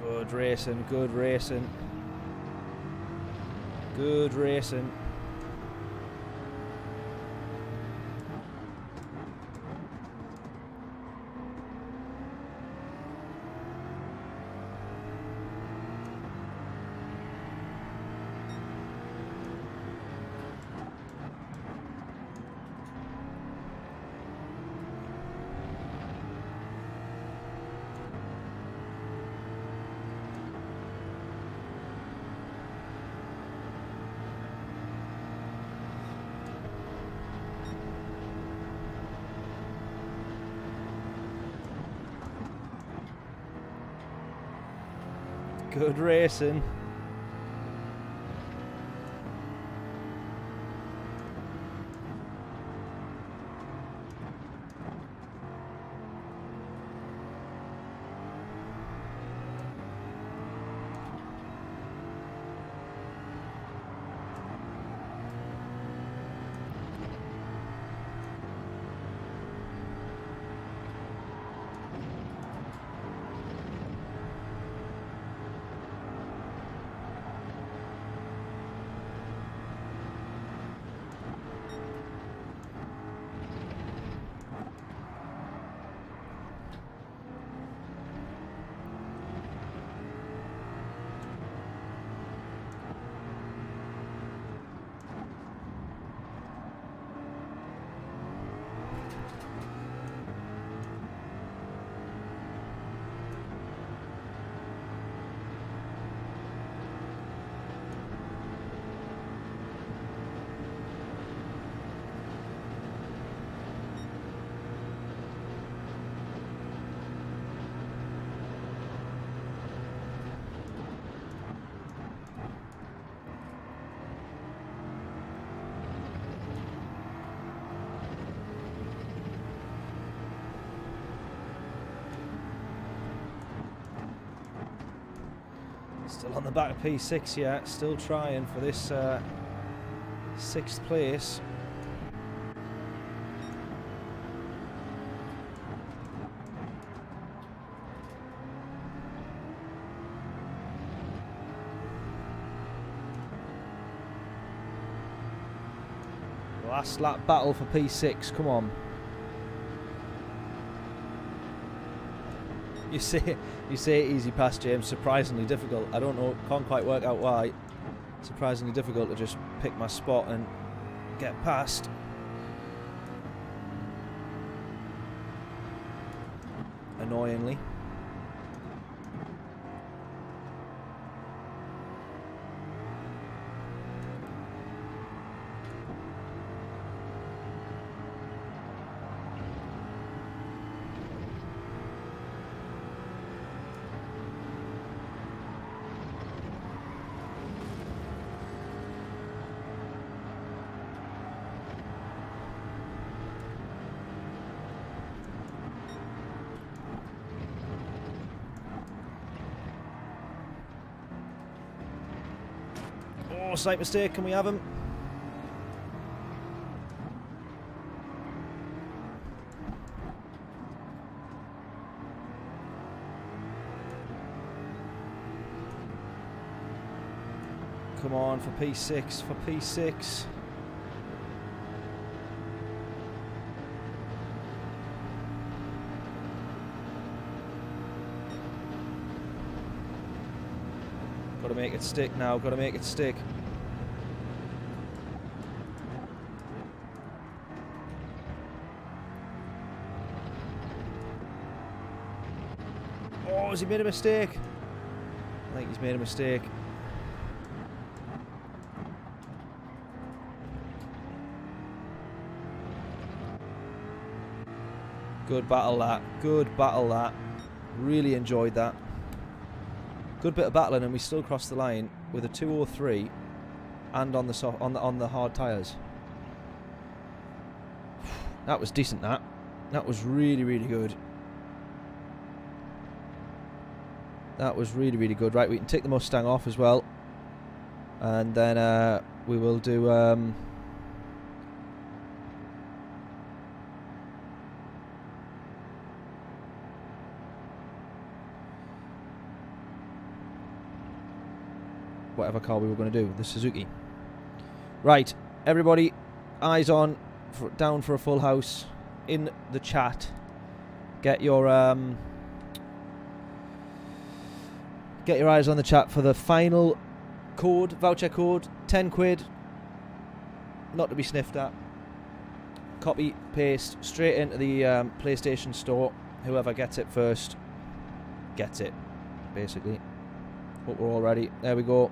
Good racing, good racing. Good racing. Good racing. Still on the back of P6 yet, still trying for this 6th place. Last lap battle for P6, come on. You say easy pass, James. Surprisingly difficult. I don't know. Can't quite work out why. Surprisingly difficult to just pick my spot and get past. Annoyingly. Oh, slight mistake. Can we have him? Come on for P6, for P6. Got to make it stick now, got to make it stick. Oh, has he made a mistake? I think he's made a mistake. Good battle that. Good battle that. Really enjoyed that. Good bit of battling, and we still crossed the line with a 203 and on the hard tyres. That was decent. That was really, really good. That was really, really good. Right, we can take the Mustang off as well, and then we will do. Whatever car we were going to do, the Suzuki. Right, everybody, eyes on, down for a full house in the chat. Get your eyes on the chat for the final code, voucher code, 10 quid, not to be sniffed at. Copy, paste, straight into the PlayStation store. Whoever gets it first gets it, basically. But we're all ready. There we go.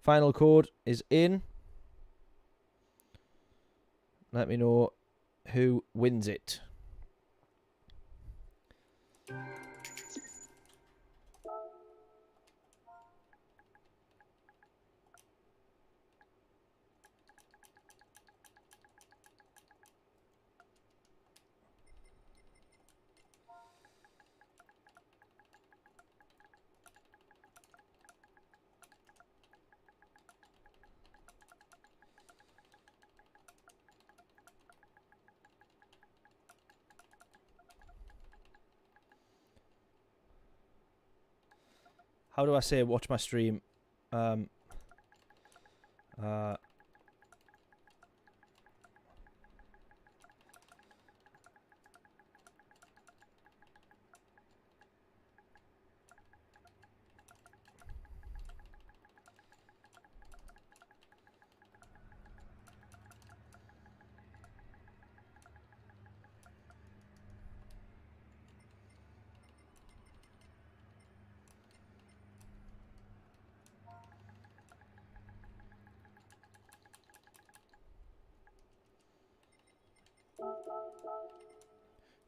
Final code is in. Let me know who wins it. how do I say watch my stream?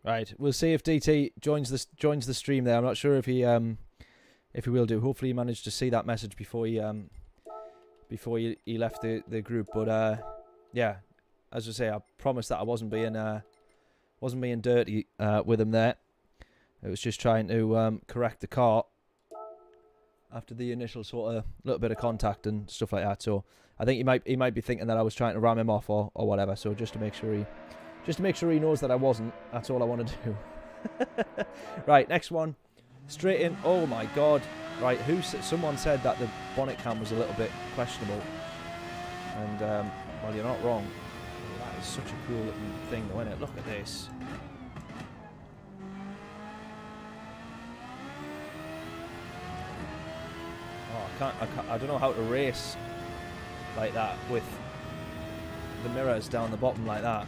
Right, we'll see if DT joins the stream there. I'm not sure if he will do. Hopefully he managed to see that message before he left the group. But yeah, as I say, I promised that I wasn't being dirty with him there. It was just trying to correct the car after the initial sort of little bit of contact and stuff like that. So I think he might be thinking that I was trying to ram him off or whatever. So just to make sure he knows that I wasn't. That's all I want to do. Right, next one. Straight in. Oh my god. Right, someone said that the bonnet cam was a little bit questionable. And, well, you're not wrong. Oh, that is such a cool looking thing though, isn't it? Look at this. Oh, I don't know how to race like that with the mirrors down the bottom like that.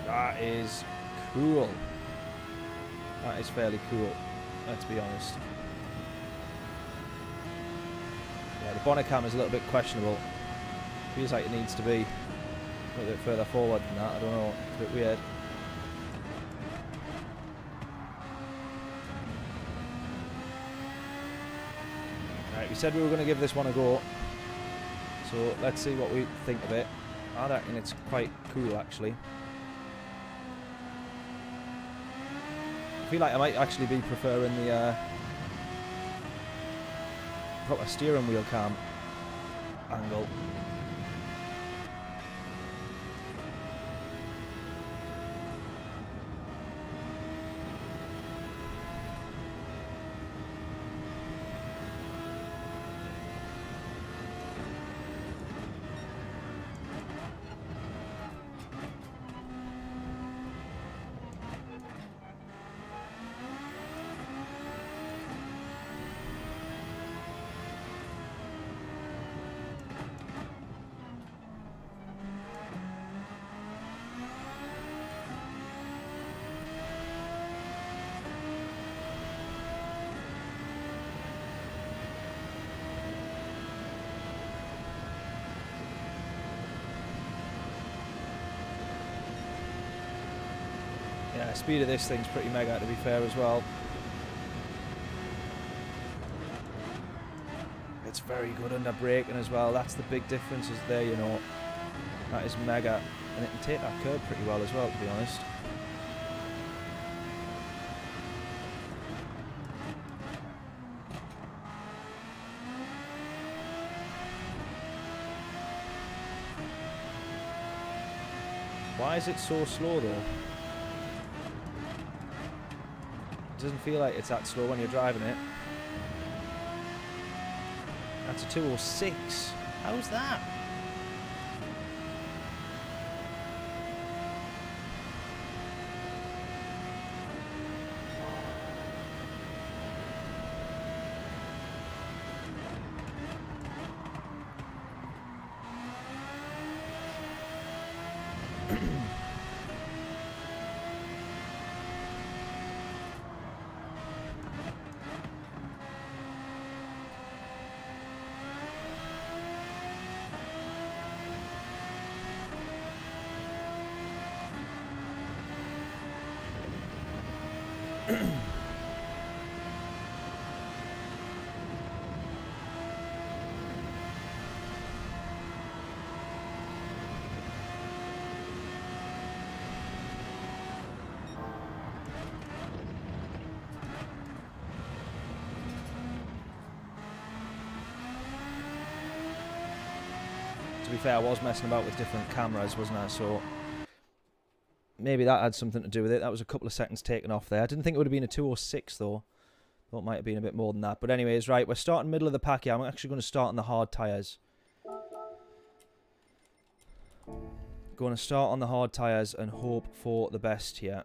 That is cool. That is fairly cool, let's be honest. Yeah, the bonnet cam is a little bit questionable. Feels like it needs to be a little bit further forward than that. I don't know, it's a bit weird. Right, we said we were going to give this one a go. So let's see what we think of it. I reckon it's quite cool actually. I feel like I might actually be preferring the proper steering wheel cam angle. The speed of this thing's pretty mega, to be fair, as well. It's very good under braking as well. That's the big difference is there, you know. That is mega. And it can take that curb pretty well as well, to be honest. Why is it so slow, though? Doesn't feel like it's that slow when you're driving it. That's a 206. How's that? To be fair, I was messing about with different cameras, wasn't I? So maybe that had something to do with it. That was a couple of seconds taken off there. I didn't think it would have been a 2:06 though. Thought it might have been a bit more than that. But anyways, right, we're starting middle of the pack here. I'm actually going to start on the hard tyres. Going to start on the hard tyres and hope for the best here.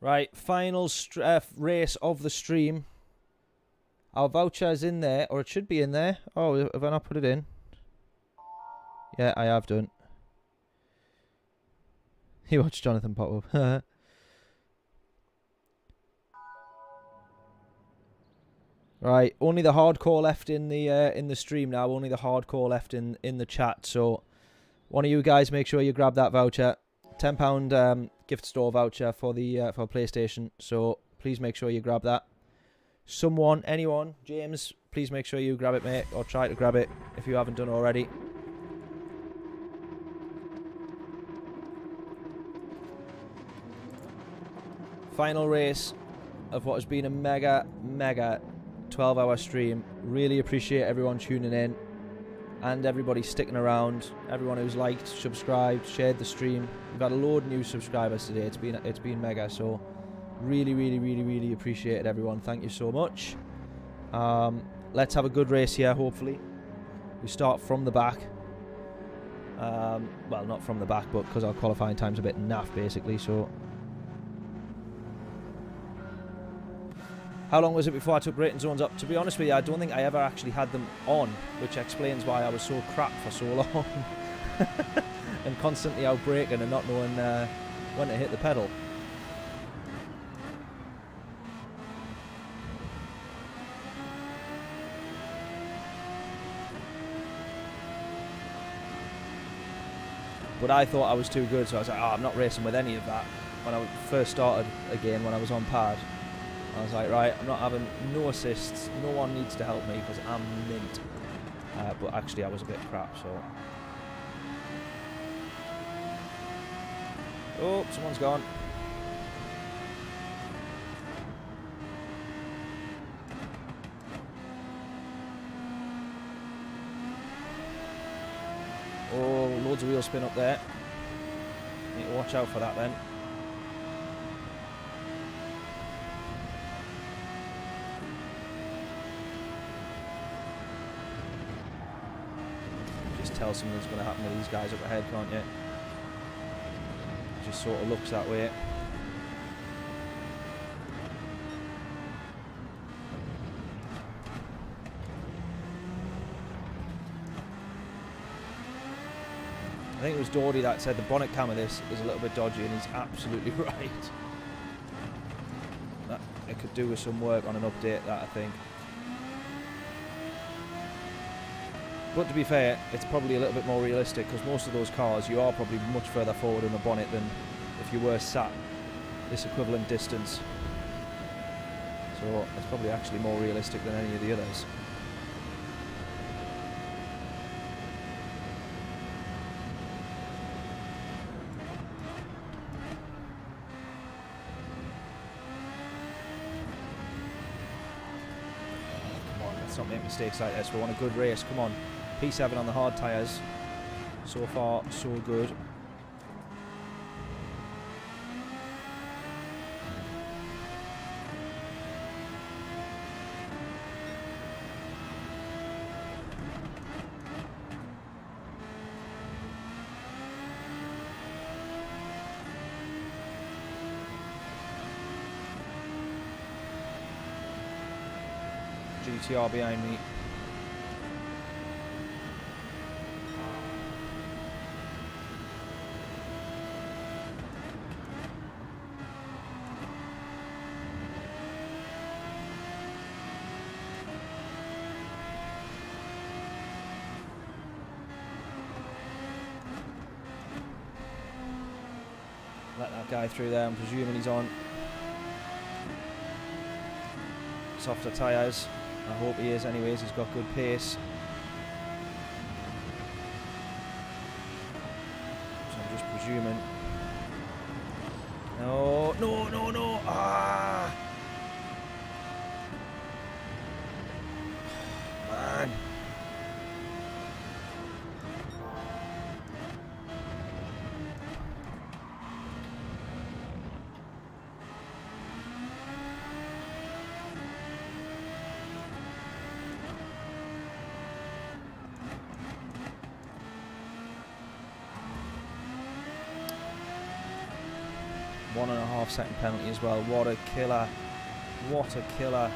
Right, final race of the stream. Our voucher is in there, or it should be in there. Oh, have I not put it in? Yeah, I have done. You watch Jonathan pop up. Right, only the hardcore left in the stream now. Only the hardcore left in the chat. So, one of you guys, make sure you grab that voucher. £10 gift store voucher for the for PlayStation. So please make sure you grab that. Someone, anyone, James, please make sure you grab it, mate, or try to grab it if you haven't done already. Final race of what has been a mega 12-hour stream. Really appreciate everyone tuning in and everybody sticking around. Everyone who's liked, subscribed, shared the stream. We've had a load of new subscribers today. It's been mega. So really appreciate it, everyone. Thank you so much. Let's have a good race here. Hopefully, we start from the back. Well, not from the back, but because our qualifying time's a bit naff, basically. So. How long was it before I took braking zones up? To be honest with you, I don't think I ever actually had them on, which explains why I was so crap for so long. And constantly out braking and not knowing when to hit the pedal. But I thought I was too good, so I was like, oh, I'm not racing with any of that. When I first started again, when I was on pad. I was like, right, I'm not having no assists. No one needs to help me because I'm mint. But actually, I was a bit crap, so. Oh, someone's gone. Oh, loads of wheel spin up there. Need to watch out for that then. Tell something's going to happen to these guys up ahead, can't you? Just sort of looks that way. I think it was Doherty that said the bonnet cam of this is a little bit dodgy, and he's absolutely right. That it could do with some work on an update, that I think. But to be fair, it's probably a little bit more realistic because most of those cars, you are probably much further forward in the bonnet than if you were sat this equivalent distance. So it's probably actually more realistic than any of the others. Come on, let's not make mistakes like this. We want a good race. Come on. P7 on the hard tyres. So far, so good. GTR behind me. Let that guy through there. I'm presuming he's on softer tyres. I hope he is anyways. He's got good pace. presuming. No, no, no, no. Ah! Man. .5 second penalty as well. What a killer. What a killer.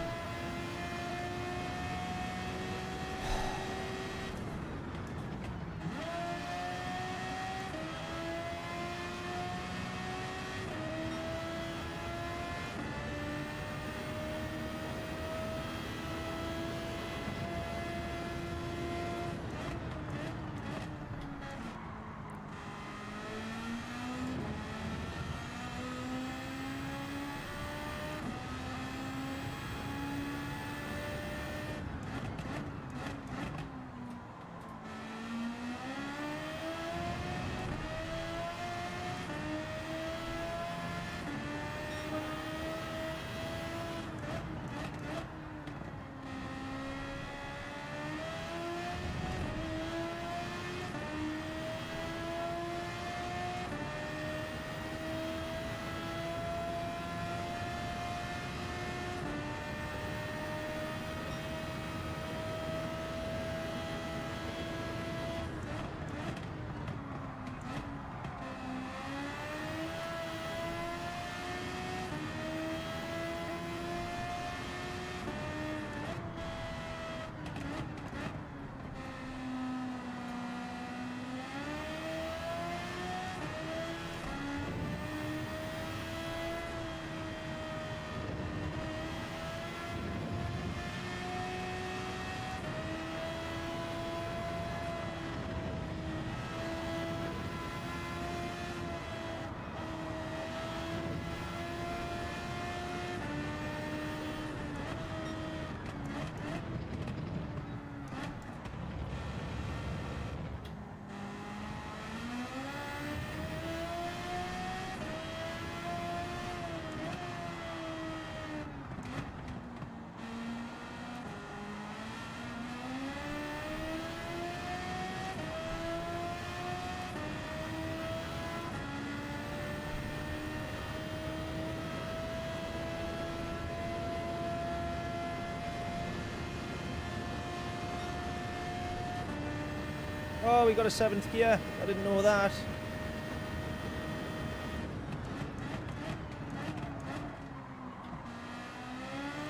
Oh, we got a 7th gear. I didn't know that.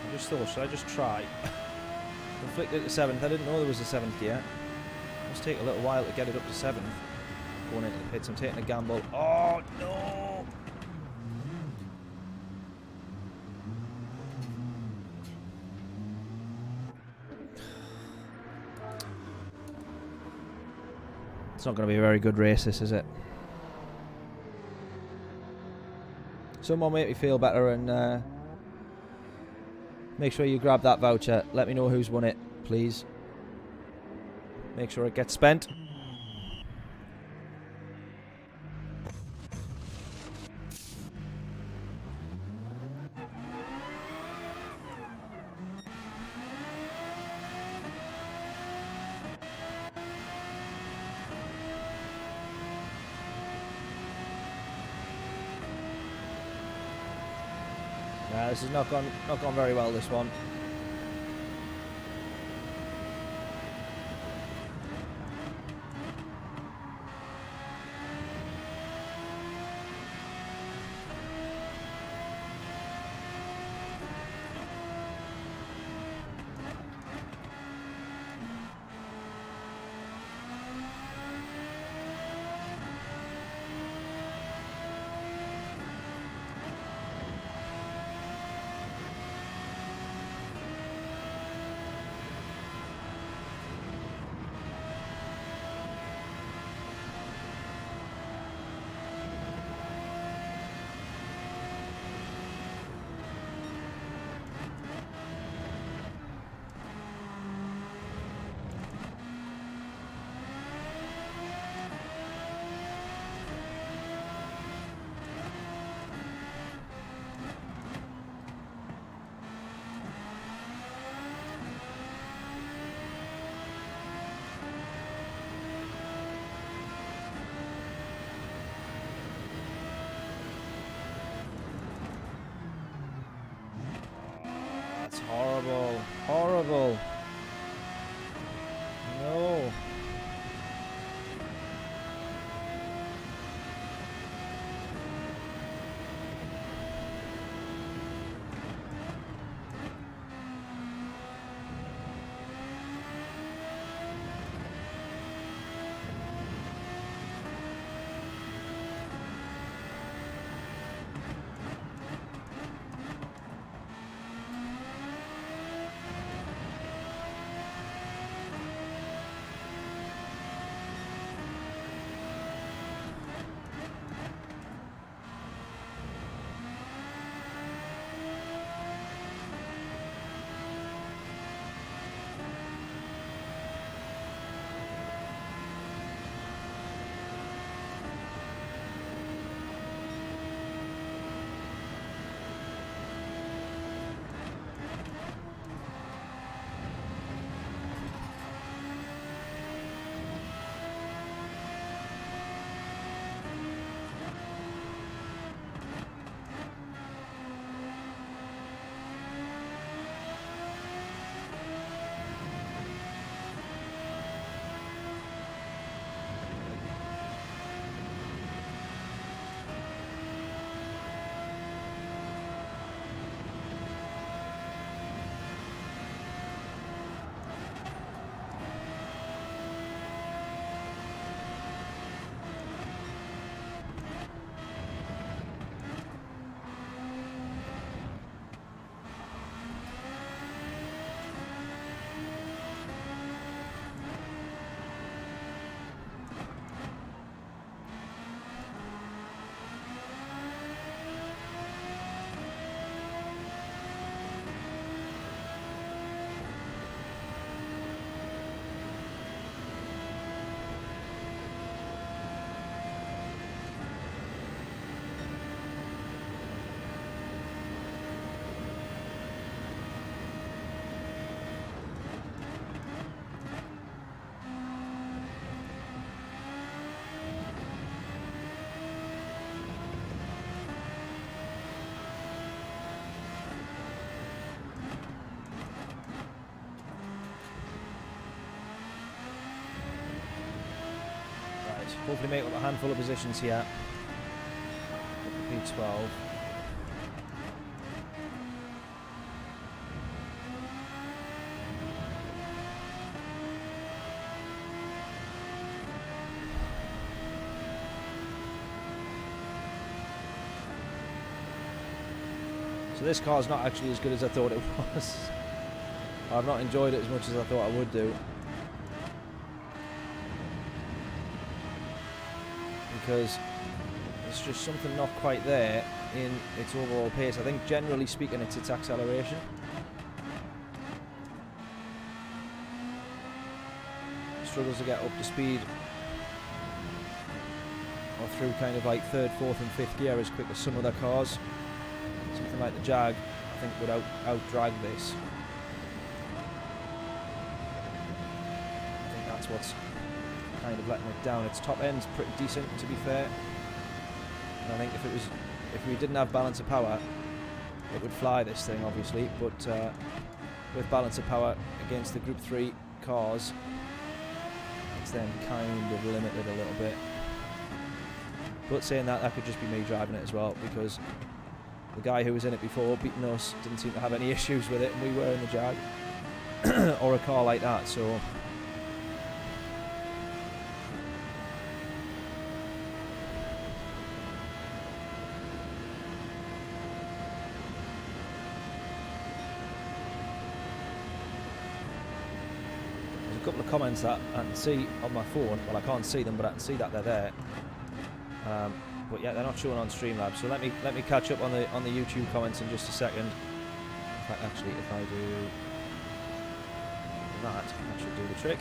I just thought, should I just try? Conflicted to 7th. I didn't know there was a 7th gear. Must take a little while to get it up to 7th. Going into the pits, I'm taking a gamble. Oh, no! It's not going to be a very good race, this, is it? Someone make me feel better and make sure you grab that voucher. Let me know who's won it, please. Make sure it gets spent. This has not gone very well, this one. horrible. Horrible. No. Hopefully make up a handful of positions here. P12. So this car's not actually as good as I thought it was. I've not enjoyed it as much as I thought I would do. Because there's just something not quite there in its overall pace. I think generally speaking it's its acceleration. It struggles to get up to speed or through kind of like third, fourth and fifth gear as quick as some other cars. Something like the Jag I think would out-drag this. I think that's what's kind of letting it down. Its top end's pretty decent, to be fair. And I think if we didn't have balance of power, it would fly this thing, obviously. But with balance of power against the Group 3 cars, it's then kind of limited a little bit. But saying that, that could just be me driving it as well, because the guy who was in it before, beating us, didn't seem to have any issues with it, and we were in the Jag or a car like that. So. A couple of comments that I can see on my phone. Well, I can't see them, but I can see that they're there. But yeah, they're not showing on Streamlabs. So let me catch up on the YouTube comments in just a second. In fact, actually, if I do that should do the trick.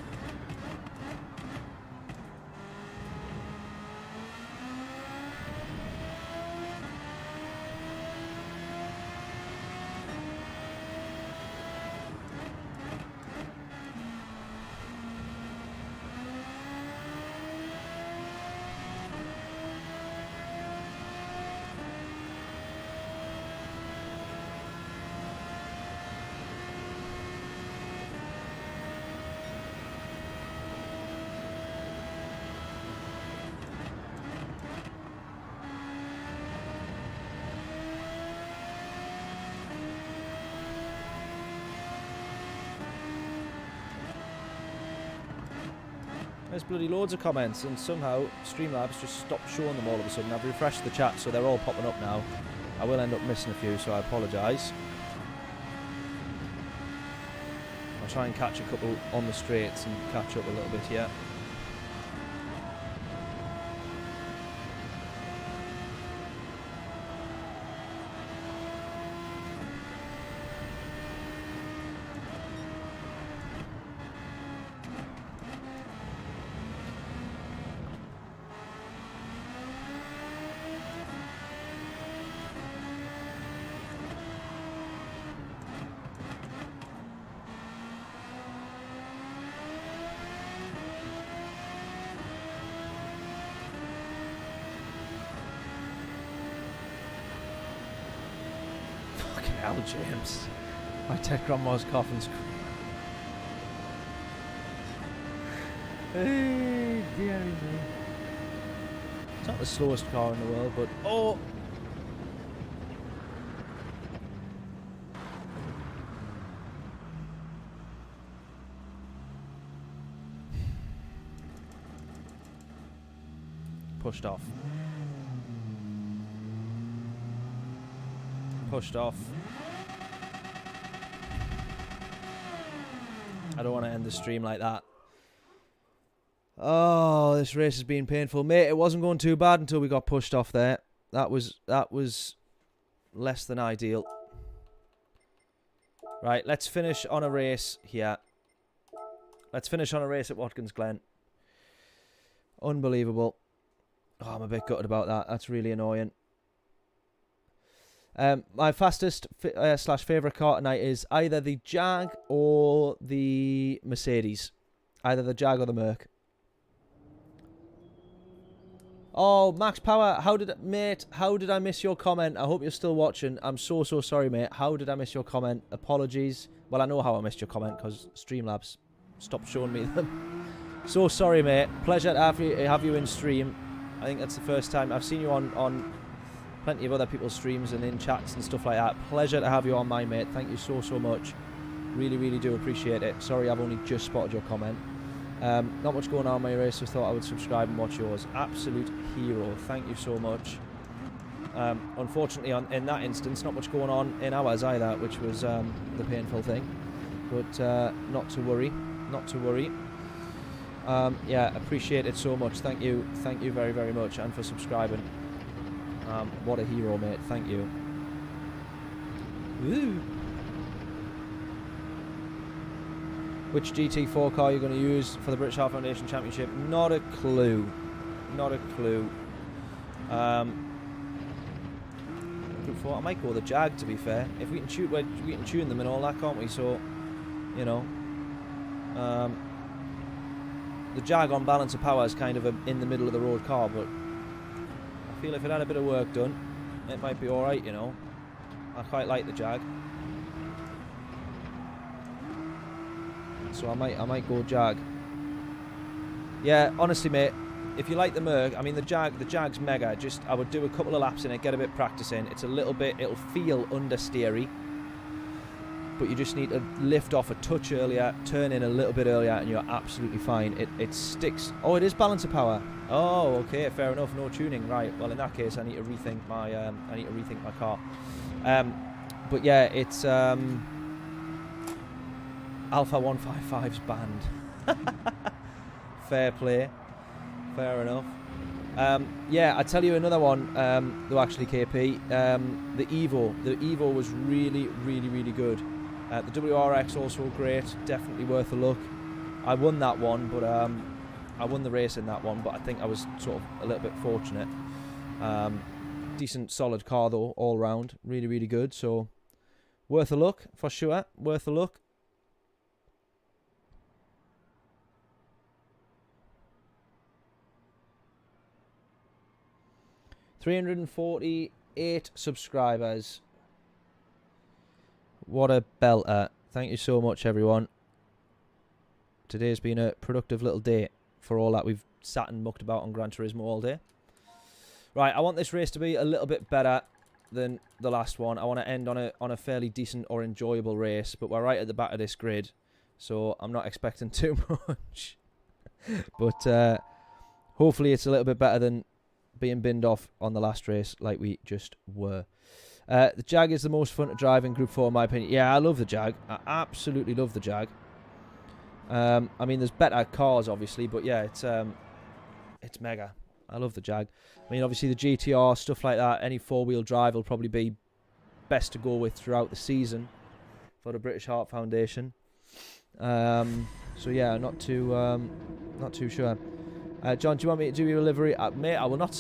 There's bloody loads of comments, and somehow Streamlabs just stopped showing them all of a sudden. I've refreshed the chat, so they're all popping up now. I will end up missing a few, so I apologise. I'll try and catch a couple on the straights and catch up a little bit here. Hell, James. My tech grandma's coffin scream. Hey, dear me. It's not the slowest car in the world, but oh! Pushed off. Pushed off. I don't want to end the stream like that. Oh, this race has been painful. Mate, it wasn't going too bad until we got pushed off there. That was less than ideal. Right, let's finish on a race here. Let's finish on a race at Watkins Glen. Unbelievable. Oh, I'm a bit gutted about that. That's really annoying. My fastest slash favourite car tonight is either the Jag or the Mercedes. Either the Jag or the Merc. Oh, Max Power, mate, how did I miss your comment? I hope you're still watching. I'm so sorry, mate. How did I miss your comment? Apologies. Well, I know how I missed your comment because Streamlabs stopped showing me them. So sorry, mate. Pleasure to have you in stream. I think that's the first time I've seen you on plenty of other people's streams and in chats and stuff like that. Pleasure to have you on mine, mate. Thank you so much. Really do appreciate it. Sorry, I've only just spotted your comment. Not much going on in my race, so thought I would subscribe and watch yours. Absolute hero. Thank you so much. Unfortunately, in that instance, not much going on in ours either, which was the painful thing. But not to worry. Not to worry. Yeah, appreciate it so much. Thank you very much, and for subscribing. What a hero, mate. Thank you. Woo. Which GT4 car are you going to use for the British Heart Foundation Championship? Not a clue. Not a clue. I might go the Jag, to be fair. If we can tune them and all that, can't we? So, you know, the Jag on balance of power is kind of a in the middle of the road car, but I feel if it had a bit of work done, it might be all right. You know, I quite like the Jag, so I might go Jag. Yeah, honestly, mate. If you like the Merc, I mean the Jag's mega. Just I would do a couple of laps in it, get a bit practice in. It's a little bit, it'll feel understeery, but you just need to lift off a touch earlier, turn in a little bit earlier, and you're absolutely fine. It sticks. Oh, it is balance of power. Oh, okay, fair enough. No tuning, right? Well, in that case, I need to rethink my car. But yeah, it's Alpha 155's banned. Fair play. Fair enough. Yeah, I tell you another one, though actually, KP, the Evo. The Evo was really good. The WRX also great, definitely worth a look. I won that one, but I won the race in that one, but I think I was sort of a little bit fortunate. Decent, solid car though, all round, really good. So worth a look for sure. Worth a look. $348 subscribers. What a belter. Thank you so much, everyone. Today's been a productive little day for all that we've sat and mucked about on Gran Turismo all day. Right, I want this race to be a little bit better than the last one. I want to end on a fairly decent or enjoyable race, but we're right at the back of this grid, so I'm not expecting too much. But hopefully it's a little bit better than being binned off on the last race like we just were. The Jag is the most fun to drive in Group 4 in my opinion. Yeah, I love the Jag. I absolutely love the Jag. I mean, there's better cars obviously, but yeah, it's mega. I love the Jag. I mean, obviously the GTR, stuff like that, any four-wheel drive will probably be best to go with throughout the season for the British Heart Foundation. So yeah, not too sure. John, do you want me to do your livery? Mate, I will not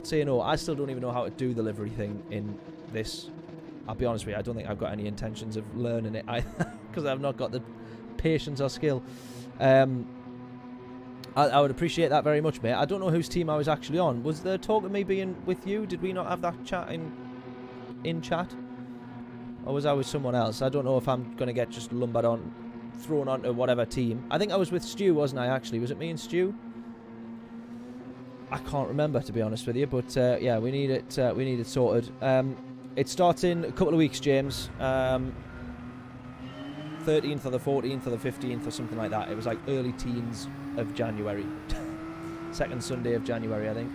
say no. I still don't even know how to do the livery thing in this. I'll be honest with you, I don't think I've got any intentions of learning it either, because I've not got the patience or skill. I would appreciate that very much, mate. I don't know whose team I was actually on. Was there talk of me being with you? Did we not have that chat in chat? Or was I with someone else? I don't know if I'm going to get just lumbered on, thrown onto whatever team. I think I was with Stu, wasn't I, actually? Was it me and Stu? I can't remember, to be honest with you. But, yeah, we need it sorted. It starts in a couple of weeks, James. 13th or the 14th or the 15th or something like that. It was like early teens of January. Second Sunday of January, I think.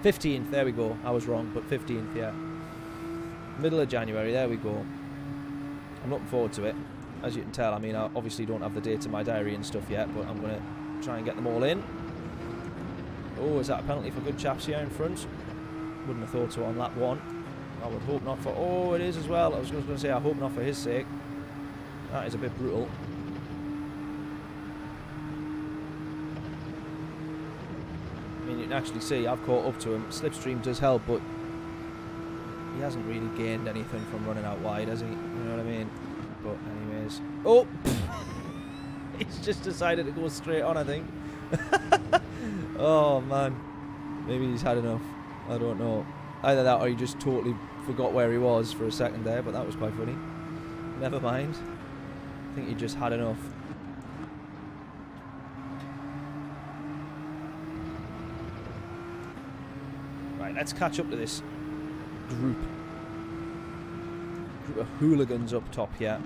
15th, there we go. I was wrong, but 15th, yeah. Middle of January, there we go. I'm looking forward to it. As you can tell, I mean, I obviously don't have the dates in my diary and stuff yet, but I'm going to try and get them all in. Oh, is that a penalty for good chaps here in front? Wouldn't have thought so on lap one. I would hope not for... Oh, it is as well. I was just going to say, I hope not for his sake. That is a bit brutal. I mean, you can actually see I've caught up to him. Slipstream does help, but he hasn't really gained anything from running out wide, has he? You know what I mean? But anyways... Oh! He's just decided to go straight on, I think. Oh, man. Maybe he's had enough. I don't know. Either that or he just totally forgot where he was for a second there, but that was quite funny. Never mind. I think he just had enough. Right, let's catch up to this group of hooligans up top here.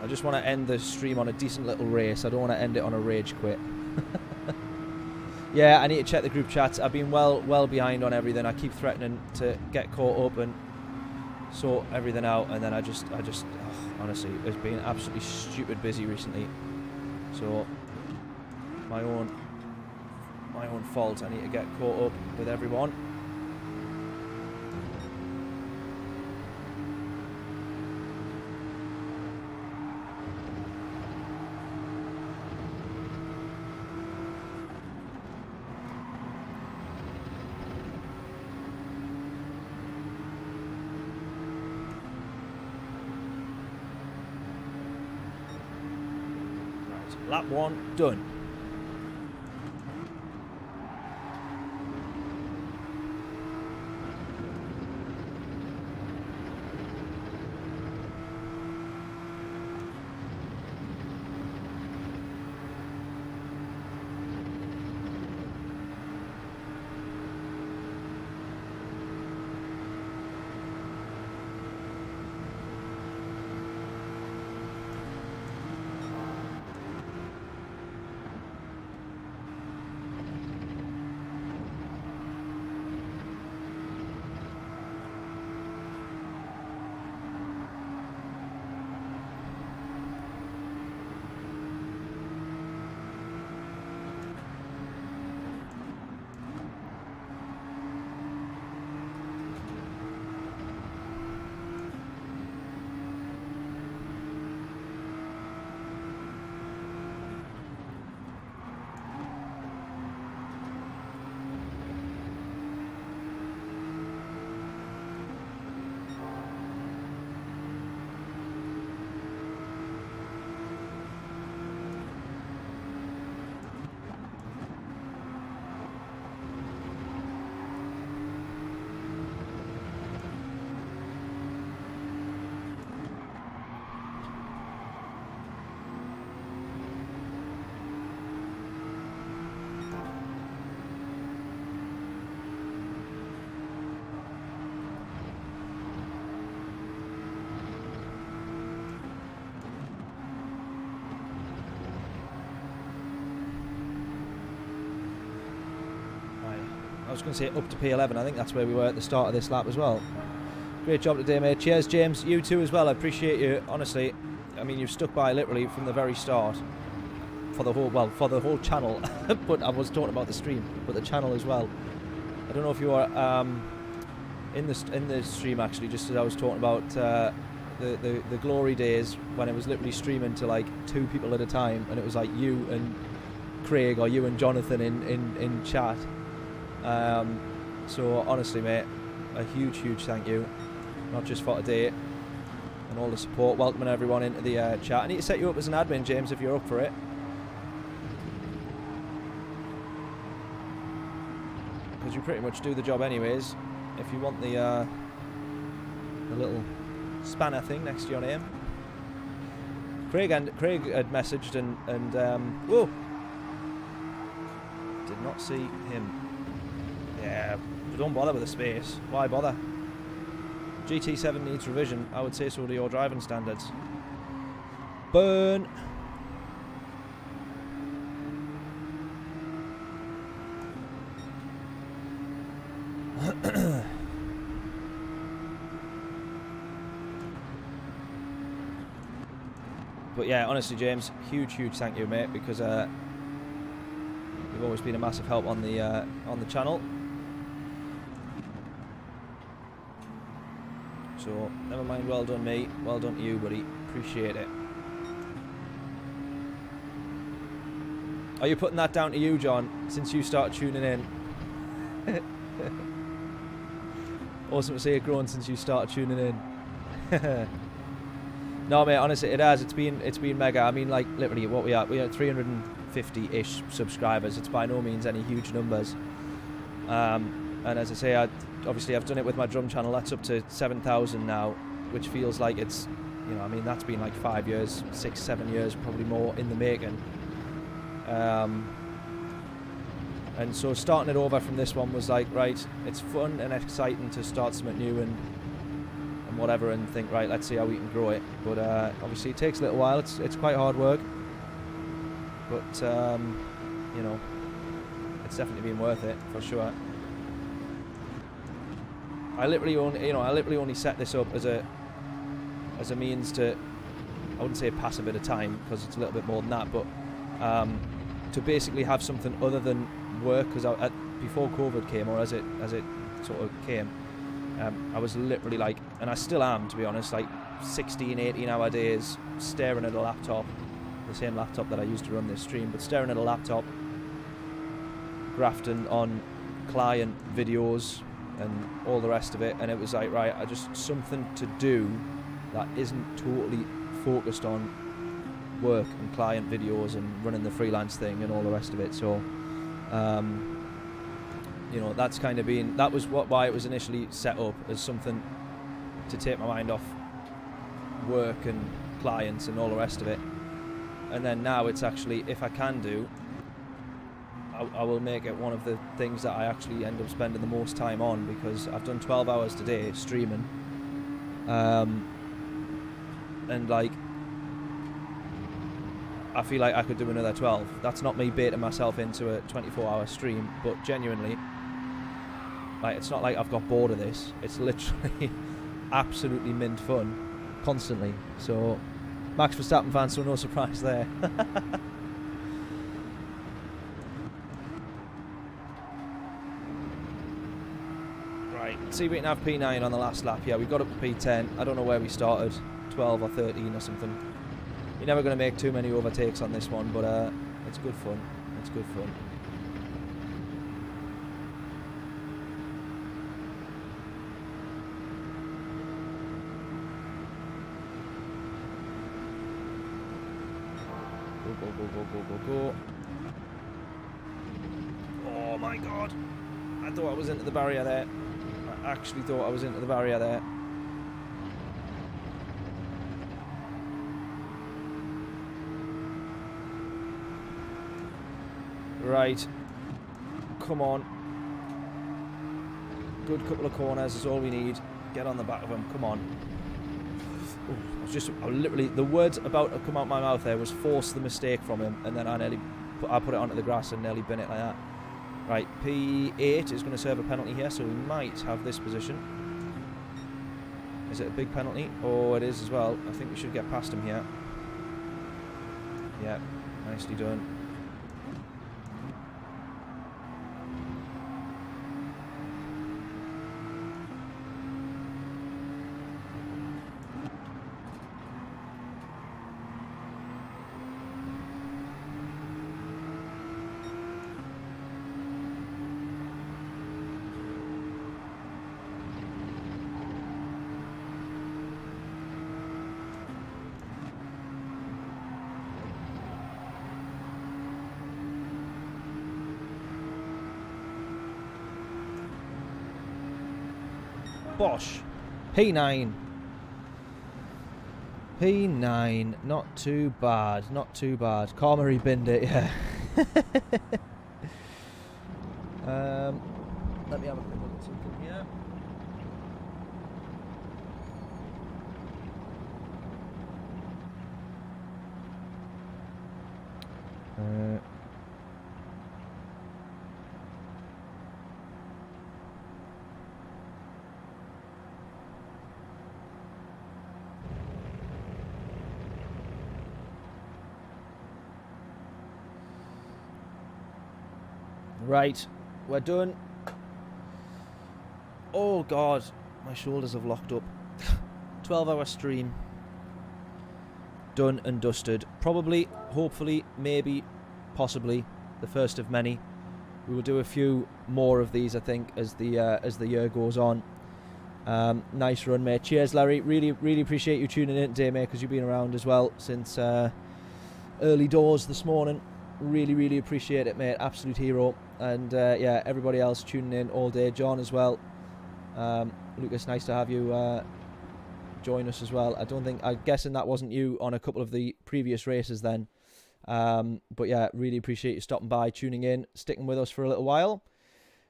I just want to end the stream on a decent little race. I don't want to end it on a rage quit. Yeah, I need to check the group chats. I've been well behind on everything. I keep threatening to get caught up and sort everything out, and then I just honestly, it's been absolutely stupid busy recently. So my own fault. I need to get caught up with everyone. Lap one done. was going to say up to P11. I think that's where we were at the start of this lap as well. Great job today, mate. Cheers, James. You too as well. I appreciate you. Honestly, I mean, you've stuck by literally from the very start for the whole channel. But I was talking about the stream, but the channel as well. I don't know if you are in the stream actually, just as I was talking about the glory days when it was literally streaming to like 2 people at a time, and it was like you and Craig or you and Jonathan in chat. So honestly, mate, a huge thank you, not just for today and all the support, welcoming everyone into the chat. I need to set you up as an admin, James, if you're up for it, because you pretty much do the job anyways. If you want the little spanner thing next to your name. Craig had messaged and whoa, did not see him. Yeah, but don't bother with the space. Why bother? GT7 needs revision. I would say so to your driving standards. Burn. But yeah, honestly, James, huge thank you, mate, because you've always been a massive help on the channel. So never mind, well done, mate. Well done to you, buddy. Appreciate it. Are you putting that down to you, John, since you started tuning in? Awesome to see it growing since you started tuning in. No, mate, honestly, it has. It's been mega. I mean, like, literally, what we are 350-ish subscribers. It's by no means any huge numbers. And as I say, obviously I've done it with my drum channel. That's up to 7,000 now, which feels like it's, you know, I mean, that's been like 5 years, 6, 7 years, probably more in the making. And so starting it over from this one was like, right, it's fun and exciting to start something new and whatever, and think, right, let's see how we can grow it. But obviously it takes a little while. It's quite hard work, but you know, it's definitely been worth it for sure. I literally only set this up as a means to, I wouldn't say pass a bit of time, because it's a little bit more than that, but to basically have something other than work, because before COVID came, or as it sort of came, I was literally like, and I still am, to be honest, like 16, 18 hour days staring at a laptop, the same laptop that I used to run this stream, but staring at a laptop, grafting on client videos and all the rest of it. And it was like, right, I just something to do that isn't totally focused on work and client videos and running the freelance thing and all the rest of it. So you know, that's kind of been, that was why it was initially set up, as something to take my mind off work and clients and all the rest of it. And then now it's actually, if I can do, I will make it one of the things that I actually end up spending the most time on, because I've done 12 hours today streaming, and like, I feel like I could do another 12. That's not me baiting myself into a 24-hour stream, but genuinely, like, it's not like I've got bored of this. It's literally absolutely mint fun constantly. So Max Verstappen fan, so no surprise there. Right, see if we can have P9 on the last lap. Yeah, we got up to P10. I don't know where we started, 12 or 13 or something. You're never going to make too many overtakes on this one, but it's good fun. It's good fun. Go. Oh my god. I thought I was into the barrier there. I actually thought I was into the barrier there. Right. Come on. Good couple of corners is all we need. Get on the back of them. Come on. I literally, the words about to come out my mouth there was force the mistake from him, and then I put it onto the grass and nearly bin it like that. Right, P8 is going to serve a penalty here, so we might have this position. Is it a big penalty? Oh, it is as well. I think we should get past him here. Yeah, nicely done. Bosh. P9. P9. Not too bad. Not too bad. Carmery binned it, yeah. Let me have a quick look at something here. Right, we're done. Oh God, my shoulders have locked up. 12-hour stream. Done and dusted. Probably, hopefully, maybe, possibly the first of many. We will do a few more of these, I think, as the year goes on. Nice run, mate. Cheers, Larry. Really appreciate you tuning in today, mate, because you've been around as well since early doors this morning. Really appreciate it, mate. Absolute hero. And yeah, everybody else tuning in all day. John as well. Lucas, nice to have you join us as well. I'm guessing that wasn't you on a couple of the previous races then. But yeah, really appreciate you stopping by, tuning in, sticking with us for a little while.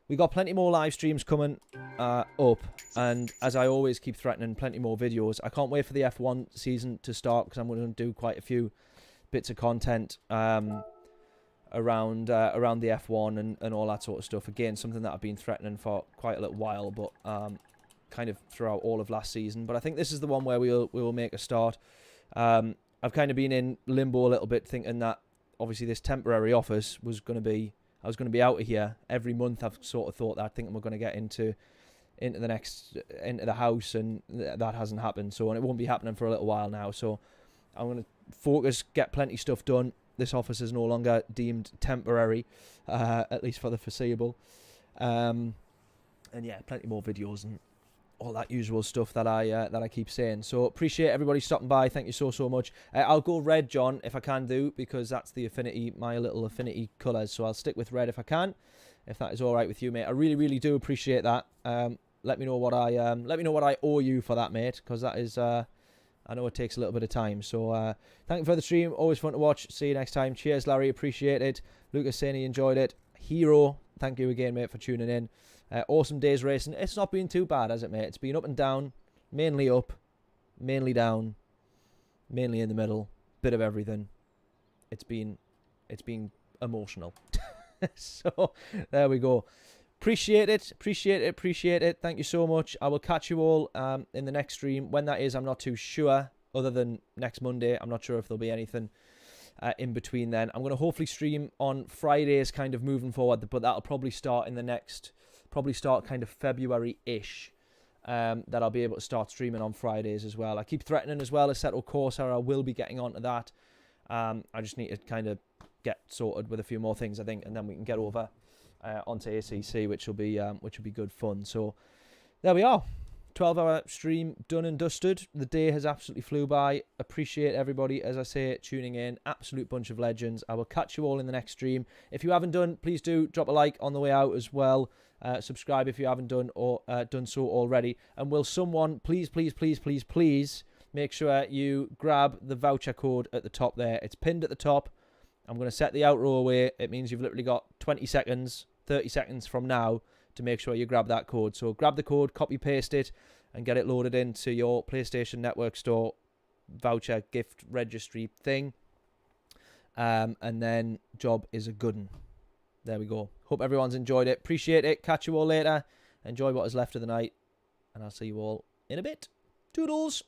We got plenty more live streams coming up, and as I always keep threatening, plenty more videos. I can't wait for the F1 season to start, because I'm going to do quite a few bits of content around the F1 and all that sort of stuff. Again, something that I've been threatening for quite a little while, but kind of throughout all of last season. But I think this is the one where we will make a start. I've kind of been in limbo a little bit, thinking that obviously this temporary office was going to be, I was going to be out of here every month. I've sort of thought that, thinking we're going to get into the house, and that hasn't happened. So, and it won't be happening for a little while now. So I'm going to focus, get plenty stuff done. This office is no longer deemed temporary, at least for the foreseeable. And yeah, plenty more videos and all that usual stuff that I keep saying. So appreciate everybody stopping by. Thank you so much. I'll go red, John, if I can do, because that's the Affinity, my little Affinity colours. So I'll stick with red if I can, if that is all right with you, mate. I really do appreciate that. Let me know what I owe you for that, mate, because that is I know it takes a little bit of time. So thank you for the stream. Always fun to watch. See you next time. Cheers, Larry. Appreciate it. Lucas saying he enjoyed it. Hero, thank you again, mate, for tuning in. Awesome days racing. It's not been too bad, has it, mate? It's been up and down. Mainly up. Mainly down. Mainly in the middle. Bit of everything. It's been emotional. So there we go. Appreciate it. Thank you so much. I will catch you all in the next stream. When that is, I'm not too sure, other than next Monday. I'm not sure if there'll be anything in between then. I'm going to hopefully stream on Fridays kind of moving forward, but that'll probably start in the next, kind of February-ish, that I'll be able to start streaming on Fridays as well. I keep threatening as well, Assetto Corsa, I will be getting onto that. I just need to kind of get sorted with a few more things, I think, and then we can get over onto ACC, which will be good fun. So there we are. 12-hour stream done and dusted. The day has absolutely flew by. Appreciate everybody, as I say, tuning in. Absolute bunch of legends. I will catch you all in the next stream. If you haven't done, please do drop a like on the way out as well. Subscribe if you haven't done or done so already. And will someone please make sure you grab the voucher code at the top there. It's pinned at the top. I'm going to set the outro away. It means you've literally got 20 seconds, 30 seconds from now to make sure you grab that code. So grab the code, copy paste it, and get it loaded into your PlayStation Network Store voucher gift registry thing. And then job is a good one. There we go. Hope everyone's enjoyed it. Appreciate it. Catch you all later. Enjoy what is left of the night. And I'll see you all in a bit. Toodles.